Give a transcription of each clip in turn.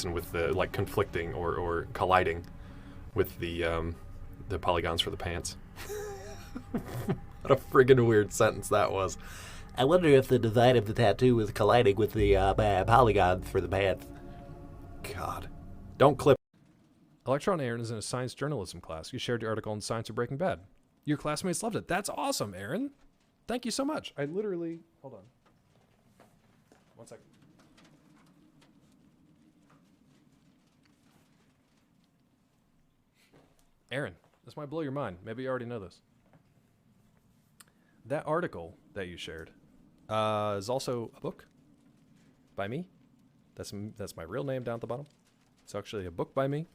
comparison with the like conflicting or colliding with the polygons for the pants. What a friggin' weird sentence that was. I wonder if the design of the tattoo was colliding with the polygons for the pants. God. Don't clip. Electron Aaron is in a science journalism class. You shared your article on Science of Breaking Bad. Your classmates loved it. That's awesome, Aaron. Thank you so much. I literally... Hold on. 1 second. Aaron, this might blow your mind. Maybe you already know this. That article that you shared is also a book by me. That's my real name down at the bottom. It's actually a book by me.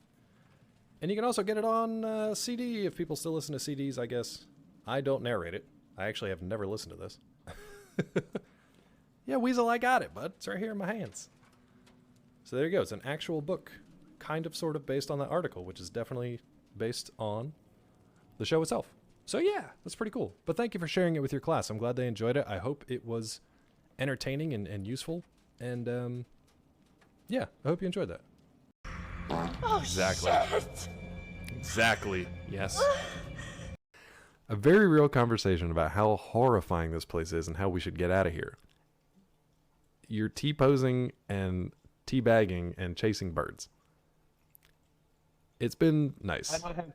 And you can also get it on CD if people still listen to CDs, I guess. I don't narrate it. I actually have never listened to this. Yeah, Weasel, I got it, bud. It's right here in my hands. So there you go. It's an actual book, kind of sort of based on that article, which is definitely based on the show itself. So yeah, that's pretty cool. But thank you for sharing it with your class. I'm glad they enjoyed it. I hope it was entertaining and useful. And yeah, I hope you enjoyed that. Oh, Exactly. shit. Exactly. Yes. A very real conversation about how horrifying this place is and how we should get out of here. You're T-posing and teabagging and chasing birds. It's been nice. I might have.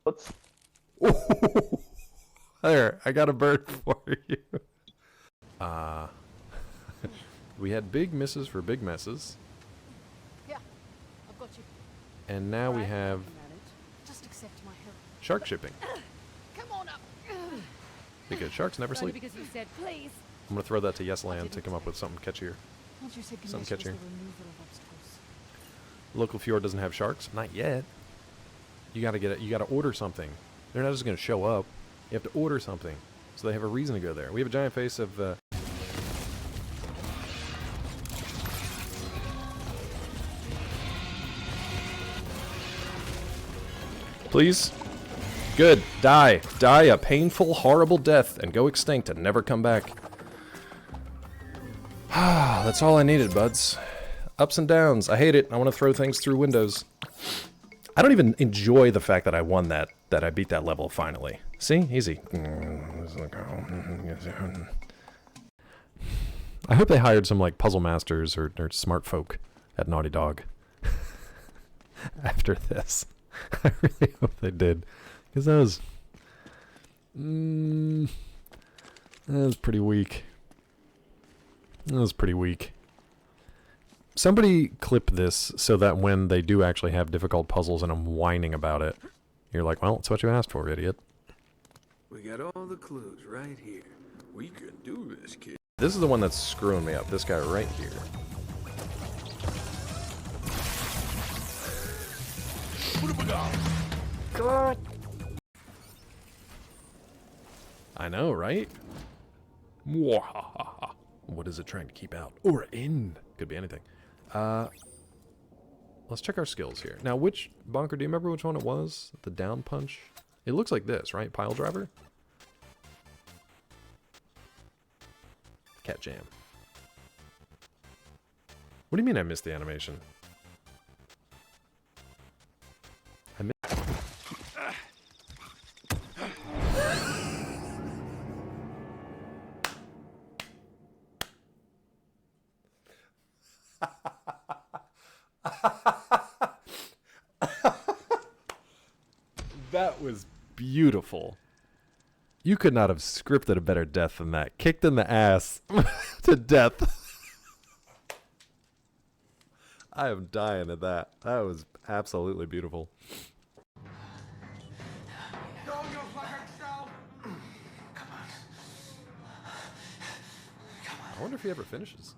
Let's. There, I got a bird for you. We had big misses for big messes. Yeah, I've got you. And now we Right, have I can manage. Just accept my help. shark shipping. Come on up. Because sharks never Only sleep. because you said please. I'm going to throw that to Yesland to come up with something catchier. Once you said Something Ganesh was the catchier. removal of obstacles. Local fjord doesn't have sharks? Not yet. You got to get it. You got to order something. They're not just going to show up. You have to order something. So they have a reason to go there. We have a giant face of... Please? Good. Die. Die a painful, horrible death and go extinct and never come back. That's all I needed, buds. Ups and downs. I hate it. I want to throw things through windows. I don't even enjoy the fact that I won that I beat that level finally. See? Easy. I hope they hired some like puzzle masters or smart folk at Naughty Dog after this. I really hope they did. Because that was pretty weak. That was pretty weak. Somebody clip this so that when they do actually have difficult puzzles and I'm whining about it, you're like, well, it's what you asked for, idiot. We got all the clues right here. We can do this, kid. This is the one that's screwing me up. This guy right here. God. I know, right? Mwahaha. What is it trying to keep out? Or in? Could be anything. Let's check our skills here. Now, which bonker, do you remember which one it was? The down punch? It looks like this, right? Pile driver? Cat jam. What do you mean I missed the animation? I missed. That was beautiful. You could not have scripted a better death than that. Kicked in the ass to death. I am dying at that. That was absolutely beautiful. I wonder if he ever finishes.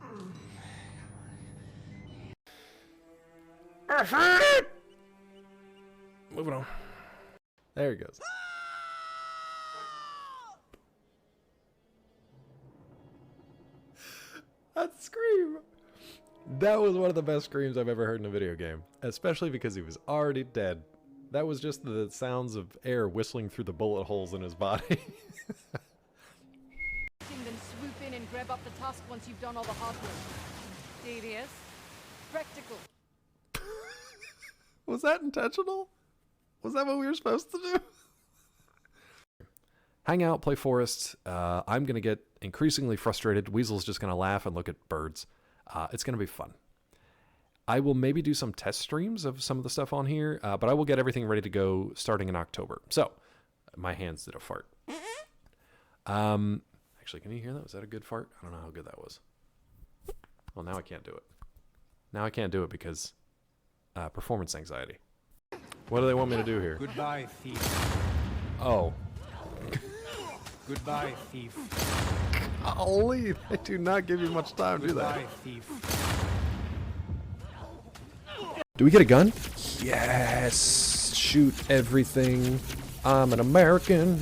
Moving on. There he goes. That scream! That was one of the best screams I've ever heard in a video game. Especially because he was already dead. That was just the sounds of air whistling through the bullet holes in his body. Then swoop in and grab up the tusk once you've done all the hard work. Devious. Practical. Was that intentional? Was that what we were supposed to do? Hang out, play forest. I'm going to get increasingly frustrated. Weasel's just going to laugh and look at birds. It's going to be fun. I will maybe do some test streams of some of the stuff on here, but I will get everything ready to go starting in October. So, my hands did a fart. Actually, can you hear that? Was that a good fart? I don't know how good that was. Well, now I can't do it. Now I can't do it because performance anxiety. What do they want me to do here? Goodbye, thief. Oh. Goodbye, thief. Golly, they do not give you much time, do they? Goodbye, thief. Do we get a gun? Yes! Shoot everything. I'm an American.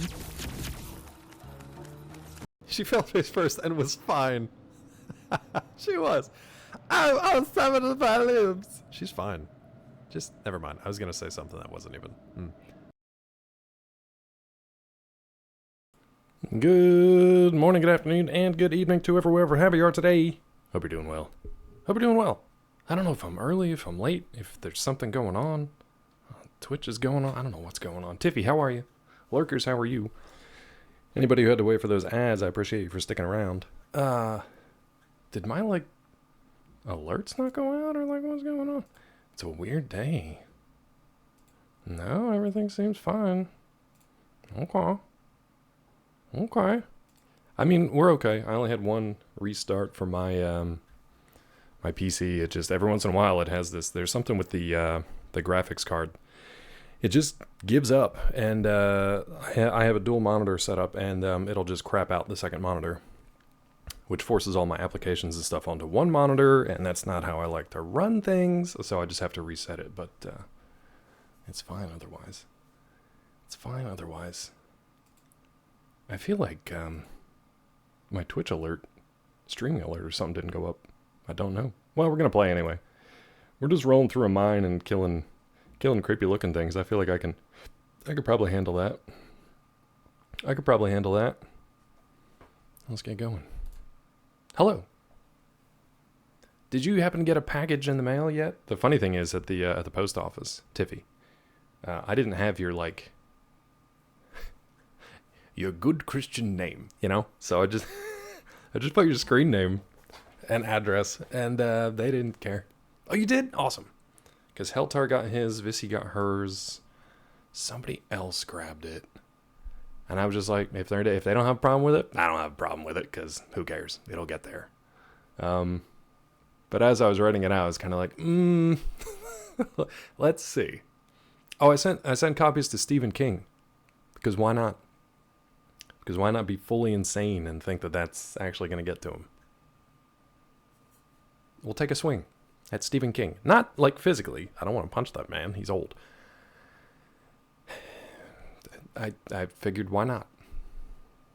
She fell face first and was fine. She was. I'm on some of my limbs. She's fine. Just, never mind. I was going to say something that wasn't even. Good morning, good afternoon, and good evening to wherever you are today. Hope you're doing well. Hope you're doing well. I don't know if I'm early, if I'm late, if there's something going on. Twitch is going on. I don't know what's going on. Tiffy, how are you? Lurkers, how are you? Anybody who had to wait for those ads, I appreciate you for sticking around. Did my, alerts not go out, or, what's going on? It's a weird day. No, everything seems fine. Okay. Okay. I mean, we're okay. I only had one restart for my, my PC. It just, every once in a while it has this, there's something with the graphics card. It just gives up, and I have a dual monitor set up, and it'll just crap out the second monitor, which forces all my applications and stuff onto one monitor, and that's not how I like to run things, so I just have to reset it, but it's fine otherwise. It's fine otherwise. I feel like my Twitch alert, streaming alert or something didn't go up. I don't know. Well, we're going to play anyway. We're just rolling through a mine and killing creepy looking things. I feel like I could probably handle that. Let's get going. Hello. Did you happen to get a package in the mail yet? The funny thing is at the post office, Tiffy, I didn't have your your good Christian name, So I just put your screen name and address, and they didn't care. Oh, you did? Awesome. Because Heltar got his, Vissy got hers, somebody else grabbed it. And I was just like, if they don't have a problem with it, I don't have a problem with it, because who cares? It'll get there. But as I was writing it out, I was kind of like, let's see. Oh, I sent copies to Stephen King, because why not? Because why not be fully insane and think that that's actually going to get to him? We'll take a swing at Stephen King. Not, physically. I don't want to punch that man. He's old. I figured, why not?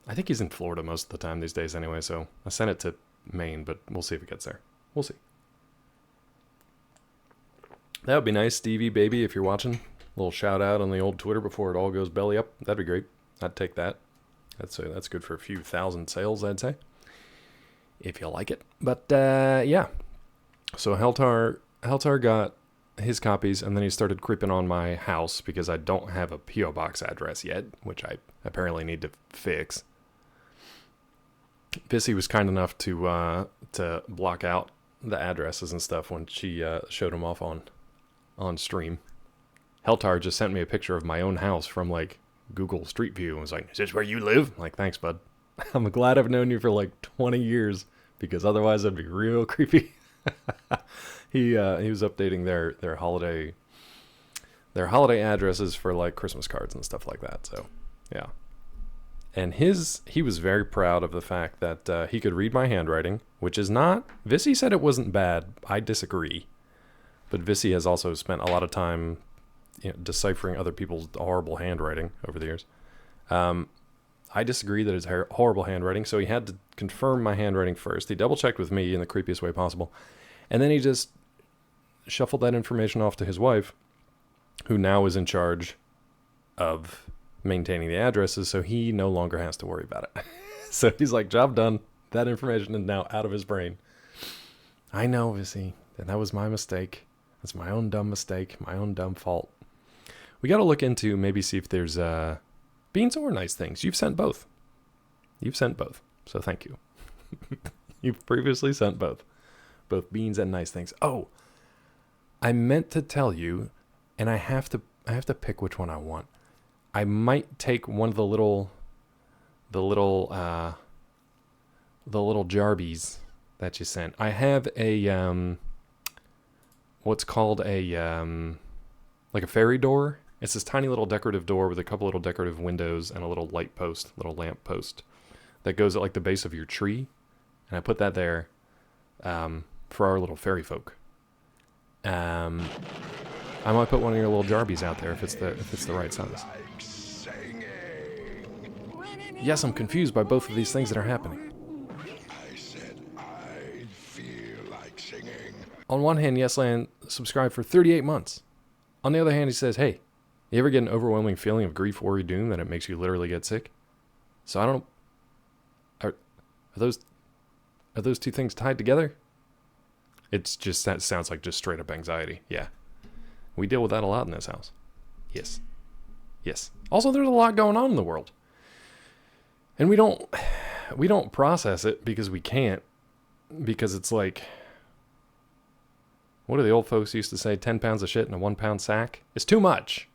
I think he's in Florida most of the time these days anyway, so I sent it to Maine, but we'll see if it gets there. We'll see. That would be nice, Stevie, baby, if you're watching. A little shout out on the old Twitter before it all goes belly up. That'd be great. I'd take that. That's good for a few thousand sales, I'd say. If you like it. But, yeah. So Heltar got his copies, and then he started creeping on my house because I don't have a P.O. Box address yet, which I apparently need to fix. Vissy was kind enough to block out the addresses and stuff when she showed them off on stream. Heltar just sent me a picture of my own house from, Google Street View and was like, "Is this where you live?" I'm like, "Thanks, bud. I'm glad I've known you for 20 years because otherwise that'd be real creepy." He was updating their holiday addresses for Christmas cards and stuff like that. So, yeah. And he was very proud of the fact that he could read my handwriting, which is not. Vissy said it wasn't bad. I disagree. But Vissy has also spent a lot of time deciphering other people's horrible handwriting over the years. I disagree that it's horrible handwriting, so he had to confirm my handwriting first. He double-checked with me in the creepiest way possible. And then he just shuffled that information off to his wife, who now is in charge of maintaining the addresses, so he no longer has to worry about it. So he's like, job done. That information is now out of his brain. I know, Vissy, that was my mistake. It's my own dumb mistake, my own dumb fault. We got to look into maybe see if there's beans or nice things. You've sent both. You've sent both. So thank you. You've previously sent both. Both beans and nice things. Oh, I meant to tell you, and I have to pick which one I want. I might take one of the little jarbies that you sent. I have a what's called a like a fairy door. It's this tiny little decorative door with a couple little decorative windows and a little lamp post that goes at like the base of your tree. And I put that there for our little fairy folk. I might put one of your little jarbies out there if it's the right size. Yes, I'm confused by both of these things that are happening. I said I feel like singing. On one hand, Yesland subscribed for 38 months. On the other hand, he says, hey, you ever get an overwhelming feeling of grief, worry, doom that it makes you literally get sick? So I don't... Are those two things tied together? It's just, that sounds like just straight up anxiety. Yeah. We deal with that a lot in this house. Yes. Yes. Also, there's a lot going on in the world. And we don't process it because we can't. Because it's like, what do the old folks used to say? 10 pounds of shit in a 1 pound sack? It's too much.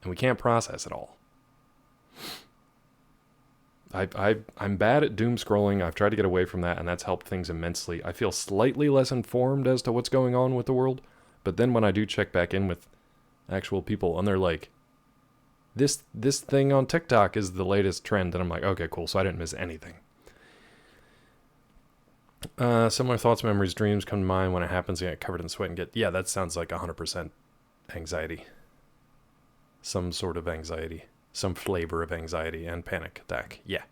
And we can't process it all. I'm bad at doom scrolling. I've tried to get away from that, and that's helped things immensely. I feel slightly less informed as to what's going on with the world. But then when I do check back in with actual people, and they're like, this thing on TikTok is the latest trend, and I'm like, okay, cool, so I didn't miss anything. Similar thoughts, memories, dreams come to mind when it happens. I get covered in sweat and get... Yeah, that sounds like 100% anxiety. Some sort of anxiety. Some flavor of anxiety and panic attack. Yeah.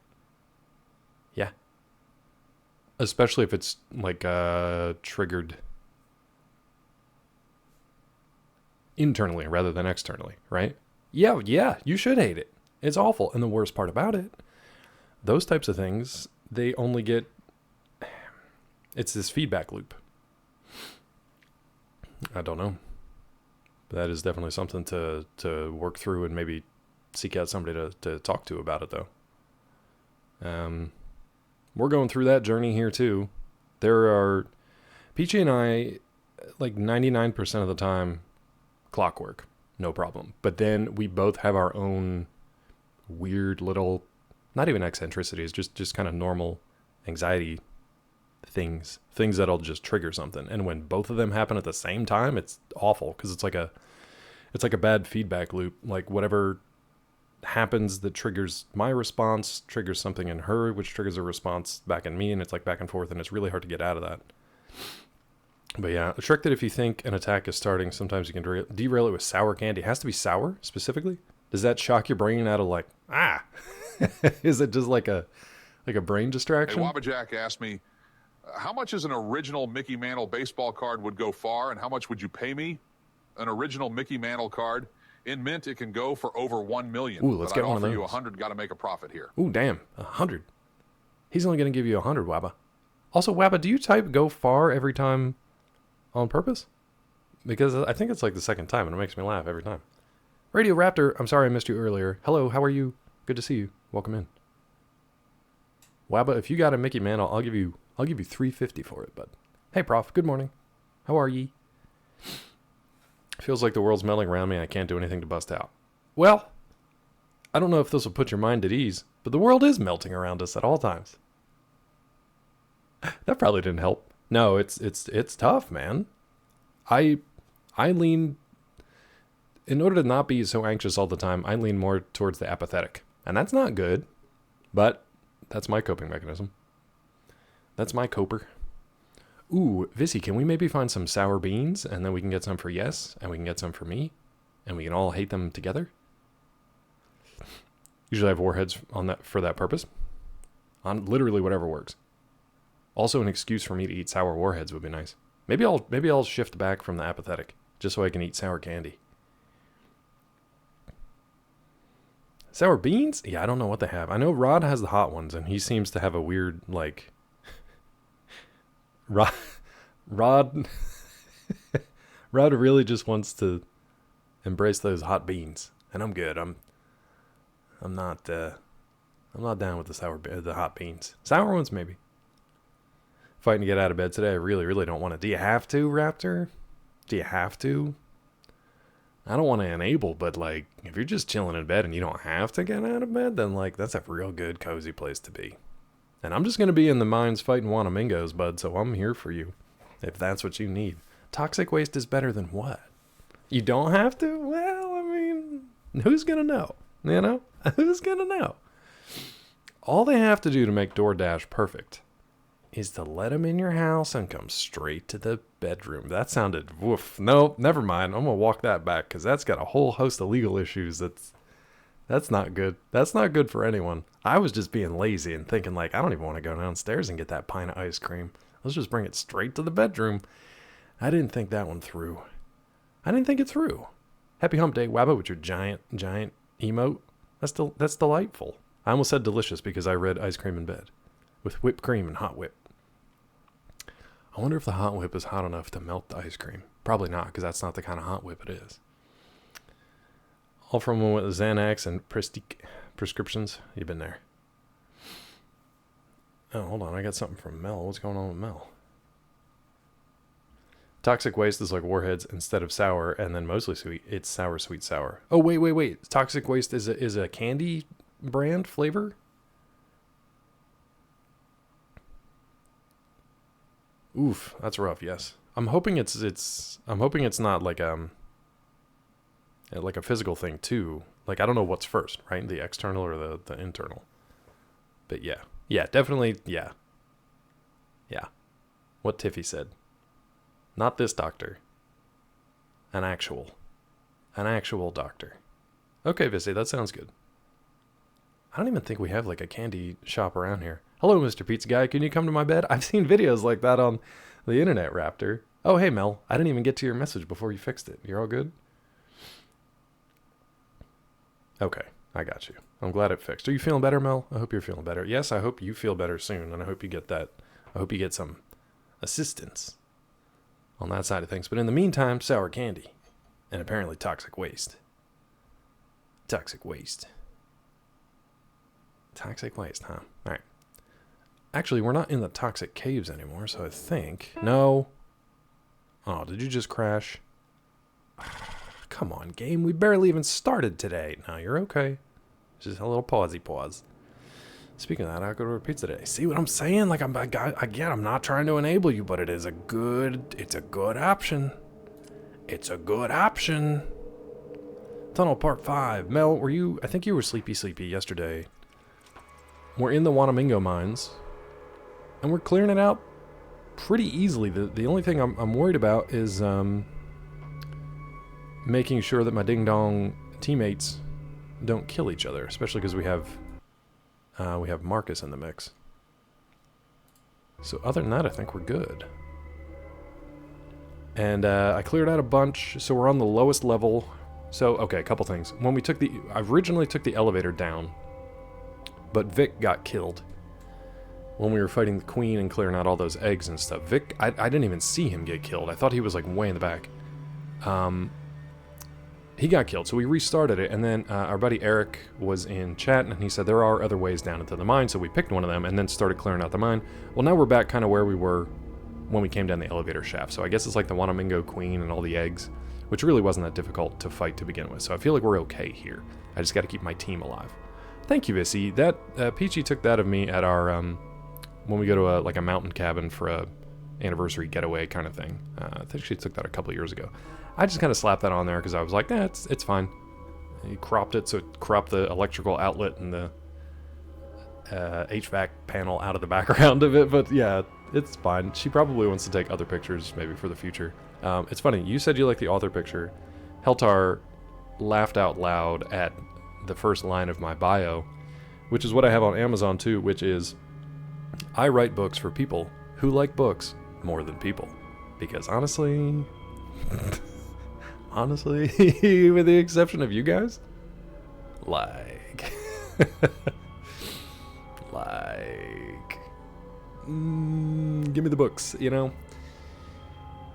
Yeah. Especially if it's like triggered internally rather than externally, right? Yeah, you should hate it. It's awful. And the worst part about it, those types of things, they only get... It's this feedback loop. I don't know. That is definitely something to work through and maybe seek out somebody to talk to about it, though. We're going through that journey here, too. There are... Peachy and I, like 99% of the time, clockwork. No problem. But then we both have our own weird little... Not even eccentricities, just kind of normal anxiety things that'll just trigger something. And when both of them happen at the same time, it's awful because it's like a bad feedback loop. Like whatever happens that triggers my response triggers something in her, which triggers a response back in me, and it's like back and forth, and it's really hard to get out of that. But yeah, a trick that if you think an attack is starting, sometimes you can derail it with sour candy. It has to be sour specifically. Does that shock your brain out of like, is it just like a brain distraction? Hey, Wabajack asked me, how much is an original Mickey Mantle baseball card would go far, and how much would you pay me? An original Mickey Mantle card in mint, it can go for over $1 million. Ooh, let's get one of those. I'd offer you 100. Got to make a profit here. Ooh, damn, 100. He's only going to give you 100, Wabba. Also, Wabba, do you type "go far" every time on purpose? Because I think it's like the second time, and it makes me laugh every time. Radio Raptor, I'm sorry I missed you earlier. Hello, how are you? Good to see you. Welcome in. Wabba, if you got a Mickey Mantle, I'll give you $350 for it, bud. Hey, Prof. Good morning. How are ye? Feels like the world's melting around me. I can't do anything to bust out. Well, I don't know if this will put your mind at ease, but the world is melting around us at all times. That probably didn't help. No, it's tough, man. I lean, in order to not be so anxious all the time, I lean more towards the apathetic. And that's not good, but that's my coping mechanism. That's my coper. Ooh, Vissy, can we maybe find some sour beans, and then we can get some for Yes, and we can get some for me, and we can all hate them together? Usually I have warheads on that for that purpose. On literally whatever works. Also, an excuse for me to eat sour warheads would be nice. Maybe I'll shift back from the apathetic, just so I can eat sour candy. Sour beans? Yeah, I don't know what they have. I know Rod has the hot ones, and he seems to have a weird, like... Rod Router really just wants to embrace those hot beans, and I'm good. I'm not down with the hot beans. Sour ones maybe. Fighting to get out of bed today. I really, really don't want to. Do you have to, Raptor? Do you have to? I don't want to enable, but like, if you're just chilling in bed and you don't have to get out of bed, then like, that's a real good, cozy place to be. And I'm just going to be in the mines fighting Wanamingos, bud, so I'm here for you, if that's what you need. Toxic waste is better than what? You don't have to? Well, I mean, who's going to know? You know? Who's going to know? All they have to do to make DoorDash perfect is to let them in your house and come straight to the bedroom. That sounded woof. No, never mind. I'm going to walk that back because that's got a whole host of legal issues. That's not good. That's not good for anyone. I was just being lazy and thinking like, I don't even want to go downstairs and get that pint of ice cream. Let's just bring it straight to the bedroom. I didn't think that one through. I didn't think it through. Happy hump day, Wabba, with your giant emote. That's delightful. I almost said delicious because I read ice cream in bed with whipped cream and hot whip. I wonder if the hot whip is hot enough to melt the ice cream. Probably not, because that's not the kind of hot whip it is. All from one with Xanax and prescriptions. You've been there. Oh, hold on. I got something from Mel. What's going on with Mel? Toxic waste is like Warheads instead of sour, and then mostly sweet. It's sour, sweet, sour. Oh, wait. Toxic waste is a candy brand flavor? Oof, that's rough. Yes, I'm hoping it's not like a physical thing too. Like I don't know what's first, right? The external or the internal. But yeah, definitely, yeah. What Tiffy said. Not this doctor. An actual doctor. Okay, Vissy, that sounds good. I don't even think we have like a candy shop around here. Hello, Mr. Pizza Guy. Can you come to my bed? I've seen videos like that on the internet, Raptor. Oh, hey, Mel. I didn't even get to your message before you fixed it. You're all good? Okay, I got you. I'm glad it fixed. Are you feeling better, Mel? I hope you're feeling better. Yes, I hope you feel better soon, and I hope you get that. I hope you get some assistance on that side of things. But in the meantime, sour candy. And apparently toxic waste. Toxic waste, huh? All right. Actually, we're not in the toxic caves anymore, so I think... No. Oh, did you just crash? Come on, game. We barely even started today. No, you're okay. Just a little pause. Speaking of that, I'll go to a pizza today. See what I'm saying? Like, I'm not trying to enable you, but it's a good option. It's a good option. Tunnel Part 5. Mel, I think you were sleepy yesterday. We're in the Wanamingo mines. And we're clearing it out pretty easily. The only thing I'm worried about is making sure that my ding-dong teammates don't kill each other. Especially because we have Marcus in the mix. So other than that, I think we're good. And I cleared out a bunch, so we're on the lowest level. So, okay, a couple things. When I originally took the elevator down, but Vic got killed when we were fighting the queen and clearing out all those eggs and stuff. Vic, I didn't even see him get killed. I thought he was like way in the back. He got killed, so we restarted it, and then our buddy Eric was in chat, and he said there are other ways down into the mine, so we picked one of them and then started clearing out the mine. Well, now we're back kind of where we were when we came down the elevator shaft, so I guess it's like the Wanamingo queen and all the eggs, which really wasn't that difficult to fight to begin with, so I feel like we're okay here. I just got to keep my team alive. Thank you, Vissy. That Peachy took that of me at our when we go to a mountain cabin for a anniversary getaway kind of thing. I think she took that a couple years ago. I just kind of slapped that on there because I was like, it's fine. He cropped it so it cropped the electrical outlet and the HVAC panel out of the background of it, but yeah, it's fine. She probably wants to take other pictures maybe for the future. It's funny, you said you like the author picture. Heltar laughed out loud at the first line of my bio, which is what I have on Amazon too, which is, I write books for people who like books more than people. Because honestly, with the exception of you guys, give me the books, you know?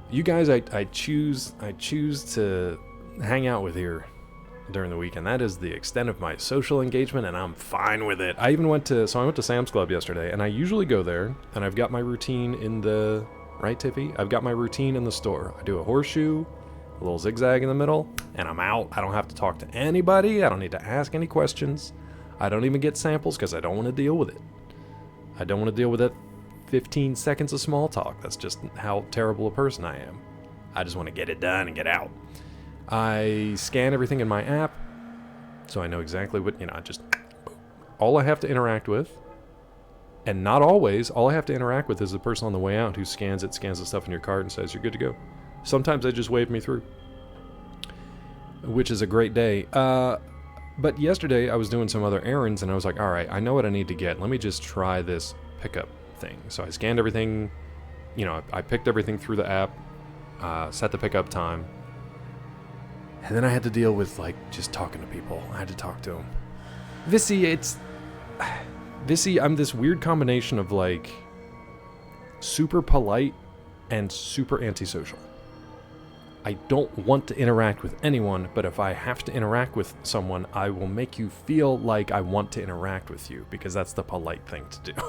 You guys, I choose to hang out with here during the week, and that is the extent of my social engagement, and I'm fine with it. I went to Sam's Club yesterday, and I usually go there, and I've got my routine in the, right, Tiffy? I've got my routine in the store. I do a horseshoe, a little zigzag in the middle, and I'm out. I don't have to talk to anybody. I don't need to ask any questions. I don't even get samples because I don't want to deal with it. I don't want to deal with that 15 seconds of small talk. That's just how terrible a person I am. I just want to get it done and get out. I scan everything in my app, so I know exactly what, just all I have to interact with, and not always, all I have to interact with is the person on the way out who scans the stuff in your cart and says, you're good to go. Sometimes they just wave me through, which is a great day. But yesterday I was doing some other errands, and I was like, all right, I know what I need to get. Let me just try this pickup thing. So I scanned everything, I picked everything through the app, set the pickup time. And then I had to deal with, just talking to people. I had to talk to them. Vissy, I'm this weird combination of, super polite and super antisocial. I don't want to interact with anyone, but if I have to interact with someone, I will make you feel like I want to interact with you, because that's the polite thing to do.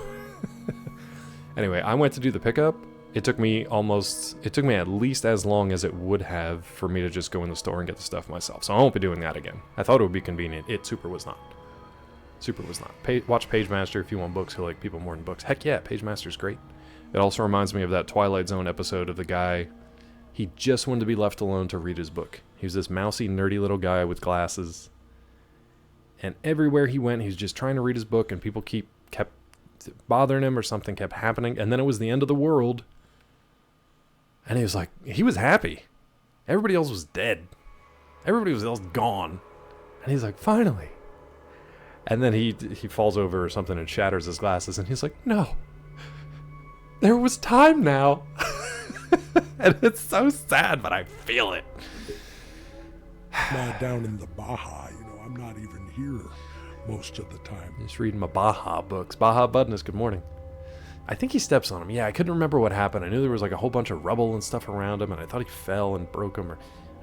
Anyway, I went to do the pickup. It took me at least as long as it would have for me to just go in the store and get the stuff myself. So I won't be doing that again. I thought it would be convenient. It super was not. Watch PageMaster if you want books who like people more than books. Heck yeah, PageMaster's great. It also reminds me of that Twilight Zone episode of the guy. He just wanted to be left alone to read his book. He was this mousy, nerdy little guy with glasses. And everywhere he went, he was just trying to read his book, and people kept bothering him, or something kept happening. And then it was the end of the world. And he was happy. Everybody else was dead. Everybody else gone. And he's like, finally. And then he falls over or something and shatters his glasses. And he's like, no. There was time now. And it's so sad, but I feel it. Not down in the Baja, I'm not even here most of the time. Just reading my Baja books. Baja Budness, good morning. I think he steps on him. Yeah, I couldn't remember what happened. I knew there was a whole bunch of rubble and stuff around him, and I thought he fell and broke him,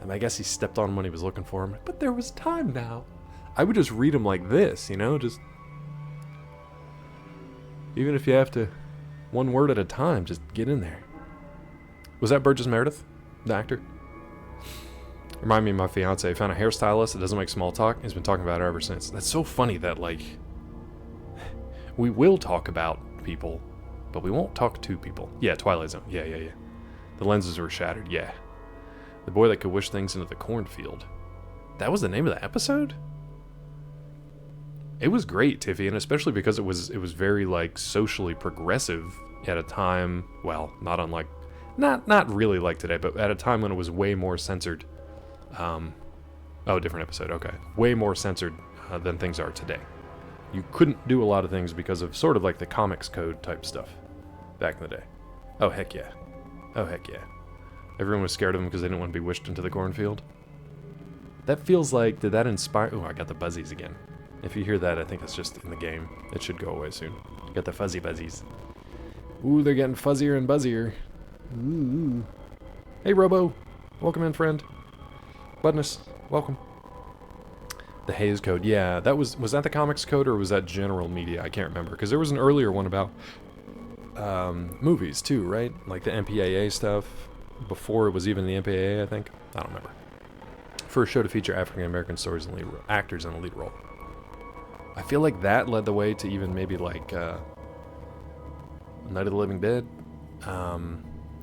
and I guess he stepped on him when he was looking for him. But there was time now. I would just read him like this, just... Even if you have to, one word at a time, just get in there. Was that Burgess Meredith, the actor? Remind me of my fiance. Found a hairstylist that doesn't make small talk. He's been talking about her ever since. That's so funny that, we will talk about people, but we won't talk to people. Yeah, Twilight Zone. Yeah. The lenses were shattered. Yeah. The boy that could wish things into the cornfield. That was the name of the episode? It was great, Tiffy, and especially because it was very, socially progressive at a time, well, not unlike, not really like today, but at a time when it was way more censored. Different episode, okay. Way more censored than things are today. You couldn't do a lot of things because of sort of the comics code type stuff back in the day. Oh, heck yeah. Everyone was scared of him because they didn't want to be wished into the cornfield. That feels like, did that inspire... Oh, I got the buzzies again. If you hear that, I think it's just in the game. It should go away soon. You got the fuzzy buzzies. Ooh, they're getting fuzzier and buzzier. Ooh. Hey, Robo. Welcome in, friend. Budness, welcome. The Hays Code, yeah. Was that the comics code, or was that general media? I can't remember, because there was an earlier one about movies, too, right? Like the MPAA stuff, before it was even the MPAA, I think. I don't remember. First show to feature African-American stories and actors in a lead role. I feel like that led the way to even maybe Night of the Living Dead,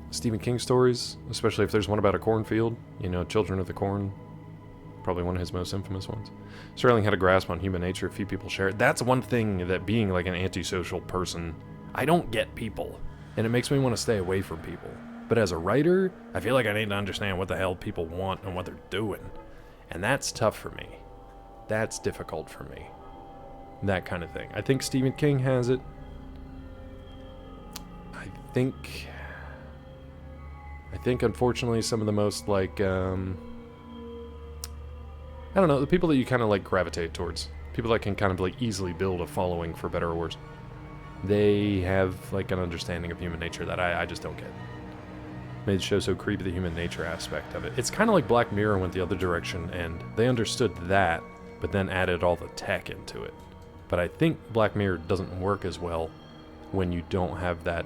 Stephen King stories, especially if there's one about a cornfield, Children of the Corn, probably one of his most infamous ones. Sterling had a grasp on human nature, few people share it. That's one thing that being an antisocial person, I don't get people, and it makes me want to stay away from people. But as a writer, I feel like I need to understand what the hell people want and what they're doing, and that's tough for me. That's difficult for me. That kind of thing. I think Stephen King has it. I think unfortunately some of the most I don't know, the people that you kind of gravitate towards, people that can kind of easily build a following, for better or worse, they have an understanding of human nature that I just don't get. made the show so creepy, the human nature aspect of it. It's kind of like Black Mirror went the other direction, and they understood that, but then added all the tech into it. But I think Black Mirror doesn't work as well when you don't have that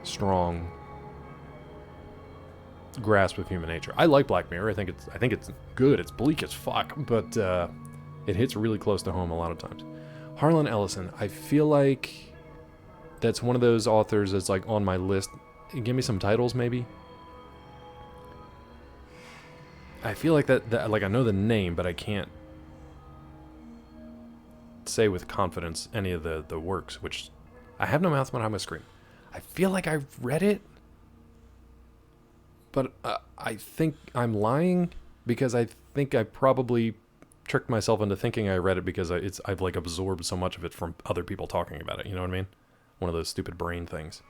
strong grasp of human nature. I like Black Mirror. I think it's good. It's bleak as fuck, but it hits really close to home a lot of times. Harlan Ellison, I feel like that's one of those authors that's like on my list. Give me some titles, maybe. I feel like that like I know the name, but I can't say with confidence any of the works, which I have no mouth when I'm a scream. I feel like I've read it, but I think I'm lying because I think I probably tricked myself into thinking I read it because I've like absorbed so much of it from other people talking about it. You know what I mean? One of those stupid brain things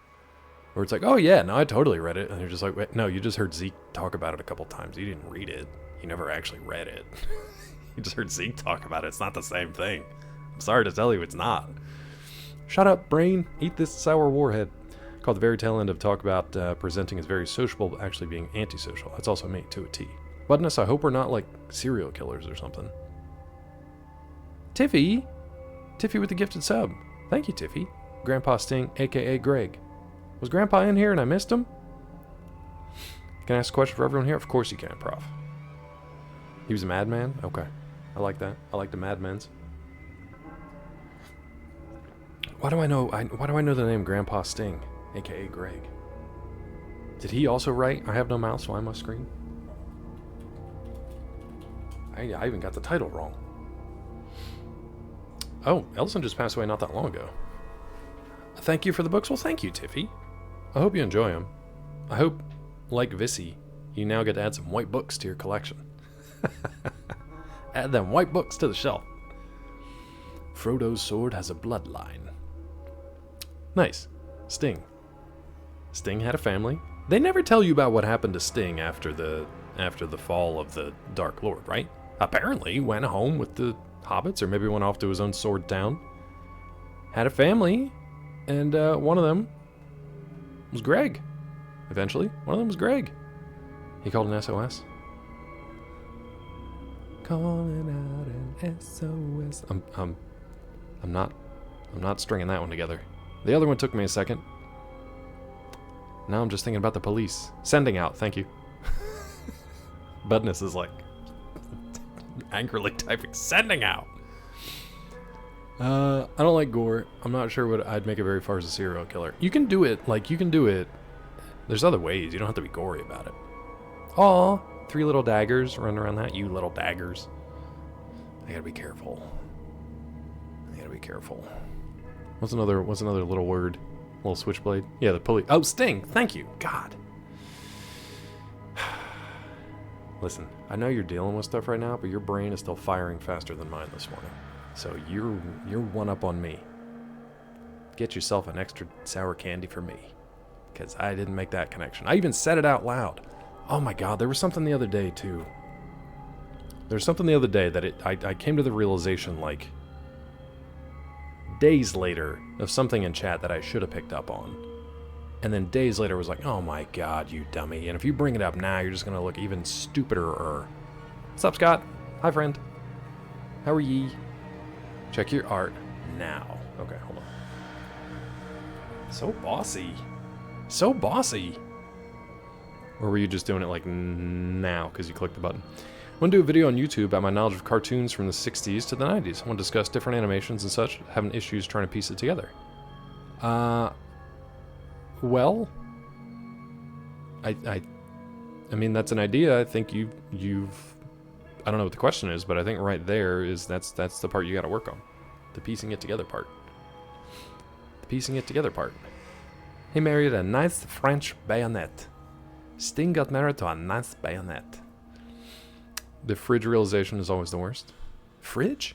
where it's like, oh yeah, no, I totally read it, and you're just like, wait, no, you just heard Zeke talk about it a couple times. You didn't read it. You never actually read it. You just heard Zeke talk about it. It's not the same thing. I'm sorry to tell you, it's not. Shut up, brain. Eat this sour warhead. Called the very tail end of talk about presenting as very sociable, but actually being antisocial. That's also me to a T. Budness, I hope we're not like serial killers or something. Tiffy with the gifted sub. Thank you, Tiffy. Grandpa Sting, aka Greg. Was Grandpa in here and I missed him? Can I ask a question for everyone here? Of course you can, Prof. He was a madman? Okay. I like that. I like the madmens. Why do I know the name Grandpa Sting, aka Greg? Did he also write I Have No Mouth, So I Must Scream? I even got the title wrong. Oh, Ellison just passed away not that long ago. Thank you for the books. Well, thank you, Tiffy. I hope you enjoy them. I hope, like Vissy, you now get to add some white books to your collection. Add them white books to the shelf. Frodo's sword has a bloodline. Nice. Sting. Sting had a family. They never tell you about what happened to Sting after the fall of the Dark Lord, right? Apparently, he went home with the hobbits, or maybe went off to his own sword town. Had a family, and one of them was Greg. Eventually, one of them was Greg. He called an SOS. Calling out an SOS. I'm not stringing that one together. The other one took me a second. Now I'm just thinking about the police. Sending out, thank you. Budness is like angrily typing, sending out. I don't like gore. I'm not sure what I'd make it very far as a serial killer. You can do it, there's other ways. You don't have to be gory about it. Aw, 3 little daggers running around that. You little daggers. I gotta be careful. What's another little word? Little switchblade? Yeah, the police. Oh, Sting! Thank you! God. Listen, I know you're dealing with stuff right now, but your brain is still firing faster than mine this morning. So you're one up on me. Get yourself an extra sour candy for me. Because I didn't make that connection. I even said it out loud. Oh my god, there was something the other day, too. There's something the other day that I came to the realization, like, days later, of something in chat that I should have picked up on. And then days later was like, oh my god, you dummy. And if you bring it up now, you're just going to look even stupider. What's up, Scott? Hi, friend. How are ye? Check your art now. Okay, hold on. So bossy. So bossy. Or were you just doing it like now because you clicked the button? I want to do a video on YouTube about my knowledge of cartoons from the 60s to the 90s. I want to discuss different animations and such, having issues trying to piece it together. Well, I mean, that's an idea. I think you've I don't know what the question is, but I think right there is that's the part you got to work on. The piecing it together part. The piecing it together part. He married a nice French bayonet. Sting got married to a nice bayonet. The fridge realization is always the worst. Fridge?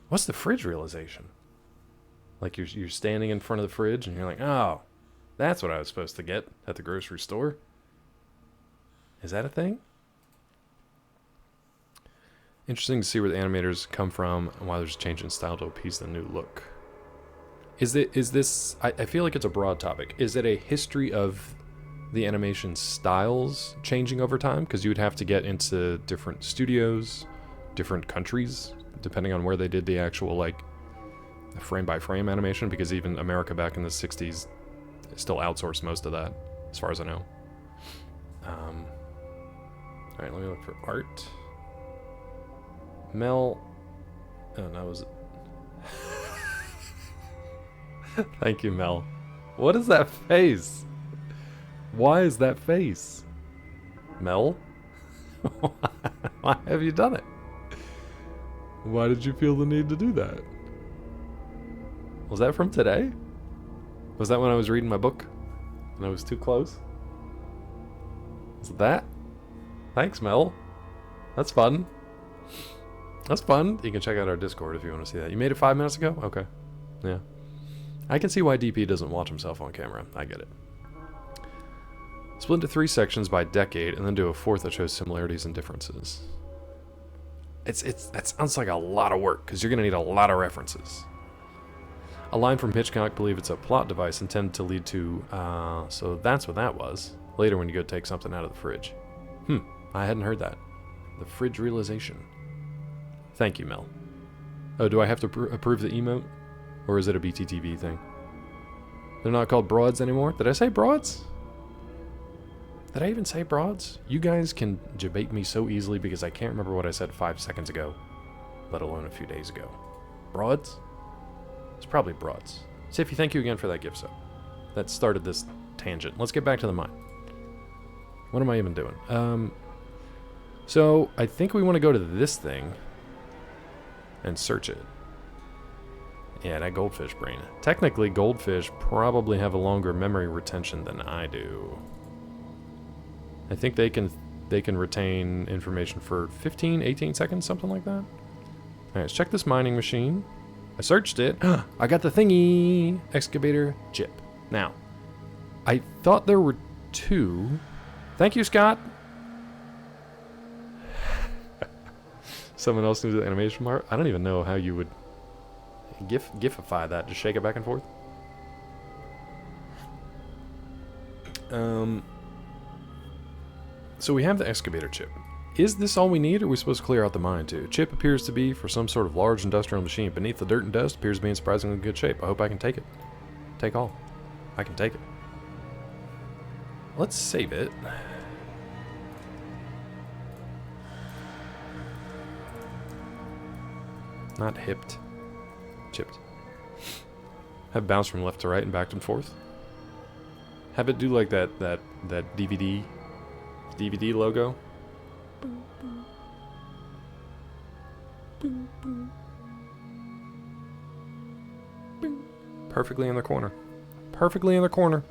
What's the fridge realization? Like you're standing in front of the fridge and you're like, oh, that's what I was supposed to get at the grocery store. Is that a thing? Interesting to see where the animators come from and why there's a change in style to appease the new look. Is this? I feel like it's a broad topic. Is it a history of the animation styles changing over time, because you would have to get into different studios, different countries, depending on where they did the actual, like, frame-by-frame animation, because even America back in the 60s still outsourced most of that, as far as I know. Alright, let me look for art. Mel... Oh, no, was it... Thank you, Mel. What is that face? Why is that face? Mel? Why have you done it? Why did you feel the need to do that? Was that from today? Was that when I was reading my book? And I was too close? Is it that? Thanks, Mel. That's fun. That's fun. You can check out our Discord if you want to see that. You made it 5 minutes ago? Okay. Yeah. I can see why DP doesn't watch himself on camera. I get it. Split into 3 sections by decade, and then do a 4th that shows similarities and differences. That sounds like a lot of work, because you're going to need a lot of references. A line from Hitchcock, believe it's a plot device intended to lead to, so that's what that was. Later when you go take something out of the fridge. I hadn't heard that. The fridge realization. Thank you, Mel. Oh, do I have to approve the emote? Or is it a BTTV thing? They're not called broads anymore? Did I say broads? Did I even say broads? You guys can debate me so easily because I can't remember what I said 5 seconds ago, let alone a few days ago. Broads? It's probably broads. Siffy, thank you again for that gift sub. That started this tangent. Let's get back to the mine. What am I even doing? So, I think we want to go to this thing and search it. Yeah, that goldfish brain. Technically, goldfish probably have a longer memory retention than I do. I think they can retain information for 15, 18 seconds, something like that. Alright, let's check this mining machine. I searched it. I got the thingy! Excavator chip. Now, I thought there were 2. Thank you, Scott! Someone else needs the animation mark? I don't even know how you would gifify that. Just shake it back and forth. So we have the excavator chip. Is this all we need, or are we supposed to clear out the mine too? Chip appears to be for some sort of large industrial machine. Beneath the dirt and dust appears to be in surprisingly good shape. I hope I can take it. Take all. I can take it. Let's save it. Not hipped. Chipped. Have bounce from left to right and back and forth. Have it do like that DVD logo. Perfectly in the corner. Perfectly in the corner.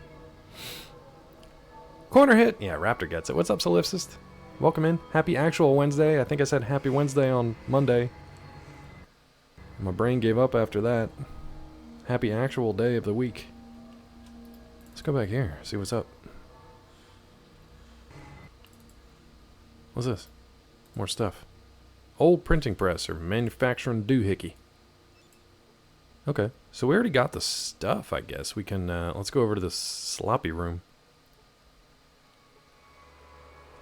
Corner hit! Yeah, Raptor gets it. What's up, Solipsist? Welcome in. Happy actual Wednesday. I think I said happy Wednesday on Monday. My brain gave up after that. Happy actual day of the week. Let's go back here, see what's up. What's this? More stuff. Old printing press or manufacturing doohickey. Okay, so we already got the stuff, I guess. We can, let's go over to the sloppy room.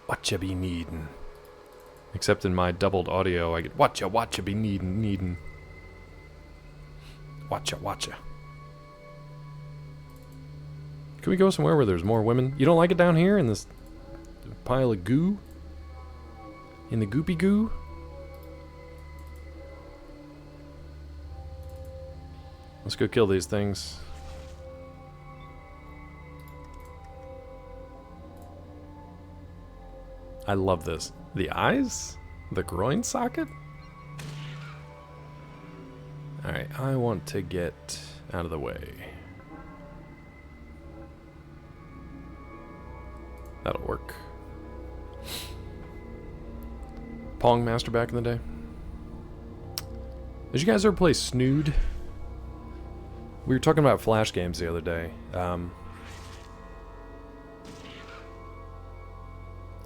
What ya be needin'? Except in my doubled audio, I get what ya be needin'. Watcha. Can we go somewhere where there's more women? You don't like it down here in this pile of goo? In the goopy goo? Let's go kill these things. I love this. The eyes? The groin socket? Alright, I want to get out of the way. That'll work. Pong Master back in the day. Did you guys ever play Snood? We were talking about Flash games the other day.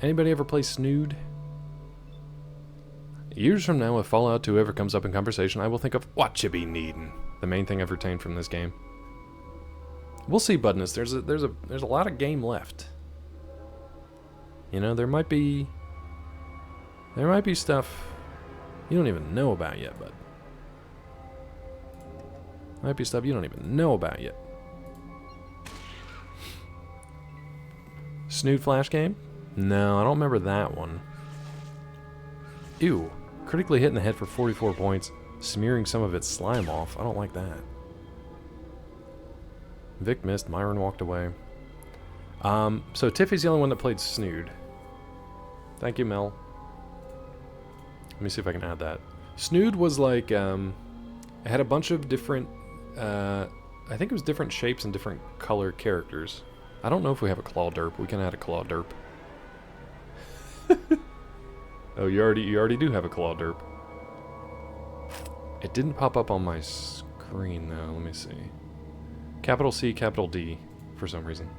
Anybody ever play Snood? Years from now, if Fallout 2 ever comes up in conversation, I will think of what you be needin'. The main thing I've retained from this game. We'll see, Budness. There's a lot of game left. You know, there might be stuff you don't even know about yet, bud. Might be stuff you don't even know about yet. Snood Flash game? No, I don't remember that one. Ew. Critically hit in the head for 44 points, smearing some of its slime off. I don't like that. Vic missed. Myron walked away. So Tiffy's the only one that played Snood. Thank you, Mel. Let me see if I can add that. Snood was like, it had a bunch of different, I think it was different shapes and different color characters. I don't know if we have a Claw Derp. We can add a Claw Derp. Oh, you already do have a Claw Derp. It didn't pop up on my screen though. Let me see. Capital C, capital D, for some reason.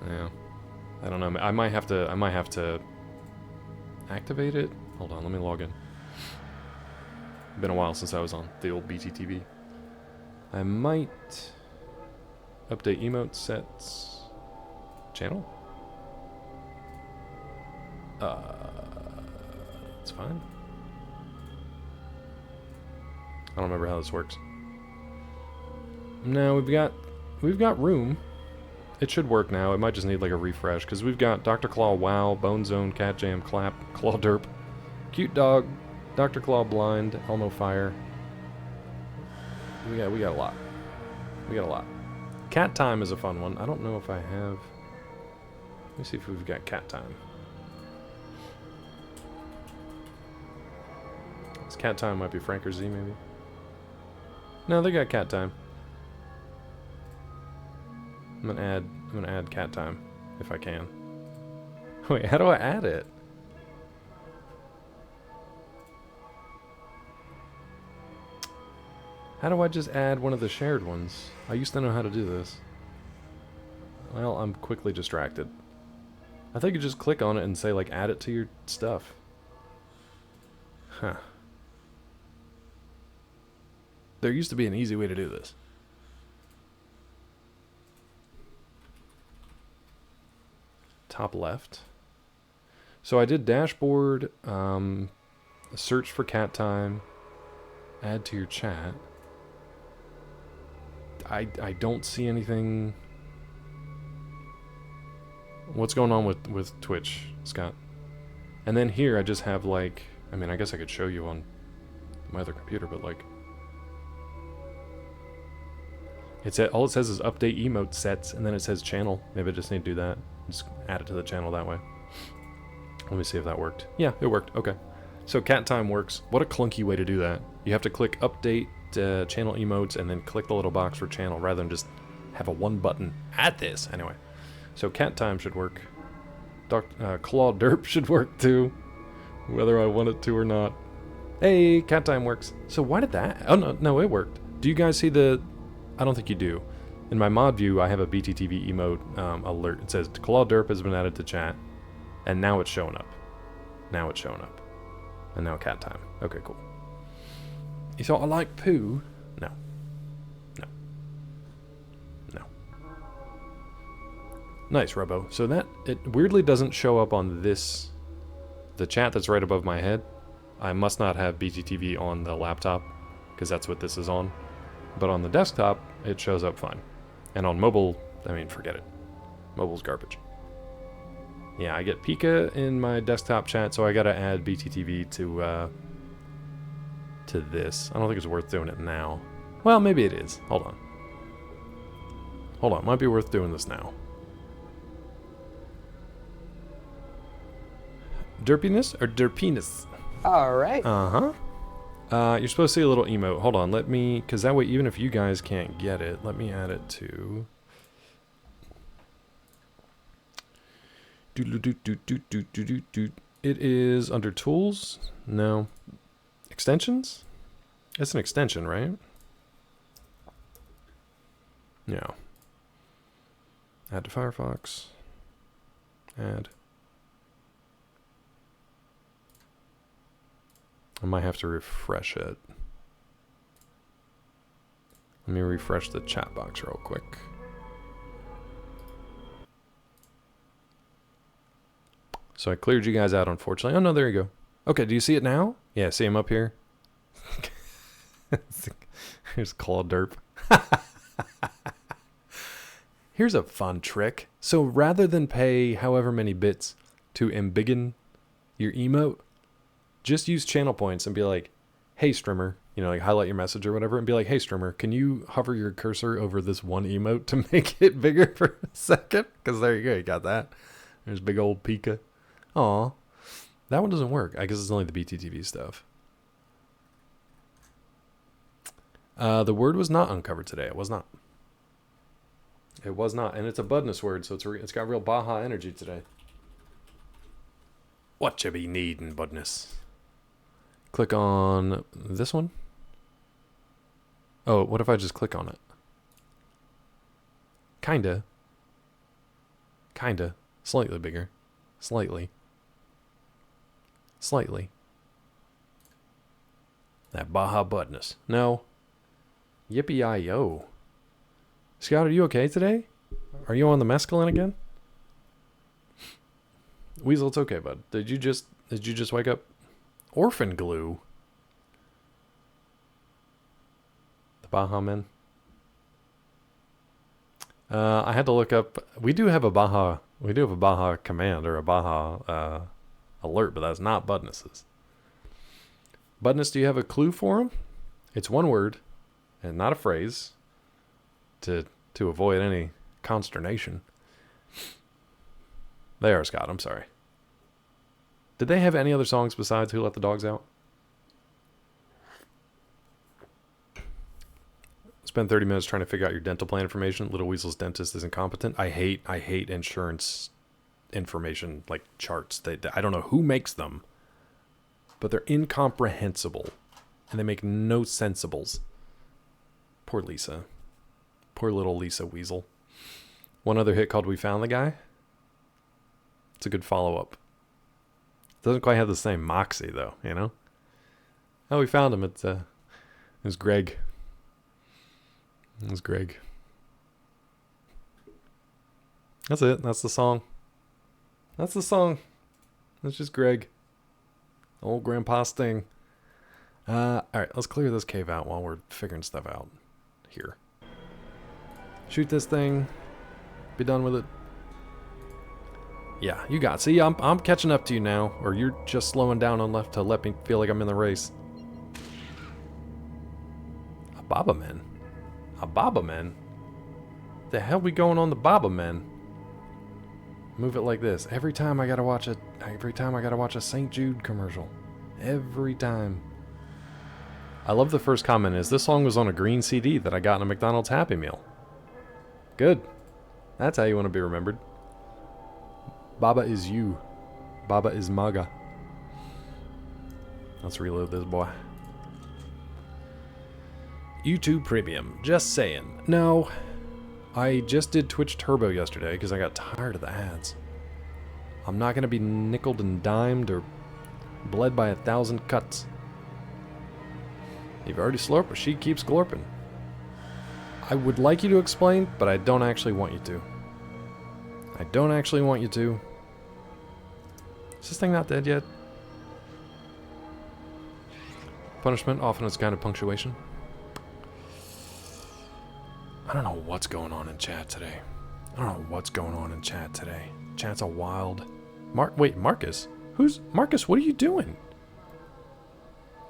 Yeah. I don't know. I might have to activate it. Hold on, let me log in. Been a while since I was on the old BTTV. I might update emote sets channel. It's fine. I don't remember how this works. No, we've got room. It should work now. It might just need like a refresh because we've got Dr. Claw, Wow, Bone Zone, Cat Jam, Clap, Claw Derp, Cute Dog, Dr. Claw Blind, Elmo Fire. We got a lot. We got a lot. Cat Time is a fun one. I don't know if I have. Let me see if we've got Cat Time. This Cat Time might be Frank or Z maybe. No, they got Cat Time. I'm gonna add Cat Time if I can. Wait, how do I add it? How do I just add one of the shared ones? I used to know how to do this. Well, I'm quickly distracted. I think you just click on it and say like add it to your stuff. Huh. There used to be an easy way to do this. Top left. So I did dashboard, search for Cat Time, add to your chat. I don't see anything. What's going on with Twitch, Scott? And then here I just have like, I mean, I guess I could show you on my other computer, but like, all it says is update emote sets, and then it says channel. Maybe I just need to do that. Just add it to the channel that way. Let me see if that worked. Yeah, it worked. Okay. So Cat Time works. What a clunky way to do that. You have to click update channel emotes and then click the little box for channel rather than just have a one button. Add this. Anyway. So Cat Time should work. Claw Derp should work too. Whether I want it to or not. Hey, Cat Time works. So why did that? Oh, no, it worked. Do you guys see the... I don't think you do. In my mod view, I have a BTTV emote alert. It says Claw Derp has been added to chat, and now it's showing up. Now it's showing up. And now Cat Time. Okay, cool. You thought I like poo? No. No. No. Nice, Robo. So that, it weirdly doesn't show up on this, the chat that's right above my head. I must not have BTTV on the laptop, because that's what this is on. But on the desktop, it shows up fine. And on mobile, I mean, forget it. Mobile's garbage. Yeah, I get Pika in my desktop chat, so I gotta add BTTV to this. I don't think it's worth doing it now. Well, maybe it is. Hold on. Hold on, might be worth doing this now. Derpiness or derpiness? Alright. Uh-huh. You're supposed to see a little emote. Hold on, let me... Because that way, even if you guys can't get it, let me add it to... It is under Tools? No. Extensions? It's an extension, right? Yeah. Add to Firefox. Add. I might have to refresh it. Let me refresh the chat box real quick. So I cleared you guys out, unfortunately. Oh, no, there you go. Okay, do you see it now? Yeah, see him up here? Here's Claw Derp. Here's a fun trick. So rather than pay however many bits to embiggen your emote, just use channel points and be like, hey, streamer, you know, like highlight your message or whatever and be like, hey, streamer, can you hover your cursor over this one emote to make it bigger for a second? Because there you go, you got that. There's big old Pika. Aw, that one doesn't work. I guess it's only the BTTV stuff. The word was not uncovered today. It was not. It was not. And it's a Budness word, so it's got real Baja energy today. What you be needin', Budness? Click on this one. Oh, what if I just click on it? Kinda. Kinda. Slightly bigger. Slightly. Slightly. That Baja Budness. No. Yippee-I-yo. Scout, are you okay today? Are you on the mescaline again? Weasel, it's okay, bud. Did you just wake up? Orphan glue. The Baja Men. I had to look up. We do have a Baja command or a Baja alert, but that's not Budness's. Budness, do you have a clue for him? It's one word and not a phrase to avoid any consternation. They are, Scott. I'm sorry. Did they have any other songs besides Who Let the Dogs Out? Spend 30 minutes trying to figure out your dental plan information. Little Weasel's dentist is incompetent. I hate insurance information, like charts. I don't know who makes them, but they're incomprehensible, and they make no sensibles. Poor Lisa. Poor little Lisa Weasel. One other hit called We Found the Guy. It's a good follow-up. Doesn't quite have the same moxie, though, you know? Oh, we found him. It was Greg. It was Greg. That's it. That's the song. That's the song. That's just Greg. Old Grandpa Sting. Alright, let's clear this cave out while we're figuring stuff out here. Shoot this thing. Be done with it. Yeah, you got it. See, I'm catching up to you now, or you're just slowing down enough to let me feel like I'm in the race. A Baba Men? A Baba Men? The hell we going on the Baba Men? Move it like this. Every time I gotta watch a St. Jude commercial. Every time. I love the first comment is, this song was on a green CD that I got in a McDonald's Happy Meal. Good. That's how you want to be remembered. Baba is you. Baba is MAGA. Let's reload this boy. YouTube Premium. Just saying. No. I just did Twitch Turbo yesterday because I got tired of the ads. I'm not going to be nickeled and dimed or bled by 1,000 cuts. You've already slurped, but she keeps glorping. I would like you to explain, but I don't actually want you to. I don't actually want you to. Is this thing not dead yet? Punishment, often it's kind of punctuation. I don't know what's going on in chat today. Chat's a wild... Wait, Marcus? Marcus, what are you doing?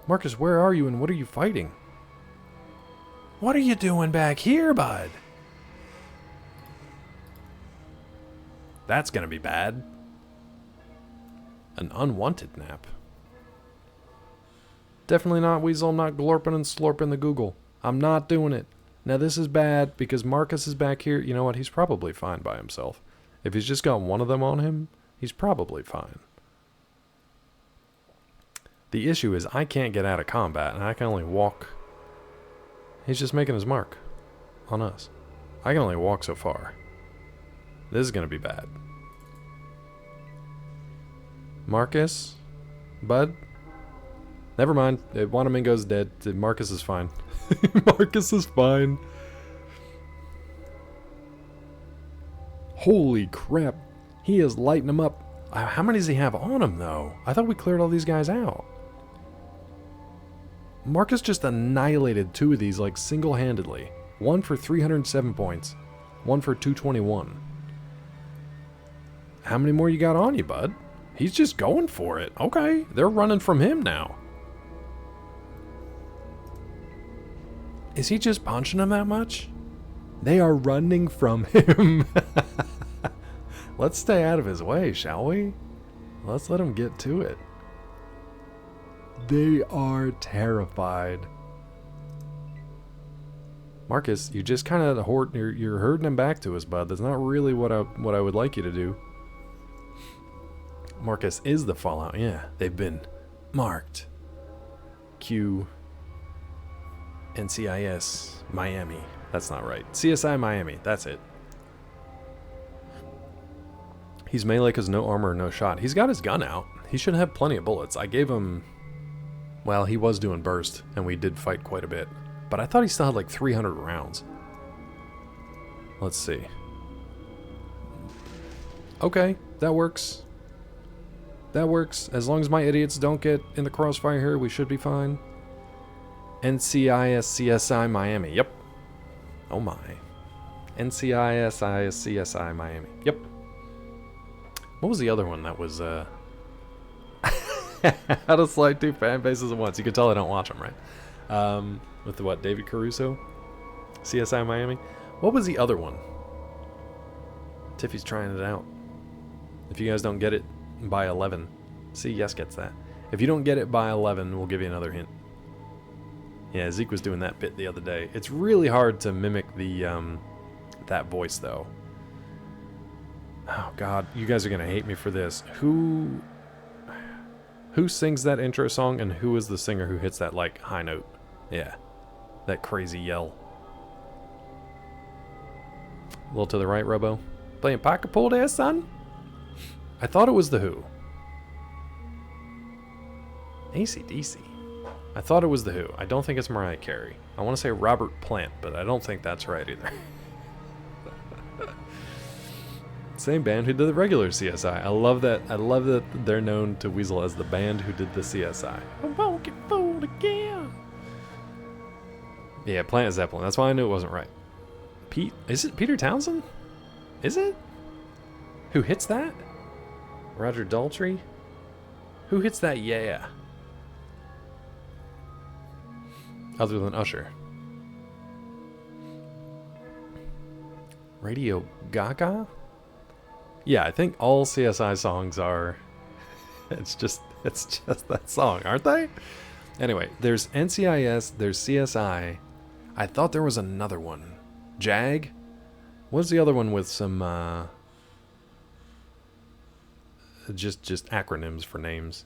Marcus, where are you and what are you fighting? What are you doing back here, bud? That's gonna be bad. An unwanted nap. Definitely not Weasel. I'm not glorping and slorping the Google. I'm not doing it. Now this is bad because Marcus is back here. You know what? He's probably fine by himself. If he's just got one of them on him, he's probably fine. The issue is I can't get out of combat and I can only walk. He's just making his mark on us. I can only walk so far. This is going to be bad. Marcus? Bud? Never mind. Wanamingo's dead. Marcus is fine. Marcus is fine. Holy crap. He is lighting him up. How many does he have on him, though? I thought we cleared all these guys out. Marcus just annihilated 2 of these, like, single-handedly. One for 307 points. One for 221. How many more you got on you, bud? He's just going for it. Okay, they're running from him now. Is he just punching him that much? They are running from him. Let's stay out of his way, shall we? Let's let him get to it. They are terrified. Marcus, you just kind of you're herding him back to us, bud. That's not really what I would like you to do. Marcus is the Fallout. Yeah, they've been marked. Q NCIS Miami. That's not right. CSI Miami. That's it. He's melee because no armor, no shot. He's got his gun out. He should have plenty of bullets. I gave him... Well, he was doing burst, and we did fight quite a bit. But I thought he still had like 300 rounds. Let's see. Okay, that works. That works. As long as my idiots don't get in the crossfire here, we should be fine. NCIS CSI Miami. Yep. Oh my. NCIS CSI Miami. Yep. What was the other one that was, How to Slide 2 fan bases at once. You can tell I don't watch them, right? With the what, David Caruso? CSI Miami? What was the other one? Tiffy's trying it out. If you guys don't get it by 11. See, Yes gets that. If you don't get it by 11, we'll give you another hint. Yeah, Zeke was doing that bit the other day. It's really hard to mimic the, that voice, though. Oh, God. You guys are going to hate me for this. Who sings that intro song, and who is the singer who hits that, like, high note? Yeah. That crazy yell. A little to the right, Robo. Playing pocket pool there, son? I thought it was The Who. AC/DC. I thought it was The Who. I don't think it's Mariah Carey. I want to say Robert Plant, but I don't think that's right either. Same band who did the regular CSI. I love that. I love that they're known to Weasel as the band who did the CSI. I won't get fooled again. Yeah, Plant Zeppelin. That's why I knew it wasn't right. Pete? Is it Peter Townsend? Is it? Who hits that? Roger Daltrey? Who hits that? Yeah. Other than Usher. Radio Gaga? Yeah, I think all CSI songs are... It's just that song, aren't they? Anyway, there's NCIS, there's CSI. I thought there was another one. JAG? What's the other one with some, just acronyms for names?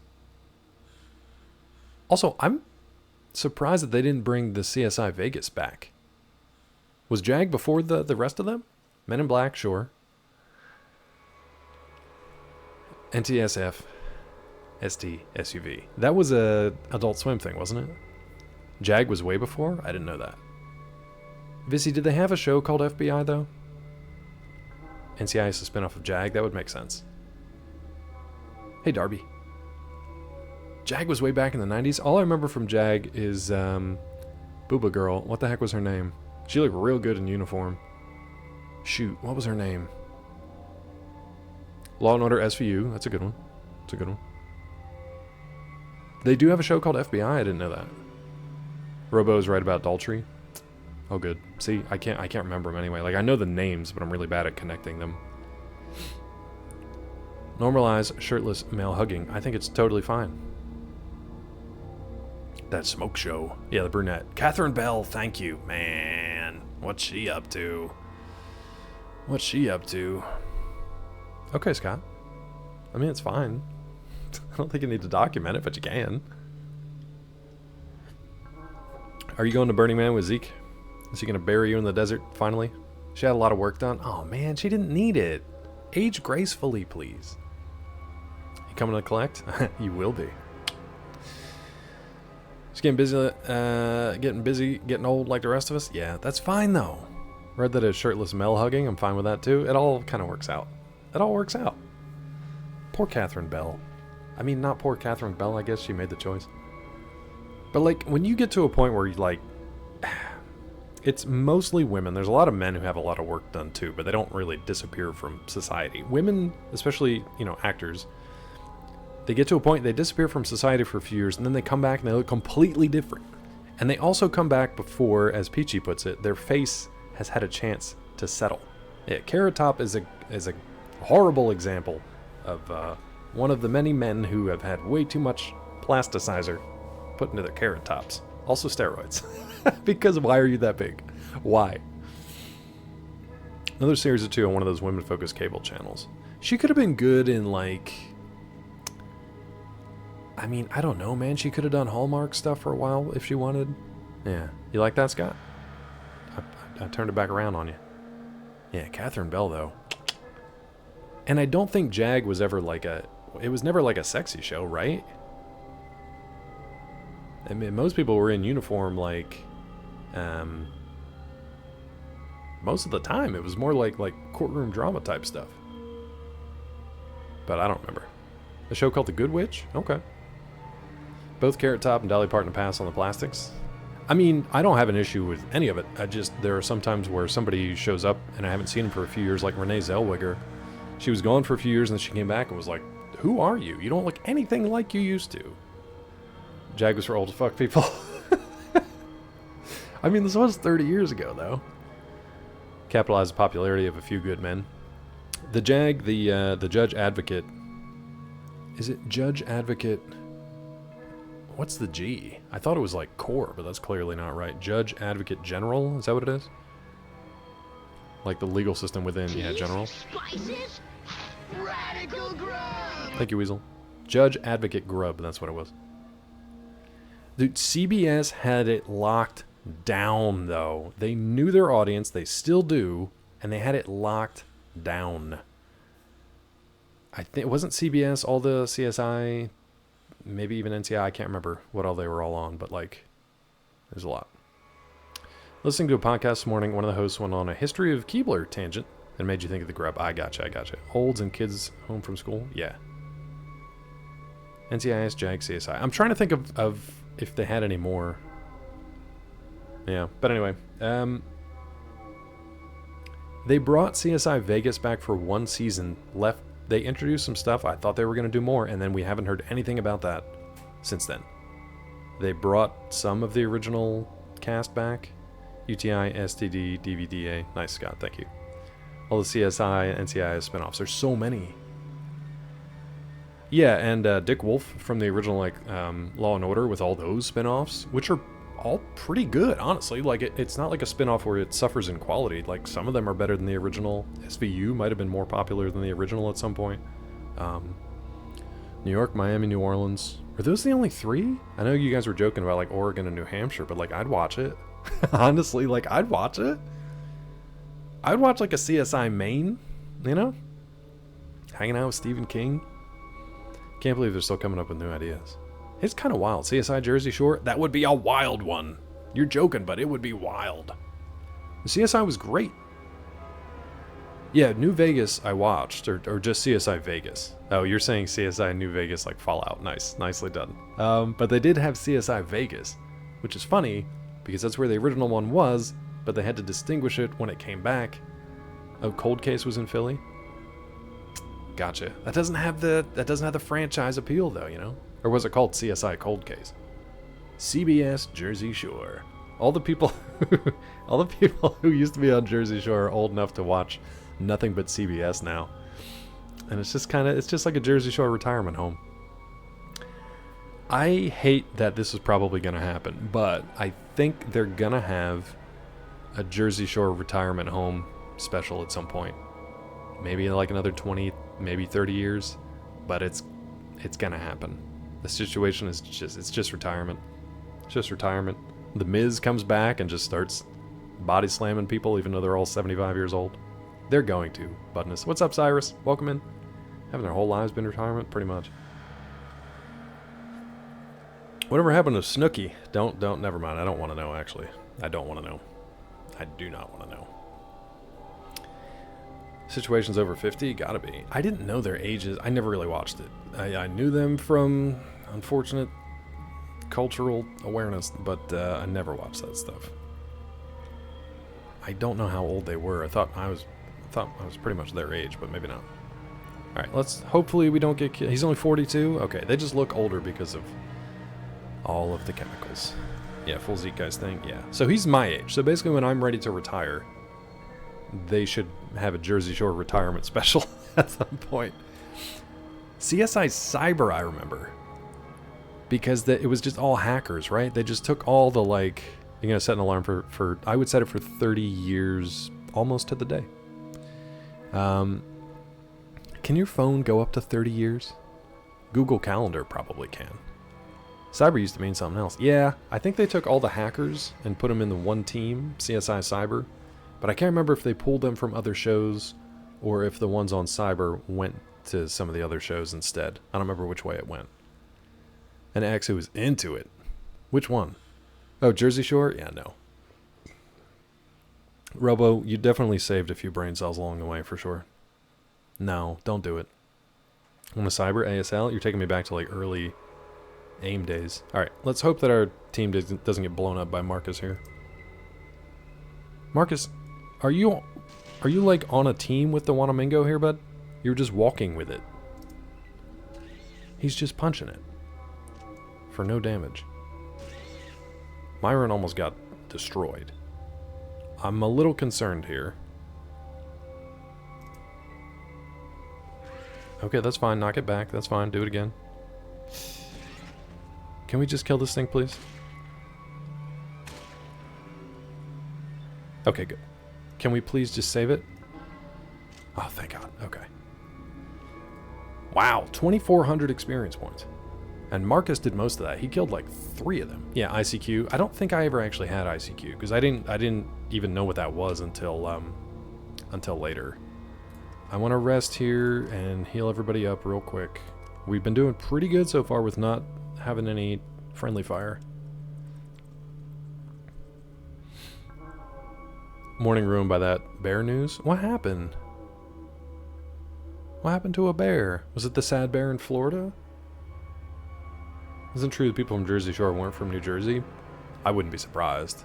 Also, I'm surprised that they didn't bring the CSI Vegas back. Was JAG before the rest of them? Men in Black, sure. NTSF, ST, SUV. That was a Adult Swim thing, wasn't it? JAG was way before? I didn't know that. Vissy, did they have a show called FBI, though? NCIS is a spinoff of JAG? That would make sense. Hey, Darby. JAG was way back in the 90s. All I remember from JAG is Booba Girl. What the heck was her name? She looked real good in uniform. Shoot, what was her name? Law and Order SVU. That's a good one. That's a good one. They do have a show called FBI. I didn't know that. Robo's right about Daltrey. Oh, good. See, I can't remember them anyway. Like, I know the names, but I'm really bad at connecting them. Normalize shirtless male hugging. I think it's totally fine. That smoke show. Yeah, the brunette. Catherine Bell, thank you. Man, what's she up to? What's she up to? Okay, Scott. I mean, it's fine. I don't think you need to document it, but you can. Are you going to Burning Man with Zeke? Is he going to bury you in the desert, finally? She had a lot of work done. Oh, man, she didn't need it. Age gracefully, please. You coming to collect? You will be. Just getting busy, getting old like the rest of us? Yeah, that's fine, though. Read that as shirtless male hugging. I'm fine with that, too. It all kind of works out. It all works out. Poor Catherine Bell. I mean, not poor Catherine Bell, I guess she made the choice. But, like, when you get to a point where, you like, it's mostly women. There's a lot of men who have a lot of work done, too, but they don't really disappear from society. Women, especially, you know, actors, they get to a point, they disappear from society for a few years, and then they come back and they look completely different. And they also come back before, as Peachy puts it, their face has had a chance to settle. Yeah, Carrot Top is a horrible example of one of the many men who have had way too much plasticizer put into their carrot tops. Also steroids. Because why are you that big? Why? Another series or two on one of those women-focused cable channels. She could have been good in, like... I mean, I don't know, man. She could have done Hallmark stuff for a while if she wanted. Yeah. You like that, Scott? I turned it back around on you. Yeah, Catherine Bell, though. And I don't think Jag was ever like a... It was never like a sexy show, right? I mean, most people were in uniform, like... most of the time, it was more like courtroom drama type stuff. But I don't remember. A show called The Good Witch? Okay. Both Carrot Top and Dolly Parton pass on the plastics. I mean, I don't have an issue with any of it. There are some times where somebody shows up and I haven't seen him for a few years, like Renee Zellweger. She was gone for a few years and then she came back and was like, who are you? You don't look anything like you used to. Jag was for old as fuck people. I mean, this was 30 years ago, though. Capitalized the popularity of a few good men. The Jag, the Judge Advocate. Is it Judge Advocate? What's the G? I thought it was like Core, but that's clearly not right. Judge Advocate General? Is that what it is? Like the legal system within, yeah, General. Thank you, Weasel. Judge Advocate Grub, that's what it was. Dude, CBS had it locked down, though. They knew their audience, they still do, and they had it locked down. I think it wasn't CBS, all the CSI, maybe even NCI, I can't remember what all they were all on, but like, there's a lot. Listening to a podcast this morning, one of the hosts went on a history of Keebler tangent and made you think of the Grub. I gotcha. Olds and kids home from school? Yeah. NCIS, JAG, CSI. I'm trying to think of if they had any more. Yeah, but anyway. They brought CSI Vegas back for one season. They introduced some stuff. I thought they were going to do more, and then we haven't heard anything about that since then. They brought some of the original cast back. UTI, STD, DVDA. Nice, Scott. Thank you. All the CSI, NCIS spinoffs. There's so many. Yeah, and Dick Wolf from the original Law and Order with all those spinoffs, which are all pretty good, honestly. Like it's not like a spinoff where it suffers in quality. Like some of them are better than the original. SVU might have been more popular than the original at some point. New York, Miami, New Orleans. Are those the only three? I know you guys were joking about like Oregon and New Hampshire, but like I'd watch it. Honestly, like I'd watch it. I'd watch like a CSI Maine, you know? Hanging out with Stephen King. Can't believe they're still coming up with new ideas. It's kind of wild. CSI Jersey Shore, that would be a wild one. You're joking, but it would be wild. The CSI was great. Yeah, New Vegas I watched, or just CSI Vegas. Oh, you're saying CSI New Vegas like Fallout. Nice. Nicely done. But they did have CSI Vegas, which is funny because that's where the original one was, but they had to distinguish it when it came back. Oh, Cold Case was in Philly? Gotcha. That doesn't have the franchise appeal though, you know? Or was it called CSI Cold Case? CBS Jersey Shore. All the people who used to be on Jersey Shore are old enough to watch nothing but CBS now. And it's just like a Jersey Shore retirement home. I hate that this is probably going to happen, but I think they're going to have a Jersey Shore retirement home special at some point. Maybe like another 20, maybe 30 years, but it's going to happen. The situation is just retirement. It's just retirement. The Miz comes back and just starts body slamming people even though they're all 75 years old. They're going to, Budness. What's up, Cyrus? Welcome in. Haven't their whole lives been retirement? Pretty much. Whatever happened to Snooki? Never mind. I don't want to know, actually. I don't want to know. I do not want to know. Situations over 50? Gotta be. I didn't know their ages. I never really watched it. I knew them from unfortunate cultural awareness, but I never watched that stuff. I don't know how old they were. I thought I was pretty much their age, but maybe not. All right, let's. Hopefully we don't get. He's only 42. Okay, they just look older because of all of the chemicals. Yeah, full Zeitgeist thing. Yeah. So he's my age. So basically, when I'm ready to retire, they should have a Jersey Shore retirement special at some point. CSI Cyber, I remember, because it was just all hackers, right? They just took all the like. You're gonna set an alarm for. I would set it for 30 years, almost to the day. Can your phone go up to 30 years? Google Calendar probably can. Cyber used to mean something else. Yeah, I think they took all the hackers and put them in the one team, CSI Cyber. But I can't remember if they pulled them from other shows or if the ones on Cyber went to some of the other shows instead. I don't remember which way it went. An ex who was into it. Which one? Oh, Jersey Shore? Yeah, no. Robo, you definitely saved a few brain cells along the way for sure. No, don't do it. On a Cyber ASL, you're taking me back to like early AIM days. Alright, let's hope that our team doesn't get blown up by Marcus here. Marcus, are you like on a team with the Wanamingo here, bud? You're just walking with it. He's just punching it. For no damage. Myron almost got destroyed. I'm a little concerned here. Okay, that's fine. Knock it back. That's fine. Do it again. Can we just kill this thing, please? Okay, good. Can we please just save it? Oh, thank God. Okay. Wow, 2,400 experience points. And Marcus did most of that. He killed like 3 of them. Yeah, ICQ. I don't think I ever actually had ICQ because I didn't even know what that was until later. I want to rest here and heal everybody up real quick. We've been doing pretty good so far with not having any friendly fire. Morning ruined by that bear news. What happened? What happened to a bear? Was it the sad bear in Florida? Isn't it true that people from Jersey Shore weren't from New Jersey? I wouldn't be surprised.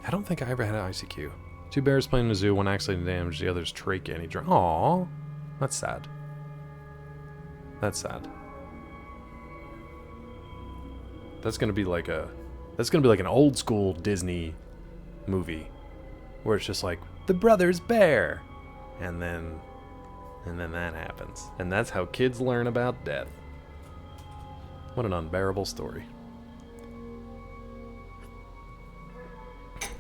I don't think I ever had an ICQ. 2 bears playing in the zoo, one accidentally damaged, the other's trachea and he drowned. Aww, that's sad. That's sad. That's gonna be like an old school Disney movie where it's just like the brothers bear, and then that happens, and that's how kids learn about death. What an unbearable story.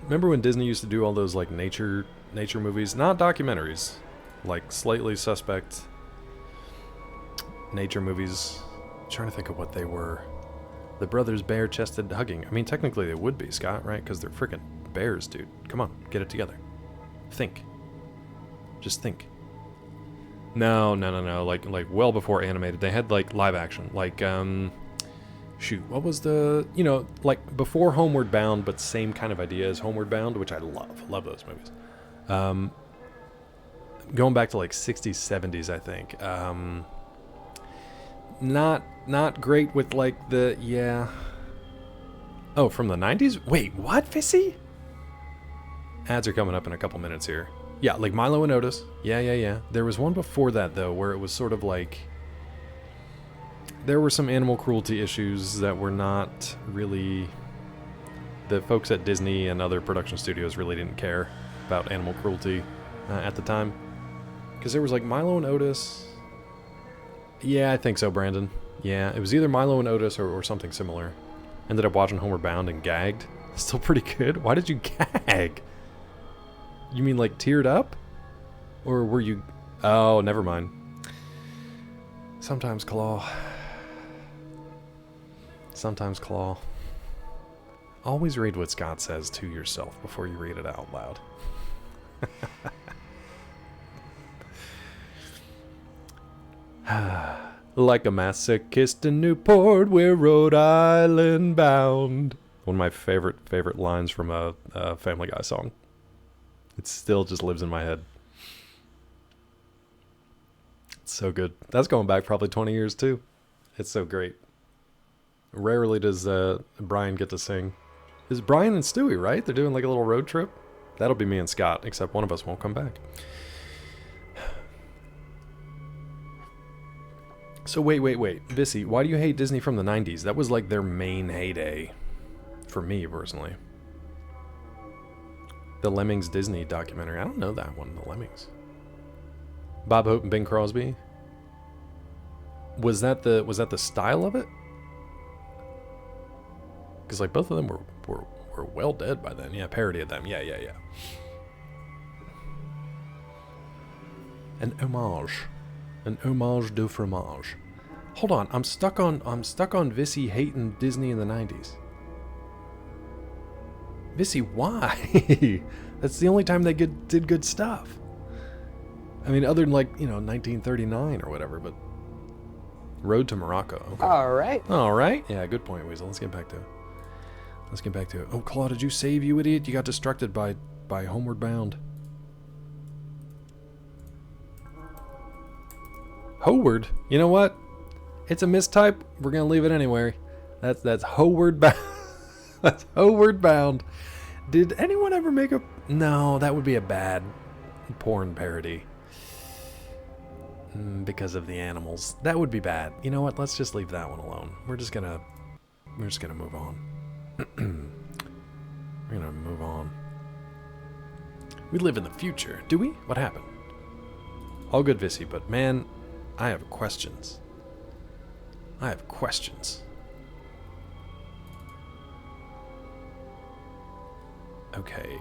Remember when Disney used to do all those like nature movies, not documentaries, like slightly suspect nature movies? I'm trying to think of what they were. The brothers bare-chested hugging. I mean, technically they would be, Scott, right? Because they're freaking bears, dude. Come on, get it together. Think. Just think. No. Like well before animated, they had like live action. Like shoot, what was the, like before Homeward Bound, but same kind of idea as Homeward Bound, which I love those movies. Going back to like 60s, 70s, I think. Not great with like the, yeah. Oh, from the 90s? Wait, what, Fissy? Ads are coming up in a couple minutes here. Yeah, like Milo and Otis. Yeah. There was one before that, though, where it was sort of like... There were some animal cruelty issues that were not really... The folks at Disney and other production studios really didn't care about animal cruelty at the time. Because there was like Milo and Otis... Yeah, I think so, Brandon. Yeah, it was either Milo and Otis or something similar. Ended up watching Homeward Bound and gagged. Still pretty good. Why did you gag? You mean like teared up? Or were you... Oh, never mind. Sometimes Claw. Sometimes Claw. Always read what Scott says to yourself before you read it out loud. Like a masochist in Newport, we're Rhode Island bound. One of my favorite lines from a Family Guy song. It still just lives in my head. It's so good. That's going back probably 20 years too. It's so great. Rarely does Brian get to sing. Is Brian and Stewie, right? They're doing like a little road trip. That'll be me and Scott, except one of us won't come back. So wait. Vissy, why do you hate Disney from the 90s? That was like their main heyday. For me, personally. The Lemmings Disney documentary. I don't know that one, The Lemmings. Bob Hope and Bing Crosby. Was that the style of it? Because like both of them were well dead by then. Yeah, parody of them. Yeah. An homage de fromage. Hold on, I'm stuck on Vissy hating Disney in the 90s. Vissy, why? That's the only time they did good stuff. I mean, other than like 1939 or whatever, but Road to Morocco. Okay. All right. Yeah, good point, Weasel. Let's get back to it. Oh, Claw, did you save, you idiot? You got distracted by Homeward Bound. Howard? You know what? It's a mistype. We're gonna leave it anyway. That's Homeward Bound. That's Homeward Bound. Did anyone ever make a... No, that would be a bad porn parody. Because of the animals. That would be bad. You know what? Let's just leave that one alone. We're just gonna move on. We're gonna move on. We live in the future, do we? What happened? All good, Vissy, but man, I have questions. Okay,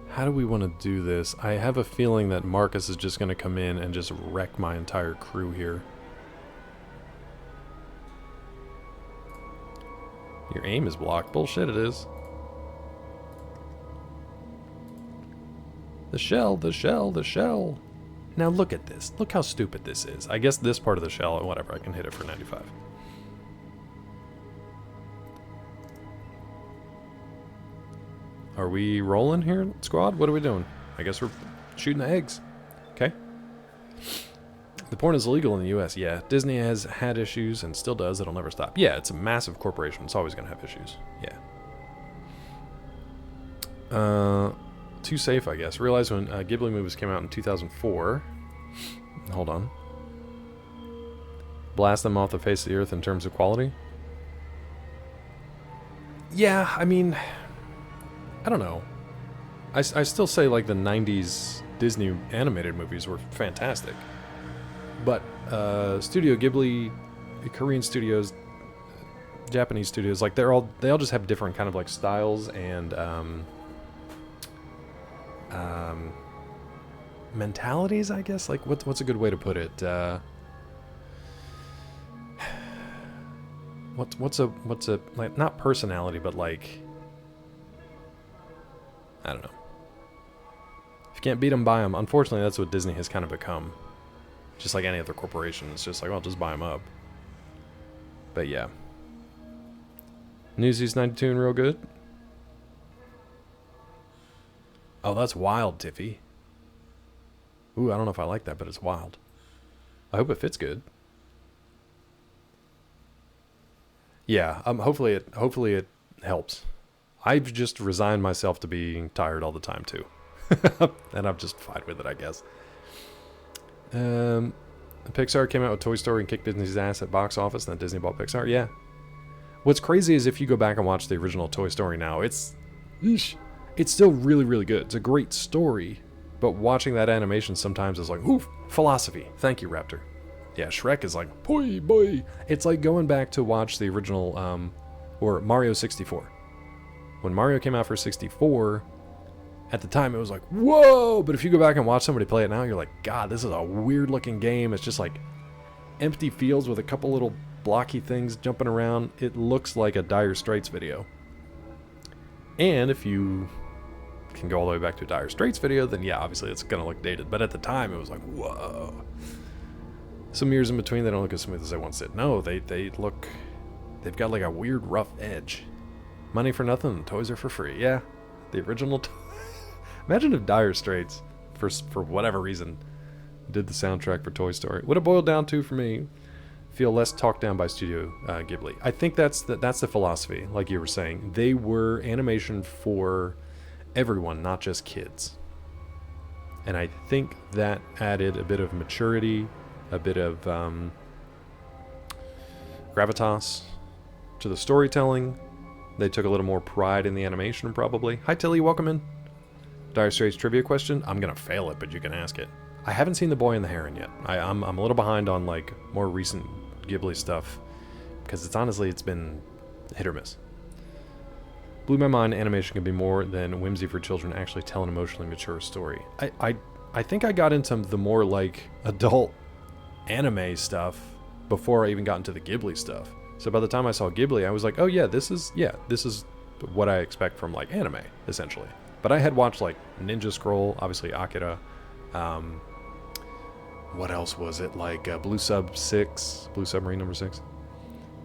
how do we want to do this? I have a feeling that Marcus is just going to come in and just wreck my entire crew here. Your aim is blocked. Bullshit it is. The shell. Now look at this. Look how stupid this is. I guess this part of the shell, whatever, I can hit it for 95. Are we rolling here, squad? What are we doing? I guess we're shooting the eggs. Okay. The porn is illegal in the US, yeah. Disney has had issues and still does. It'll never stop. Yeah, it's a massive corporation. It's always going to have issues. Yeah. Too safe, I guess. Realize when Ghibli movies came out in 2004. Hold on. Blast them off the face of the earth in terms of quality? Yeah, I mean... I don't know. I still say like the 90s Disney animated movies were fantastic. But Studio Ghibli, Korean studios, Japanese studios, like they all just have different kind of like styles and mentalities, I guess. Like what's a good way to put it? What's a like, not personality, but like, I don't know. If you can't beat them, buy them. Unfortunately, that's what Disney has kind of become. Just like any other corporation. It's just like, well, just buy them up. But yeah. Newsies 92 and real good. Oh, that's wild, Tiffy. Ooh, I don't know if I like that, but it's wild. I hope it fits good. Yeah, hopefully it helps. I've just resigned myself to being tired all the time too. And I'm just fine with it, I guess. Pixar came out with Toy Story and kicked Disney's ass at box office, and then Disney bought Pixar. Yeah. What's crazy is if you go back and watch the original Toy Story now, it's still really, really good. It's a great story, but watching that animation sometimes is like, oof, philosophy. Thank you, Raptor. Yeah, Shrek is like, boy. It's like going back to watch the original, or Mario 64. When Mario came out for 64, at the time it was like, whoa! But if you go back and watch somebody play it now, you're like, God, this is a weird looking game. It's just like empty fields with a couple little blocky things jumping around. It looks like a Dire Straits video. And if you can go all the way back to a Dire Straits video, then yeah, obviously it's gonna look dated. But at the time it was like, whoa. Some years in between, they don't look as smooth as they once did. No, they look... They've got like a weird rough edge. Money for nothing, toys are for free. Yeah, the original... Imagine if Dire Straits, for whatever reason, did the soundtrack for Toy Story. What it boiled down to for me, feel less talked down by Studio Ghibli. I think that's the philosophy, like you were saying. They were animation for everyone, not just kids. And I think that added a bit of maturity, a bit of gravitas to the storytelling. They took a little more pride in the animation, probably. Hi, Tilly, welcome in. Dire Straits trivia question. I'm gonna fail it, but you can ask it. I haven't seen The Boy and the Heron yet. I'm a little behind on like more recent Ghibli stuff because it's been hit or miss. Blew my mind. Animation can be more than whimsy for children. Actually tell an emotionally mature story. I think I got into the more like adult anime stuff before I even got into the Ghibli stuff. So by the time I saw Ghibli, I was like, oh yeah, this is what I expect from like anime essentially. But I had watched like Ninja Scroll, obviously Akira. What else was it? Like Blue Submarine number 6.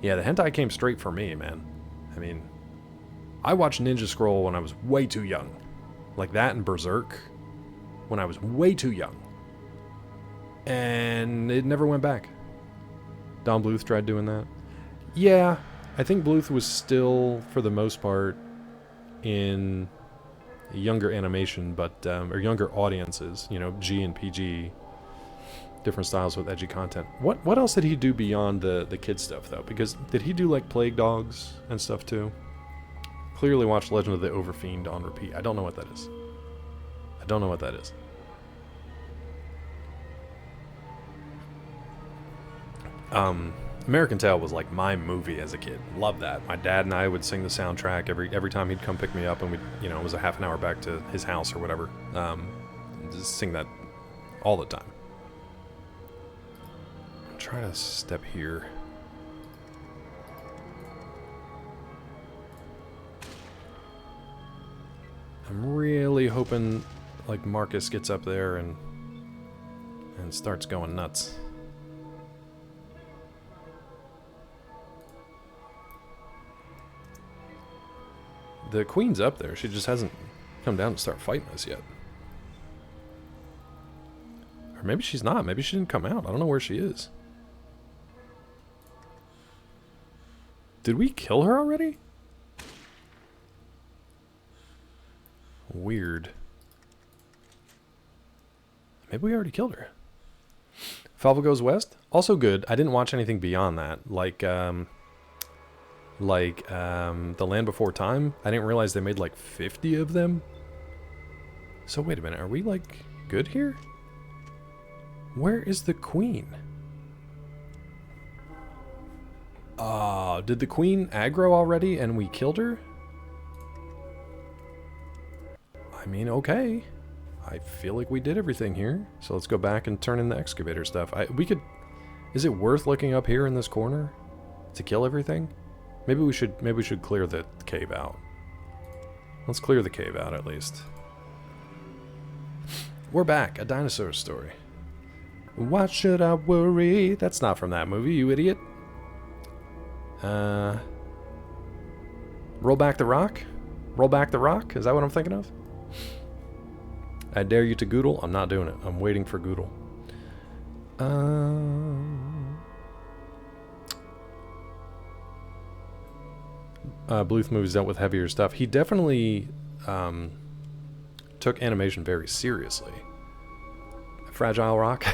Yeah, the hentai came straight for me, man. I mean, I watched Ninja Scroll when I was way too young. Like that and Berserk when I was way too young. And it never went back. Don Bluth tried doing that. Yeah, I think Bluth was still, for the most part, in younger animation, but or younger audiences, you know, G and PG, different styles with edgy content. What else did he do beyond the kid stuff though? Because did he do like Plague Dogs and stuff too? Clearly watched Legend of the Overfiend on repeat. I don't know what that is. I don't know what that is. American Tail was like my movie as a kid. Loved that. My dad and I would sing the soundtrack every time he'd come pick me up, and we, you know, it was a half an hour back to his house or whatever. Just sing that all the time. I'm trying to step here. I'm really hoping like Marcus gets up there and starts going nuts. The queen's up there. She just hasn't come down to start fighting us yet. Or maybe she's not. Maybe she didn't come out. I don't know where she is. Did we kill her already? Weird. Maybe we already killed her. Falva Goes West? Also good. I didn't watch anything beyond that. Like The Land Before Time. I didn't realize they made like 50 of them. So wait a minute, are we like good here? Where is the queen? Did the queen aggro already and we killed her? I mean, okay. I feel like we did everything here. So let's go back and turn in the excavator stuff. Is it worth looking up here in this corner to kill everything? Maybe we should clear the cave out. Let's clear the cave out at least. We're back. A dinosaur story. Why should I worry? That's not from that movie, you idiot. Roll Back the Rock? Roll Back the Rock? Is that what I'm thinking of? I dare you to Goodle? I'm not doing it. I'm waiting for Goodle. Bluth movies dealt with heavier stuff. He definitely took animation very seriously. Fragile Rock.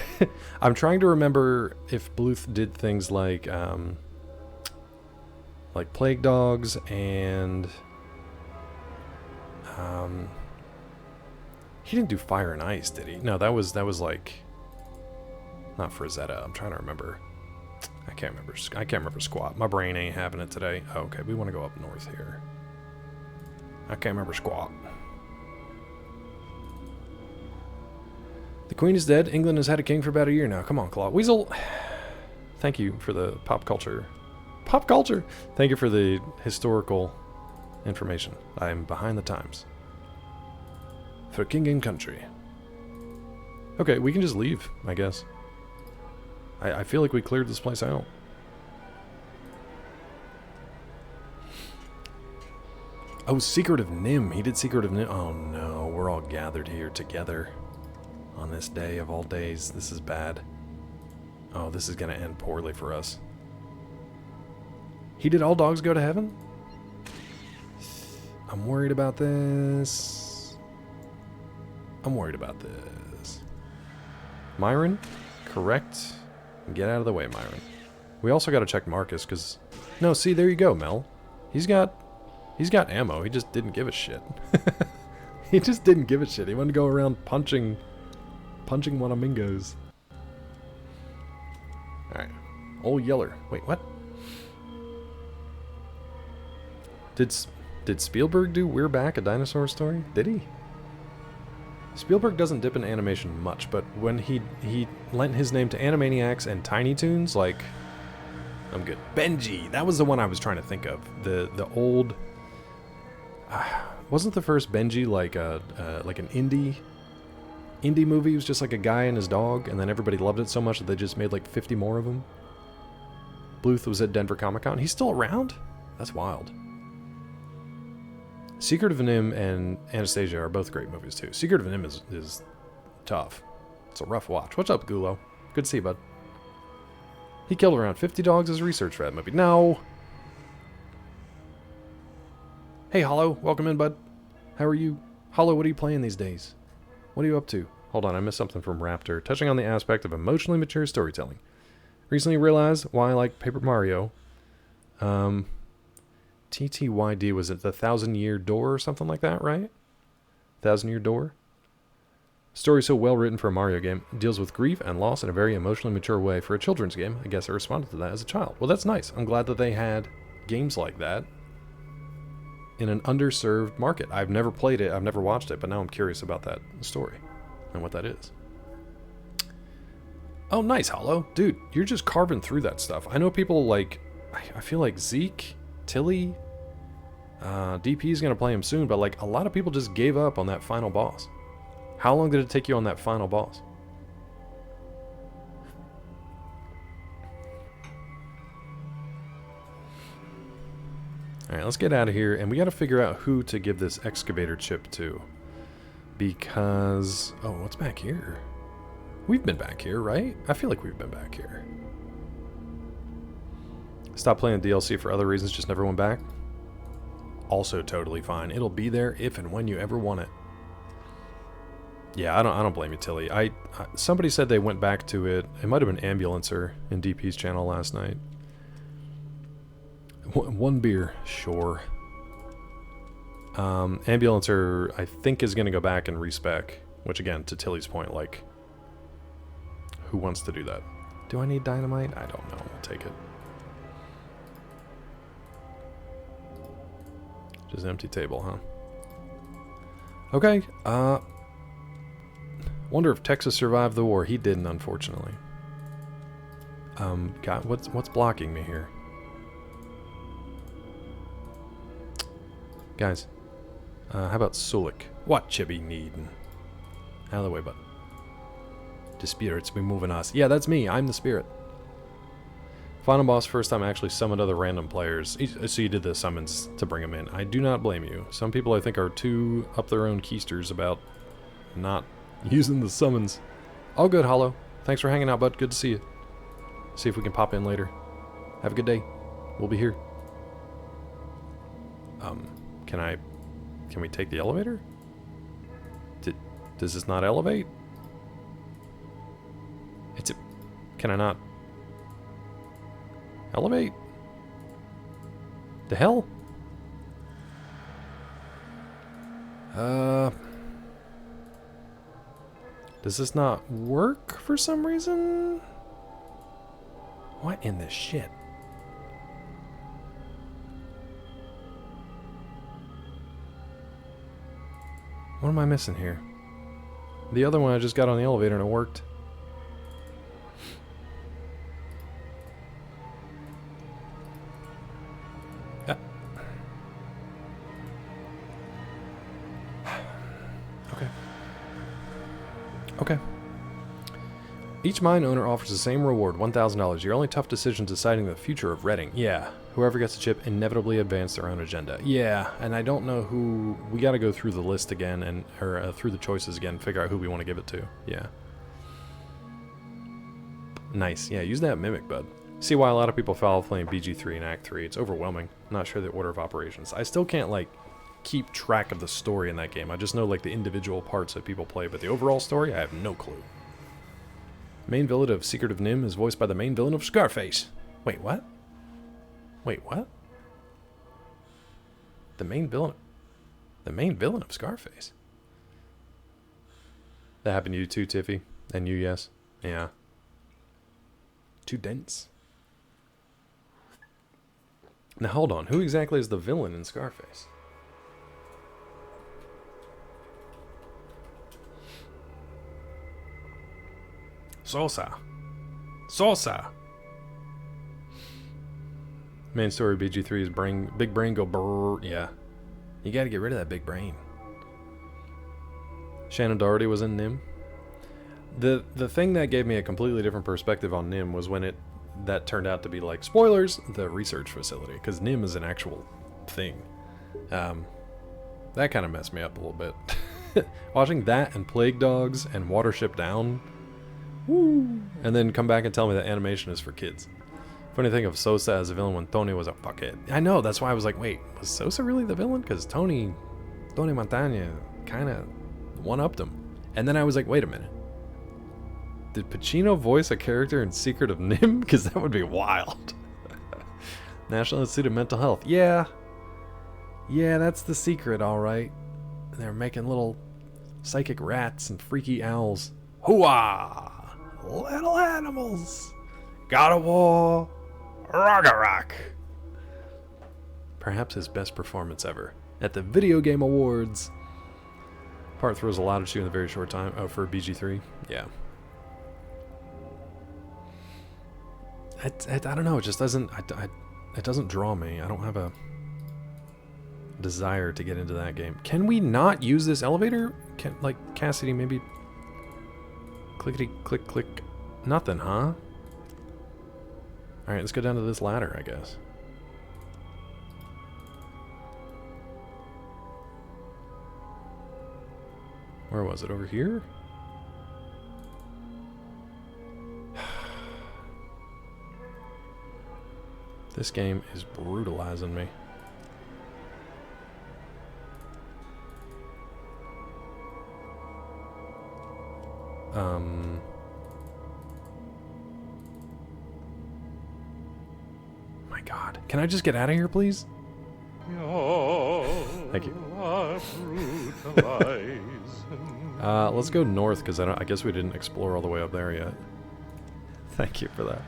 I'm trying to remember if Bluth did things like Plague Dogs and he didn't do Fire and Ice, did he? No, that was like not Frazetta. I'm trying to remember. I can't remember squat. My brain ain't having it today. Oh, okay, we want to go up north here. I can't remember squat. The Queen is dead. England has had a king for about a year now. Come on, Claw Weasel. Thank you for the pop culture. Pop culture! Thank you for the historical information. I am behind the times. For king and country. Okay, we can just leave, I guess. I feel like we cleared this place out. Oh, Secret of Nim. He did Secret of Nim. Oh no, we're all gathered here together on this day of all days. This is bad. Oh, this is gonna end poorly for us. He did All Dogs Go to Heaven? I'm worried about this. I'm worried about this. Myron, correct. Get out of the way, Myron. We also got to check Marcus, because... No, see, there you go, Mel. He's got ammo. He just didn't give a shit. He just didn't give a shit. He wanted to go around punching Wanamingos. Alright. Old Yeller. Wait, what? Did Spielberg do We're Back, A Dinosaur Story? Did he? Spielberg doesn't dip in animation much, but when he lent his name to Animaniacs and Tiny Toons, like, I'm good. Benji! That was the one I was trying to think of. The old... wasn't the first Benji like an indie movie? It was just like a guy and his dog, and then everybody loved it so much that they just made like 50 more of them. Bluth was at Denver Comic Con. He's still around? That's wild. Secret of Nim and Anastasia are both great movies too. Secret of Nim is tough. It's a rough watch. What's up, Gulo? Good to see you, bud. He killed around 50 dogs as a research for that movie. No! Hey, Hollow. Welcome in, bud. How are you? Hollow, what are you playing these days? What are you up to? Hold on, I missed something from Raptor. Touching on the aspect of emotionally mature storytelling. Recently realized why I like Paper Mario. TTYD, was it the 1,000-Year Door or something like that, right? 1,000-Year Door? Story so well written for a Mario game. Deals with grief and loss in a very emotionally mature way for a children's game. I guess I responded to that as a child. Well, that's nice. I'm glad that they had games like that in an underserved market. I've never played it, I've never watched it, but now I'm curious about that story and what that is. Oh, nice, Hollow. Dude, you're just carving through that stuff. I know people like... I feel like Zeke... Tilly, DP is going to play him soon, but like a lot of people just gave up on that final boss. How long did it take you on that final boss? Alright, let's get out of here, and we got to figure out who to give this excavator chip to. Because... oh, what's back here? We've been back here, right? I feel like we've been back here. Stop playing the DLC for other reasons, just never went back. Also totally fine. It'll be there if and when you ever want it. Yeah, I don't blame you, Tilly. Somebody said they went back to it. It might have been Ambulancer in DP's channel last night. One beer, sure. Ambulancer, I think, is going to go back and respec. Which, again, to Tilly's point, like, who wants to do that? Do I need dynamite? I don't know. I'll take it. Just an empty table, huh? Okay, wonder if Texas survived the war. He didn't, unfortunately. God, what's blocking me here? Guys, how about Sulik? What Chibi needin'? Out of the way, bud. The spirits be moving us. Yeah, that's me. I'm the spirit. Final boss, first time I actually summoned other random players. So you did the summons to bring them in. I do not blame you. Some people I think are too up their own keisters about not using the summons. All good, Hollow. Thanks for hanging out, bud. Good to see you. See if we can pop in later. Have a good day. We'll be here. Can we take the elevator? Does this not elevate? Can I not elevate? The hell? Does this not work for some reason? What in the shit? What am I missing here? The other one I just got on the elevator and it worked. Okay. Each mine owner offers the same reward, $1,000. Your only tough decision is deciding the future of Redding. Yeah. Whoever gets a chip inevitably advance their own agenda. Yeah, and I don't know who... We gotta go through the list again, and or through the choices again, figure out who we want to give it to. Yeah. Nice. Yeah, use that mimic, bud. See why a lot of people foul playing BG3 and Act 3. It's overwhelming. Not sure the order of operations. I still can't, like, keep track of the story in that game. I just know, like, the individual parts that people play, but the overall story, I have no clue. Main villain of Secret of Nim is voiced by the main villain of Scarface. Wait, what? Wait, what? The main villain of Scarface? That happened to you too, Tiffy? And you, yes? Yeah. Too dense. Now hold on, who exactly is the villain in Scarface? Sosa. Main story BG3 is big brain go brrr. Yeah. You gotta get rid of that big brain. Shannon Doherty was in Nim. The thing that gave me a completely different perspective on Nim was when that turned out to be, like, spoilers, the research facility, because Nim is an actual thing. That kind of messed me up a little bit. Watching that and Plague Dogs and Watership Down, woo, and then come back and tell me that animation is for kids. Funny thing of Sosa as a villain when Tony was a fuckhead. I know, that's why I was like, wait, was Sosa really the villain? Because Tony Montana kind of one-upped him. And then I was like, wait a minute. Did Pacino voice a character in Secret of Nim? Because that would be wild. National Institute of Mental Health. Yeah. Yeah, that's the secret, alright. They're making little psychic rats and freaky owls. Hooah! Little animals! God of War! Ragnarok! Perhaps his best performance ever. At the Video Game Awards. Part throws a lot at you in a very short time. Oh, for BG3? Yeah. I don't know, it just doesn't... it doesn't draw me. I don't have a desire to get into that game. Can we not use this elevator? Like, Cassidy, maybe... Clickety, click, click. Nothing, huh? Alright, let's go down to this ladder, I guess. Where was it? Over here? This game is brutalizing me. My God. Can I just get out of here, please? Thank you. Let's go north, because I guess we didn't explore all the way up there yet. Thank you for that.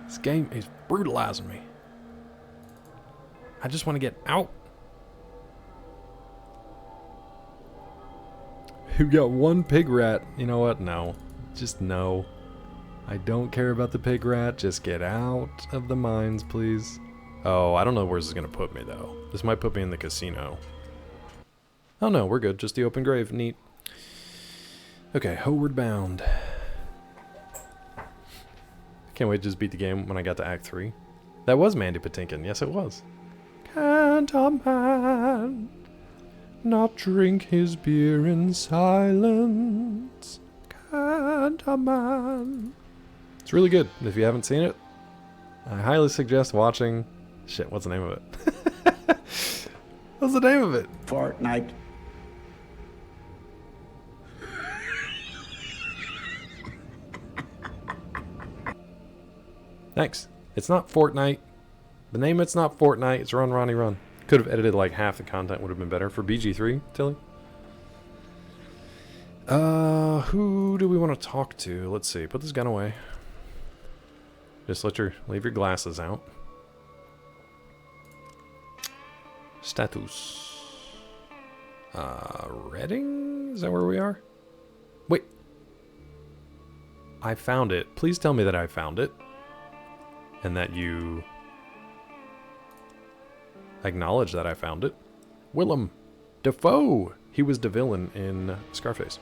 This game is brutalizing me. I just want to get out. Who got one pig rat? You know what? No. Just no. I don't care about the pig rat. Just get out of the mines, please. Oh, I don't know where this is going to put me, though. This might put me in the casino. Oh, no. We're good. Just the open grave. Neat. Okay. Homeward bound. Can't wait to just beat the game when I got to Act 3. That was Mandy Patinkin. Yes, it was. Can't a man not drink his beer in silence? Can't a man... It's really good. If you haven't seen it, I highly suggest watching... Shit, what's the name of it? What's the name of it? Fortnite. Thanks. It's not Fortnite. The name it's not Fortnite. It's Run Ronnie Run. Could have edited like half the content, would have been better. For BG3, Tilly? Who do we want to talk to? Let's see. Put this gun away. Just leave your glasses out. Status. Reading? Is that where we are? Wait. I found it. Please tell me that I found it. And that you acknowledge that I found it. Willem Dafoe. He was the villain in Scarface.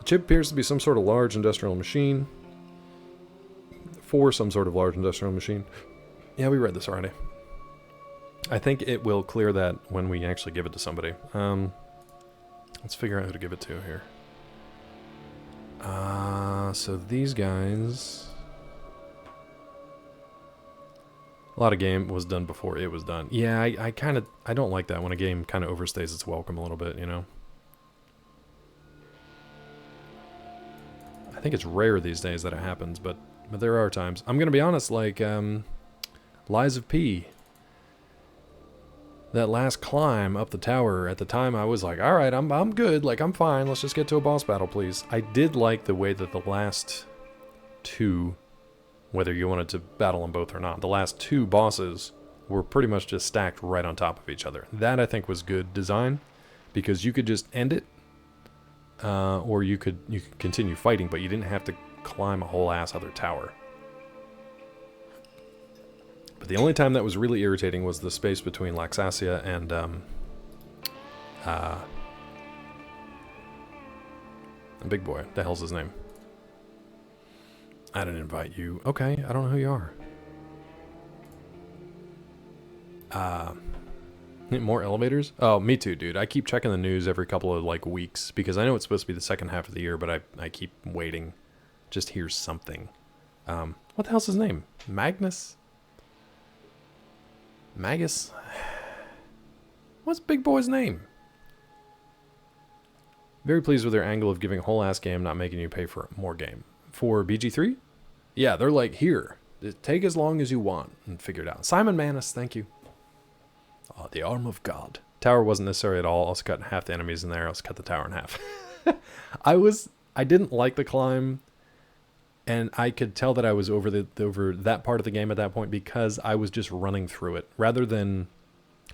The chip appears to be some sort of large industrial machine. For some sort of large industrial machine. Yeah, we read this already. I think it will clear that when we actually give it to somebody. Let's figure out who to give it to here. So these guys... A lot of game was done before it was done. Yeah, I don't like that when a game kind of overstays its welcome a little bit, you know? I think it's rare these days that it happens, but there are times. I'm gonna be honest, like, Lies of P. That last climb up the tower, at the time I was like, alright, I'm good, like, I'm fine, let's just get to a boss battle, please. I did like the way that the last two, whether you wanted to battle them both or not, the last two bosses were pretty much just stacked right on top of each other. That, I think, was good design, because you could just end it, or you could continue fighting, but you didn't have to climb a whole ass other tower. But the only time that was really irritating was the space between Laxasia and, the big boy. The hell's his name? I didn't invite you. Okay, I don't know who you are. More elevators? Oh, me too, dude. I keep checking the news every couple of, like, weeks, because I know it's supposed to be the second half of the year, but I keep waiting. Just hear something. What the hell's his name? Magnus? Magus? What's Big Boy's name? Very pleased with their angle of giving a whole ass game, not making you pay for more game. For BG3? Yeah, they're like, here, take as long as you want and figure it out. Simon Manus, thank you. Oh, the arm of God. Tower wasn't necessary at all. Also cut half the enemies in there. Also cut the tower in half. I didn't like the climb. And I could tell that I was over that part of the game at that point because I was just running through it. Rather than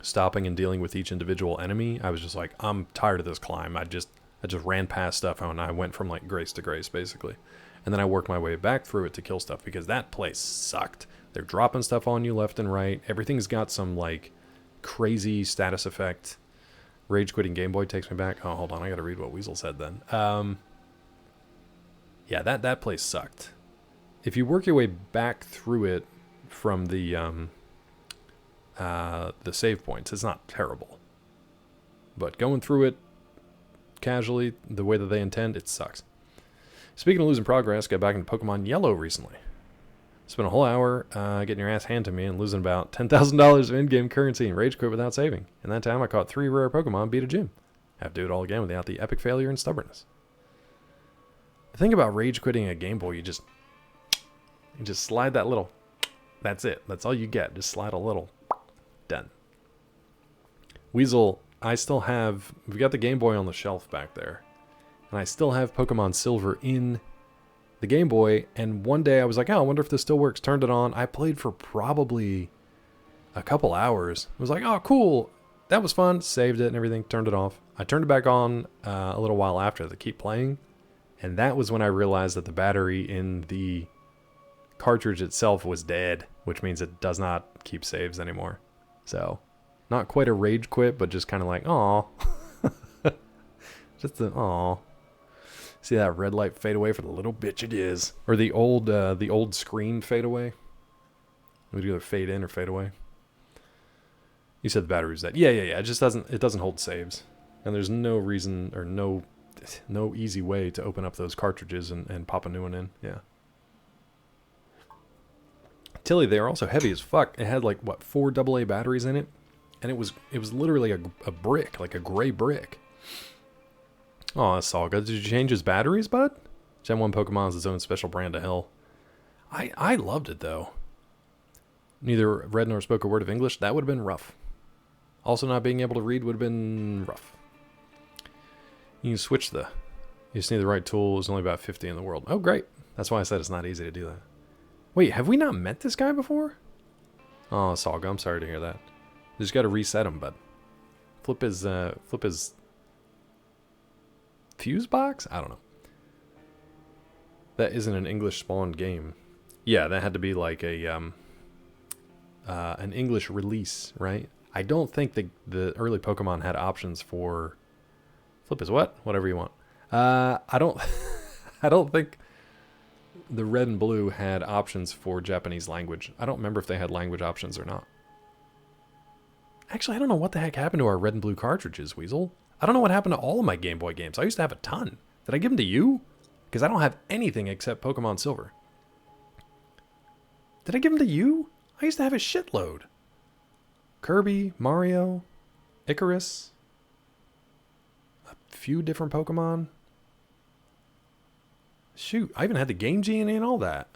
stopping and dealing with each individual enemy, I was just like, I'm tired of this climb. I just ran past stuff and I went from like grace to grace basically. And then I worked my way back through it to kill stuff because that place sucked. They're dropping stuff on you left and right. Everything's got some like crazy status effect. Rage quitting Game Boy takes me back. Oh, hold on. I gotta read what Weasel said then. Yeah, that place sucked. If you work your way back through it from the save points, it's not terrible. But going through it casually, the way that they intend, it sucks. Speaking of losing progress, got back into Pokemon Yellow recently. Spent a whole hour getting your ass handed to me and losing about $10,000 of in-game currency and rage quit without saving. In that time, I caught 3 rare Pokemon, beat a gym. Have to do it all again without the epic failure and stubbornness. The thing about rage quitting a Game Boy, you just slide that little. That's it. That's all you get. Just slide a little. Done. Weasel, I still have... We've got the Game Boy on the shelf back there. And I still have Pokemon Silver in the Game Boy. And one day I was like, oh, I wonder if this still works. Turned it on. I played for probably a couple hours. I was like, oh, cool. That was fun. Saved it and everything. Turned it off. I turned it back on a little while after to keep playing. And that was when I realized that the battery in the cartridge itself was dead, which means it does not keep saves anymore. So, not quite a rage quit, but just kind of like, aw. Just an aw. See that red light fade away for the little bitch it is. Or the old screen fade away. It would either fade in or fade away. You said the battery's dead. Yeah. It just doesn't hold saves. And there's no reason or no easy way to open up those cartridges and pop a new one in. Yeah. Tilly, they are also heavy as fuck. It had like, what, 4 AA batteries in it? And it was literally a brick, like a gray brick. Oh, that's all good. Did you change his batteries, bud? Gen 1 Pokemon is its own special brand of hell. I loved it, though. Neither read nor spoke a word of English. That would have been rough. Also, not being able to read would have been rough. You can switch you just need the right tool. There's only about 50 in the world. Oh, great. That's why I said it's not easy to do that. Wait, have we not met this guy before? Oh, Salga, I'm sorry to hear that. You just got to reset him, bud. Flip his fuse box? I don't know. That isn't an English spawned game. Yeah, that had to be like a an English release, right? I don't think the early Pokemon had options for flip is what? Whatever you want. I don't I don't think the red and blue had options for Japanese language. I don't remember if they had language options or not. Actually, I don't know what the heck happened to our red and blue cartridges, Weasel. I don't know what happened to all of my Game Boy games. I used to have a ton. Did I give them to you? Because I don't have anything except Pokemon Silver. Did I give them to you? I used to have a shitload. Kirby, Mario, Icarus, a few different Pokemon. Shoot, I even had the Game Genie and all that.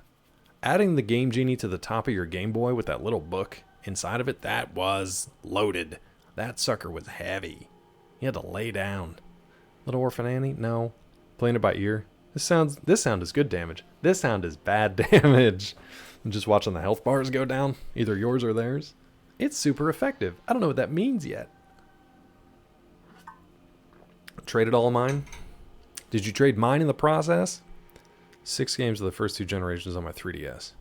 Adding the Game Genie to the top of your Game Boy with that little book inside of it, that was loaded. That sucker was heavy. You had to lay down. Little Orphan Annie? No. Playing it by ear. This sound is good damage. This sound is bad damage. I'm just watching the health bars go down, either yours or theirs. It's super effective. I don't know what that means yet. Traded all of mine? Did you trade mine in the process? 6 games of the first 2 generations on my 3DS.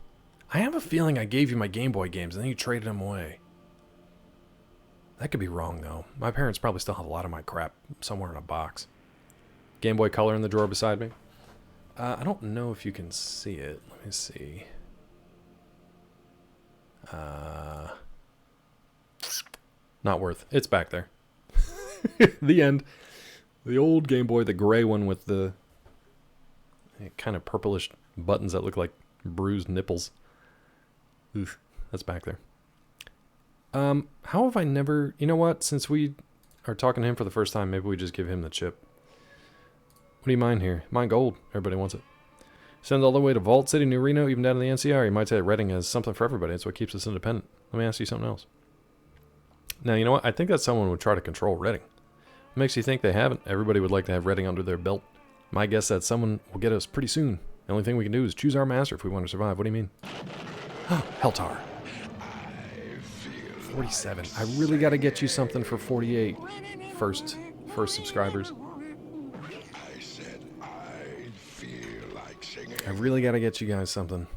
I have a feeling I gave you my Game Boy games and then you traded them away. That could be wrong, though. My parents probably still have a lot of my crap somewhere in a box. Game Boy Color in the drawer beside me. I don't know if you can see it. Let me see. Not worth. It's back there. The end. The old Game Boy, the gray one with the kind of purplish buttons that look like bruised nipples. Oof, that's back there. How have I never... You know what? Since we are talking to him for the first time, maybe we just give him the chip. What do you mind here? Mine gold. Everybody wants it. Send all the way to Vault City, New Reno, even down to the NCR. You might say that Reading has something for everybody. That's what keeps us independent. Let me ask you something else. Now, you know what? I think that someone would try to control Reading. What makes you think they haven't? Everybody would like to have Reading under their belt. My guess that someone will get us pretty soon. The only thing we can do is choose our master if we want to survive. What do you mean? Heltar. 47. I really got to get you something for 48. First subscribers. I said I feel like singing. I really got to get you guys something.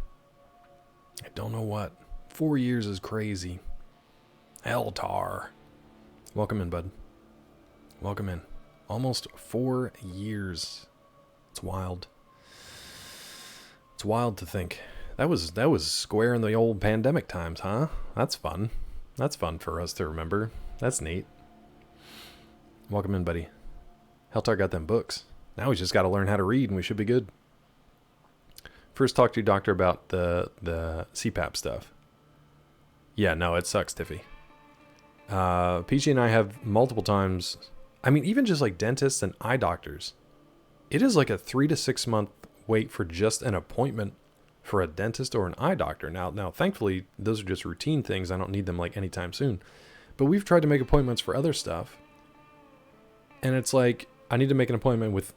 I don't know what. 4 years is crazy. Heltar. Welcome in, bud. Welcome in. Almost 4 years. It's wild. It's wild to think. That was square in the old pandemic times, huh? That's fun. That's fun for us to remember. That's neat. Welcome in, buddy. Heltar got them books. Now we just got to learn how to read and we should be good. First talk to your doctor about the CPAP stuff. Yeah, no, it sucks, Tiffy. Peachy and I have multiple times... I mean, even just like dentists and eye doctors. It is like a 3 to 6 month wait for just an appointment for a dentist or an eye doctor. Now, thankfully, those are just routine things. I don't need them like anytime soon. But we've tried to make appointments for other stuff. And it's like, I need to make an appointment with,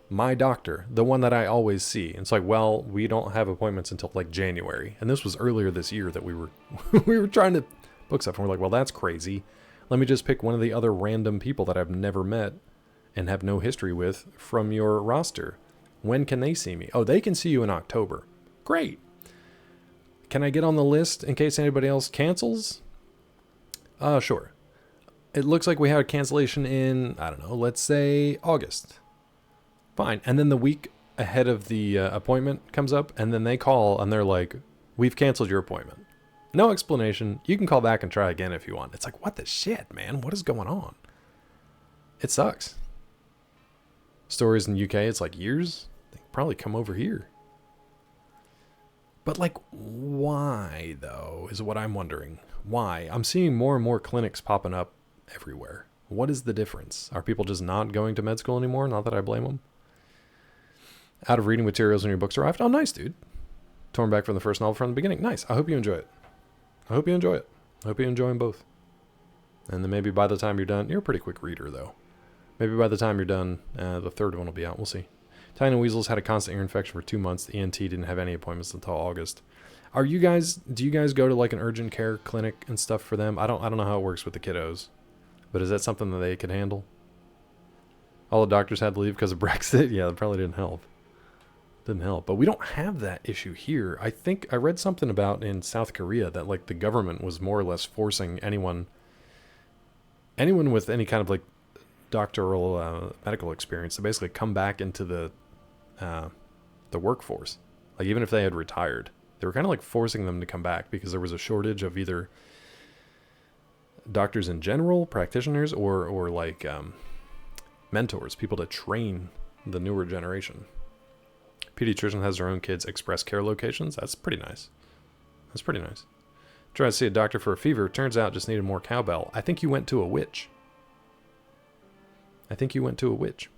my doctor, the one that I always see. And it's like, well, we don't have appointments until like January. And this was earlier this year that we were we were trying to book stuff. And we're like, well, that's crazy. Let me just pick one of the other random people that I've never met and have no history with from your roster. When can they see me? Oh, they can see you in October. Great. Can I get on the list in case anybody else cancels? Sure. It looks like we have a cancellation in, I don't know, let's say August. Fine. And then the week ahead of the appointment comes up, and then they call, and they're like, we've canceled your appointment. No explanation. You can call back and try again if you want. It's like, what the shit, man? What is going on? It sucks. Stories in the UK, it's like years. They probably come over here. But like, why though, is what I'm wondering. Why? I'm seeing more and more clinics popping up everywhere. What is the difference? Are people just not going to med school anymore? Not that I blame them. Out of reading materials when your books arrived? Oh, nice, dude. Torn back from the first novel from the beginning. Nice. I hope you enjoy it. I hope you enjoy it. I hope you enjoy them both. And then maybe by the time you're done, you're a pretty quick reader though. Maybe by the time you're done, the third one will be out. We'll see. Tiny Weasels had a constant ear infection for 2 months. The ENT didn't have any appointments until August. Do you guys go to like an urgent care clinic and stuff for them? I don't know how it works with the kiddos, but is that something that they could handle? All the doctors had to leave because of Brexit. Yeah, that probably didn't help. But we don't have that issue here. I think I read something about in South Korea that like the government was more or less forcing anyone with any kind of like doctoral medical experience to basically come back into the workforce. Like even if they had retired, they were kind of like forcing them to come back because there was a shortage of either doctors in general, practitioners, or like mentors, people to train the newer generation. Pediatrician has their own kids' express care locations. That's pretty nice. That's pretty nice. Try to see a doctor for a fever. Turns out just needed more cowbell. I think you went to a witch. I think you went to a witch.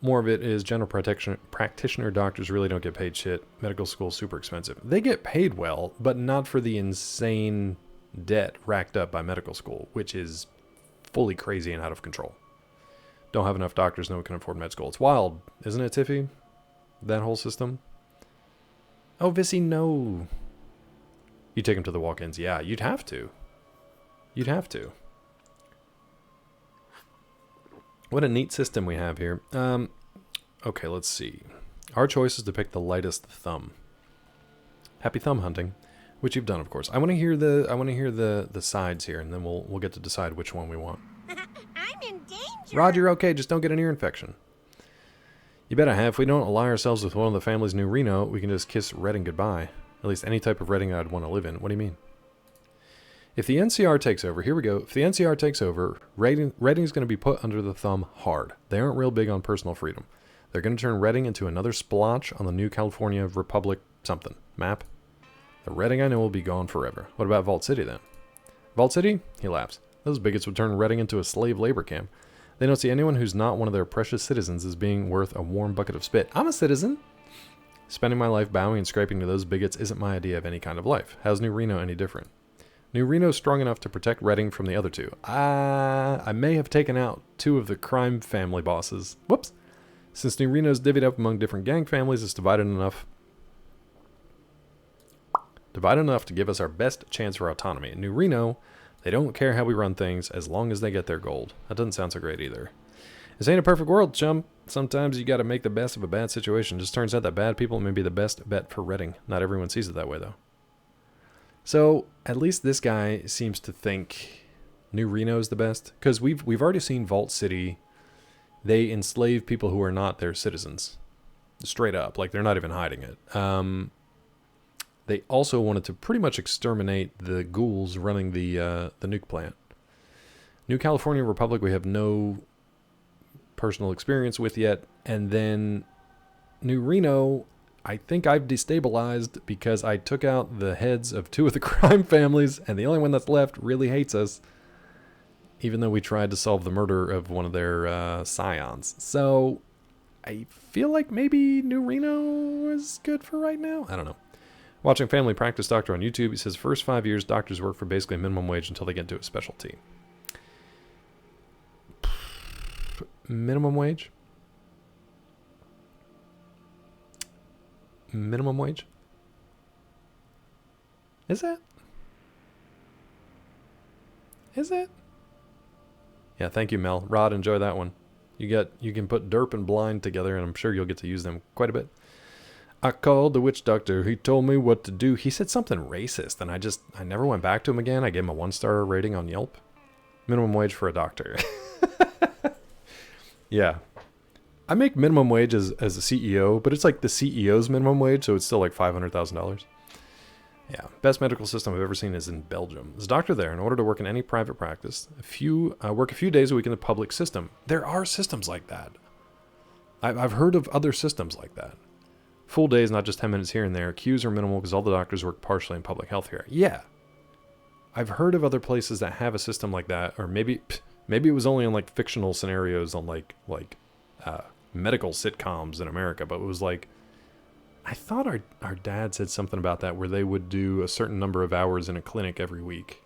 More of it is general practitioner doctors really don't get paid shit. Medical school super expensive. They get paid well, but not for the insane debt racked up by medical school, which is fully crazy and out of control. Don't have enough doctors, no one can afford med school. It's wild, isn't it, Tiffy? That whole system. Oh, Vissy, no. You take him to the walk-ins. Yeah, you'd have to. You'd have to. What a neat system we have here. Okay, let's see. Our choice is to pick the lightest thumb. Happy thumb hunting, which you've done, of course. I want to hear the sides here, and then we'll get to decide which one we want. I'm in danger. Rod, you're okay. Just don't get an ear infection. You bet I have. If we don't ally ourselves with one of the family's new Reno, we can just kiss Redding goodbye. At least any type of Redding I'd want to live in. What do you mean? If the NCR takes over, here we go. If the NCR takes over, Redding's going to be put under the thumb hard. They aren't real big on personal freedom. They're going to turn Redding into another splotch on the new California Republic something map. The Redding I know will be gone forever. What about Vault City then? Vault City? He laughs. Those bigots would turn Redding into a slave labor camp. They don't see anyone who's not one of their precious citizens as being worth a warm bucket of spit. I'm a citizen. Spending my life bowing and scraping to those bigots isn't my idea of any kind of life. How's New Reno any different? New Reno's strong enough to protect Redding from the other two. I may have taken out 2 of the crime family bosses. Whoops. Since New Reno's divvied up among different gang families, it's divided enough to give us our best chance for autonomy. In New Reno, they don't care how we run things as long as they get their gold. That doesn't sound so great either. This ain't a perfect world, chum. Sometimes you gotta make the best of a bad situation. Just turns out that bad people may be the best bet for Redding. Not everyone sees it that way, though. So, at least this guy seems to think New Reno is the best. Because we've already seen Vault City. They enslave people who are not their citizens. Straight up. Like, they're not even hiding it. They also wanted to pretty much exterminate the ghouls running the nuke plant. New California Republic we have no personal experience with yet. And then New Reno, I think I've destabilized because I took out the heads of 2 of the crime families, and the only one that's left really hates us, even though we tried to solve the murder of one of their scions. So I feel like maybe New Reno is good for right now. I don't know. Watching Family Practice Doctor on YouTube, he says first 5 years doctors work for basically minimum wage until they get into a specialty. Minimum wage? Minimum wage? Is it? Is it? Yeah, thank you, Mel. Rod, enjoy that one. You can put derp and blind together, and I'm sure you'll get to use them quite a bit. I called the witch doctor. He told me what to do. He said something racist, and I never went back to him again. I gave him a 1-star rating on Yelp. Minimum wage for a doctor. Yeah. I make minimum wage as a CEO, but it's like the CEO's minimum wage, so it's still like $500,000. Yeah. Best medical system I've ever seen is in Belgium. There's a doctor there. In order to work in any private practice, work a few days a week in the public system. There are systems like that. I've heard of other systems like that. Full days, not just 10 minutes here and there. Queues are minimal because all the doctors work partially in public health care. Yeah. I've heard of other places that have a system like that, or maybe it was only on like fictional scenarios on like medical sitcoms in America, but it was like, I thought our dad said something about that where they would do a certain number of hours in a clinic every week.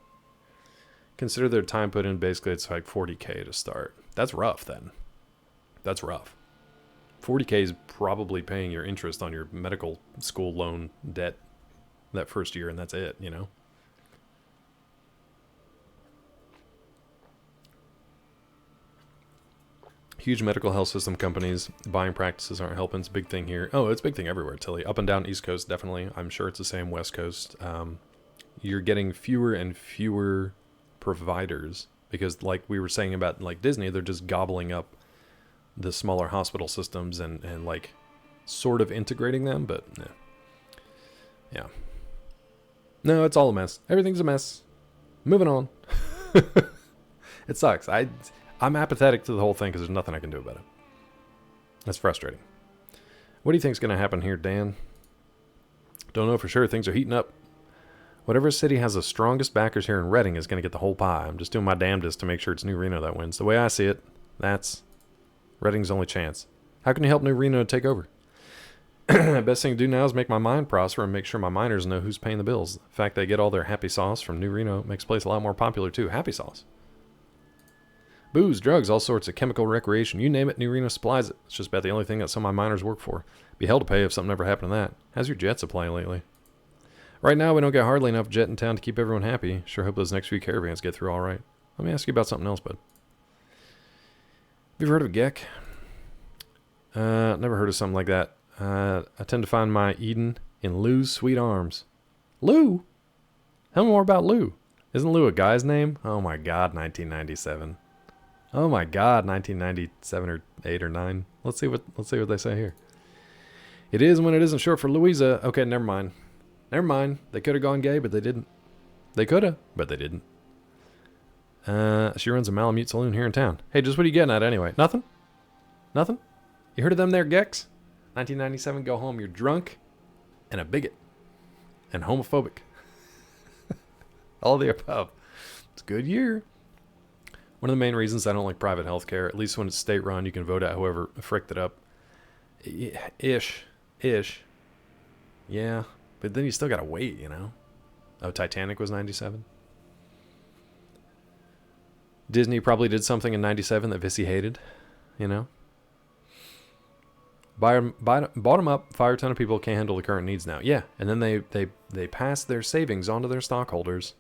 Consider their time put in, basically it's like $40K to start. That's rough then. That's rough. $40K is probably paying your interest on your medical school loan debt that first year, and that's it, you know? Huge medical health system companies, buying practices aren't helping. It's a big thing here. Oh, it's a big thing everywhere, Tilly. Up and down East Coast, definitely. I'm sure it's the same West Coast. You're getting fewer and fewer providers, because like we were saying about like Disney, they're just gobbling up the smaller hospital systems and like sort of integrating them, but yeah. No, it's all a mess. Everything's a mess. Moving on. It sucks. I'm apathetic to the whole thing because there's nothing I can do about it. That's frustrating. What do you think's going to happen here, Dan? Don't know for sure. Things are heating up. Whatever city has the strongest backers here in Reading is going to get the whole pie. I'm just doing my damnedest to make sure it's New Reno that wins. The way I see it, that's Reading's only chance. How can you help New Reno take over? Best thing to do now is make my mind prosper and make sure my miners know who's paying the bills. The fact they get all their happy sauce from New Reno makes the place a lot more popular too. Happy sauce. Booze, drugs, all sorts of chemical recreation. You name it, New Reno supplies it. It's just about the only thing that some of my miners work for. Be hell to pay if something ever happened to that. How's your jet supply lately? Right now, we don't get hardly enough jet in town to keep everyone happy. Sure hope those next few caravans get through all right. Let me ask you about something else, bud. Have you ever heard of Gek? Never heard of something like that. I tend to find my Eden in Lou's sweet arms. Lou? Tell me more about Lou. Isn't Lou a guy's name? Oh my god, 1997. Oh my god, 1997 or 8 or 9. Let's see what they say here. It is when it isn't short for Louisa. Okay, never mind. Never mind. They could have gone gay, but they didn't. They could have, but they didn't. She runs a Malamute saloon here in town. Hey, just what are you getting at anyway? Nothing? Nothing? You heard of them there, Gex? 1997, go home. You're drunk and a bigot and homophobic. All the above. It's a good year. One of the main reasons I don't like private health care, at least when it's state-run, you can vote out whoever fricked it up. Ish. Yeah, but then you still gotta wait, you know? Oh, Titanic was 97? Disney probably did something in 97 that Vissy hated, you know? Bottom up, fire a ton of people can't handle the current needs now. Yeah, and then they pass their savings onto their stockholders.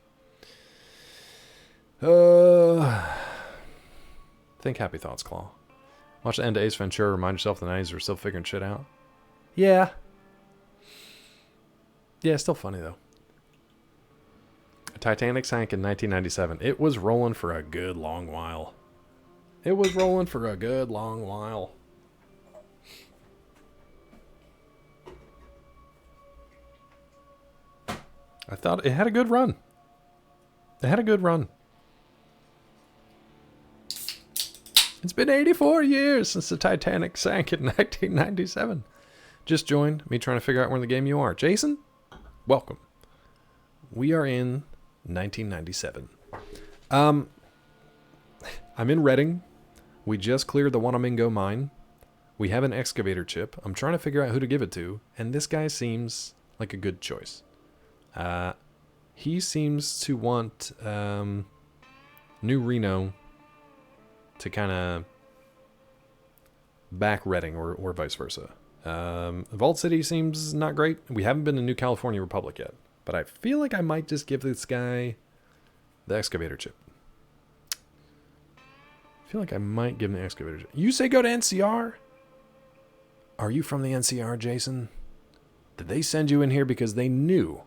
Think happy thoughts, Claw. Watch the end of Ace Ventura, remind yourself the 90s are still figuring shit out. Yeah. Yeah, still funny, though. Titanic sank in 1997. It was rolling for a good long while. I thought it had a good run. It's been 84 years since the Titanic sank in 1997. Just joined. Me trying to figure out where in the game you are. Jason, welcome. We are in 1997. I'm in Reading. We just cleared the Wanamingo mine. We have an excavator chip. I'm trying to figure out who to give it to, and this guy seems like a good choice. He seems to want New Reno to kind of back Reading or vice versa. Vault City seems not great. We haven't been to New California Republic yet, but I feel like I might just give this guy the excavator chip. I feel like I might give him the excavator chip. You say go to NCR? Are you from the NCR, Jason? Did they send you in here because they knew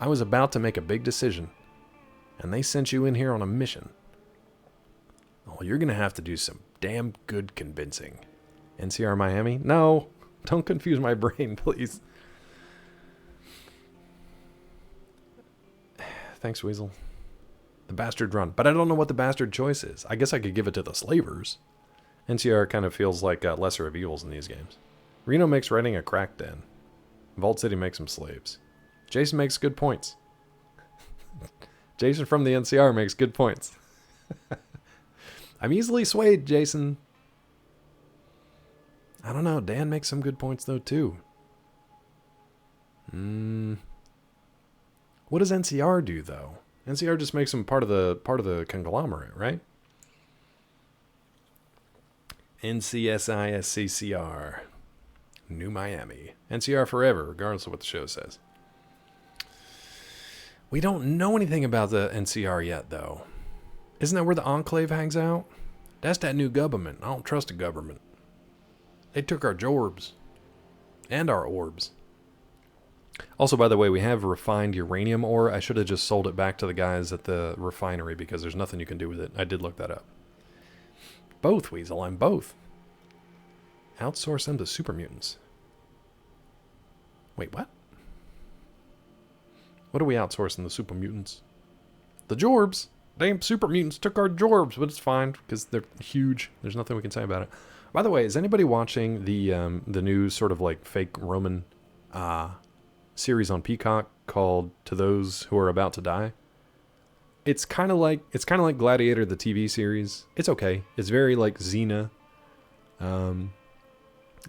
I was about to make a big decision, and they sent you in here on a mission? Oh, you're going to have to do some damn good convincing. NCR Miami? No, don't confuse my brain, please. Thanks, Weasel. The bastard run. But I don't know what the bastard choice is. I guess I could give it to the slavers. NCR kind of feels like lesser of evils in these games. Reno makes Reading a crack den. Vault City makes them slaves. Jason makes good points. Jason from the NCR makes good points. I'm easily swayed, Jason. I don't know. Dan makes some good points, though, too. What does NCR do, though? NCR just makes them part of the conglomerate, right? NCSISCCR. New Miami. NCR forever, regardless of what the show says. We don't know anything about the NCR yet, though. Isn't that where the Enclave hangs out? That's that new government. I don't trust the government. They took our jorbs. And our orbs. Also, by the way, we have refined uranium ore. I should have just sold it back to the guys at the refinery because there's nothing you can do with it. I did look that up. Both, Weasel. I'm both. Outsource them to super mutants. Wait, what? What are we outsourcing the super mutants? The Jorbs. Damn, super mutants took our Jorbs, but it's fine because they're huge. There's nothing we can say about it. By the way, is anybody watching the new sort of like fake Roman series on Peacock called "To Those Who Are About to Die"? It's kind of like Gladiator, the TV series. It's okay. It's very like Xena.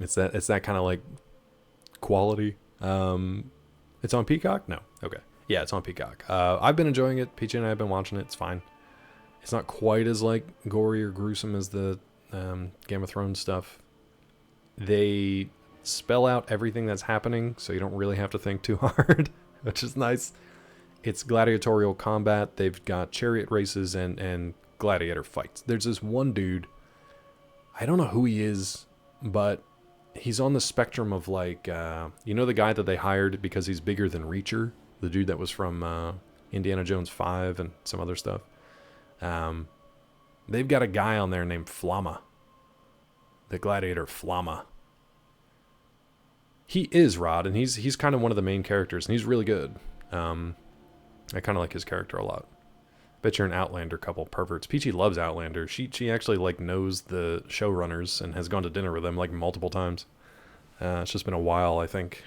It's that kind of like quality. It's on Peacock? No. Okay. Yeah, it's on Peacock. I've been enjoying it. Peachy and I have been watching it. It's fine. It's not quite as like gory or gruesome as the Game of Thrones stuff. They spell out everything that's happening, so you don't really have to think too hard, which is nice. It's gladiatorial combat. They've got chariot races and gladiator fights. There's this one dude. I don't know who he is, but he's on the spectrum of like, you know the guy that they hired because he's bigger than Reacher? The dude that was from Indiana Jones 5 and some other stuff. They've got a guy on there named Flamma. The gladiator Flamma. He is Rod, and he's kind of one of the main characters, and he's really good. I kind of like his character a lot. Bet you're an Outlander couple perverts. Peachy loves Outlander. She actually like knows the showrunners and has gone to dinner with them like multiple times. It's just been a while, I think,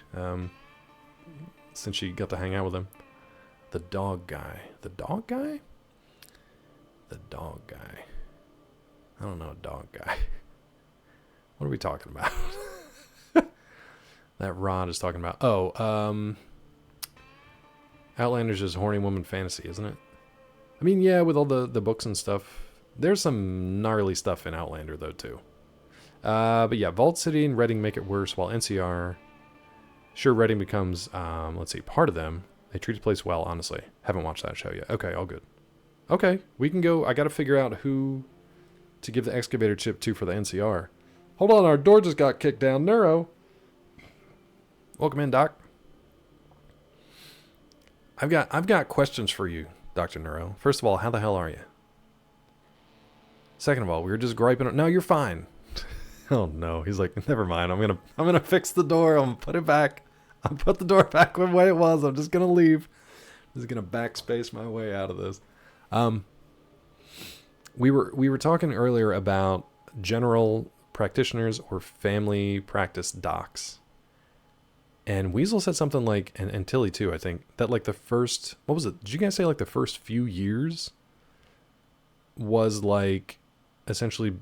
since she got to hang out with him. The dog guy. The dog guy? The dog guy. I don't know a dog guy. What are we talking about? That Rod is talking about. Oh, Outlander's just horny woman fantasy, isn't it? I mean, yeah, with all the books and stuff. There's some gnarly stuff in Outlander, though, too. But yeah, Vault City and Reading make it worse, while NCR... Sure, Reading becomes, let's see, part of them. They treat the place well, honestly. Haven't watched that show yet. Okay, all good. Okay, we can go. I got to figure out who to give the excavator chip to for the NCR. Hold on, our door just got kicked down. Neuro. Welcome in, Doc. I've got questions for you, Dr. Neuro. First of all, how the hell are you? Second of all, we were just griping. No, you're fine. Oh no, he's like, never mind. I'm gonna fix the door. I'm gonna put it back. I'll put the door back the way it was. I'm just gonna leave. I'm just gonna backspace my way out of this. We were talking earlier about general practitioners or family practice docs. And Weasel said something like, and Tilly too, I think, that like the first, what was it? Did you guys say like the first few years was like essentially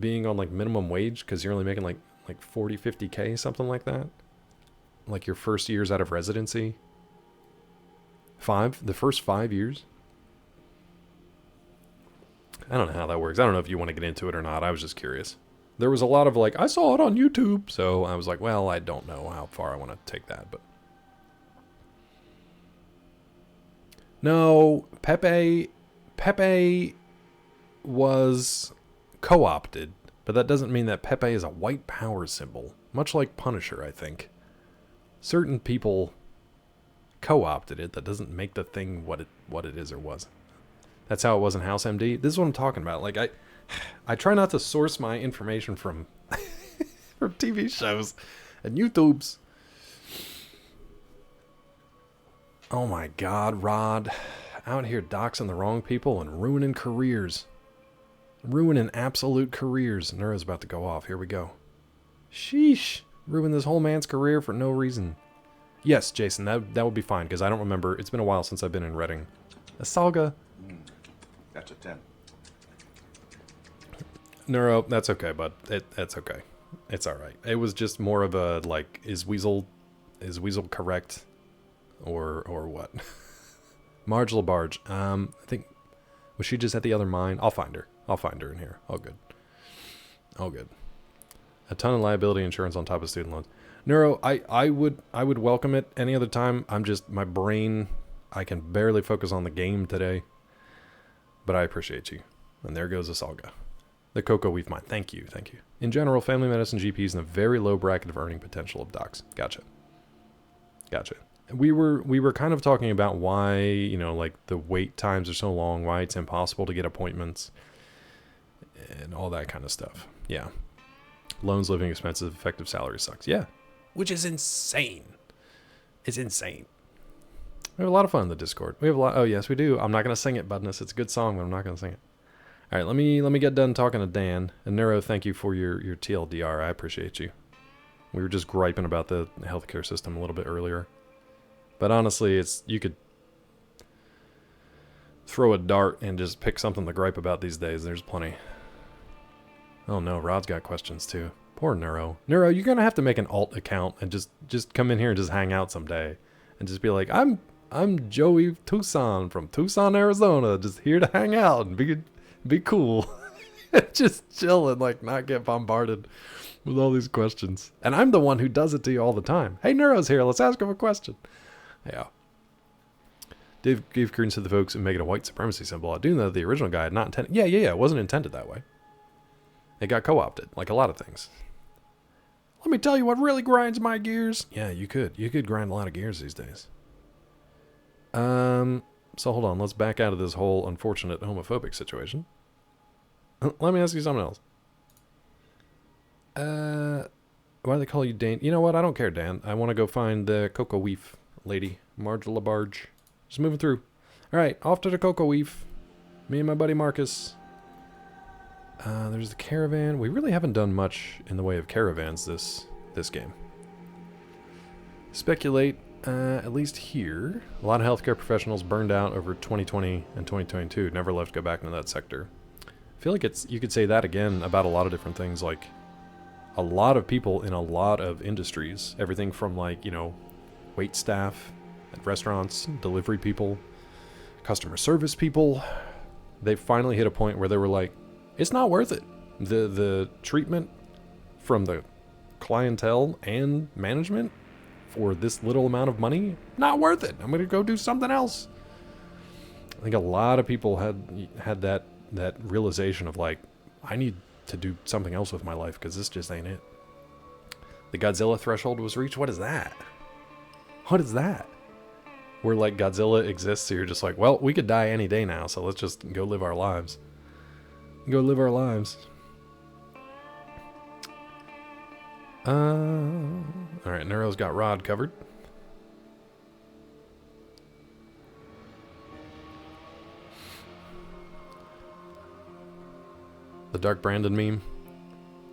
being on like minimum wage because you're only making like 40, 50K, something like that? Like your first years out of residency? The first 5 years? I don't know how that works. I don't know if you want to get into it or not. I was just curious. There was a lot of like, I saw it on YouTube. So I was like, well, I don't know how far I want to take that. But no, Pepe was co-opted. But that doesn't mean that Pepe is a white power symbol. Much like Punisher, I think. Certain people co-opted it. That doesn't make the thing what it is or was. That's how it was in House MD. This is what I'm talking about. Like I try not to source my information from from TV shows and YouTubes. Oh my God, Rod. Out here doxing the wrong people and ruining careers. Ruining absolute careers. Neuro's about to go off. Here we go. Sheesh. Ruin this whole man's career for no reason. Yes, Jason, that would be fine, because I don't remember. It's been a while since I've been in Reading. Asalga. That's a 10. Neuro, that's okay, bud. That's okay. It's alright. It was just more of a, like, is Weasel correct? Or what? Marge LaBarge. I think, was she just at the other mine? I'll find her. I'll find her in here. All good. All good. A ton of liability insurance on top of student loans. Neuro, I would welcome it any other time. I'm just, my brain, I can barely focus on the game today. But I appreciate you. And there goes Asalga. The Cocoa Weave Mine. Thank you. Thank you. In general, family medicine GPs in a very low bracket of earning potential of docs. Gotcha. Gotcha. we were kind of talking about why, like the wait times are so long, why it's impossible to get appointments, and all that kind of stuff. Yeah. Loans, living expenses, effective salary sucks. Yeah. Which is insane. It's insane. We have a lot of fun in the Discord. We have a lot. Oh, yes, we do. I'm not going to sing it, Budness. It's a good song, but I'm not going to sing it. All right, let me get done talking to Dan. And Neuro, thank you for your TLDR. I appreciate you. We were just griping about the healthcare system a little bit earlier. But honestly, you could throw a dart and just pick something to gripe about these days. There's plenty. Oh no, Rod's got questions too. Poor Neuro. Neuro, you're gonna have to make an alt account and just come in here and just hang out someday, and just be like, I'm Joey Tucson from Tucson, Arizona, just here to hang out and be cool, just chill and like not get bombarded with all these questions. And I'm the one who does it to you all the time. Hey, Neuro's here. Let's ask him a question. Yeah. Dave gave credence to the folks and make it a white supremacy symbol. I do know the original guy had not intended. Yeah. It wasn't intended that way. It got co-opted, like a lot of things. Let me tell you what really grinds my gears. Yeah, you could. You could grind a lot of gears these days. So hold on. Let's back out of this whole unfortunate homophobic situation. Let me ask you something else. Why do they call you Dan? You know what? I don't care, Dan. I want to go find the Cocoa Weef lady, Marge LaBarge. Just moving through. All right, off to the Cocoa Weef. Me and my buddy Marcus. There's the caravan. We really haven't done much in the way of caravans this game. Speculate, at least here, a lot of healthcare professionals burned out over 2020 and 2022. Never left to go back into that sector. I feel like you could say that again about a lot of different things, like a lot of people in a lot of industries. Everything from like, wait staff at restaurants, delivery people, customer service people. They finally hit a point where they were like, it's not worth it. The treatment from the clientele and management for this little amount of money, not worth it. I'm going to go do something else. I think a lot of people had that realization of like, I need to do something else with my life because this just ain't it. The Godzilla threshold was reached. What is that? What is that? Where like Godzilla exists, so you're just like, well, we could die any day now, so let's just go live our lives. Go live our lives. Alright, Neuro's got Rod covered. The Dark Brandon meme.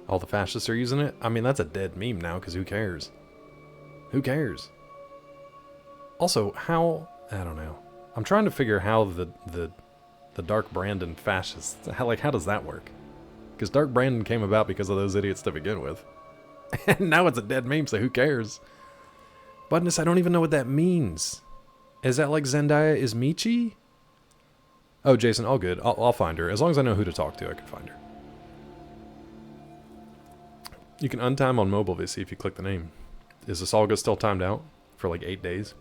All the fascists are using it. I mean, that's a dead meme now, because who cares? Who cares? Also, how... I don't know. I'm trying to figure how the Dark Brandon fascists... How does that work? Because Dark Brandon came about because of those idiots to begin with. And now it's a dead meme, so who cares? Budness, I don't even know what that means. Is that like Zendaya is Michi? Oh, Jason, all good. I'll find her. As long as I know who to talk to, I can find her. You can untime on mobile VC if you click the name. Is the Salga still timed out for like 8 days?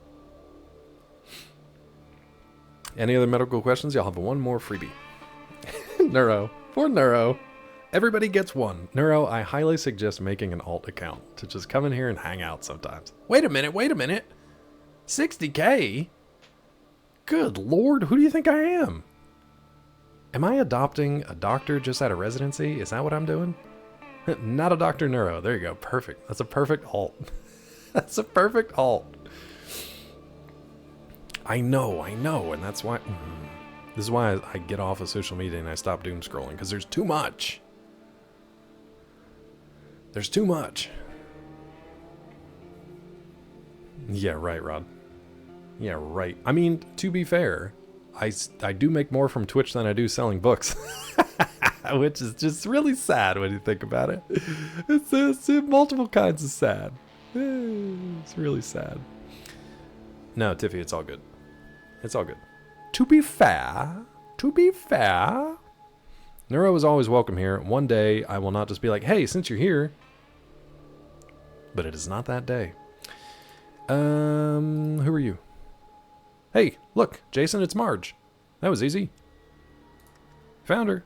Any other medical questions? Y'all have one more freebie. Neuro. Poor Neuro. Everybody gets one. Neuro, I highly suggest making an alt account to just come in here and hang out sometimes. Wait a minute. 60K? Good Lord, who do you think I am? Am I adopting a doctor just out of residency? Is that what I'm doing? Not a Dr. Neuro. There you go. Perfect. That's a perfect alt. That's a perfect alt. I know. And that's why... This is why I get off of social media and I stop doom scrolling. Because there's too much. There's too much. Yeah, right, Rod. Yeah, right. I mean, to be fair, I do make more from Twitch than I do selling books. Which is just really sad when you think about it. It's multiple kinds of sad. It's really sad. No, Tiffy, it's all good. It's all good. To be fair, Neuro is always welcome here. One day, I will not just be like, hey, since you're here. But it is not that day. Who are you? Hey, look, Jason, it's Marge. That was easy. Found her.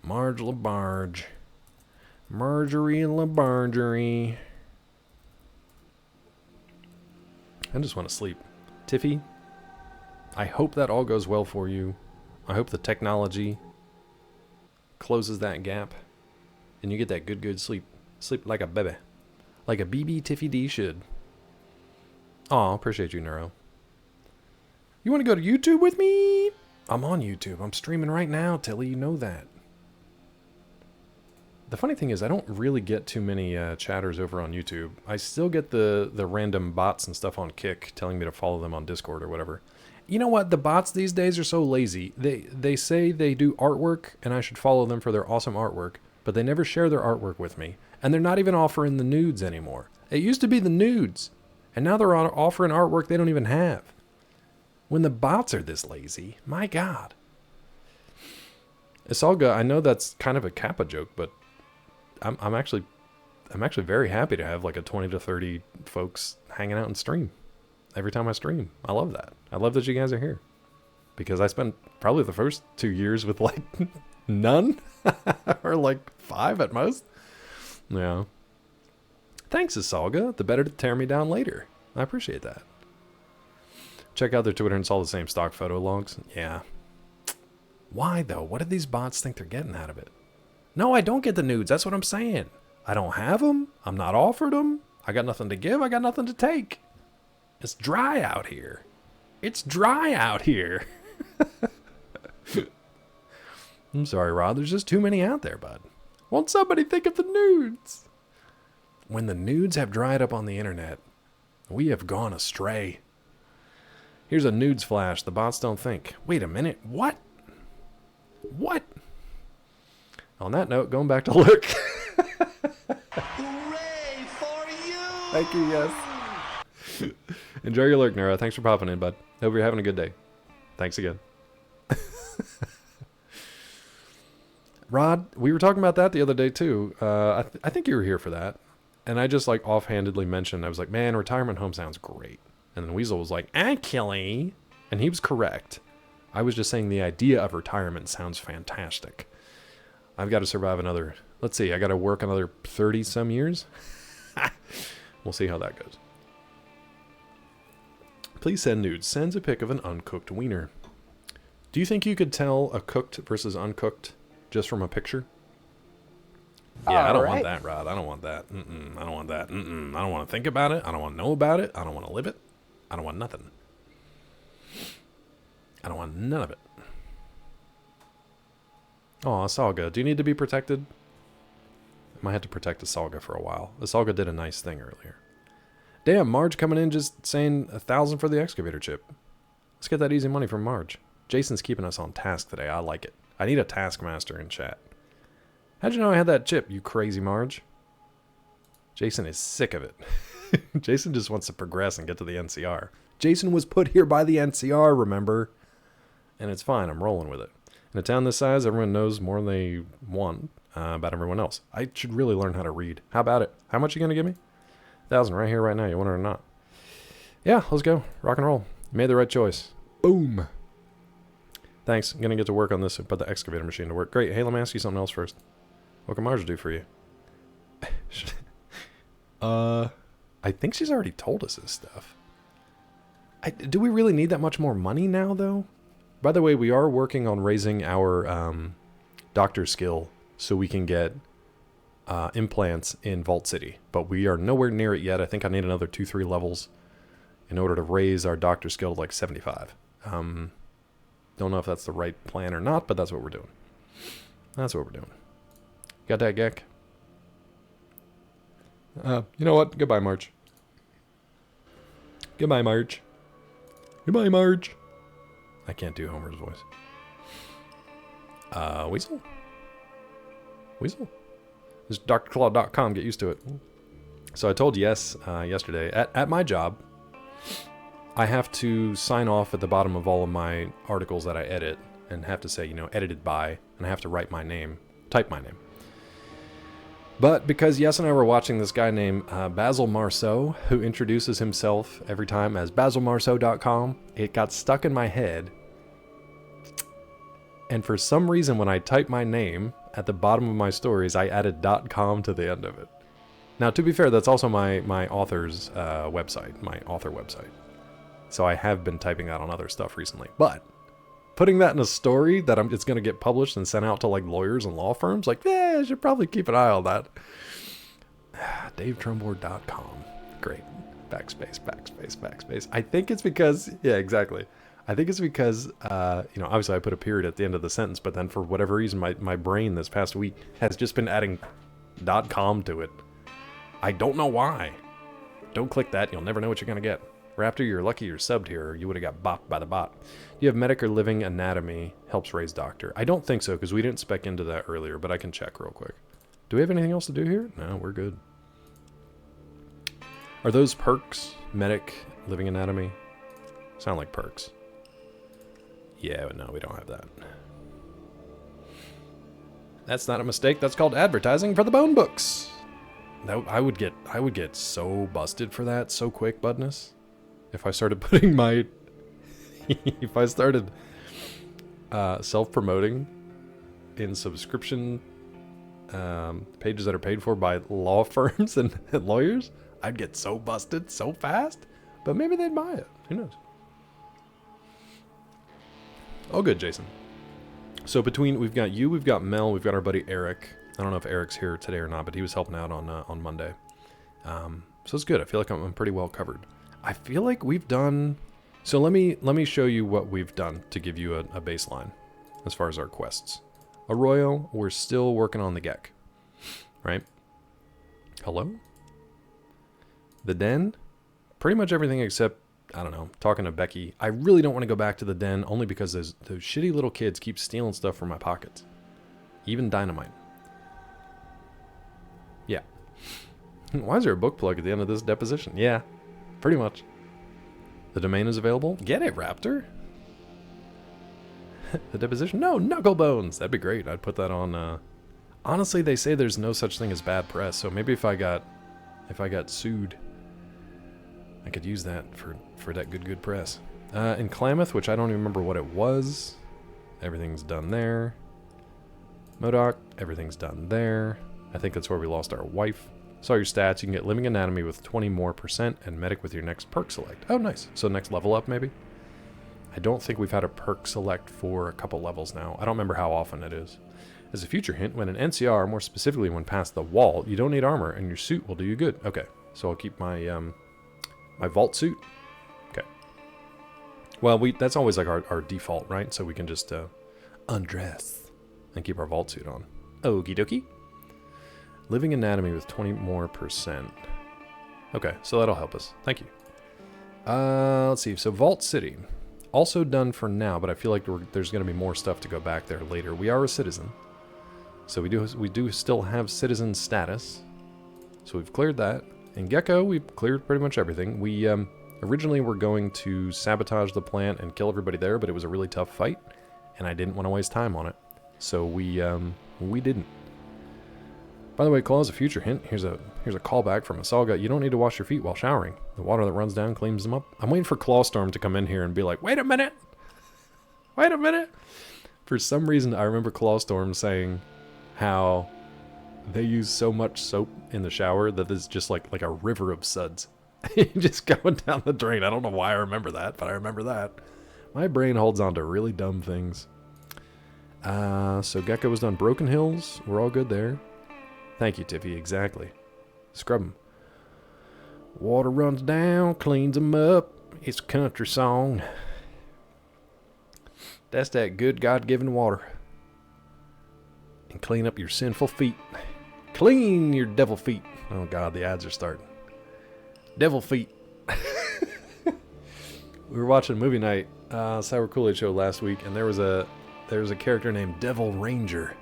Marge LaBarge. Marjorie LaBargery. I just want to sleep. Tiffy, I hope that all goes well for you. I hope the technology closes that gap and you get that good sleep. Sleep like a baby. Like a BB Tiffy D should. Aw, appreciate you, Neuro. You want to go to YouTube with me? I'm on YouTube. I'm streaming right now, Tilly. You know that. The funny thing is I don't really get too many chatters over on YouTube. I still get the random bots and stuff on Kick telling me to follow them on Discord or whatever. You know what? The bots these days are so lazy. They say they do artwork and I should follow them for their awesome artwork, but they never share their artwork with me. And they're not even offering the nudes anymore. It used to be the nudes, and now they're offering artwork they don't even have. When the bots are this lazy, my God. Isalga, I know that's kind of a Kappa joke, but I'm actually very happy to have like a 20 to 30 folks hanging out and stream every time I stream. I love that. I love that you guys are here, because I spent probably the first 2 years with like none or like 5 at most. Yeah. Thanks, Isalga. The better to tear me down later. I appreciate that. Check out their Twitter and it's all the same stock photo logs. Yeah. Why though? What do these bots think they're getting out of it? No, I don't get the nudes. That's what I'm saying. I don't have them. I'm not offered them. I got nothing to give. I got nothing to take. It's dry out here. It's dry out here. I'm sorry, Rod. There's just too many out there, bud. Won't somebody think of the nudes? When the nudes have dried up on the internet, we have gone astray. Here's a nudes flash. The bots don't think. Wait a minute. What? What? On that note, going back to look. Hooray for you! Thank you, yes. Enjoy your lurk, Nero. Thanks for popping in, bud. Hope you're having a good day. Thanks again. Rod, we were talking about that the other day, too. I think you were here for that. And I just, like, offhandedly mentioned, I was like, man, retirement home sounds great. And then Weasel was like, actually. And he was correct. I was just saying the idea of retirement sounds fantastic. I've got to survive another, let's see, I got to work another 30-some years. We'll see how that goes. Please send nudes. Sends a pic of an uncooked wiener. Do you think you could tell a cooked versus uncooked just from a picture? Yeah, I don't want that, Rod. I don't want that. I don't want that. I don't want to think about it. I don't want to know about it. I don't want to live it. I don't want nothing. I don't want none of it. Oh, Asalga. Do you need to be protected? I might have to protect Asalga for a while. Asalga did a nice thing earlier. Damn, Marge coming in just saying 1,000 for the excavator chip. Let's get that easy money from Marge. Jason's keeping us on task today. I like it. I need a taskmaster in chat. How'd you know I had that chip, you crazy Marge? Jason is sick of it. Jason just wants to progress and get to the NCR. Jason was put here by the NCR, remember? And it's fine. I'm rolling with it. In a town this size, everyone knows more than they want about everyone else. I should really learn how to read. How about it? How much are you going to give me? 1,000 right here, right now. You want it or not? Yeah, let's go. Rock and roll. You made the right choice. Boom. Thanks. I'm going to get to work on this and put the excavator machine to work. Great. Hey, let me ask you something else first. What can Marge do for you? I think she's already told us this stuff. Do we really need that much more money now, though? By the way, we are working on raising our doctor skill so we can get implants in Vault City. But we are nowhere near it yet. I think I need another 2-3 levels in order to raise our doctor skill to like 75. Don't know if that's the right plan or not, but that's what we're doing. That's what we're doing. Got that, Gek? You know what? Goodbye, Marge. Goodbye, Marge. Goodbye, Marge. I can't do Homer's voice. Weasel? Weasel? Just drclaw.com. Get used to it. So I told Yes yesterday, at my job, I have to sign off at the bottom of all of my articles that I edit and have to say, you know, edited by, and I have to write my name, type my name. But because Yes and I were watching this guy named Basil Marceau, who introduces himself every time as basilmarceau.com, it got stuck in my head. And for some reason, when I type my name at the bottom of my stories, I added .com to the end of it. Now, to be fair, that's also my author's website, my author website. So I have been typing that on other stuff recently. But putting that in a story that it's going to get published and sent out to like lawyers and law firms, like, yeah, I should probably keep an eye on that. DaveTrumboard.com. Great. Backspace. I think it's because, yeah, exactly. I think it's because, obviously I put a period at the end of the sentence, but then for whatever reason, my brain this past week has just been adding .com to it. I don't know why. Don't click that. You'll never know what you're going to get. Raptor, you're lucky you're subbed here, or you would have got bopped by the bot. Do you have medic or living anatomy helps raise doctor? I don't think so, because we didn't spec into that earlier, but I can check real quick. Do we have anything else to do here? No, we're good. Are those perks? Medic, living anatomy? Sound like perks. Yeah, but no, we don't have that. That's not a mistake. That's called advertising for the bone books. That, I would get so busted for that so quick, Budness. If I started putting my... if I started self-promoting in subscription pages that are paid for by law firms and lawyers, I'd get so busted so fast. But maybe they'd buy it. Who knows? Oh, good, Jason. So we've got you, we've got Mel, we've got our buddy Eric. I don't know if Eric's here today or not, but he was helping out on Monday. So it's good. I feel like I'm pretty well covered. I feel like we've done... So let me show you what we've done to give you a baseline as far as our quests. Arroyo, we're still working on the Gek. Right? Hello? The Den? Pretty much everything except, I don't know, talking to Becky. I really don't want to go back to the Den only because those shitty little kids keep stealing stuff from my pockets. Even dynamite. Yeah. Why is there a book plug at the end of this deposition? Yeah, pretty much. The domain is available. Get it, Raptor. The deposition? No, Knucklebones. That'd be great. I'd put that on. Honestly, they say there's no such thing as bad press. So maybe if I got sued, I could use that for that good press. In Klamath, which I don't even remember what it was. Everything's done there. Modoc, everything's done there. I think that's where we lost our wife. Saw your stats. You can get living anatomy with 20% more and medic with your next perk select. Oh, nice. So next level up, maybe? I don't think we've had a perk select for a couple levels now. I don't remember how often it is. As a future hint, when an NCR, more specifically when past the wall, you don't need armor and your suit will do you good. Okay, so I'll keep my my vault suit. Okay. Well, that's always like our default, right? So we can just undress and keep our vault suit on. Okie dokie. Living anatomy with 20% more. Okay, so that'll help us. Thank you. Let's see. So Vault City. Also done for now, but I feel like there's going to be more stuff to go back there later. We are a citizen. So we do still have citizen status. So we've cleared that. In Gecko, we've cleared pretty much everything. We originally were going to sabotage the plant and kill everybody there, but it was a really tough fight, and I didn't want to waste time on it. So we didn't. By the way, Claw, as a future hint, here's a callback from Asalga. You don't need to wash your feet while showering. The water that runs down cleans them up. I'm waiting for Clawstorm to come in here and be like, wait a minute! Wait a minute! For some reason, I remember Clawstorm saying how they use so much soap in the shower that it's just like a river of suds. Just going down the drain. I don't know why I remember that, but I remember that. My brain holds on to really dumb things. So Gecko was done. Broken Hills. We're all good there. Thank you, Tiffy. Exactly. Scrub them. Water runs down, cleans them up. It's a country song. That's that good God-given water. And clean up your sinful feet. Clean your devil feet. Oh God, the ads are starting. Devil feet. We were watching movie night, Sour Kool-Aid show last week, and there was a character named Devil Ranger,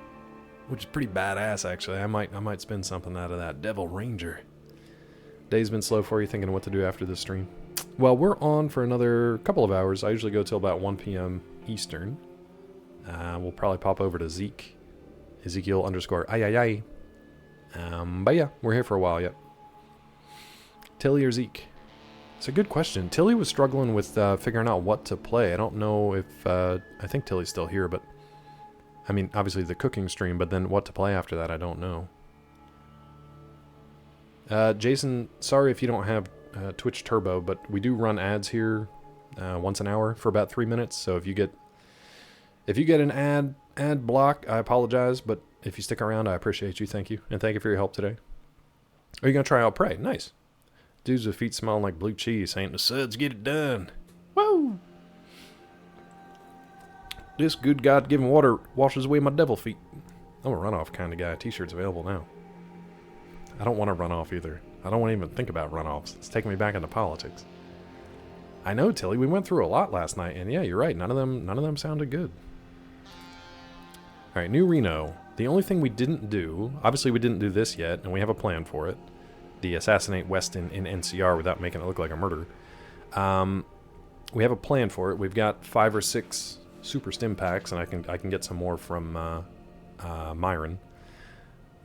which is pretty badass actually. I might spin something out of that. Devil Ranger. Day's been slow for you, thinking of what to do after this stream. Well, we're on for another couple of hours. I usually go till about 1 p.m. Eastern. We'll probably pop over to Zeke. Ezekiel_ay. But yeah, we're here for a while yet. Tilly or Zeke? It's a good question. Tilly was struggling with figuring out what to play. I don't know if... I think Tilly's still here, but... I mean, obviously the cooking stream, but then what to play after that, I don't know. Jason, sorry if you don't have Twitch Turbo, but we do run ads here once an hour for about 3 minutes. So if you get an ad block, I apologize, but if you stick around, I appreciate you. Thank you, and thank you for your help today. Are you gonna try out Prey? Nice. Dudes with feet smelling like blue cheese saying the suds get it done. Woo! This good God-given water washes away my devil feet. I'm a runoff kind of guy. T-shirts available now. I don't want to run off either. I don't want to even think about runoffs. It's taking me back into politics. I know, Tilly. We went through a lot last night, and yeah, you're right. None of them sounded good. All right, New Reno. The only thing we didn't do, obviously we didn't do this yet, and we have a plan for it. The assassinate Weston in NCR without making it look like a murder. We have a plan for it. We've got 5 or 6 super stim packs, and I can get some more from Myron.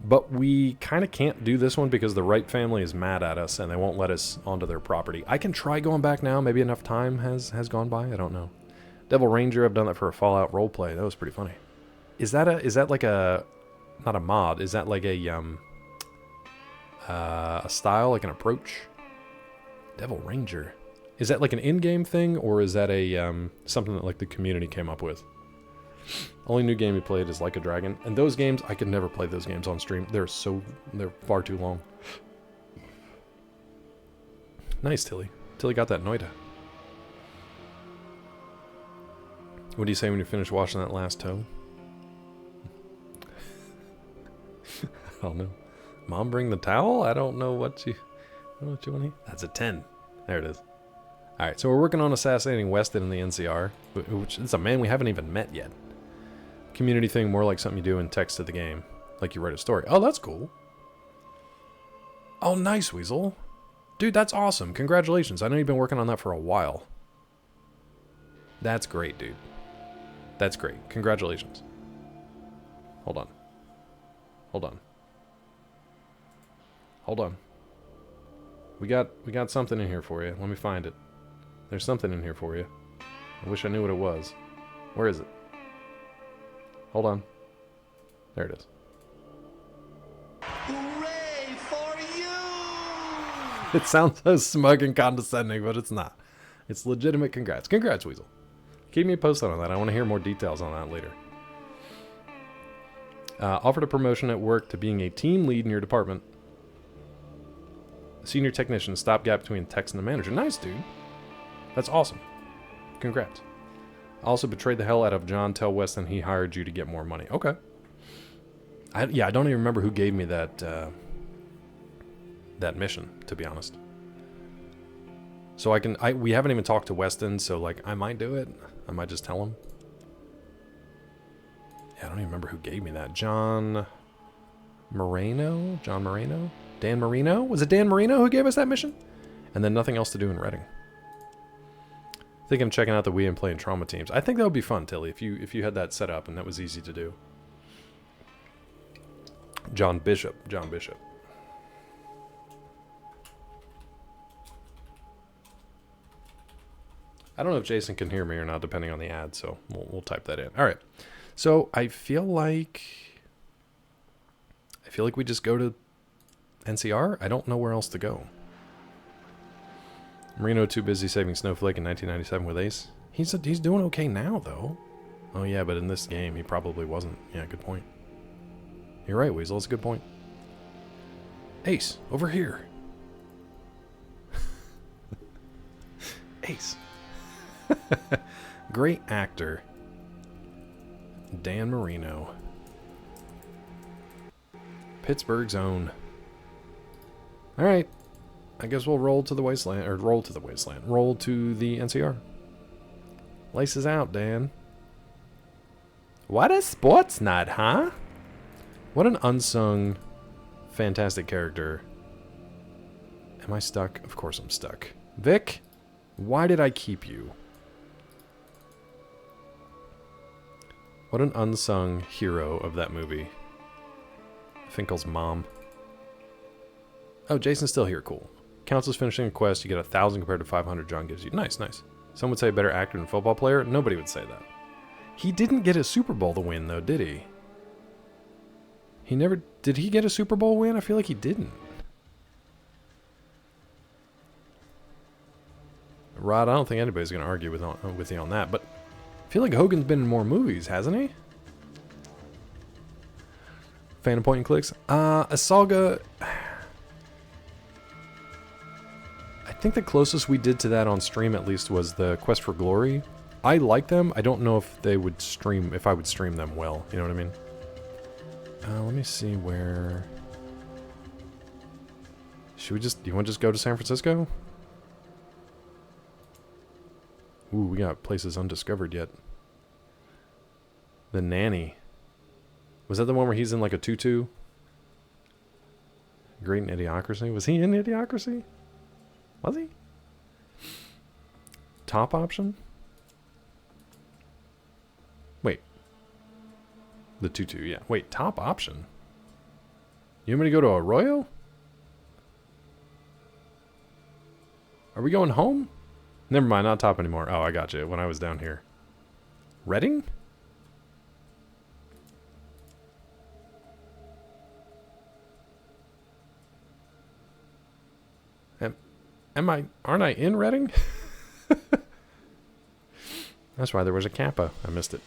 But we kind of can't do this one because the Wright family is mad at us and they won't let us onto their property. I can try going back now. Maybe enough time has gone by. I don't know. Devil Ranger, I've done that for a Fallout roleplay. That was pretty funny. Is that like a, not a mod? Is that like a style, like an approach? Devil Ranger. Is that like an in-game thing, or is that a something that like the community came up with? Only new game we played is Like a Dragon, and those games I could never play those games on stream. They're far too long. Nice, Tilly. Tilly got that Noita. What do you say when you finish washing that last toe? I don't know. Mom, bring the towel? I don't know what you want to eat. That's a 10. There it is. Alright, so we're working on assassinating Weston in the NCR, which is a man we haven't even met yet. Community thing, more like something you do in text to the game. Like you write a story. Oh, that's cool. Oh, nice, Weasel. Dude, that's awesome. Congratulations. I know you've been working on that for a while. That's great, dude. That's great. Congratulations. Hold on. Hold on. Hold on. We got something in here for you. Let me find it. There's something in here for you. I wish I knew what it was. Where is it? Hold on. There it is. Hooray for you! It sounds so smug and condescending, but it's not. It's legitimate congrats. Congrats, Weasel. Keep me posted on that. I want to hear more details on that later. Offered a promotion at work to being a team lead in your department. Senior technician, stopgap between tech and the manager. Nice, dude. That's awesome. Congrats. Also betrayed the hell out of John. Tell Weston he hired you to get more money. Okay. I don't even remember who gave me that that mission, to be honest. So we haven't even talked to Weston, so like I might do it. I might just tell him. Yeah, I don't even remember who gave me that. John Moreno? John Moreno? Dan Marino? Was it Dan Marino who gave us that mission? And then nothing else to do in Reading. I think I'm checking out the Wii and playing Trauma Teams. I think that would be fun, Tilly, if you had that set up and that was easy to do. John Bishop. John Bishop. I don't know if Jason can hear me or not, depending on the ad, so we'll type that in. All right. So I feel like we just go to NCR. I don't know where else to go. Marino too busy saving Snowflake in 1997 with Ace. He's doing okay now though. Oh yeah, but in this game he probably wasn't. Yeah, good point. You're right, Weasel. That's a good point. Ace, over here. Ace. Great actor. Dan Marino. Pittsburgh's own. Alright. I guess we'll roll to the wasteland. Or roll to the wasteland. Roll to the NCR. Laces out, Dan. What a sports nut, huh? What an unsung, fantastic character. Am I stuck? Of course I'm stuck. Vic, why did I keep you? What an unsung hero of that movie. Finkel's mom. Oh, Jason's still here. Cool. Counts as finishing a quest. You get 1,000 compared to 500 John gives you. Nice, nice. Some would say better actor than football player. Nobody would say that. He didn't get a Super Bowl to win, though, did he? He never... Did he get a Super Bowl win? I feel like he didn't. Rod, I don't think anybody's going to argue with you on that, but I feel like Hogan's been in more movies, hasn't he? Fan of point and clicks? Asalga... I think the closest we did to that on stream, at least, was the Quest for Glory. I like them. I don't know if they would stream, if I would stream them well. You know what I mean? Let me see where... Should we just... Do you want to just go to San Francisco? Ooh, we got places undiscovered yet. The Nanny. Was that the one where he's in like a tutu? Great in Idiocracy? Was he in Idiocracy? Was he? Top option? Wait. The tutu, yeah. Wait, top option? You want me to go to Arroyo? Are we going home? Never mind, not top anymore. Oh, I got you. When I was down here. Reading? Aren't I in Reading? That's why there was a Kappa. I missed it.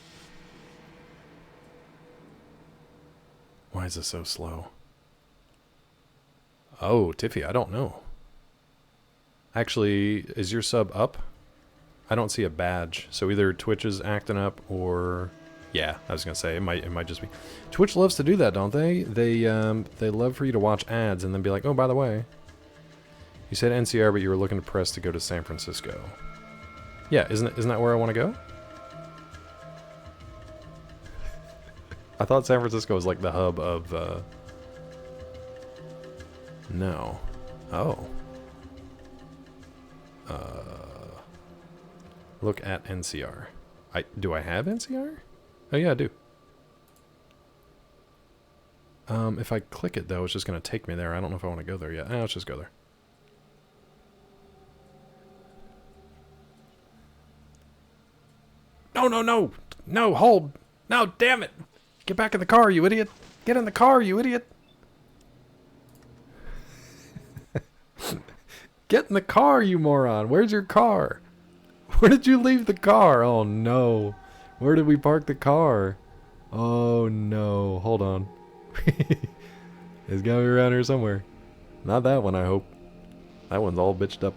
Why is this so slow? Oh, Tiffy, I don't know. Actually, is your sub up? I don't see a badge. So either Twitch is acting up or... Yeah, I was going to say, it might just be... Twitch loves to do that, don't they? They love for you to watch ads and then be like, oh, by the way... You said NCR, but you were looking to press to go to San Francisco. Yeah, isn't that where I want to go? I thought San Francisco was like the hub of, No. Oh. Look at NCR. Do I have NCR? Oh yeah, I do. If I click it though, it's just going to take me there. I don't know if I want to go there yet. Let's just go there. No, no, no! No, hold! No, damn it! Get back in the car, you idiot! Get in the car, you idiot! Get in the car, you moron! Where's your car? Where did you leave the car? Oh no. Where did we park the car? Oh no. Hold on. It's gotta be around here somewhere. Not that one, I hope. That one's all bitched up.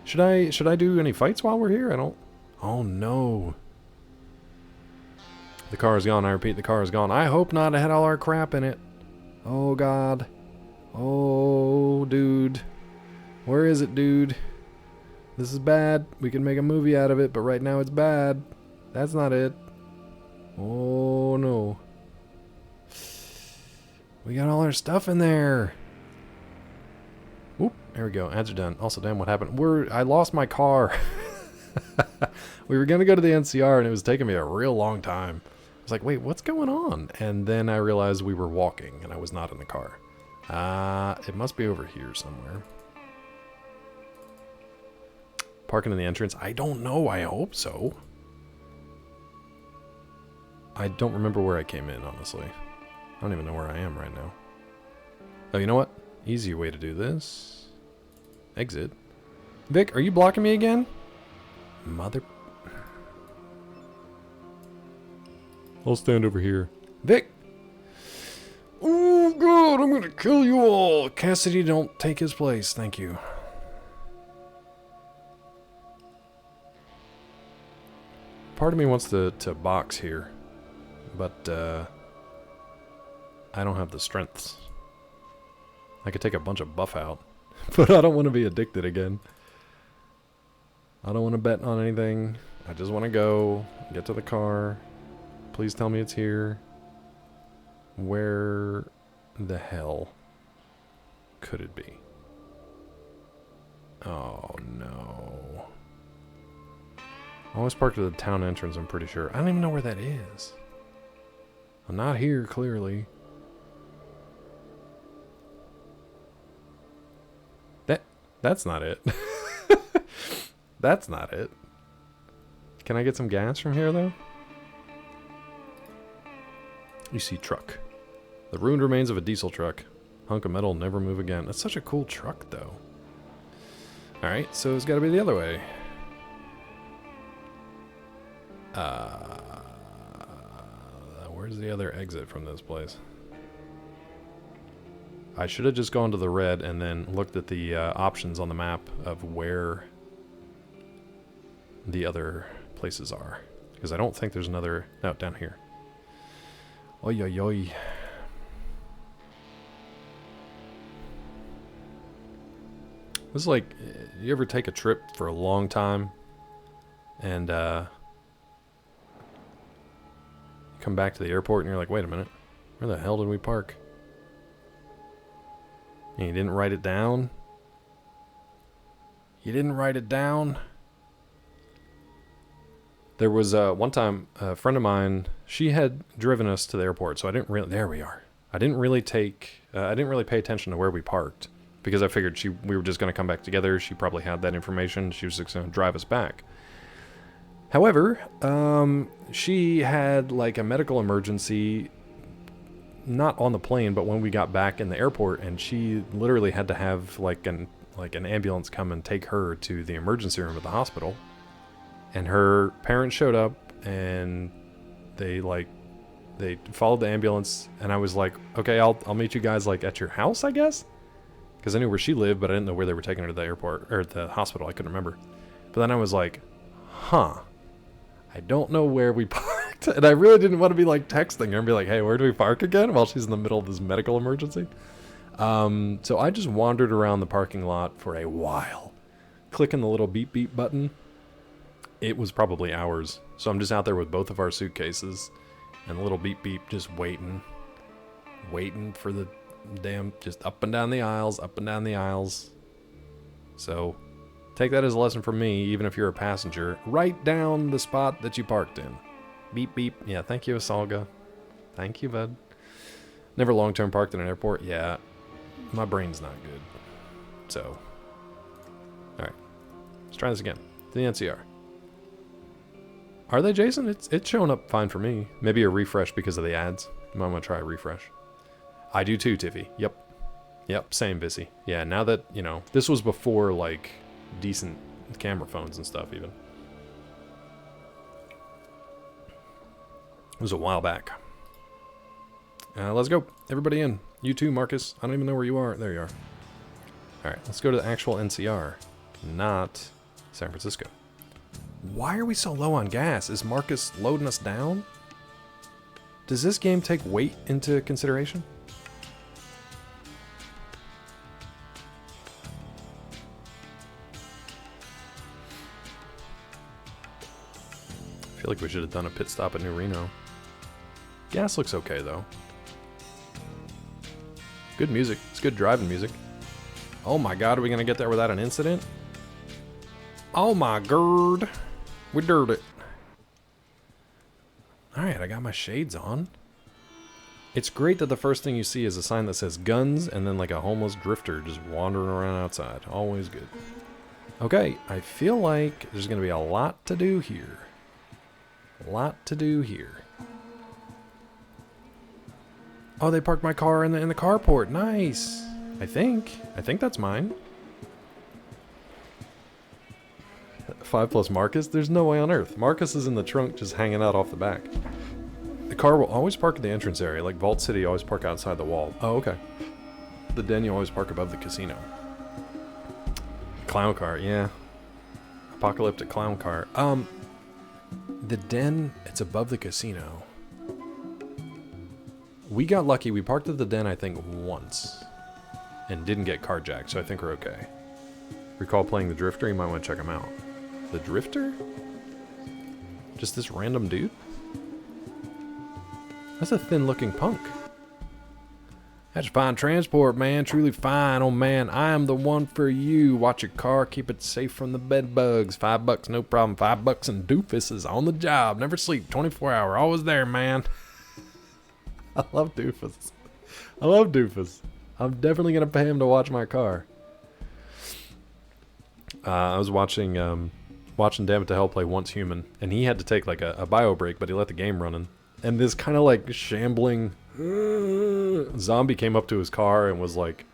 Should I do any fights while we're here? I don't... Oh no. The car is gone. I repeat, the car is gone. I hope not. It had all our crap in it. Oh, God. Oh, dude. Where is it, dude? This is bad. We can make a movie out of it, but right now it's bad. That's not it. Oh, no. We got all our stuff in there. Whoop. There we go. Ads are done. Also, damn, what happened? I lost my car. We were going to go to the NCR, and it was taking me a real long time. I was like, wait, what's going on? And then I realized we were walking, and I was not in the car. It must be over here somewhere. Parking in the entrance? I don't know. I hope so. I don't remember where I came in, honestly. I don't even know where I am right now. Oh, you know what? Easier way to do this. Exit. Vic, are you blocking me again? Mother... I'll stand over here. Vic! Oh god, I'm gonna kill you all! Cassidy, don't take his place, thank you. Part of me wants to box here, but I don't have the strengths. I could take a bunch of buff out, but I don't want to be addicted again. I don't want to bet on anything. I just want to go, get to the car. Please tell me it's here. Where the hell could it be? Oh no. I always parked at the town entrance, I'm pretty sure. I don't even know where that is. I'm not here, clearly. That's not it. That's not it. Can I get some gas from here, though? You see truck. The ruined remains of a diesel truck. Hunk of metal, never move again. That's such a cool truck, though. Alright, so it's got to be the other way. Where's the other exit from this place? I should have just gone to the red and then looked at the options on the map of where the other places are. Because I don't think there's another... No, down here. Oi, oi, oi. This is like... You ever take a trip for a long time and you come back to the airport and you're like, wait a minute. Where the hell did we park? And you didn't write it down? You didn't write it down? There was one time a friend of mine, she had driven us to the airport, so I didn't really, there we are. I didn't really pay attention to where we parked because I figured we were just going to come back together. She probably had that information. She was just going to drive us back. However, she had like a medical emergency, not on the plane, but when we got back in the airport, and she literally had to have like an ambulance come and take her to the emergency room at the hospital. And her parents showed up, and they followed the ambulance, and I was like, okay, I'll meet you guys like at your house, I guess, because I knew where she lived, but I didn't know where they were taking her to the airport or the hospital. I couldn't remember. But then I was like, huh, I don't know where we parked, and I really didn't want to be like texting her and be like, hey, where do we park again? While she's in the middle of this medical emergency. So I just wandered around the parking lot for a while, clicking the little beep beep button. It was probably hours. So I'm just out there with both of our suitcases and a little beep beep, just waiting for the damn, just up and down the aisles, up and down the aisles. So take that as a lesson from me, even if you're a passenger. Write down the spot that you parked in. Beep beep. Yeah, thank you, Asalga. Thank you, bud. Never long-term parked in an airport. Yeah, my brain's not good. So, all right, let's try this again. To the NCR. Are they, Jason? It's showing up fine for me. Maybe a refresh because of the ads. You might want to try a refresh. I do too, Tiffy. Yep, same, Vissy. Yeah, now that, you know, this was before, like, decent camera phones and stuff, even. It was a while back. Let's go. Everybody in. You too, Marcus. I don't even know where you are. There you are. Alright, let's go to the actual NCR, not San Francisco. Why are we so low on gas? Is Marcus loading us down? Does this game take weight into consideration? I feel like we should have done a pit stop at New Reno. Gas looks okay, though. Good music. It's good driving music. Oh my god, are we going to get there without an incident? Oh my god. We dirt it. Alright, I got my shades on. It's great that the first thing you see is a sign that says guns and then like a homeless drifter just wandering around outside. Always good. Okay, I feel like there's going to be a lot to do here. A lot to do here. Oh, they parked my car in the carport. Nice. I think that's mine. 5+ Marcus? There's no way on earth. Marcus is in the trunk just hanging out off the back. The car will always park in the entrance area. Like Vault City always park outside the wall. Oh, okay. The den you always park above the casino. Clown car, yeah. Apocalyptic clown car. The den, it's above the casino. We got lucky. We parked at the den, I think, once. And didn't get carjacked, so I think we're okay. Recall playing the Drifter? You might want to check him out. The Drifter? Just this random dude? That's a thin-looking punk. That's fine transport, man. Truly fine. Oh, man, I am the one for you. Watch your car. Keep it safe from the bed bugs. $5, no problem. $5 and Doofus is on the job. Never sleep. 24-hour. Always there, man. I love Doofus. I love Doofus. I'm definitely going to pay him to watch my car. I was watching Damn It to Hell play Once Human, and he had to take like a bio break, but he let the game running. And this kind of like shambling zombie came up to his car and was like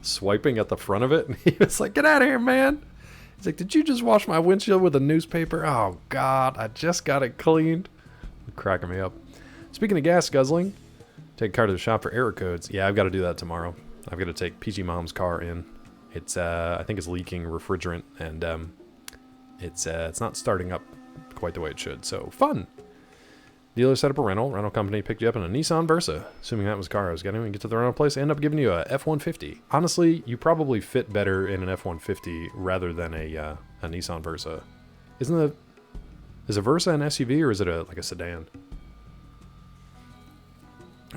swiping at the front of it, and he was like, "Get out of here, man!" He's like, did you just wash my windshield with a newspaper? Oh, God, I just got it cleaned. Cracking me up. Speaking of gas guzzling, take a car to the shop for error codes. Yeah, I've got to do that tomorrow. I've got to take Peachy Mom's car in. It's, I think it's leaking refrigerant, and it's not starting up quite the way it should. So, fun. Dealer set up a rental company picked you up in a Nissan Versa. Assuming that was the car I was getting, we get to the rental place, end up giving you a F-150. Honestly, you probably fit better in an F-150 rather than a Nissan Versa. Is a Versa an SUV or is it like a sedan?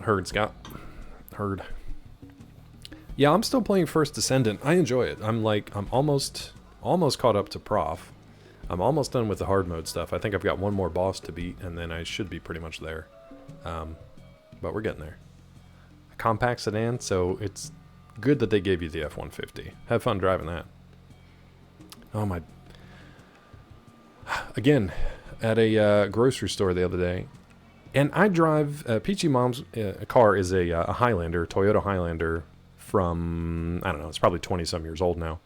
Heard, Scott. Heard. Yeah, I'm still playing First Descendant. I enjoy it. I'm almost caught up to Prof. I'm almost done with the hard mode stuff. I think I've got one more boss to beat, and then I should be pretty much there. But we're getting there. A compact sedan, so it's good that they gave you the F-150. Have fun driving that. Oh my... Again, at a grocery store the other day, and I drive... Peachy Mom's car is a Highlander, Toyota Highlander from... I don't know, it's probably 20-some years old now.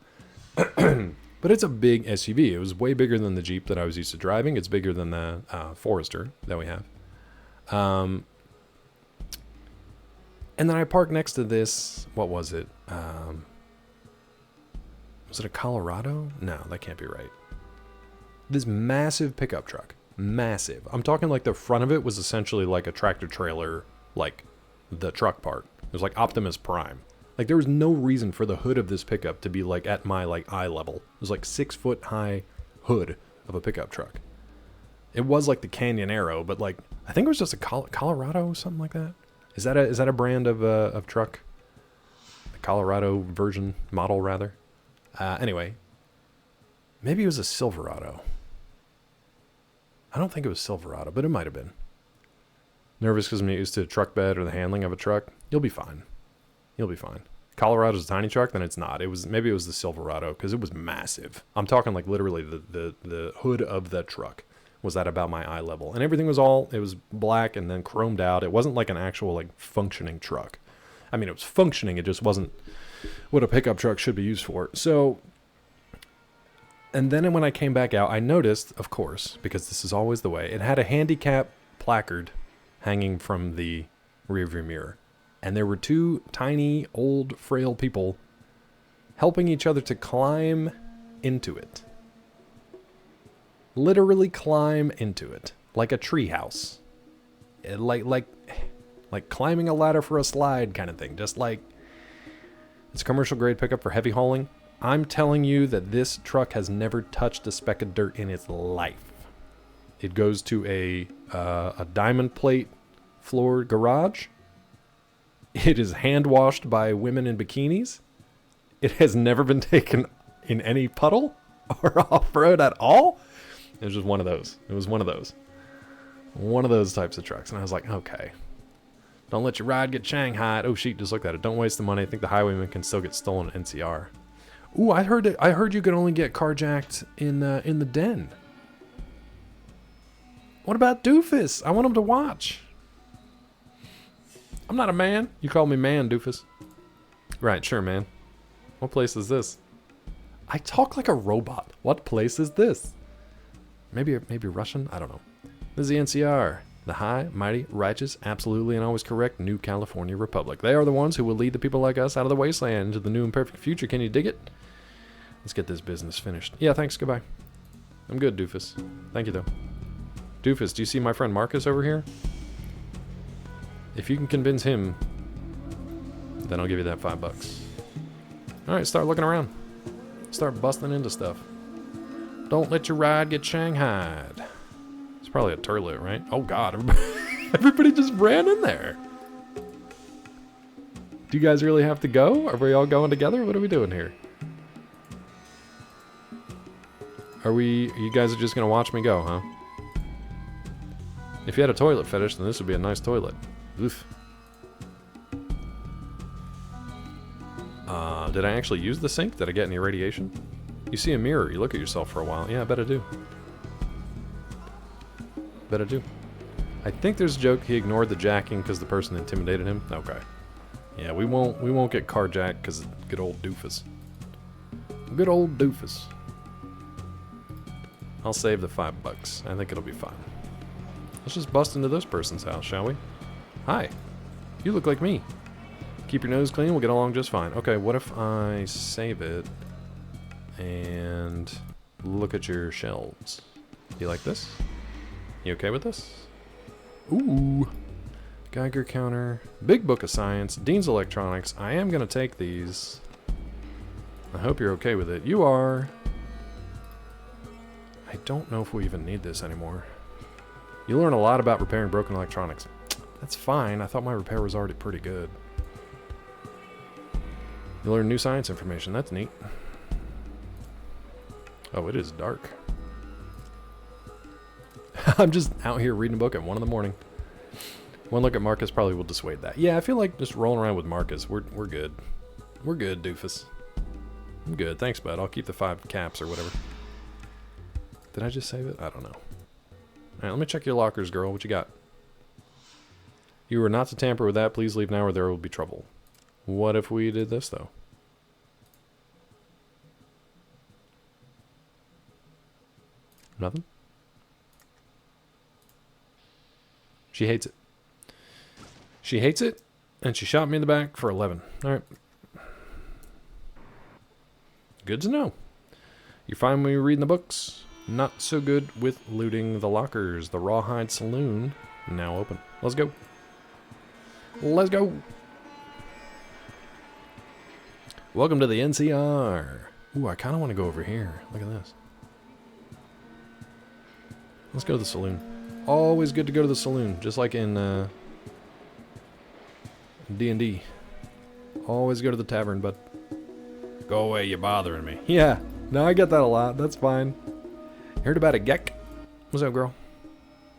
But it's a big SUV. It was way bigger than the Jeep that I was used to driving. It's bigger than the Forester that we have. And then I parked next to this. What was it? Was it a Colorado? No, that can't be right. This massive pickup truck. Massive. I'm talking like the front of it was essentially like a tractor trailer, like the truck part. It was like Optimus Prime. Like, there was no reason for the hood of this pickup to be, like, at my, like, eye level. It was, like, 6-foot-high hood of a pickup truck. It was, like, the Canyon Arrow, but, like, I think it was just a Colorado or something like that. Is that a brand of truck? The Colorado version, model, rather. Anyway. Maybe it was a Silverado. I don't think it was Silverado, but it might have been. Nervous because I'm not used to a truck bed or the handling of a truck. You'll be fine. You'll be fine. Colorado's a tiny truck, then it's not. Maybe it was the Silverado because it was massive. I'm talking like literally the hood of the truck was at about my eye level, and everything was it was black and then chromed out. It wasn't like an actual like functioning truck. I mean, it was functioning. It just wasn't what a pickup truck should be used for. So, and then when I came back out, I noticed, of course, because this is always the way, it had a handicap placard hanging from the rearview mirror. And there were two tiny, old, frail people helping each other to climb into it. Literally climb into it. Like a treehouse. Like climbing a ladder for a slide kind of thing. Just like it's a commercial grade pickup for heavy hauling. I'm telling you that this truck has never touched a speck of dirt in its life. It goes to a diamond plate floored garage. It is hand-washed by women in bikinis. It has never been taken in any puddle or off-road at all. It was just one of those. It was one of those. One of those types of trucks. And I was like, okay. Don't let your ride get shanghaied. Oh, shit, just look at it. Don't waste the money. I think the highwayman can still get stolen NCR. Ooh, I heard you could only get carjacked in the den. What about Doofus? I want him to watch. I'm not a man. You call me man, Doofus. Right, sure, man. What place is this? I talk like a robot. What place is this? Maybe Russian? I don't know. This is the NCR. The high, mighty, righteous, absolutely and always correct New California Republic. They are the ones who will lead the people like us out of the wasteland into the new and perfect future. Can you dig it? Let's get this business finished. Yeah, thanks. Goodbye. I'm good, Doofus. Thank you, though. Doofus, do you see my friend Marcus over here? If you can convince him, then I'll give you that $5. Alright, start looking around. Start busting into stuff. Don't let your ride get shanghaied. It's probably a turlet, right? Oh god, everybody just ran in there. Do you guys really have to go? Are we all going together? What are we doing here? You guys are just gonna watch me go, huh? If you had a toilet fetish, then this would be a nice toilet. Oof. Did I actually use the sink? Did I get any radiation? You see a mirror, you look at yourself for a while. Yeah, I bet I do. Bet I do. I think there's a joke he ignored the jacking because the person intimidated him. Okay. Yeah, we won't get carjacked because good old Doofus. Good old Doofus. I'll save the $5. I think it'll be fine. Let's just bust into this person's house, shall we? Hi. You look like me. Keep your nose clean, we'll get along just fine. Okay, what if I save it and look at your shelves? You like this? You okay with this? Ooh. Geiger counter. Big Book of Science. Dean's Electronics. I am going to take these. I hope you're okay with it. You are. I don't know if we even need this anymore. You learn a lot about repairing broken electronics. That's fine. I thought my repair was already pretty good. You learn new science information. That's neat. Oh, it is dark. I'm just out here reading a book at 1 in the morning. One look at Marcus probably will dissuade that. Yeah, I feel like just rolling around with Marcus. We're good. We're good, doofus. I'm good. Thanks, bud. I'll keep the 5 caps or whatever. Did I just save it? I don't know. Alright, let me check your lockers, girl. What you got? You are not to tamper with that. Please leave now or there will be trouble. What if we did this, though? Nothing? She hates it. She hates it, and she shot me in the back for 11. Alright. Good to know. You're fine when you're reading the books. Not so good with looting the lockers. The Rawhide Saloon, now open. Let's go. Let's go. Welcome to the NCR. Ooh, I kind of want to go over here. Look at this. Let's go to the saloon. Always good to go to the saloon, just like in D&D. Always go to the tavern, but go away, you're bothering me. Yeah, no, I get that a lot. That's fine. Heard about a Gek? What's up, girl?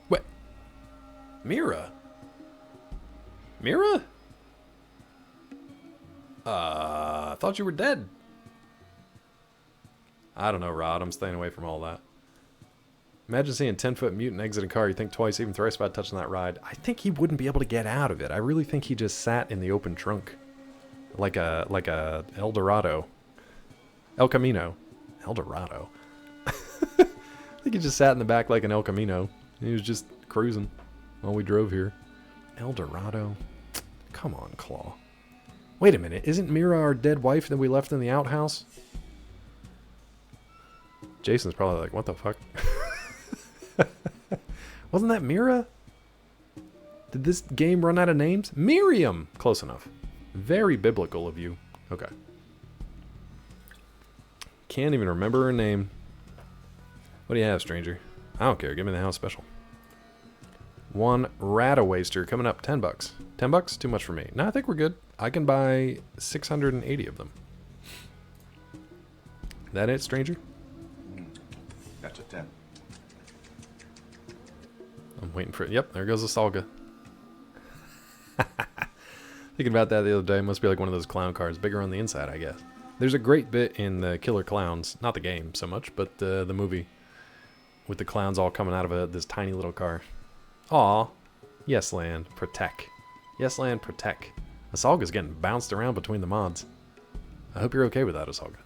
What? Mira? Mira? I thought you were dead. I don't know, Rod. I'm staying away from all that. Imagine seeing a 10-foot mutant exit a car. You think twice, even thrice about touching that ride. I think he wouldn't be able to get out of it. I really think he just sat in the open trunk. Like a El Dorado. El Camino. El Dorado. I think he just sat in the back like an El Camino. He was just cruising while we drove here. El Dorado. Come on, Claw. Wait a minute. Isn't Mira our dead wife that we left in the outhouse? Jason's probably like, what the fuck? Wasn't that Mira? Did this game run out of names? Miriam! Close enough. Very biblical of you. Okay. Can't even remember her name. What do you have, stranger? I don't care. Give me the house special. 1 Ratawaster coming up. $10. $10? Too much for me. No, I think we're good. I can buy 680 of them. That it, stranger? That's a 10. I'm waiting for it. Yep, there goes the Salga. Thinking about that the other day. Must be like one of those clown cars. Bigger on the inside, I guess. There's a great bit in the Killer Clowns. Not the game so much, but the movie. With the clowns all coming out of this tiny little car. Aw. Yes, Land. Protect. Yes, Land. Protect. Asalga's getting bounced around between the mods. I hope you're okay with that, Asalga.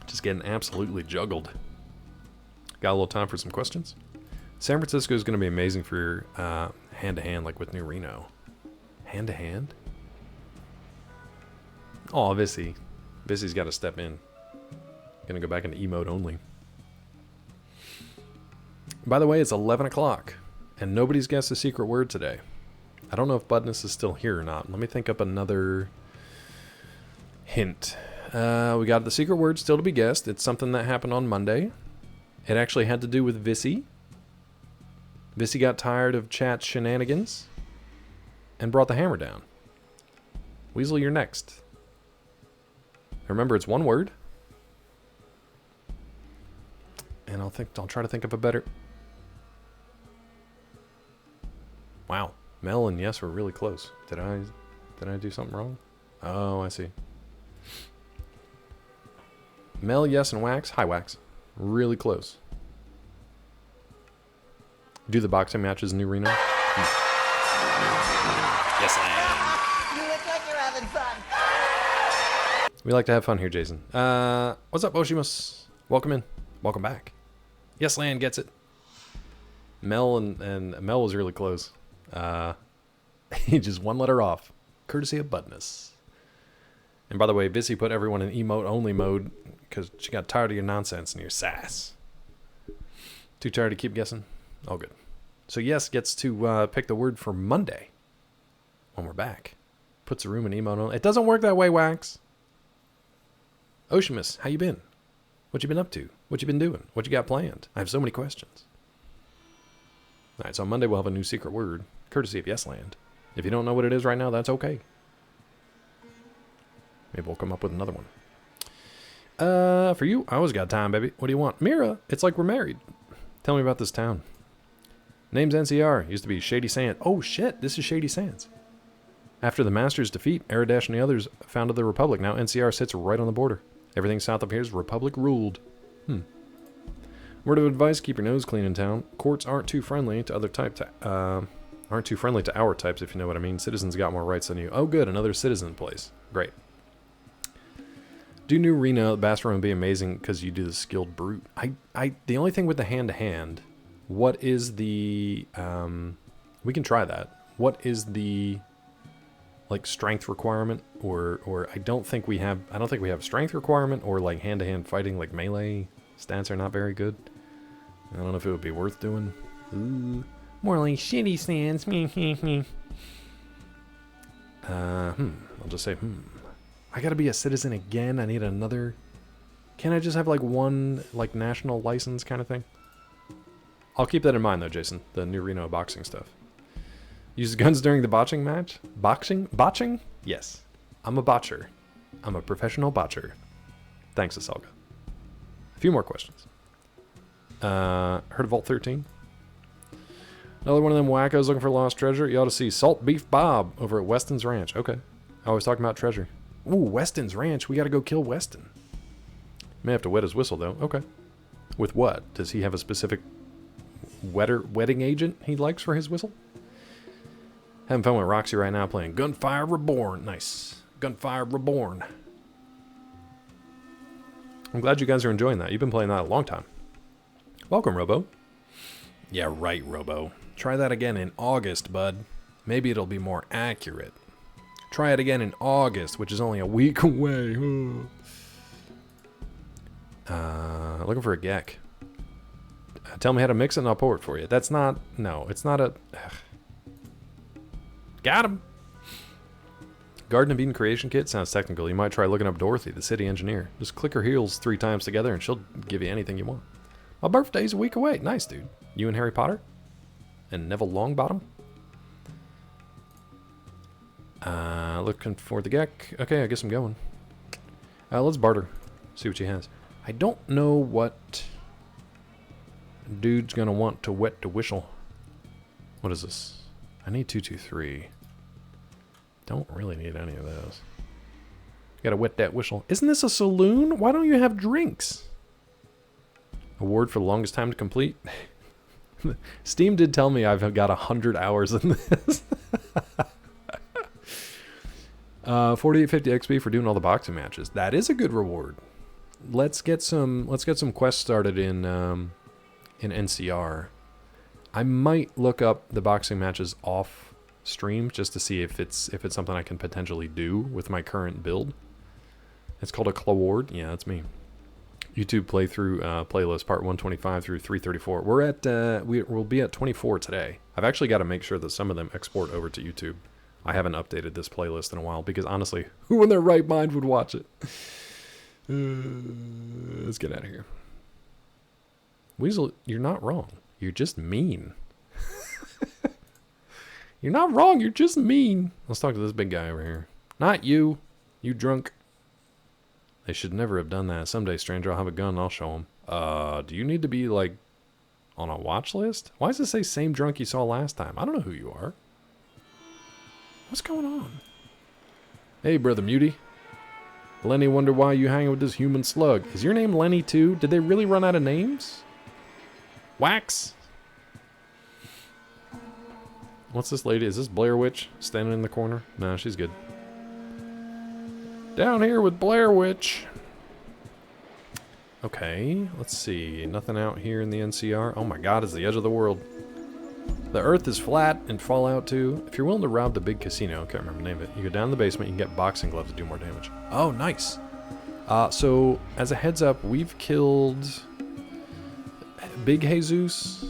Just getting absolutely juggled. Got a little time for some questions? San Francisco is going to be amazing for hand-to-hand, like with New Reno. Hand-to-hand? Aw, Vissy. Vissy's got to step in. Gonna go back into emote only. By the way, it's 11 o'clock, and nobody's guessed a secret word today. I don't know if Budness is still here or not. Let me think up another hint. We got the secret word still to be guessed. It's something that happened on Monday. It actually had to do with Vissy. Vissy got tired of Chat's shenanigans and brought the hammer down. Weasel, you're next. Remember, it's one word. And I'll try to think of a better. Wow, Mel and Yes were really close. Did I do something wrong? Oh, I see. Mel, Yes, and Wax. Hi, Wax. Really close. Do the boxing matches in New Reno? Yes, I am. You look like you're having fun. We like to have fun here, Jason. What's up, Oshimus? Welcome in. welcome back. Yes, Land gets it. Mel and Mel was really close. He just one letter off, courtesy of Budness. And by the way, Vissy put everyone in emote only mode because she got tired of your nonsense and your sass. Too tired to keep guessing? All good. So Yes gets to pick the word for Monday when we're back. Puts the room in emote only. It doesn't work that way, Wax. Oceanus, how you been? What you been up to? What you been doing? What you got planned? I have so many questions. All right, so on Monday we'll have a new secret word, courtesy of Yesland. If you don't know what it is right now, that's okay. Maybe we'll come up with another one. For you, I always got time, baby. What do you want? Mira, it's like we're married. Tell me about this town. Name's NCR. Used to be Shady Sands. Oh, shit. This is Shady Sands. After the Masters' defeat, Aradesh and the others founded the Republic. Now NCR sits right on the border. Everything south of here is Republic ruled. Word of advice, keep your nose clean in town. Courts aren't too friendly to other types. Aren't too friendly to our types, if you know what I mean. Citizens got more rights than you. Oh, good. Another citizen place. Great. Do New Reno, Bassroom would be amazing because you do the skilled brute. The only thing with the hand-to-hand, what is the, we can try that. What is the, like, strength requirement? Or I don't think we have strength requirement or, like, hand-to-hand fighting, like, melee stats are not very good. I don't know if it would be worth doing. Ooh. More like shitty stands. I'll just say, I gotta be a citizen again. I need another. Can't I just have like one like national license kind of thing? I'll keep that in mind though, Jason. The New Reno boxing stuff. Use guns during the botching match? Botching? Yes. I'm a botcher. I'm a professional botcher. Thanks, Asalga. A few more questions. Heard of Vault 13? Another one of them wackos looking for lost treasure. You ought to see Salt Beef Bob over at Weston's Ranch. Okay. I was talking about treasure. Ooh, Weston's Ranch. We got to go kill Weston. May have to wet his whistle, though. Okay. With what? Does he have a specific wedding agent he likes for his whistle? Having fun with Roxy right now playing Gunfire Reborn. Nice. Gunfire Reborn. I'm glad you guys are enjoying that. You've been playing that a long time. Welcome, Robo. Yeah, right, Robo. Try that again in August, bud. Maybe it'll be more accurate. Try it again in August, which is only a week away. Looking for a Gek. Tell me how to mix it and I'll pour it for you. That's not... No, it's not a... Ugh. Got him! Garden of Eden creation kit sounds technical. You might try looking up Dorothy, the city engineer. Just click her heels 3 times together and she'll give you anything you want. My birthday's a week away. Nice, dude. You and Harry Potter? And Neville Longbottom? Looking for the Gek. Okay, I guess I'm going. Let's barter. See what she has. I don't know what dude's gonna want to wet the whistle. What is this? I need 223. Don't really need any of those. Gotta wet that whistle. Isn't this a saloon? Why don't you have drinks? Award for the longest time to complete. Steam did tell me I've got 100 hours in this. 4850 XP for doing all the boxing matches. That is a good reward. Let's get some quests started in NCR. I might look up the boxing matches off stream just to see if it's something I can potentially do with my current build. It's called a Claward. Yeah, that's me. YouTube playthrough playlist part 125 through 334. We're at we'll be at 24 today. I've actually got to make sure that some of them export over to YouTube. I haven't updated this playlist in a while because honestly, who in their right mind would watch it? Let's get out of here. Weasel, you're not wrong. You're just mean. You're not wrong. You're just mean. Let's talk to this big guy over here. Not you. You drunk. They should never have done that. Someday, stranger, I'll have a gun and I'll show him. Do you need to be, like, on a watch list? Why does it say same drunk you saw last time? I don't know who you are. What's going on? Hey, Brother Muty. Lenny wonder why you hanging with this human slug. Is your name Lenny, too? Did they really run out of names? Wax. What's this lady? Is this Blair Witch standing in the corner? No, she's good. Down here with Blair Witch. Okay, let's see. Nothing out here in the NCR. Oh my god, it's the edge of the world. The earth is flat in Fallout 2. If you're willing to rob the big casino, I can't remember the name of it, you go down in the basement, you can get boxing gloves to do more damage. Oh, nice. So, as a heads up, we've killed Big Jesus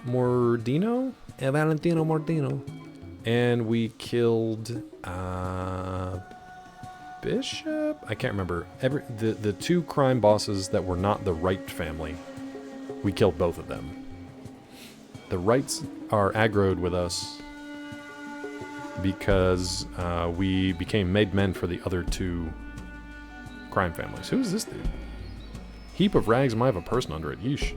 Mordino? Valentino Mordino. And we killed Bishop? I can't remember. The two crime bosses that were not the Wright family, we killed both of them. The Wrights are aggroed with us because we became made men for the other two crime families. Who's this dude? Heap of rags might have a person under it. Yeesh.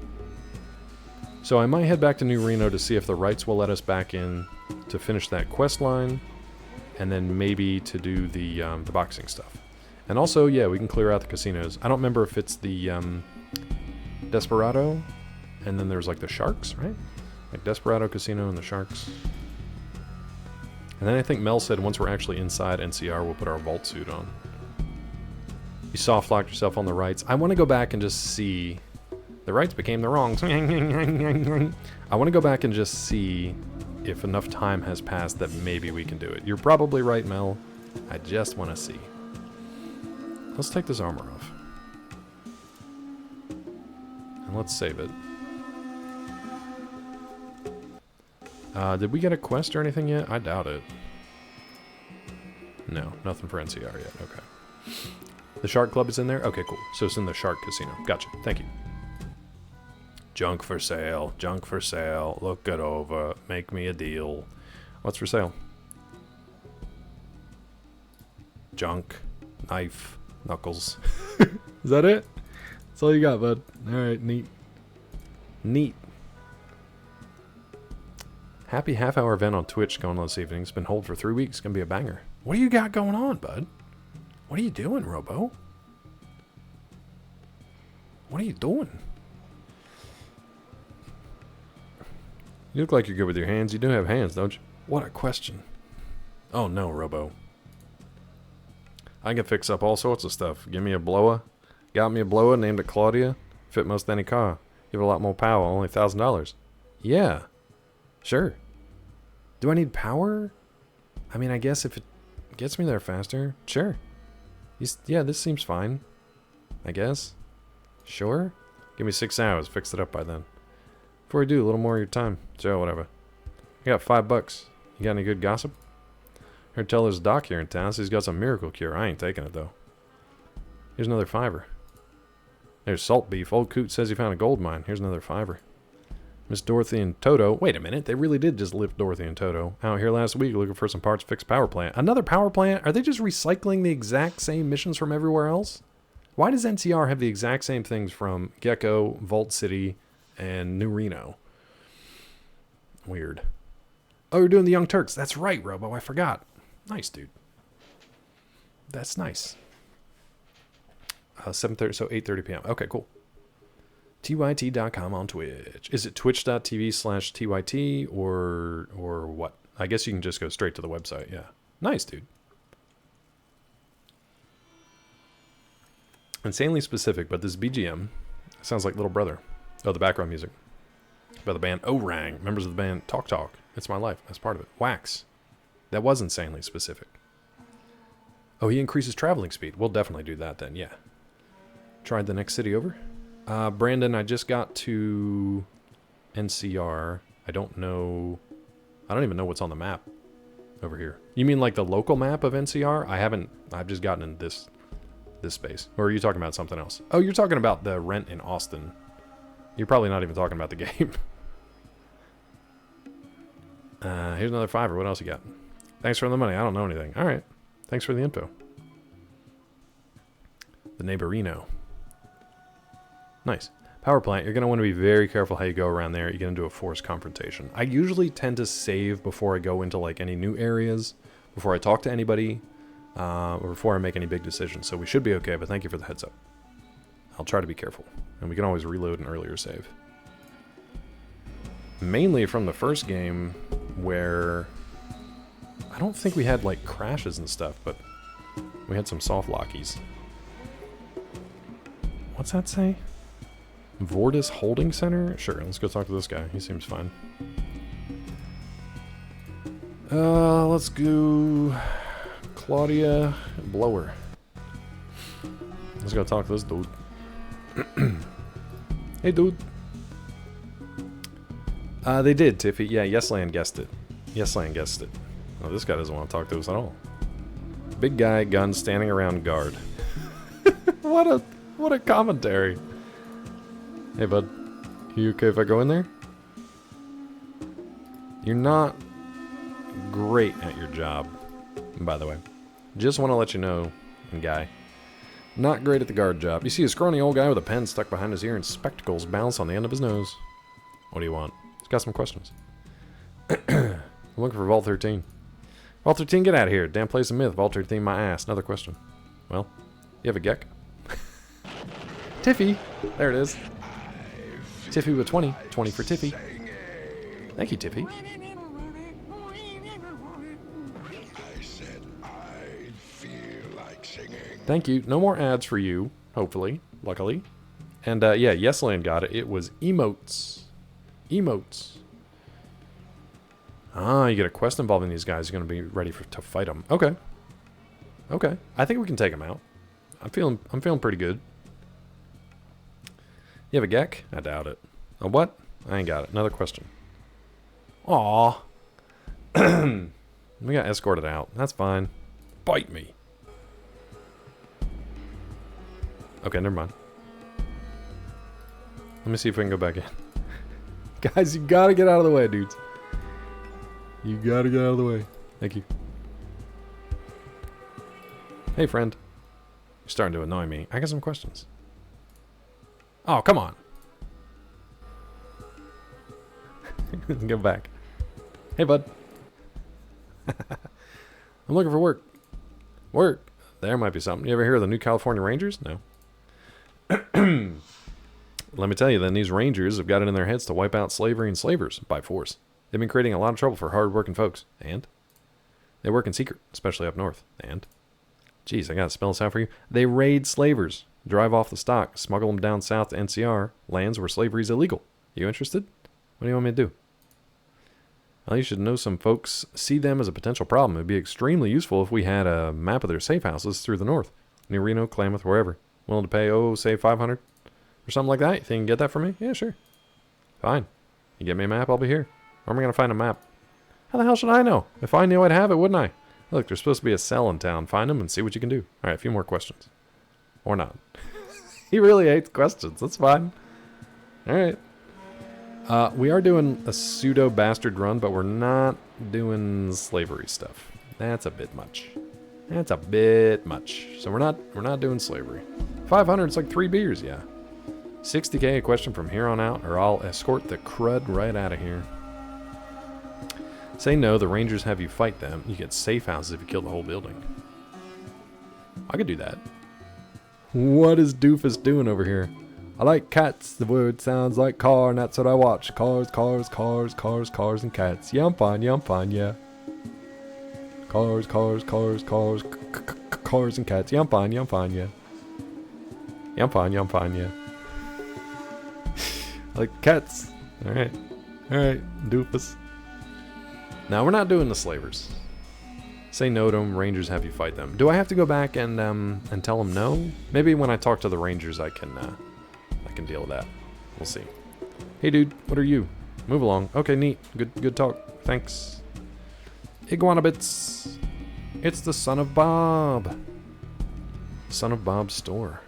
So I might head back to New Reno to see if the Wrights will let us back in to finish that quest line, and then maybe to do the boxing stuff. And also, yeah, we can clear out the casinos. I don't remember if it's the Desperado, and then there's like the Sharks, right? Like Desperado Casino and the Sharks. And then I think Mel said once we're actually inside NCR, we'll put our vault suit on. You soft-locked yourself on the Wrights. I want to go back and just see... The Wrights became the wrongs. I want to go back and just see if enough time has passed that maybe we can do it. You're probably right, Mel. I just want to see. Let's take this armor off. And let's save it. Did we get a quest or anything yet? I doubt it. No, nothing for NCR yet. Okay. The Shark Club is in there? Okay, cool. So it's in the Shark Casino. Gotcha. Thank you. Junk for sale. Junk for sale. Look it over. Make me a deal. What's for sale? Junk. Knife. Knuckles. Is that it? That's all you got, bud. Alright, neat. Neat. Happy half-hour event on Twitch going on this evening. It's been hold for 3 weeks. Gonna be a banger. What do you got going on, bud? What are you doing, Robo? What are you doing? You look like you're good with your hands. You do have hands, don't you? What a question. Oh no, Robo. I can fix up all sorts of stuff. Give me a blower. Got me a blower, named it Claudia. Fit most any car. Give a lot more power, only $1,000. Yeah. Sure. Do I need power? I mean, I guess if it gets me there faster, sure. Yeah, this seems fine. I guess. Sure. Give me 6 hours. Fix it up by then. Before I do, a little more of your time. So, whatever. I got $5. You got any good gossip? Heard tell there's a doc here in town, so he's got some miracle cure. I ain't taking it, though. Here's another $5. There's salt beef. Old Coot says he found a gold mine. Here's another $5. Miss Dorothy and Toto. Wait a minute. They really did just lift Dorothy and Toto out here last week looking for some parts to fix power plant. Another power plant? Are they just recycling the exact same missions from everywhere else? Why does NCR have the exact same things from Gecko, Vault City, and New Reno? Weird. Oh, we're doing the Young Turks. That's right, Robo. I forgot. Nice, dude. That's nice. 7:30, so 8:30 p.m. Okay, cool. TYT.com on Twitch. Is it twitch.tv/TYT or what? I guess you can just go straight to the website. Yeah. Nice, dude. Insanely specific, but this BGM sounds like Little Brother. Oh, the background music. By the band Orang. Members of the band Talk Talk. It's My Life. That's part of it. Wax. That was insanely specific. Oh, he increases traveling speed. We'll definitely do that then, yeah. Tried the next city over. Brandon, I just got to NCR. I don't even know what's on the map over here. You mean like the local map of NCR? I've just gotten in this space. Or are you talking about something else? Oh, you're talking about the rent in Austin. You're probably not even talking about the game. Here's another $5. What else you got? Thanks for the money. I don't know anything. All right. Thanks for the info. The Neighborino. Nice. Power plant. You're going to want to be very careful how you go around there. You're going to do a forced confrontation. I usually tend to save before I go into like any new areas, before I talk to anybody, or before I make any big decisions. So we should be okay, but thank you for the heads up. I'll try to be careful. And we can always reload an earlier save. Mainly from the first game where I don't think we had like crashes and stuff, but we had some soft lockies. What's that say? Vortis Holding Center? Sure, let's go talk to this guy. He seems fine. Let's go Claudia Blower. Let's go talk to this dude. Hey, dude. They did, Tiffy. Yeah, Yesland guessed it. Yesland guessed it. Oh, this guy doesn't want to talk to us at all. Big guy, gun, standing around guard. What a commentary. Hey, bud. You okay if I go in there? You're not great at your job, by the way. Just want to let you know, guy. Not great at the guard job. You see a scrawny old guy with a pen stuck behind his ear and spectacles balanced on the end of his nose. What do you want? He's got some questions. I'm looking for Vault 13. Vault 13, get out of here. Damn place of myth. Vault 13, my ass. Another question. Well, you have a geck? Tiffy. There it is. Tiffy with 20. 20 for Tiffy. Thank you, Tiffy. I said I feel like singing. Thank you. No more ads for you, hopefully. Luckily. And, yeah, Yesland got it. It was emotes. Emotes. Ah, you get a quest involving these guys. You're going to be ready to fight them. Okay. Okay. I think we can take them out. I'm feeling pretty good. You have a geck? I doubt it. A what? I ain't got it. Another question. Aw. We got escorted out. That's fine. Bite me. Okay, never mind. Let me see if we can go back in. Guys, you gotta get out of the way, dudes. You gotta get out of the way. Thank you. Hey, friend. You're starting to annoy me. I got some questions. Oh, come on. Go back. Hey, bud. I'm looking for work. Work? There might be something. You ever hear of the New California Rangers? No. Let me tell you then, these Rangers have got it in their heads to wipe out slavery and slavers by force. They've been creating a lot of trouble for hard-working folks. And? They work in secret, especially up north. And? Geez, I gotta spell this out for you. They raid slavers, drive off the stock, smuggle them down south to NCR, lands where slavery is illegal. You interested? What do you want me to do? Well, you should know some folks see them as a potential problem. It would be extremely useful if we had a map of their safe houses through the north. Near Reno, Klamath, wherever. Willing to pay, say $500? Or something like that? You think you can get that for me? Yeah, sure. Fine. You get me a map, I'll be here. Where am I going to find a map? How the hell should I know? If I knew I'd have it, wouldn't I? Look, there's supposed to be a cell in town. Find them and see what you can do. Alright, a few more questions. Or not. He really hates questions. That's fine. Alright. We are doing a pseudo bastard run, but we're not doing slavery stuff. That's a bit much. That's a bit much. So we're not doing slavery. 500, it's like 3 beers, yeah. 60k a question from here on out, or I'll escort the crud right out of here. Say no, the Rangers have you fight them. You get safe houses if you kill the whole building. I could do that. What is Doofus doing over here? I like cats. The word sounds like car, and that's what I watch. Cars, cars, cars, cars, cars, and cats. Yeah, I'm fine, yeah. Cars, cars, cars, cars, cars, and cats. Yeah, I'm fine, yeah. Yeah, I'm fine, yeah. I like cats. Alright, Doofus. Now, we're not doing the slavers. Say no to them, Rangers have you fight them. Do I have to go back and tell them no? Maybe when I talk to the Rangers I can deal with that. We'll see. Hey dude, what are you? Move along. Okay, neat. Good talk. Thanks. Iguana Bits. It's the son of Bob. Son of Bob's store.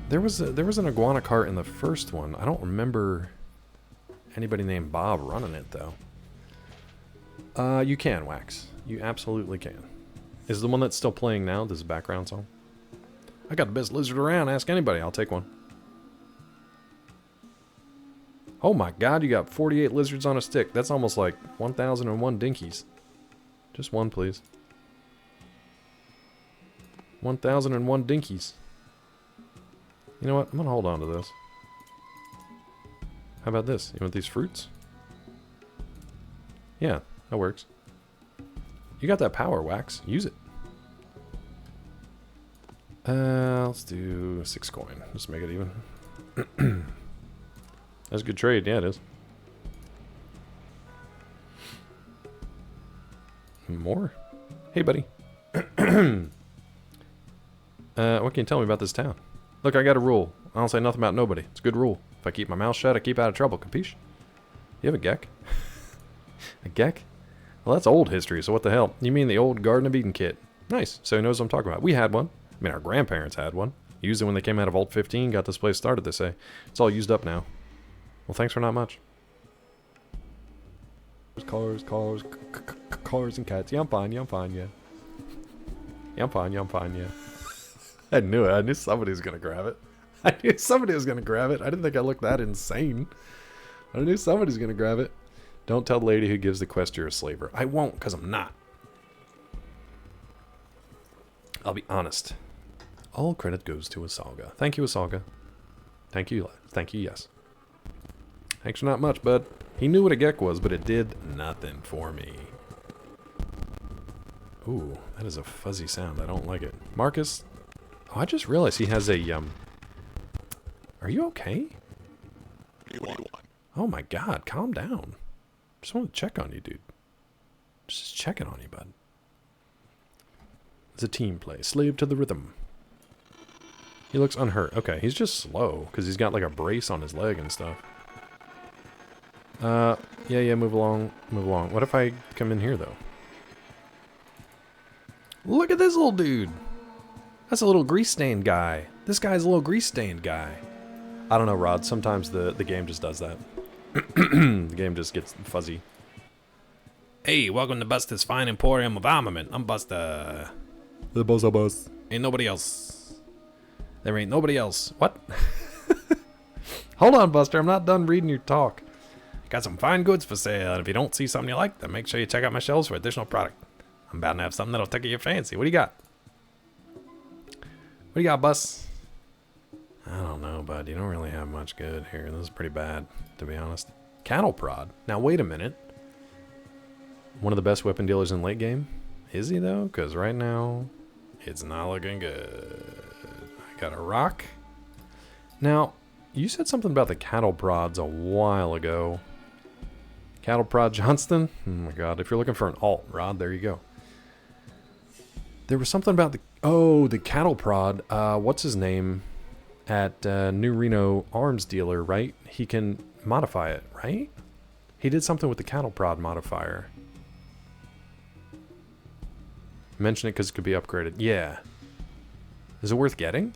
There was an iguana cart in the first one. I don't remember anybody named Bob running it though. You can, Wax. You absolutely can. Is the one that's still playing now this background song? I got the best lizard around. Ask anybody. I'll take one. Oh my god, you got 48 lizards on a stick. That's almost like 1001 dinkies. Just one, please. 1001 dinkies. You know what? I'm gonna hold on to this. How about this? You want these fruits? Yeah, that works. You got that power, Wax. Use it. Let's do 6 coin. Just make it even. That's a good trade. Yeah, it is. More? Hey, buddy. What can you tell me about this town? Look, I got a rule. I don't say nothing about nobody. It's a good rule. If I keep my mouth shut, I keep out of trouble. Capiche? You have a Gek? A Gek? Well, that's old history, so what the hell? You mean the old Garden of Eden kit? Nice. So he knows what I'm talking about. We had one. I mean, our grandparents had one. Used it when they came out of Vault 15, got this place started, they say. It's all used up now. Well, thanks for not much. Cars, and cats. Yeah, I'm fine, yeah. Yeah, I'm fine, yeah. I knew it. I knew somebody was going to grab it. I knew somebody was going to grab it. I didn't think I looked that insane. I knew somebody's going to grab it. Don't tell the lady who gives the quest you're a slaver. I won't, because I'm not. I'll be honest. All credit goes to Asalga. Thank you, Asalga. Thank you, yes. Thanks for not much, bud. He knew what a Gek was, but it did nothing for me. Ooh, that is a fuzzy sound. I don't like it. Marcus? Oh, I just realized he has a, Are you okay? Oh my god, calm down. Just want to check on you, dude. Just checking on you, bud. It's a team play. Slave to the rhythm. He looks unhurt. Okay, he's just slow, because he's got like a brace on his leg and stuff. Yeah, move along. What if I come in here, though? Look at this little dude. That's a little grease-stained guy. This guy's a little grease-stained guy. I don't know, Rod. Sometimes the game just does that. The game just gets fuzzy. Hey, welcome to Busta's Fine Emporium of Armament. I'm Busta. The Bus. Ain't nobody else. There ain't nobody else. What? Hold on, Buster. I'm not done reading your talk. Got some fine goods for sale, and if you don't see something you like, then make sure you check out my shelves for additional product. I'm about to have something that'll tickle your fancy. What do you got? What do you got, Bus? I don't know, bud. You don't really have much good here. This is pretty bad, to be honest. Cattle prod. Now, wait a minute. One of the best weapon dealers in late game? Is he, though? Because right now, it's not looking good. I got a rock. Now, you said something about the cattle prods a while ago. Cattle prod Johnston? Oh my god, if you're looking for an alt, Rod, there you go. There was something about the cattle prod. What's his name? At New Reno Arms Dealer, right? He can modify it, right? He did something with the cattle prod modifier. Mention it because it could be upgraded. Yeah. Is it worth getting?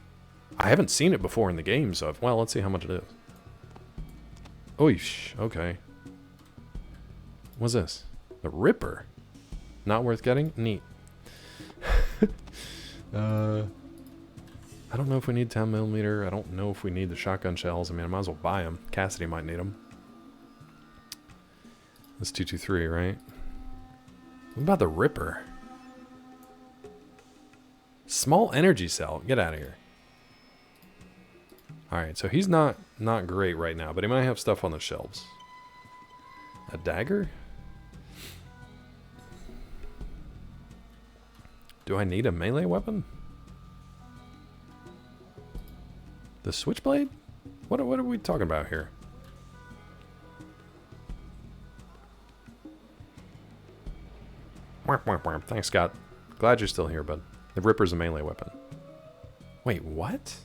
I haven't seen it before in the game, so well, let's see how much it is. Oish, okay. What's this? The Ripper. Not worth getting? Neat. I don't know if we need 10mm. I don't know if we need the shotgun shells. I mean, I might as well buy them. Cassidy might need them. That's 223, right? What about the Ripper? Small energy cell. Get out of here. Alright, so he's not great right now, but he might have stuff on the shelves. A dagger? Do I need a melee weapon? The switchblade? What are we talking about here? Thanks, Scott. Glad you're still here, bud. The Ripper's a melee weapon. Wait, what?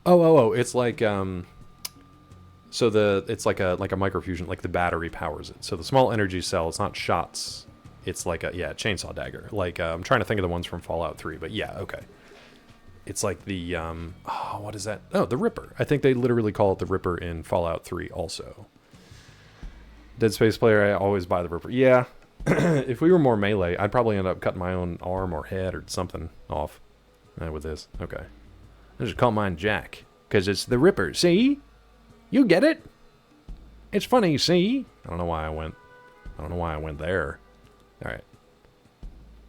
Oh, it's like so it's like a microfusion, like the battery powers it. So the small energy cell, it's not shots. It's like a chainsaw dagger. Like I'm trying to think of the ones from Fallout 3, but yeah, okay. It's like the what is that? Oh, the Ripper. I think they literally call it the Ripper in Fallout 3 also. Dead Space player, I always buy the Ripper. Yeah. If we were more melee, I'd probably end up cutting my own arm or head or something off with this. Okay. I just call mine Jack, because it's the Ripper. See? You get it? It's funny, see? I don't know why I went there. Alright.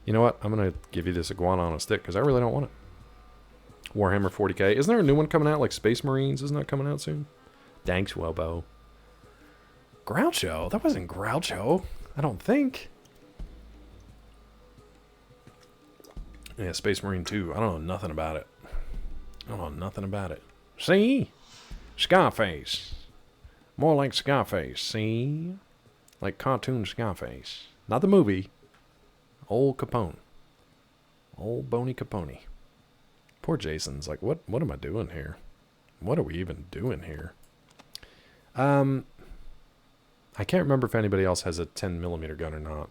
You know what? I'm going to give you this iguana on a stick, because I really don't want it. Warhammer 40k. Isn't there a new one coming out, like Space Marines? Isn't that coming out soon? Thanks, Welbo. Groucho? That wasn't Groucho. I don't think. Yeah, Space Marine 2. I don't know nothing about it. I don't know nothing about it. See? Scarface. More like Scarface, see? Like cartoon Scarface. Not the movie. Old Capone. Old Boney Capone. Poor Jason's like, what am I doing here? What are we even doing here? I can't remember if anybody else has a 10mm gun or not.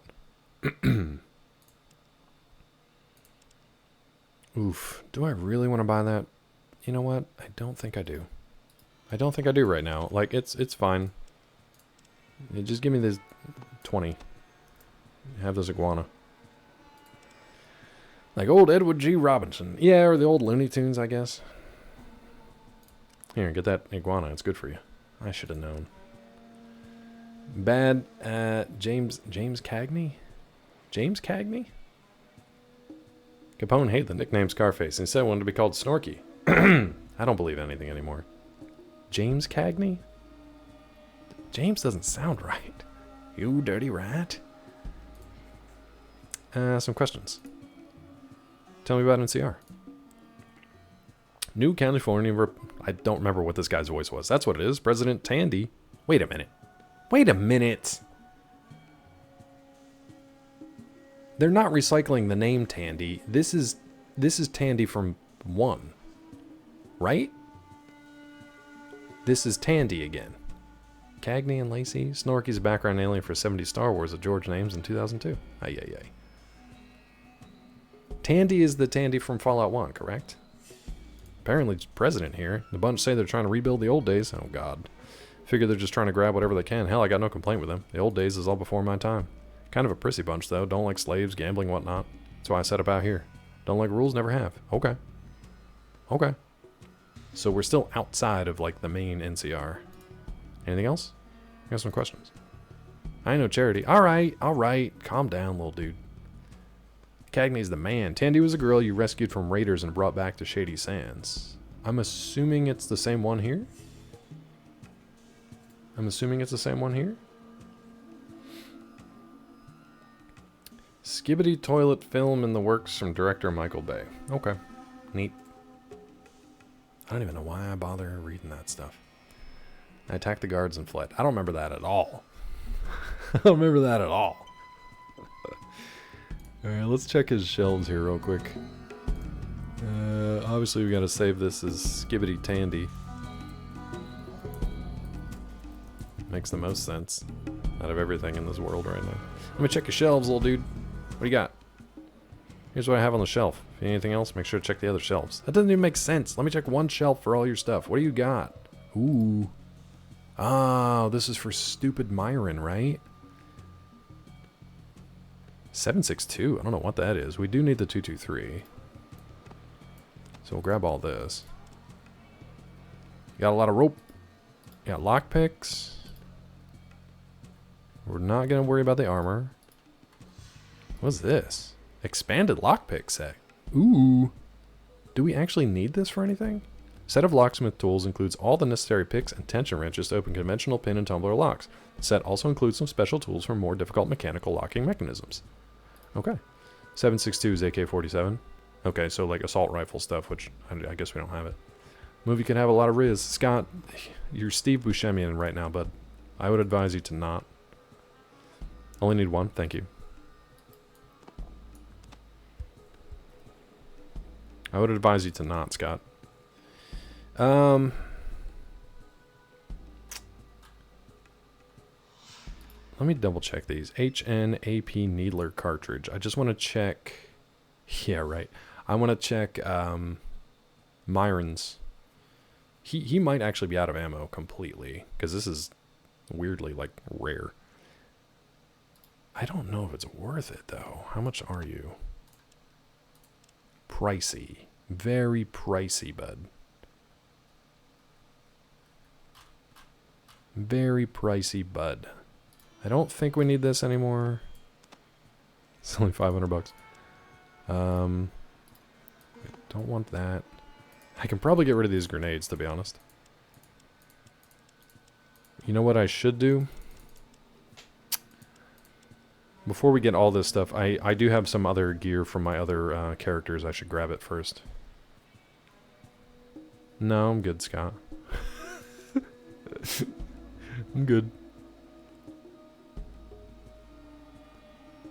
Oof. Do I really want to buy that? You know what? I don't think I do. I don't think I do right now. Like, it's fine. You just give me this 20. Have this iguana. Like old Edward G. Robinson. Yeah, or the old Looney Tunes, I guess. Here, get that iguana. It's good for you. I should have known. Bad, James Cagney? James Cagney? Capone hated the nickname Scarface and instead wanted to be called Snorky. I don't believe anything anymore. James Cagney? James doesn't sound right. You dirty rat. Some questions. Tell me about NCR. New California... I don't remember what this guy's voice was. That's what it is. President Tandy. Wait a minute. Wait a minute. They're not recycling the name Tandy. This is Tandy from 1. Right? This is Tandy again. Cagney and Lacey. Snorky's a background alien for 70 Star Wars of George Names in 2002. Ay. Tandy is the Tandy from Fallout 1, correct? Apparently it's president here. The bunch say they're trying to rebuild the old days. Oh, God. Figure they're just trying to grab whatever they can. Hell, I got no complaint with them. The old days is all before my time. Kind of a prissy bunch, though. Don't like slaves, gambling, whatnot. That's why I set up out here. Don't like rules, never have. Okay. Okay. So we're still outside of, like, the main NCR. Anything else? I got some questions. I ain't no charity. All right. Calm down, little dude. Cagney's the man. Tandy was a girl you rescued from raiders and brought back to Shady Sands. I'm assuming it's the same one here? Skibbity toilet film in the works from director Michael Bay. Okay. Neat. I don't even know why I bother reading that stuff. I attacked the guards and fled. I don't remember that at all. I don't remember that at all. Alright, let's check his shelves here real quick. Obviously we gotta save this as Skibbity Tandy. Makes the most sense out of everything in this world right now. Let me check your shelves, little dude. What do you got? Here's what I have on the shelf. If you need anything else, make sure to check the other shelves. That doesn't even make sense. Let me check one shelf for all your stuff. What do you got? Ooh. Oh, this is for stupid Myron, right? 762. I don't know what that is. We do need the 223. So we'll grab all this. Got a lot of rope. Got lockpicks. We're not going to worry about the armor. What's this? Expanded lockpick set. Ooh. Do we actually need this for anything? Set of locksmith tools includes all the necessary picks and tension wrenches to open conventional pin and tumbler locks. The set also includes some special tools for more difficult mechanical locking mechanisms. Okay. 762 is AK-47. Okay, so like assault rifle stuff, which I guess we don't have it. Movie can have a lot of Riz. Scott, you're Steve Buscemian right now, bud. I would advise you to not. Only need one. Thank you. I would advise you to not, Scott. Let me double check these. HNAP Needler cartridge. I just want to check. Yeah, right. I want to check Myron's. He might actually be out of ammo completely because this is weirdly like rare. I don't know if it's worth it though. How much are you? Pricey. Very pricey, bud. Very pricey, bud. I don't think we need this anymore. It's only $500. Don't want that. I can probably get rid of these grenades, to be honest. You know what I should do? Before we get all this stuff, I do have some other gear from my other characters. I should grab it first. No, I'm good, Scott. I'm good.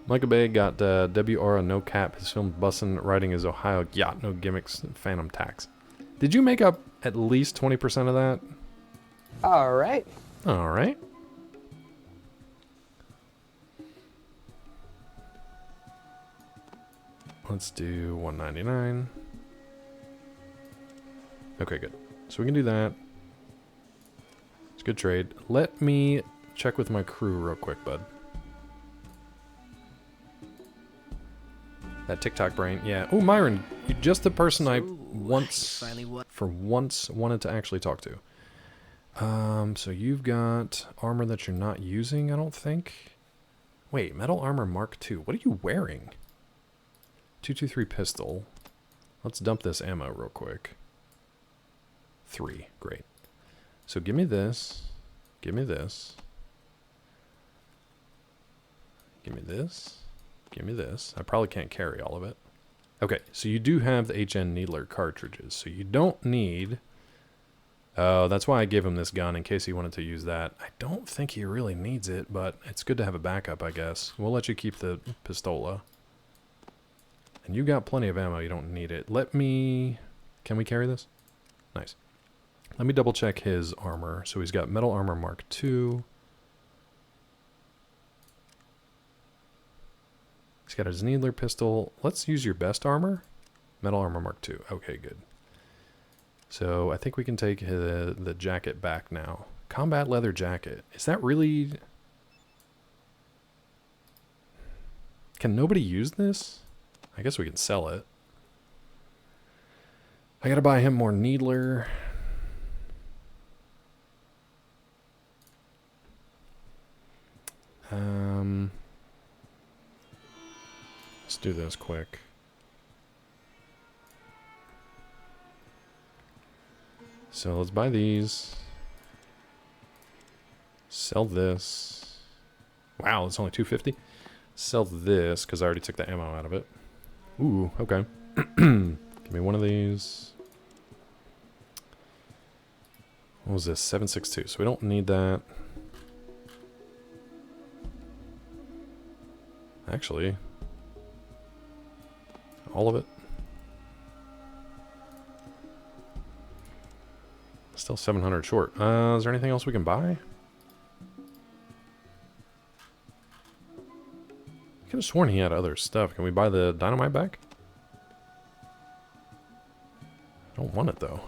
Michael Bay got W.R. No Cap. His film Bussin' riding his Ohio yacht. No gimmicks. Phantom Tax. Did you make up at least 20% of that? All right. All right. Let's do 199. Okay, good. So we can do that. It's a good trade. Let me check with my crew real quick, bud. That TikTok brain, yeah. Oh, Myron, you're just the person I for once wanted to actually talk to. So you've got armor that you're not using, I don't think. Wait, metal armor Mark II. What are you wearing? 223 pistol. Let's dump this ammo real quick. 3, great. So give me this. Give me this. Give me this. Give me this. I probably can't carry all of it. Okay, so you do have the HN Needler cartridges, so you don't need... Oh, that's why I gave him this gun, in case he wanted to use that. I don't think he really needs it, but it's good to have a backup, I guess. We'll let you keep the pistola. And you got plenty of ammo, you don't need it. Let me... Can we carry this? Nice. Let me double check his armor. So he's got metal armor Mark II. He's got his Needler pistol. Let's use your best armor. Metal armor Mark II. Okay, good. So I think we can take the jacket back now. Combat leather jacket. Is that really... Can nobody use this? I guess we can sell it. I gotta buy him more Needler. Let's do this quick. So let's buy these. Sell this. Wow, it's only $250. Sell this because I already took the ammo out of it. Ooh, okay. Give me one of these. What was this? 762. So we don't need that. Actually, all of it. Still 700 short. Is there anything else we can buy? I could have sworn he had other stuff. Can we buy the dynamite back? I don't want it though.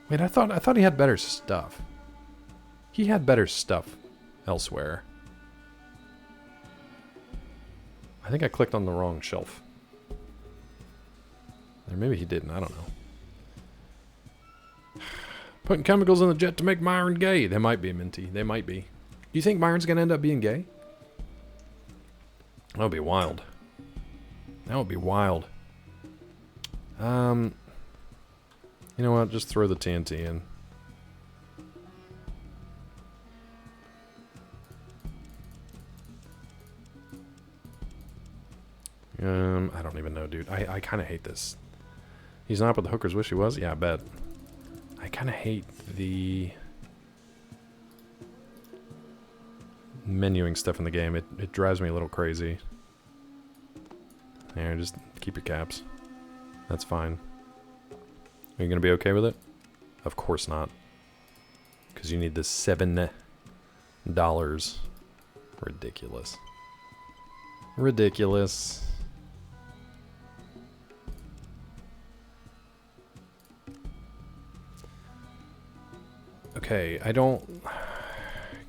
Wait, I thought he had better stuff. He had better stuff elsewhere. I think I clicked on the wrong shelf. Or maybe he didn't, I don't know. Putting chemicals in the jet to make Myron gay. They might be, Minty. They might be. Do you think Myron's gonna end up being gay? That would be wild. That would be wild. You know what? Just throw the TNT in. I don't even know, dude. I kind of hate this. He's not what the hooker's wish he was? Yeah, I bet. I kind of hate the menuing stuff in the game. It drives me a little crazy. There, just keep your caps. That's fine. Are you going to be okay with it? Of course not. Because you need the $7. Ridiculous. Ridiculous. Okay, I don't...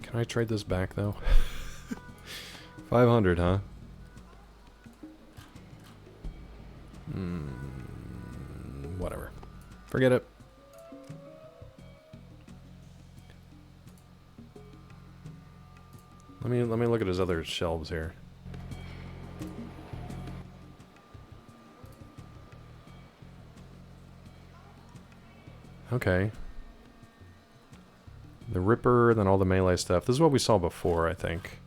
Can I trade this back, though? 500, huh? Whatever. Forget it. Let me look at his other shelves here. Okay. The Ripper, then all the melee stuff. This is what we saw before, I think.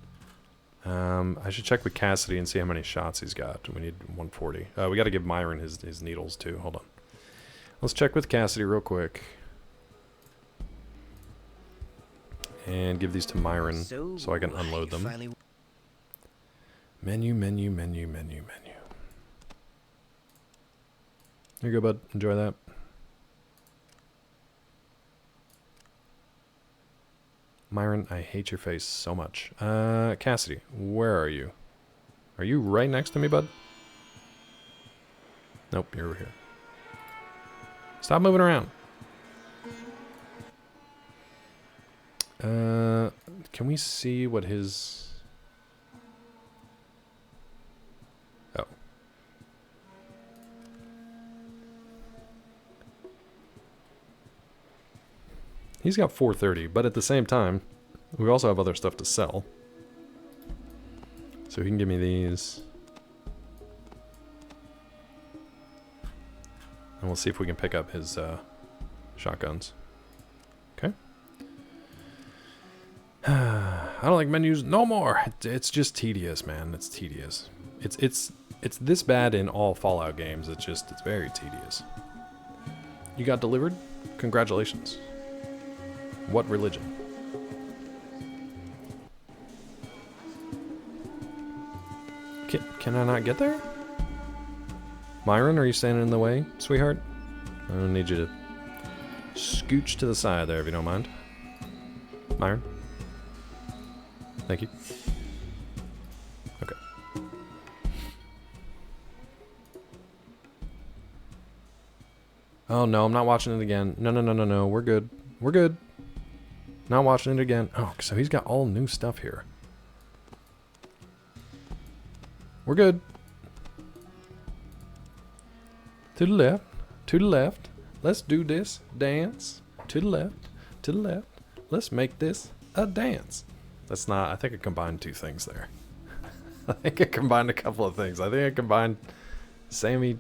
I should check with Cassidy and see how many shots he's got. We need 140. We got to give Myron his needles, too. Hold on. Let's check with Cassidy real quick. And give these to Myron so I can unload them. Menu. Here you go, bud. Enjoy that. Myron, I hate your face so much. Cassidy, where are you? Are you right next to me, bud? Nope, you're over here. Stop moving around. Can we see what his... Oh. He's got 430, but at the same time, we also have other stuff to sell. So he can give me these. And we'll see if we can pick up his shotguns. Okay. I don't like menus no more. It's just tedious, man. It's tedious. It's this bad in all Fallout games. It's very tedious. You got delivered? Congratulations. What religion? Can I not get there? Myron, are you standing in the way, sweetheart? I don't need you to scooch to the side there if you don't mind. Myron? Thank you. Okay. Oh no, I'm not watching it again. No. We're good. We're good. Not watching it again. Oh, so he's got all new stuff here. We're good. To the left. To the left. Let's do this dance. To the left. To the left. Let's make this a dance. That's not... I think I combined two things there. I think I combined a couple of things. I think I combined Sammy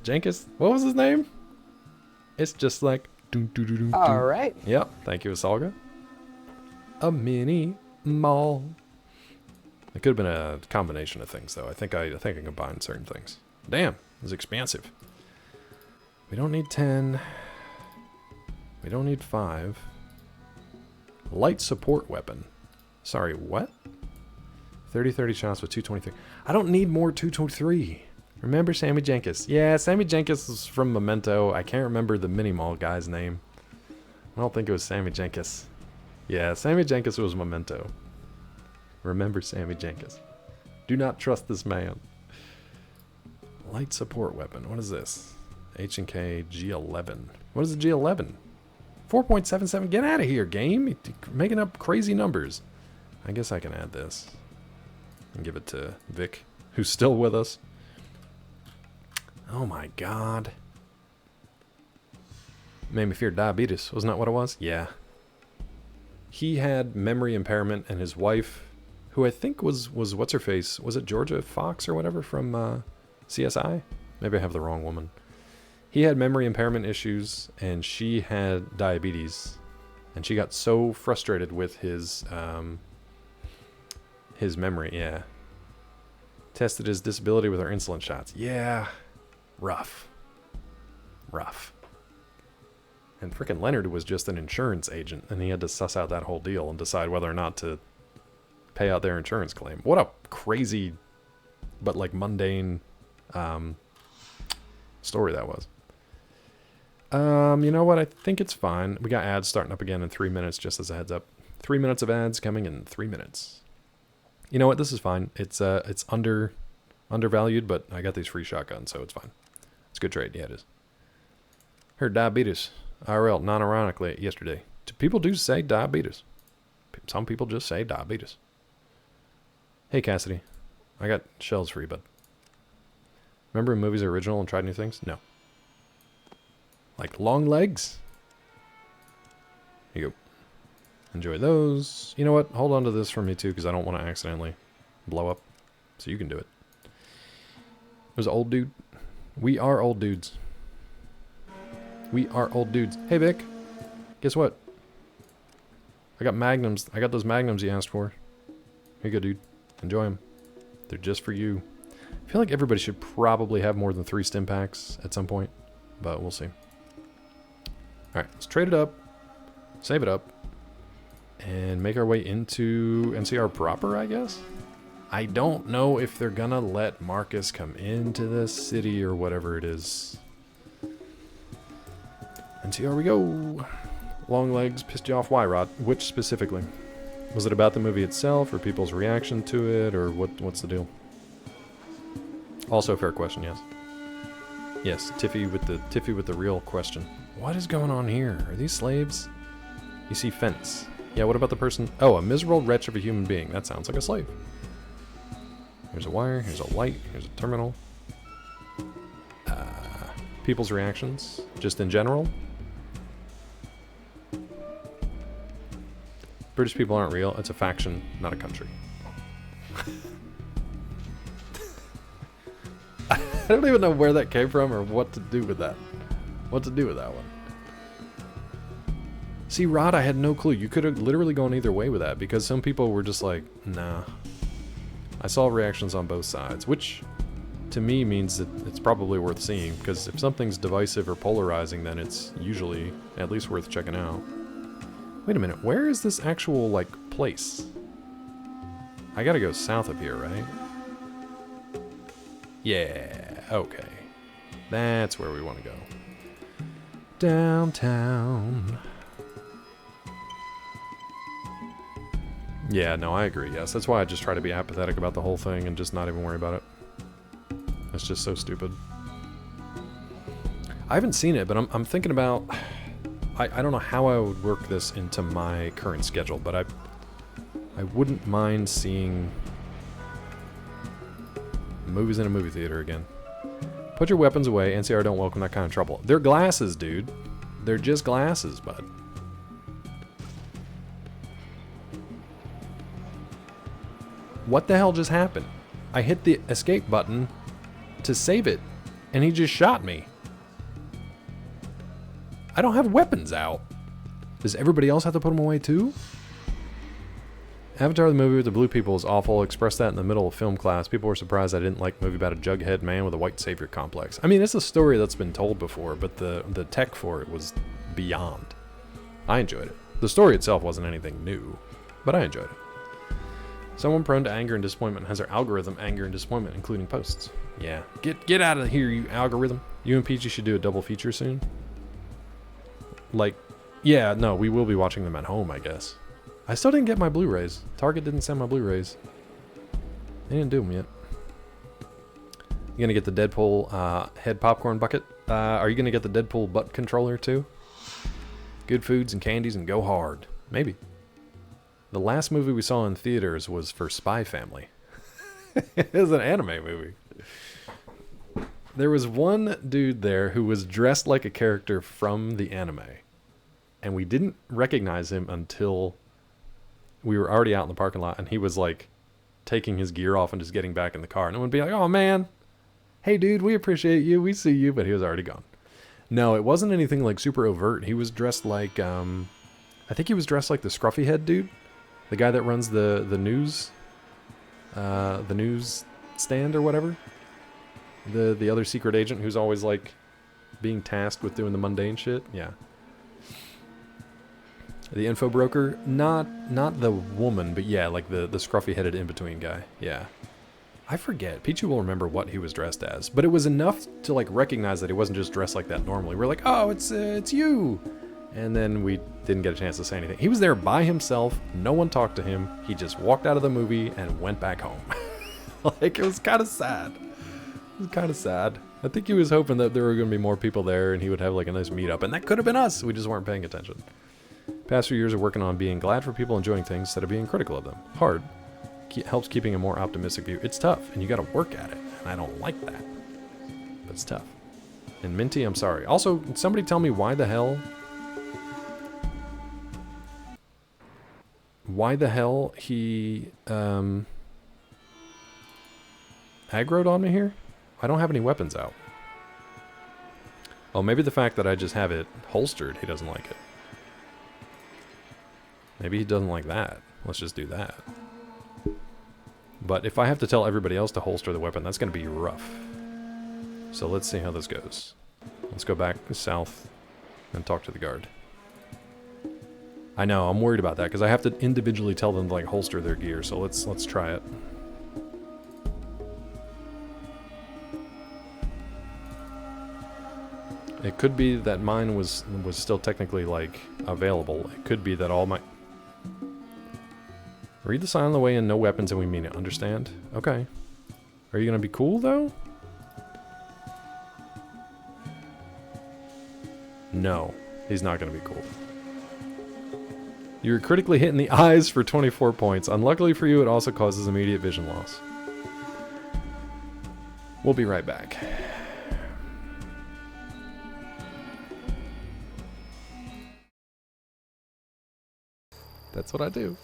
Jenkins. What was his name? It's just like... All right. Yep. Thank you, Asalga. A mini mall. It could have been a combination of things, though. I think I combined certain things. Damn, it was expansive. We don't need 10. We don't need 5. Light support weapon. Sorry, what? 30 shots with 223. I don't need more 223. Remember Sammy Jenkins? Yeah, Sammy Jenkins is from Memento. I can't remember the mini-mall guy's name. I don't think it was Sammy Jenkins. Yeah, Sammy Jenkins was Memento. Remember Sammy Jenkins. Do not trust this man. Light support weapon. What is this? H&K G11. What is the G11? 4.77. Get out of here, game. You're making up crazy numbers. I guess I can add this. And give it to Vic, who's still with us. Oh my god. Made me fear diabetes. Wasn't that what it was? Yeah. He had memory impairment, and his wife, who I think was what's her face? Was it Georgia Fox or whatever from CSI? Maybe I have the wrong woman. He had memory impairment issues, and she had diabetes, and she got so frustrated with his memory. Yeah. Tested his disability with her insulin shots. Yeah. Rough. And frickin' Leonard was just an insurance agent, and he had to suss out that whole deal and decide whether or not to pay out their insurance claim. What a crazy, but like mundane story that was. You know what? I think it's fine. We got ads starting up again in 3 minutes, just as a heads up. 3 minutes of ads coming in 3 minutes. You know what? This is fine. It's undervalued, but I got these free shotguns, so it's fine. It's a good trade. Yeah, it is. Heard diabetes. IRL, non-ironically, yesterday. People do say diabetes. Some people just say diabetes. Hey, Cassidy. I got shells for you, bud. Remember when movies are original and tried new things? No. Like long legs? Here you go. Enjoy those. You know what? Hold on to this for me, too, because I don't want to accidentally blow up. So you can do it. There's an old dude. We are old dudes. We are old dudes. Hey, Vic. Guess what? I got magnums. I got those magnums you asked for. Here you go, dude. Enjoy them. They're just for you. I feel like everybody should probably have more than 3 stim packs at some point, but we'll see. Alright, let's trade it up, save it up, and make our way into NCR proper, I guess? I don't know if they're gonna let Marcus come into this city or whatever it is. NCR we go! Long legs pissed you off. Why, Rod? Which specifically? Was it about the movie itself, or people's reaction to it, or what's the deal? Also a fair question, yes. Yes, Tiffy with the real question. What is going on here? Are these slaves? You see fence. Yeah, what about the person? Oh, a miserable wretch of a human being. That sounds like a slave. Here's a wire, here's a light, here's a terminal. People's reactions, just in general. British people aren't real. It's a faction, not a country. I don't even know where that came from or what to do with that. What to do with that one. See, Rod, I had no clue. You could have literally gone either way with that because some people were just like, nah. I saw reactions on both sides, which to me means that it's probably worth seeing because if something's divisive or polarizing, then it's usually at least worth checking out. Wait a minute, where is this actual, like, place? I gotta go south of here, right? Yeah, okay. That's where we want to go. Downtown. Yeah, no, I agree, yes. That's why I just try to be apathetic about the whole thing and just not even worry about it. It's just so stupid. I haven't seen it, but I'm thinking about... I don't know how I would work this into my current schedule, but I wouldn't mind seeing movies in a movie theater again. Put your weapons away. NCR don't welcome that kind of trouble. They're glasses, dude. They're just glasses, bud. What the hell just happened? I hit the escape button to save it, and he just shot me. I don't have weapons out. Does everybody else have to put them away too? Avatar the movie with the blue people is awful. Expressed that in the middle of film class. People were surprised I didn't like a movie about a jughead man with a white savior complex. I mean, it's a story that's been told before, but the tech for it was beyond. I enjoyed it. The story itself wasn't anything new, but I enjoyed it. Someone prone to anger and disappointment has their algorithm anger and disappointment, including posts. Yeah. Get out of here, you algorithm. You and Peachy should do a double feature soon. Like, yeah, no, we will be watching them at home, I guess. I still didn't get my Blu-rays. Target didn't send my Blu-rays. They didn't do them yet. You gonna get the Deadpool head popcorn bucket? Are you gonna get the Deadpool butt controller too? Good foods and candies and go hard. Maybe. The last movie we saw in theaters was for Spy Family. It was an anime movie. There was one dude there who was dressed like a character from the anime. And we didn't recognize him until we were already out in the parking lot. And he was like taking his gear off and just getting back in the car. And it would be like, oh man, hey dude, we appreciate you. We see you. But he was already gone. No, it wasn't anything like super overt. He was dressed like, I think he was dressed like the scruffy head dude. The guy that runs the news stand or whatever. The other secret agent who's always like being tasked with doing the mundane shit. Yeah. The info broker, not the woman, but yeah, like the scruffy headed in between guy. Yeah. I forget. Pichu will remember what he was dressed as, but it was enough to like recognize that he wasn't just dressed like that normally. We're like, oh, it's you. And then we didn't get a chance to say anything. He was there by himself. No one talked to him. He just walked out of the movie and went back home. Like, it was kind of sad. It was kind of sad. I think he was hoping that there were going to be more people there and he would have like a nice meetup. And that could have been us. We just weren't paying attention. Past few years of working on being glad for people enjoying things instead of being critical of them. Hard. Helps keeping a more optimistic view. It's tough and you got to work at it. And I don't like that. But it's tough. And Minty, I'm sorry. Also, can somebody tell me why the hell he aggroed on me here? I don't have any weapons out. Oh, maybe the fact that I just have it holstered, he doesn't like it. Maybe he doesn't like that. Let's just do that. But if I have to tell everybody else to holster the weapon, that's going to be rough. So let's see how this goes. Let's go back south and talk to the guard. I know, I'm worried about that because I have to individually tell them to like holster their gear, so let's try it. It could be that mine was still technically like available. It could be that all my... Read the sign on the way in, no weapons, and we mean it. Understand? Okay. Are you gonna be cool though? No, he's not gonna be cool. You're critically hit in the eyes for 24 points. Unluckily for you, it also causes immediate vision loss. We'll be right back. That's what I do.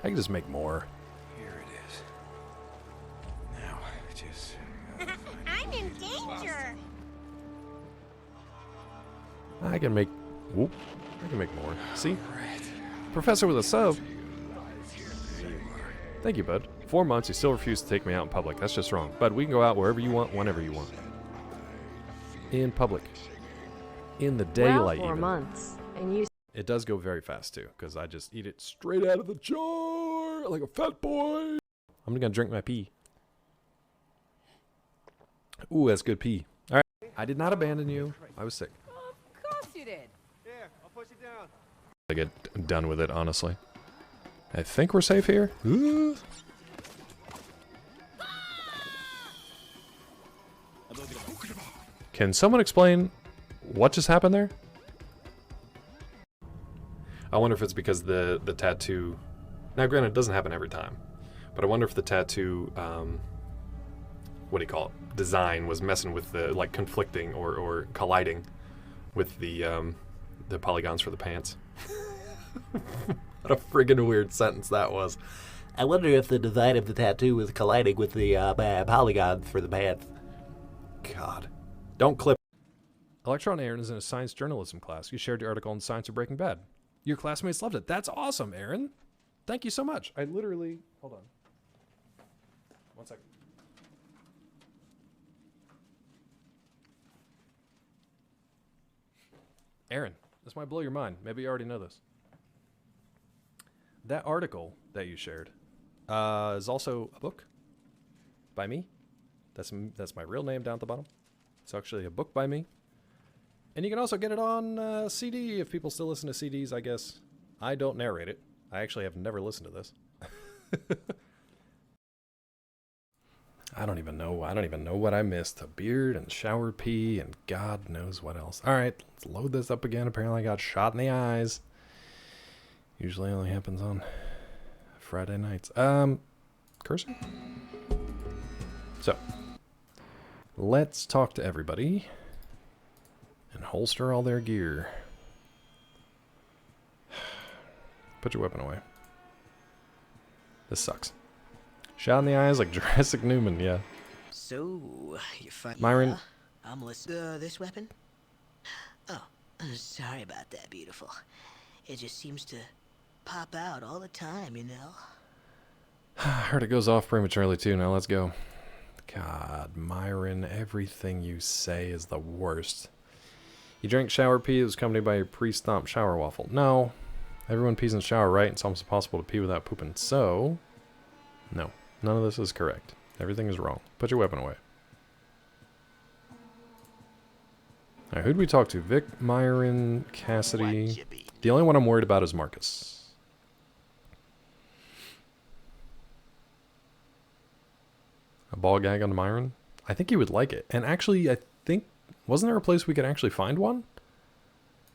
I can just make more. Here it is. Now, just... I'm in danger. I can make... Whoop. I can make more. See? Professor with a sub. Thank you, bud. 4 months, you still refuse to take me out in public. That's just wrong. Bud, we can go out wherever you want, whenever you want. In public. In the daylight, well, 4 even. months, and you... It does go very fast, too, because I just eat it straight out of the jar like a fat boy. I'm gonna drink my pee. Ooh, that's good pee. All right. I did not abandon you. I was sick. Of course you did. Here, I'll push it down. I get done with it, honestly. I think we're safe here. Ooh. Can someone explain what just happened there? I wonder if it's because the tattoo... Now, granted, it doesn't happen every time. But I wonder if the tattoo, what do you call it? Design was messing with the, like, conflicting or colliding with the polygons for the pants. What a friggin' weird sentence that was. I wonder if the design of the tattoo was colliding with the polygon for the pants. God. Don't clip. Electron Aaron is in a science journalism class. You shared your article on Science of Breaking Bad. Your classmates loved it. That's awesome, Aaron. Thank you so much. I literally... Hold on. 1 second. Aaron, this might blow your mind. Maybe you already know this. That article that you shared is also a book by me. That's my real name down at the bottom. It's actually a book by me. And you can also get it on CD if people still listen to CDs, I guess. I don't narrate it. I actually have never listened to this. I don't even know what I missed. A beard and shower pee and God knows what else. All right, let's load this up again. Apparently I got shot in the eyes. Usually only happens on Friday nights. Cursor? So, let's talk to everybody and holster all their gear. Put your weapon away. This sucks. Shot in the eyes like Jurassic Newman, yeah. So, you find Myron. I'm listening. This weapon? Oh, sorry about that, beautiful. It just seems to pop out all the time, you know? I heard it goes off prematurely too. Now let's go. God, Myron, everything you say is the worst. You drank shower pee that was accompanied by a pre-stomped shower waffle. No. Everyone pees in the shower, right? It's almost impossible to pee without pooping. So, no. None of this is correct. Everything is wrong. Put your weapon away. Alright, who did we talk to? Vic, Myron, Cassidy. The only one I'm worried about is Marcus. A ball gag on Myron? I think he would like it. And actually, I think... Wasn't there a place we could actually find one?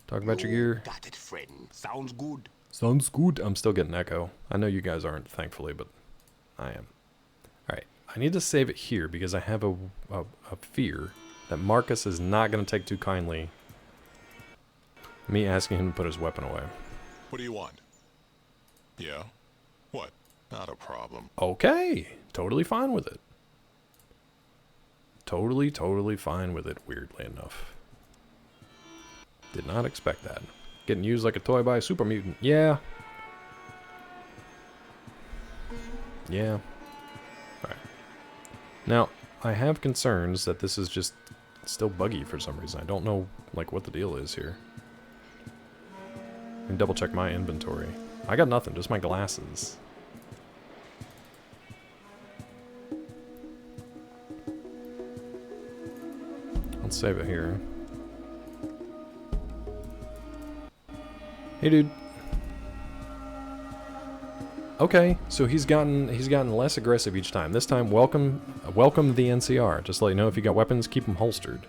Talk about your gear. Got it, friend. Sounds good. Sounds good. I'm still getting echo. I know you guys aren't, thankfully, but I am. Alright, I need to save it here because I have a fear that Marcus is not going to take too kindly me asking him to put his weapon away. What do you want? Yeah? What? Not a problem. Okay, totally fine with it. totally fine with it, weirdly enough. Did not expect that. Getting used like a toy by a super mutant. Yeah. Yeah. Alright. Now, I have concerns that this is just still buggy for some reason. I don't know, like, what the deal is here. Let me double check my inventory. I got nothing, just my glasses. Let's save it here. Hey, dude. Okay, so he's gotten less aggressive each time. This time, welcome the NCR. Just to let you know, if you got weapons, keep them holstered.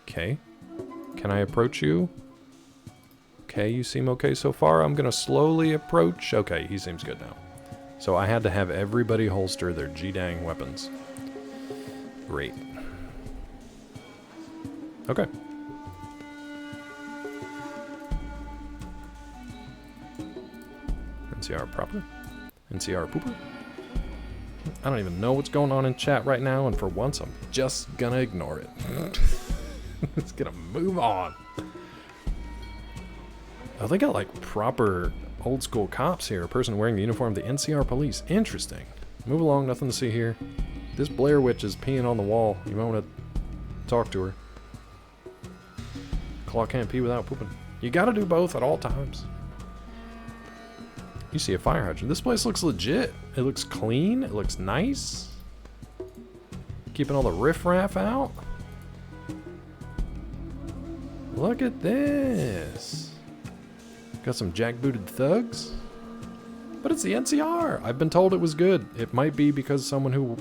Okay. Can I approach you? Okay, you seem okay so far. I'm gonna slowly approach. Okay, he seems good now. So I had to have everybody holster their G-dang weapons. Great. Okay. NCR proper? NCR pooper? I don't even know what's going on in chat right now, and for once I'm just gonna ignore it. It's gonna move on. Oh, they got like proper old school cops here. A person wearing the uniform of the NCR police. Interesting. Move along, nothing to see here. This Blair Witch is peeing on the wall. You might want to talk to her. Claw can't pee without pooping. You gotta do both at all times. You see a fire hydrant. This place looks legit. It looks clean. It looks nice. Keeping all the riffraff out. Look at this. Got some jackbooted thugs. But it's the NCR. I've been told it was good. It might be because someone who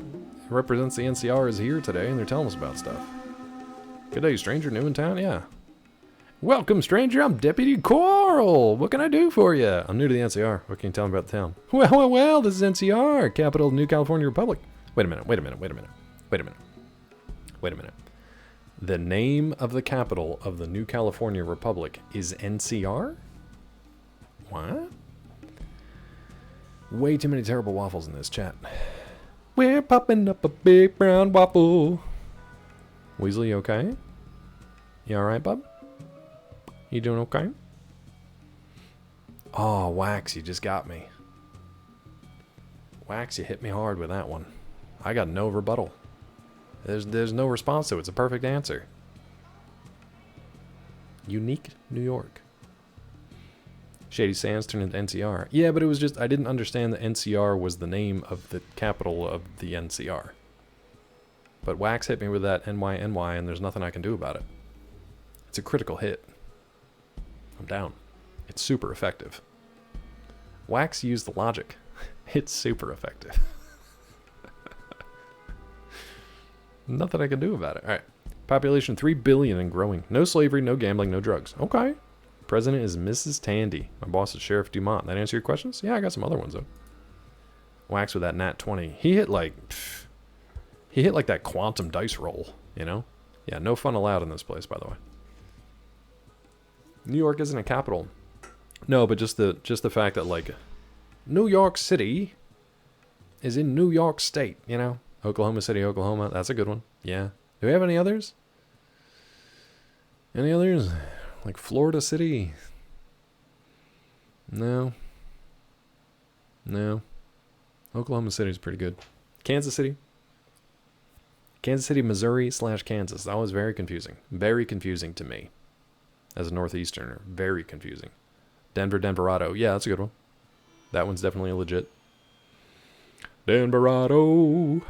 represents the NCR is here today and they're telling us about stuff. Good day, stranger. New in town? Yeah. Welcome, stranger. I'm Deputy Coral. What can I do for you? I'm new to the NCR. What can you tell me about the town? Well, this is NCR, capital of the New California Republic. Wait a minute. The name of the capital of the New California Republic is NCR? What? Way too many terrible waffles in this chat. We're popping up a big brown waffle. Weasley, okay? You alright, bub? You doing okay? Oh, Wax, you just got me. Wax, you hit me hard with that one. I got no rebuttal. There's no response to it. It's a perfect answer. Unique New York. Shady Sands turned into NCR. Yeah, but it was just, I didn't understand that NCR was the name of the capital of the NCR. But Wax hit me with that NYNY, and there's nothing I can do about it. It's a critical hit. I'm down. It's super effective. Wax used the logic. It's super effective. Nothing I can do about it. Alright. Population 3 billion and growing. No slavery, no gambling, no drugs. Okay. President is Mrs. Tandy. My boss is Sheriff Dumont. That answer your questions? Yeah, I got some other ones though. Wax with that nat 20. He hit like that quantum dice roll, you know? Yeah, no fun allowed in this place, by the way. New York isn't a capital. No, but just the fact that like New York City is in New York State, you know? Oklahoma City, Oklahoma. That's a good one. Yeah. Do we have any others? Any others? Like Florida City? No. No. Oklahoma City is pretty good. Kansas City? Kansas City, Missouri / Kansas. That was very confusing. Very confusing to me. As a Northeasterner. Very confusing. Denver, Denverado. Yeah, that's a good one. That one's definitely legit. Denverado.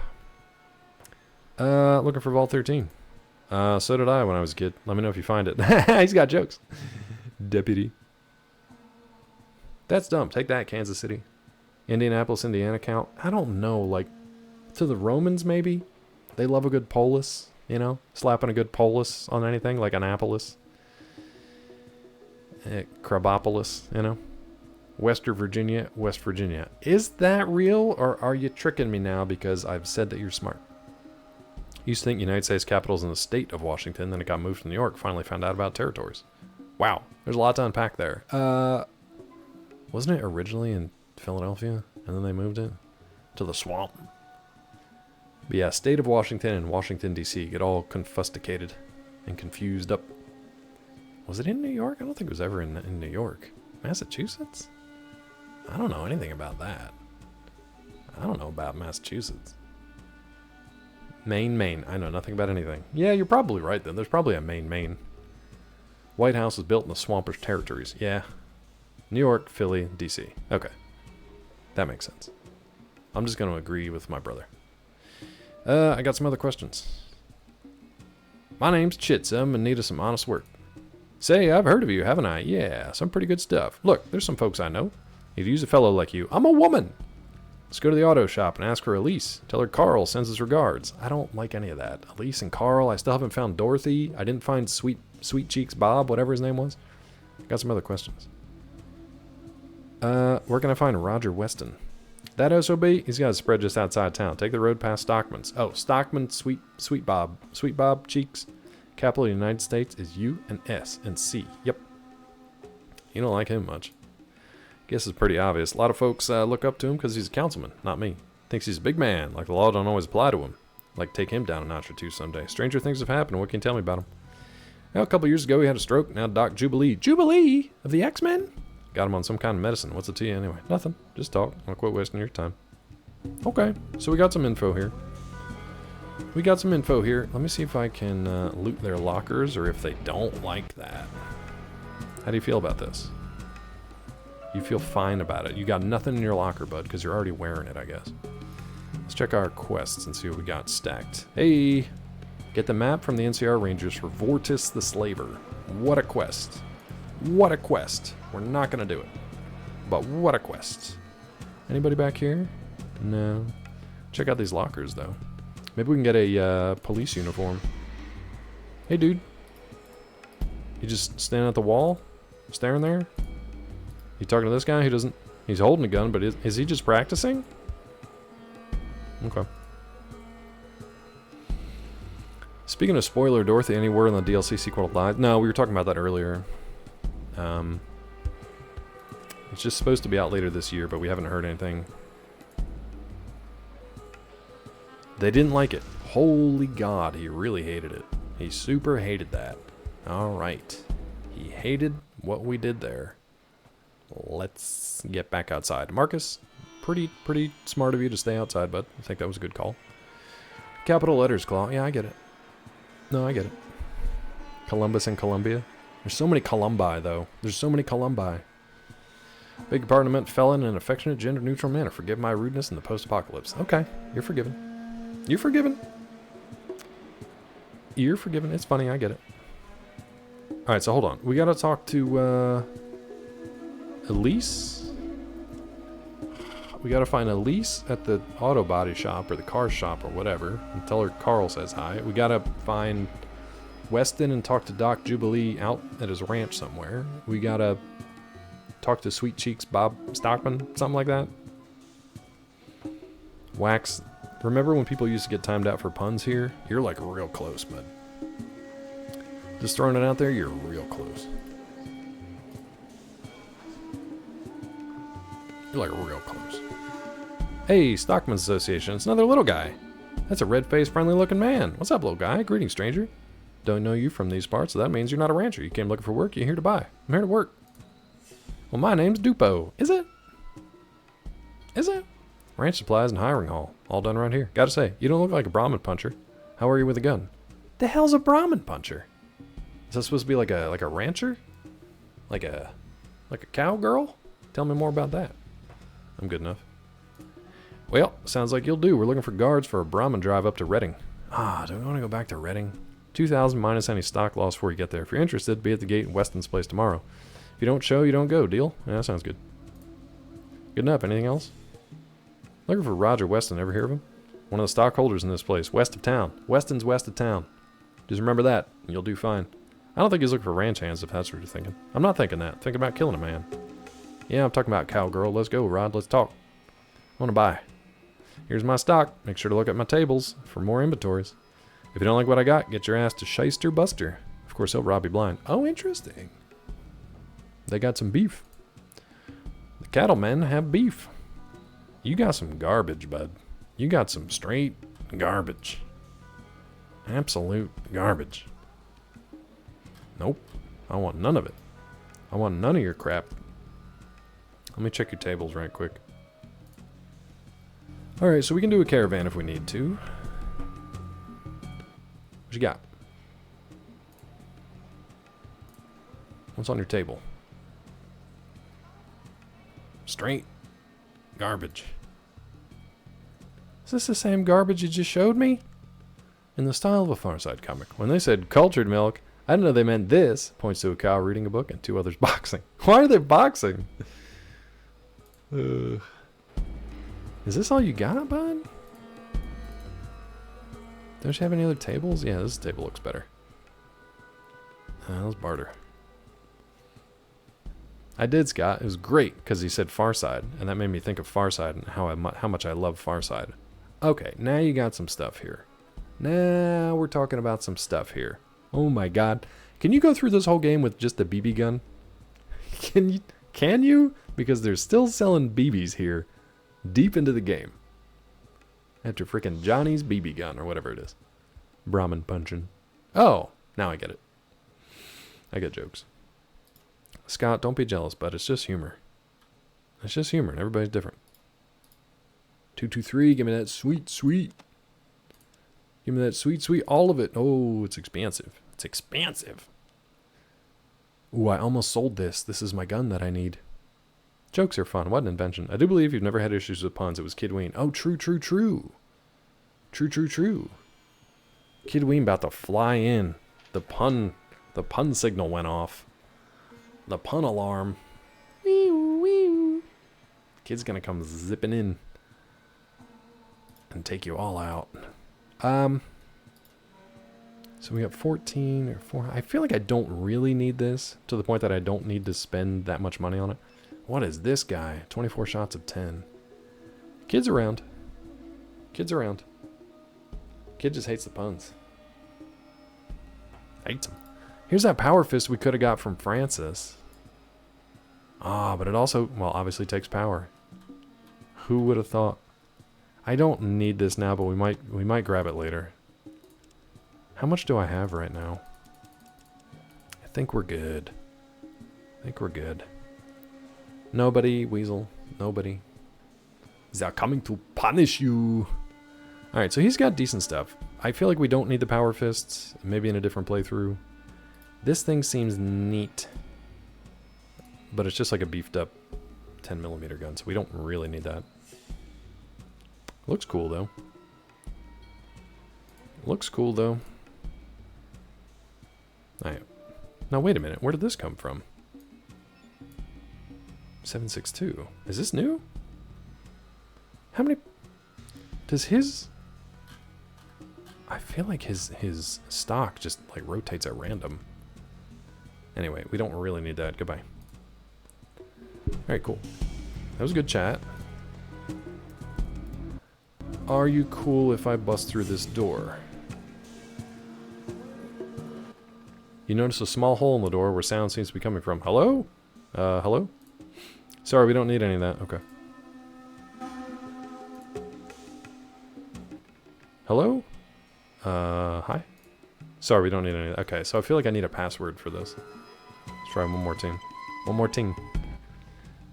Looking for Vault 13. So did I when I was a kid. Let me know if you find it. He's got jokes. Deputy. That's dumb. Take that, Kansas City. Indianapolis, Indiana count. I don't know, like, to the Romans maybe? They love a good polis, you know? Slapping a good polis on anything, like Annapolis. Crabopolis, you know? Western Virginia, West Virginia. Is that real, or are you tricking me now because I've said that you're smart? Used to think United States Capitol's in the state of Washington, then it got moved to New York, finally found out about territories. Wow, there's a lot to unpack there. Wasn't it originally in Philadelphia, and then they moved it to the swamp? But yeah, state of Washington and Washington, D.C. get all confusticated and confused up. Was it in New York? I don't think it was ever in New York. Massachusetts? I don't know anything about that. I don't know about Massachusetts. Maine. I know nothing about anything. Yeah, you're probably right then. There's probably a Maine. White House was built in the Swampish territories. Yeah. New York, Philly, D.C. Okay. That makes sense. I'm just going to agree with my brother. I got some other questions. My name's Chits. I'm in need of some honest work. Say, I've heard of you, haven't I? Yeah, some pretty good stuff. Look, there's some folks I know. You'd use a fellow like you. I'm a woman. Let's go to the auto shop and ask for Elise. Tell her Carl sends his regards. I don't like any of that. Elise and Carl. I still haven't found Dorothy. I didn't find Sweet Cheeks Bob, whatever his name was. Got some other questions. Where can I find Roger Weston? That SOB? He's got a spread just outside town. Take the road past Stockman's. Oh, Stockman, Sweet Bob. Sweet Bob Cheeks. Capital of the United States is U and S and C. Yep. You don't like him much. Guess it's pretty obvious. A lot of folks look up to him because he's a councilman, not me. Thinks he's a big man, like the law don't always apply to him. Like take him down a notch or two someday. Stranger things have happened. What can you tell me about him? Well, a couple years ago he had a stroke. Now Doc Jubilee. Jubilee? Of the X-Men? Got him on some kind of medicine. What's it to you anyway? Nothing. Just talk. I'll quit wasting your time. Okay. So we got some info here. Let me see if I can loot their lockers or if they don't like that. How do you feel about this? You feel fine about it. You got nothing in your locker, bud, because you're already wearing it, I guess. Let's check our quests and see what we got stacked. Hey! Get the map from the NCR Rangers for Vortis the Slaver. What a quest. What a quest. We're not going to do it. But what a quest. Anybody back here? No. Check out these lockers, though. Maybe we can get a police uniform. Hey, dude. You just standing at the wall? Staring there? You talking to this guy who doesn't... He's holding a gun, but is he just practicing? Okay. Speaking of spoiler, Dorothy anywhere in the DLC sequel live? No, we were talking about that earlier. It's just supposed to be out later this year, but we haven't heard anything. They didn't like it. Holy God, he really hated it. He super hated that. Alright. He hated what we did there. Let's get back outside. Marcus, pretty smart of you to stay outside, but I think that was a good call. Capital letters, Claw. Yeah, I get it. No, I get it. Columbus and Columbia. There's so many Columbi, though. There's so many Columbi. Beg your pardon, I meant felon in an affectionate, gender-neutral manner. Forgive my rudeness in the post-apocalypse. Okay, you're forgiven. You're forgiven. You're forgiven. It's funny, I get it. Alright, so hold on. We gotta talk to, Elise? We gotta find Elise at the auto body shop or the car shop or whatever and tell her Carl says hi. We gotta find Weston and talk to Doc Jubilee out at his ranch somewhere. We gotta talk to Sweet Cheeks Bob Stockman, something like that. Wax. Remember when people used to get timed out for puns here? You're like real close, bud. Just throwing it out there, you're real close. You're like real close. Hey, Stockman's Association. It's another little guy. That's a red-faced, friendly-looking man. What's up, little guy? Greetings, stranger. Don't know you from these parts, so that means you're not a rancher. You came looking for work, you're here to buy. I'm here to work. Well, my name's Dupo. Is it? Is it? Ranch supplies and hiring hall. All done around here. Gotta say, you don't look like a Brahmin puncher. How are you with a gun? The hell's a Brahmin puncher? Is that supposed to be like a rancher? Like a cowgirl? Tell me more about that. I'm good enough. Well, sounds like you'll do. We're looking for guards for a Brahmin drive up to Reading. Ah, do we want to go back to Reading? 2,000 minus any stock loss before you get there. If you're interested, be at the gate in Weston's place tomorrow. If you don't show, you don't go. Deal? Yeah, that sounds good. Good enough. Anything else? Looking for Roger Weston. Ever hear of him? One of the stockholders in this place. West of town. Weston's west of town. Just remember that, and you'll do fine. I don't think he's looking for ranch hands, if that's what you're thinking. I'm not thinking that. Think about killing a man. Yeah, I'm talking about cowgirl. Let's go, Rod. Let's talk. I want to buy. Here's my stock. Make sure to look at my tables for more inventories. If you don't like what I got, get your ass to Shyster Buster. Of course, he'll rob you blind. Oh, interesting. They got some beef. The cattlemen have beef. You got some garbage, bud. You got some straight garbage. Absolute garbage. Nope. I want none of it. I want none of your crap. Let me check your tables right quick. Alright, so we can do a caravan if we need to. What you got? What's on your table? Straight garbage. Is this the same garbage you just showed me? In the style of a Far Side comic. When they said cultured milk, I didn't know they meant this. Points to a cow reading a book and two others boxing. Why are they boxing? Is this all you got, bud? Don't you have any other tables? Yeah, this table looks better. Let's barter. I did, Scott. It was great because he said Far Side, and that made me think of Far Side and how much I love Far Side. Okay, now you got some stuff here. Now we're talking about some stuff here. Oh my god. Can you go through this whole game with just a BB gun? Can you? Because they're still selling BBs here deep into the game. After frickin' Johnny's BB gun or whatever it is. Brahmin punching. Oh, now I get it. I get jokes. Scott, don't be jealous, bud. It's just humor. It's just humor, and everybody's different. 223, give me that sweet, sweet. Give me that sweet, sweet, all of it. Oh, it's expansive. It's expansive. Ooh, I almost sold this. This is my gun that I need. Jokes are fun. What an invention. I do believe you've never had issues with puns. It was Kid Ween. Oh, true, true, true. True, true, true. Kid Ween about to fly in. The pun signal went off. The pun alarm. Wee wee. Kid's gonna come zipping in and take you all out. So we got 14 or 4. I feel like I don't really need this to the point that I don't need to spend that much money on it. What is this guy? 24 shots of 10. Kid's around. Kid's around. Kid just hates the puns. Hates them. Here's that power fist we could have got from Francis. Ah, but it also, well, obviously takes power. Who would have thought? I don't need this now, but we might grab it later. How much do I have right now? I think we're good. I think we're good. Nobody, Weasel. Nobody. They're coming to punish you. Alright, so he's got decent stuff. I feel like we don't need the power fists. Maybe in a different playthrough. This thing seems neat. But it's just like a beefed up 10mm gun, so we don't really need that. Looks cool though. Looks cool though. Alright. Now wait a minute, where did this come from? 762. Is this new? How many... Does his... I feel like his stock just like rotates at random. Anyway, we don't really need that. Goodbye. Alright, cool. That was a good chat. Are you cool if I bust through this door? You notice a small hole in the door where sound seems to be coming from. Hello? Hello? Sorry, we don't need any of that. Okay. Hello? Hi? Sorry, we don't need any of that. Okay, so I feel like I need a password for this. Let's try one more team. One more team.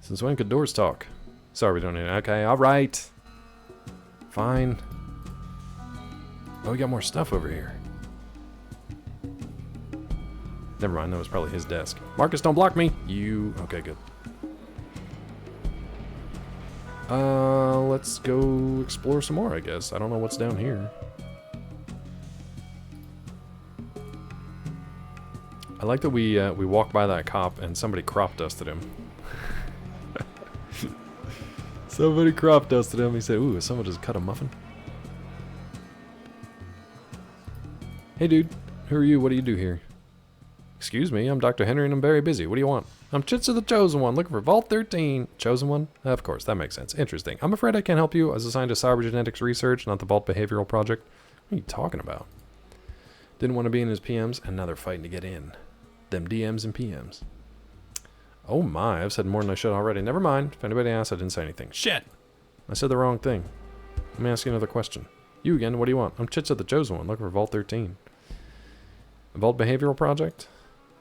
Since when could doors talk? Sorry, we don't need it. Okay, alright. Fine. Oh, we got more stuff over here. Never mind, that was probably his desk. Marcus, don't block me! You... Okay, good. Let's go explore some more, I guess. I don't know what's down here. I like that we walked by that cop and somebody crop dusted him. Somebody crop dusted him. He said, ooh, someone just cut a muffin. Hey dude, who are you? What do you do here? Excuse me, I'm Dr. Henry and I'm very busy. What do you want? I'm Chitsa the Chosen One, looking for Vault 13. Chosen One? Of course, that makes sense. Interesting. I'm afraid I can't help you. I was assigned to cybergenetics research, not the Vault Behavioral Project. What are you talking about? Didn't want to be in his PMs, and now they're fighting to get in. Them DMs and PMs. Oh my, I've said more than I should already. Never mind. If anybody asks, I didn't say anything. Shit! I said the wrong thing. Let me ask you another question. You again, what do you want? I'm Chitsa the Chosen One, looking for Vault 13. Vault Behavioral Project?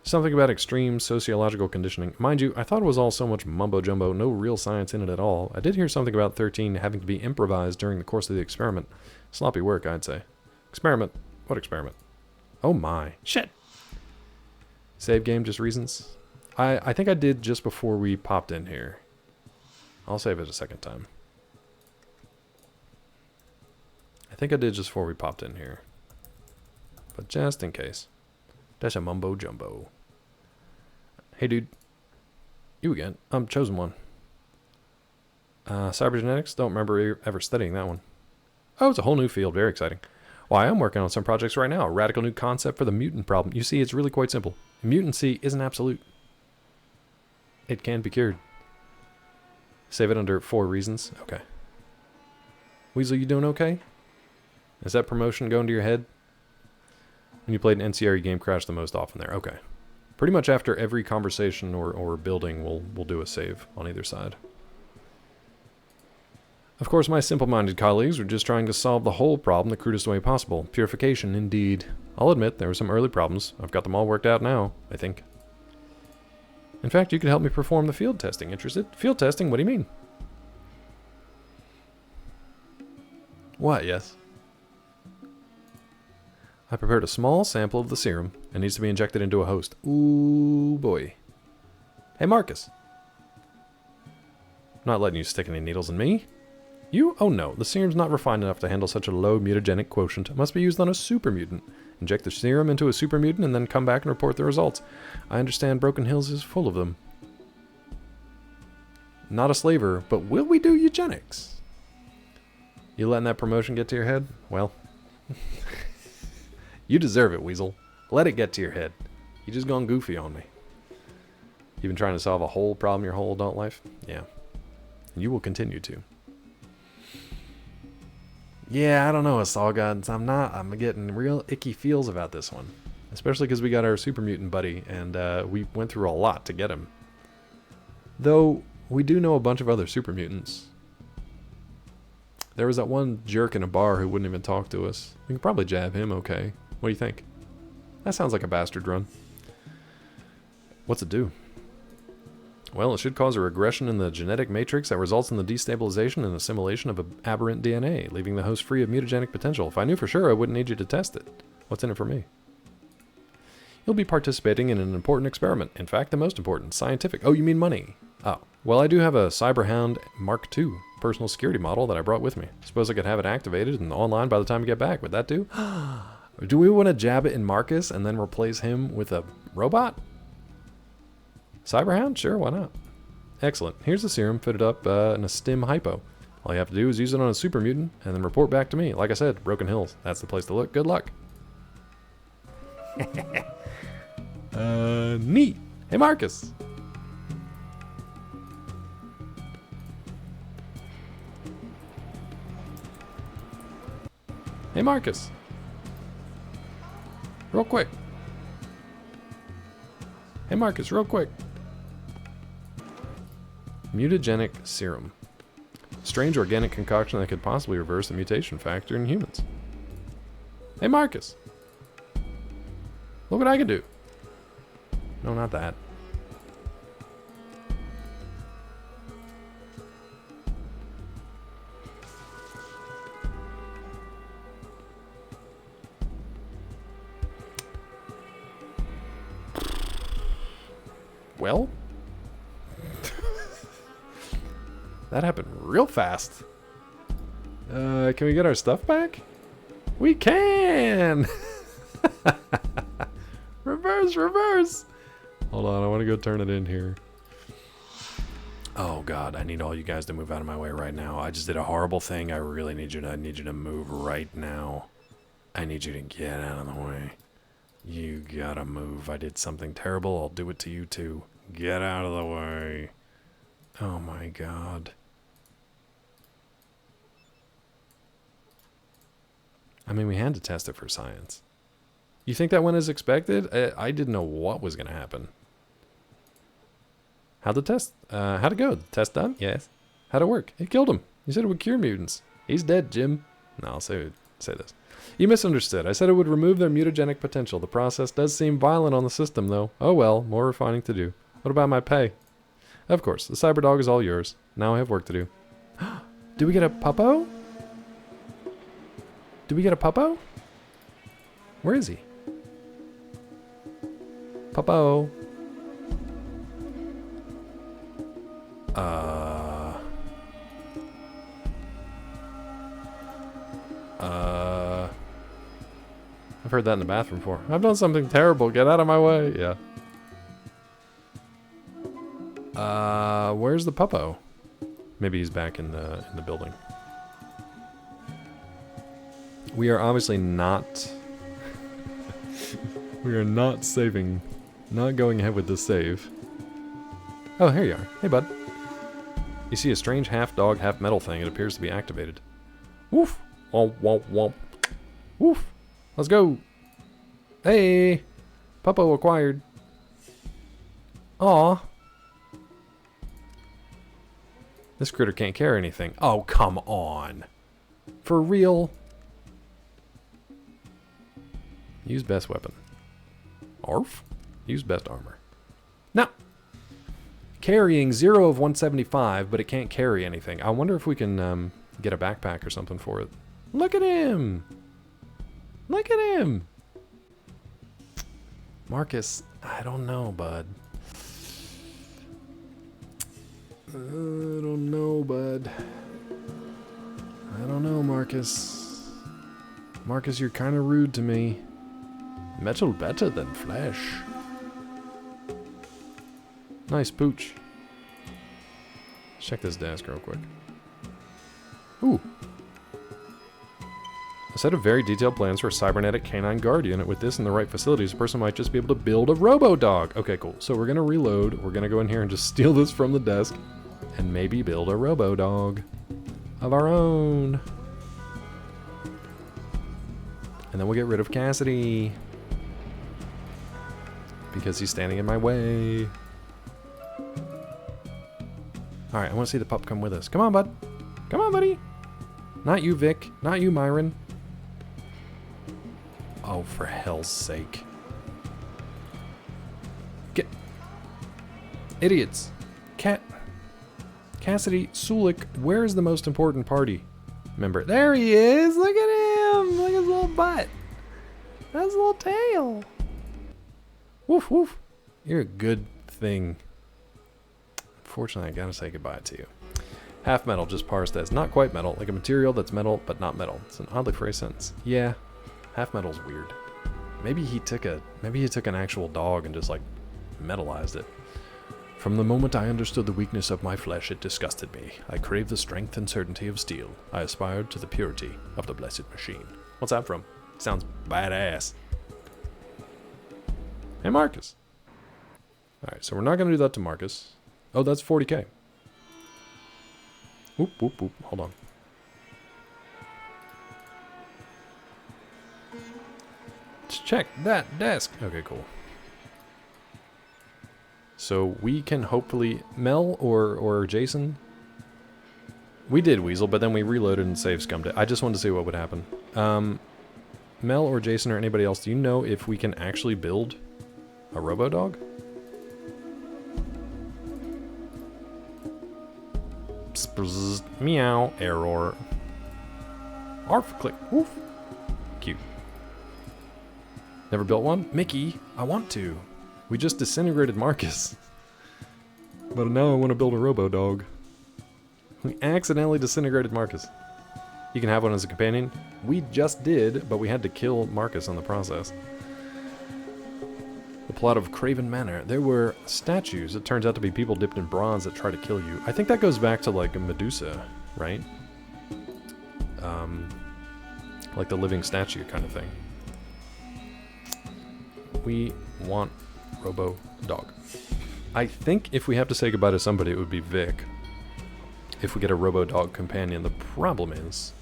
Something about extreme sociological conditioning. Mind you, I thought it was all so much mumbo-jumbo, no real science in it at all. I did hear something about 13 having to be improvised during the course of the experiment. Sloppy work, I'd say. Experiment? What experiment? Oh my. Shit! Save game, just reasons? I think I did just before we popped in here. I'll save it a second time. I think I did just before we popped in here. But just in case. That's a mumbo jumbo. Hey dude. You again. I'm Chosen One. Cybergenetics? Don't remember ever studying that one. Oh, it's a whole new field. Very exciting. Why, I'm working on some projects right now. A radical new concept for the mutant problem. You see, it's really quite simple. Mutancy isn't absolute. It can be cured. Save it under 4 reasons. Okay. Weasel, you doing okay? Is that promotion going to your head? When you played an NCRE game, crash the most often there. Okay. Pretty much after every conversation or building, we'll do a save on either side. Of course, my simple-minded colleagues were just trying to solve the whole problem the crudest way possible. Purification, indeed. I'll admit, there were some early problems. I've got them all worked out now, I think. In fact, you could help me perform the field testing. Interested? Field testing? What do you mean? What, yes? I prepared a small sample of the serum. It needs to be injected into a host. Ooh, boy. Hey, Marcus. I'm not letting you stick any needles in me. You? Oh no, the serum's not refined enough to handle such a low mutagenic quotient. It must be used on a super mutant. Inject the serum into a super mutant and then come back and report the results. I understand Broken Hills is full of them. Not a slaver, but will we do eugenics? You letting that promotion get to your head? Well, you deserve it, Weasel. Let it get to your head. You just gone goofy on me. You've been trying to solve a whole problem your whole adult life? Yeah. And you will continue to. Yeah, I don't know, Assault Gods. I'm getting real icky feels about this one. Especially because we got our super mutant buddy, and we went through a lot to get him. Though, we do know a bunch of other super mutants. There was that one jerk in a bar who wouldn't even talk to us. We can probably jab him okay. What do you think? That sounds like a bastard run. What's it do? Well, it should cause a regression in the genetic matrix that results in the destabilization and assimilation of aberrant DNA, leaving the host free of mutagenic potential. If I knew for sure, I wouldn't need you to test it. What's in it for me? You'll be participating in an important experiment. In fact, the most important. Scientific. Oh, you mean money? Oh. Well, I do have a Cyberhound Mark II personal security model that I brought with me. Suppose I could have it activated and online by the time we get back. Would that do? Do we want to jab it in Marcus and then replace him with a robot? Cyberhound? Sure, why not? Excellent. Here's the serum fitted up in a stim hypo. All you have to do is use it on a super mutant and then report back to me. Like I said, Broken Hills. That's the place to look. Good luck. Neat. Hey, Marcus. Hey, Marcus. Real quick. Hey, Marcus, real quick. Mutagenic serum. Strange organic concoction that could possibly reverse the mutation factor in humans. Hey, Marcus. Look what I can do. No, not that. Well? That happened real fast. Can we get our stuff back? We can! Reverse, reverse! Hold on, I want to go turn it in here. Oh god, I need all you guys to move out of my way right now. I just did a horrible thing. I really need you to move right now. I need you to get out of the way. You gotta move. I did something terrible. I'll do it to you too. Get out of the way. Oh my god. I mean, we had to test it for science. You think that went as expected? I didn't know what was going to happen. How'd the test? How'd it go? The test done? Yes. How'd it work? It killed him. You said it would cure mutants. He's dead, Jim. No, I'll say say this. You misunderstood. I said it would remove their mutagenic potential. The process does seem violent on the system, though. Oh well, more refining to do. What about my pay? Of course, the Cyberdog is all yours. Now I have work to do. Do we get a puppo? Do we get a puppo? Where is he? Puppo. I've heard that in the bathroom before. I've done something terrible. Get out of my way. Yeah. Where's the puppo? Maybe he's back in the building. We are obviously not. We are not saving. Not going ahead with this save. Oh, here you are. Hey, bud. You see a strange half dog, half metal thing. It appears to be activated. Woof. Womp, womp, womp. Woof. Let's go. Hey. Puppo acquired. Aw. This critter can't carry anything. Oh, come on. For real? Use best weapon. Arf. Use best armor. Now. Carrying 0 of 175, but it can't carry anything. I wonder if we can get a backpack or something for it. Look at him! Look at him! Marcus, I don't know, bud. I don't know, bud. I don't know, Marcus. Marcus, you're kind of rude to me. Metal better than flesh. Nice pooch. Let's check this desk real quick. Ooh. A set of very detailed plans for a cybernetic canine guard unit. With this in the right facilities, a person might just be able to build a robo-dog. Okay, cool. So we're going to reload. We're going to go in here and just steal this from the desk. And maybe build a robo-dog of our own. And then we'll get rid of Cassidy. Because he's standing in my way. Alright, I want to see the pup come with us. Come on, bud. Come on, buddy. Not you, Vic. Not you, Myron. Oh, for hell's sake. Get... Idiots. Cassidy Sulik, where is the most important party member? There he is! Look at him! Look at his little butt. That's his little tail. Woof, woof. You're a good thing. Unfortunately, I gotta say goodbye to you. Half metal, just parsed as not quite metal, like a material that's metal but not metal. It's an oddly phrased sentence. Yeah, half metal's weird. Maybe he took an actual dog and just like metallized it. From the moment I understood the weakness of my flesh, it disgusted me. I craved the strength and certainty of steel. I aspired to the purity of the blessed machine. What's that from? Sounds badass. Hey, Marcus. Alright, so we're not going to do that to Marcus. Oh, that's 40k. Whoop, whoop, whoop. Hold on. Let's check that desk. Okay, cool. So we can hopefully... Mel or Jason? We did Weasel, but then we reloaded and save scummed it. I just wanted to see what would happen. Mel or Jason or anybody else, do you know if we can actually build a robo-dog? Meow. Error. Arf. Click. Woof. Cute. Never built one? Mickey, I want to. We just disintegrated Marcus. But now I want to build a robo-dog. We accidentally disintegrated Marcus. You can have one as a companion. We just did, but we had to kill Marcus in the process. The plot of Craven Manor. There were statues. It turns out to be people dipped in bronze that try to kill you. I think that goes back to like a Medusa, right? Like the living statue kind of thing. We want Robo-Dog. I think if we have to say goodbye to somebody, it would be Vic. If we get a Robo-Dog companion. The problem is...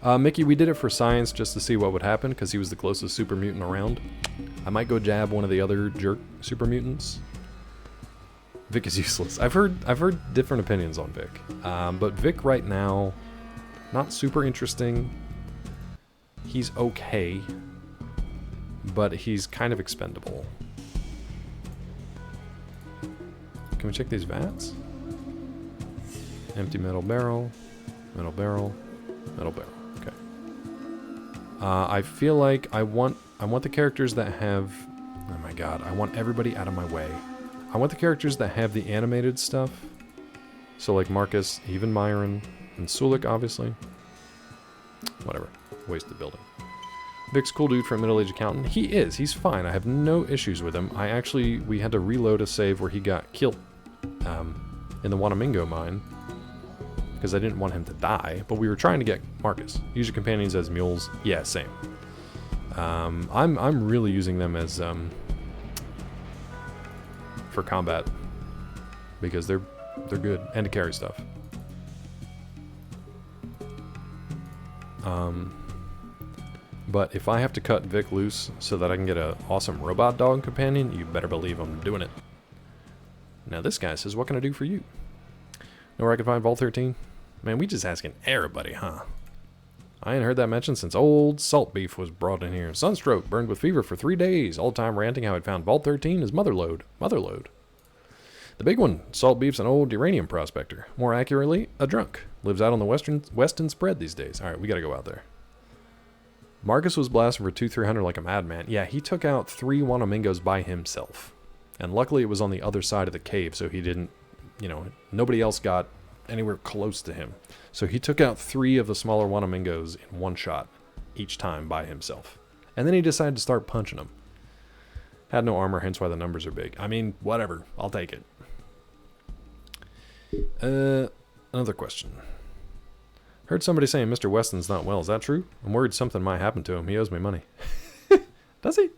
Mickey, we did it for science just to see what would happen, because he was the closest super mutant around. I might go jab one of the other jerk super mutants. Vic is useless. I've heard different opinions on Vic. But Vic right now, not super interesting. He's okay, but he's kind of expendable. Can we check these vats? Empty metal barrel, metal barrel, metal barrel. Okay. I feel like I want the characters that have... Oh my god, I want everybody out of my way. I want the characters that have the animated stuff. So like Marcus, even Myron, and Sulik, obviously. Whatever. Wasted building. Vic's cool dude for a middle-aged accountant. He is. He's fine. I have no issues with him. We had to reload a save where he got killed in the Wanamingo mine because I didn't want him to die, but we were trying to get Marcus. Use your companions as mules. Yeah, same. I'm really using them as for combat because they're good and to carry stuff. But if I have to cut Vic loose so that I can get an awesome robot dog companion, you better believe I'm doing it. Now this guy says, what can I do for you? Know where I can find Vault 13? Man, we just asking everybody, huh? I ain't heard that mentioned since old Salt Beef was brought in here. Sunstroke, burned with fever for 3 days. All the time ranting how I'd found Vault 13 is Motherlode. Motherlode. The big one, Salt Beef's an old uranium prospector. More accurately, a drunk. Lives out on the western spread these days. Alright, we gotta go out there. Marcus was blasting for 200-300 like a madman. Yeah, he took out 3 Wanamingos by himself. And luckily it was on the other side of the cave, so he didn't, nobody else got anywhere close to him. So he took out 3 of the smaller Wanamingos in one shot, each time by himself. And then he decided to start punching them. Had no armor, hence why the numbers are big. I mean, whatever. I'll take it. Another question. Heard somebody saying Mr. Weston's not well. Is that true? I'm worried something might happen to him. He owes me money. Does he?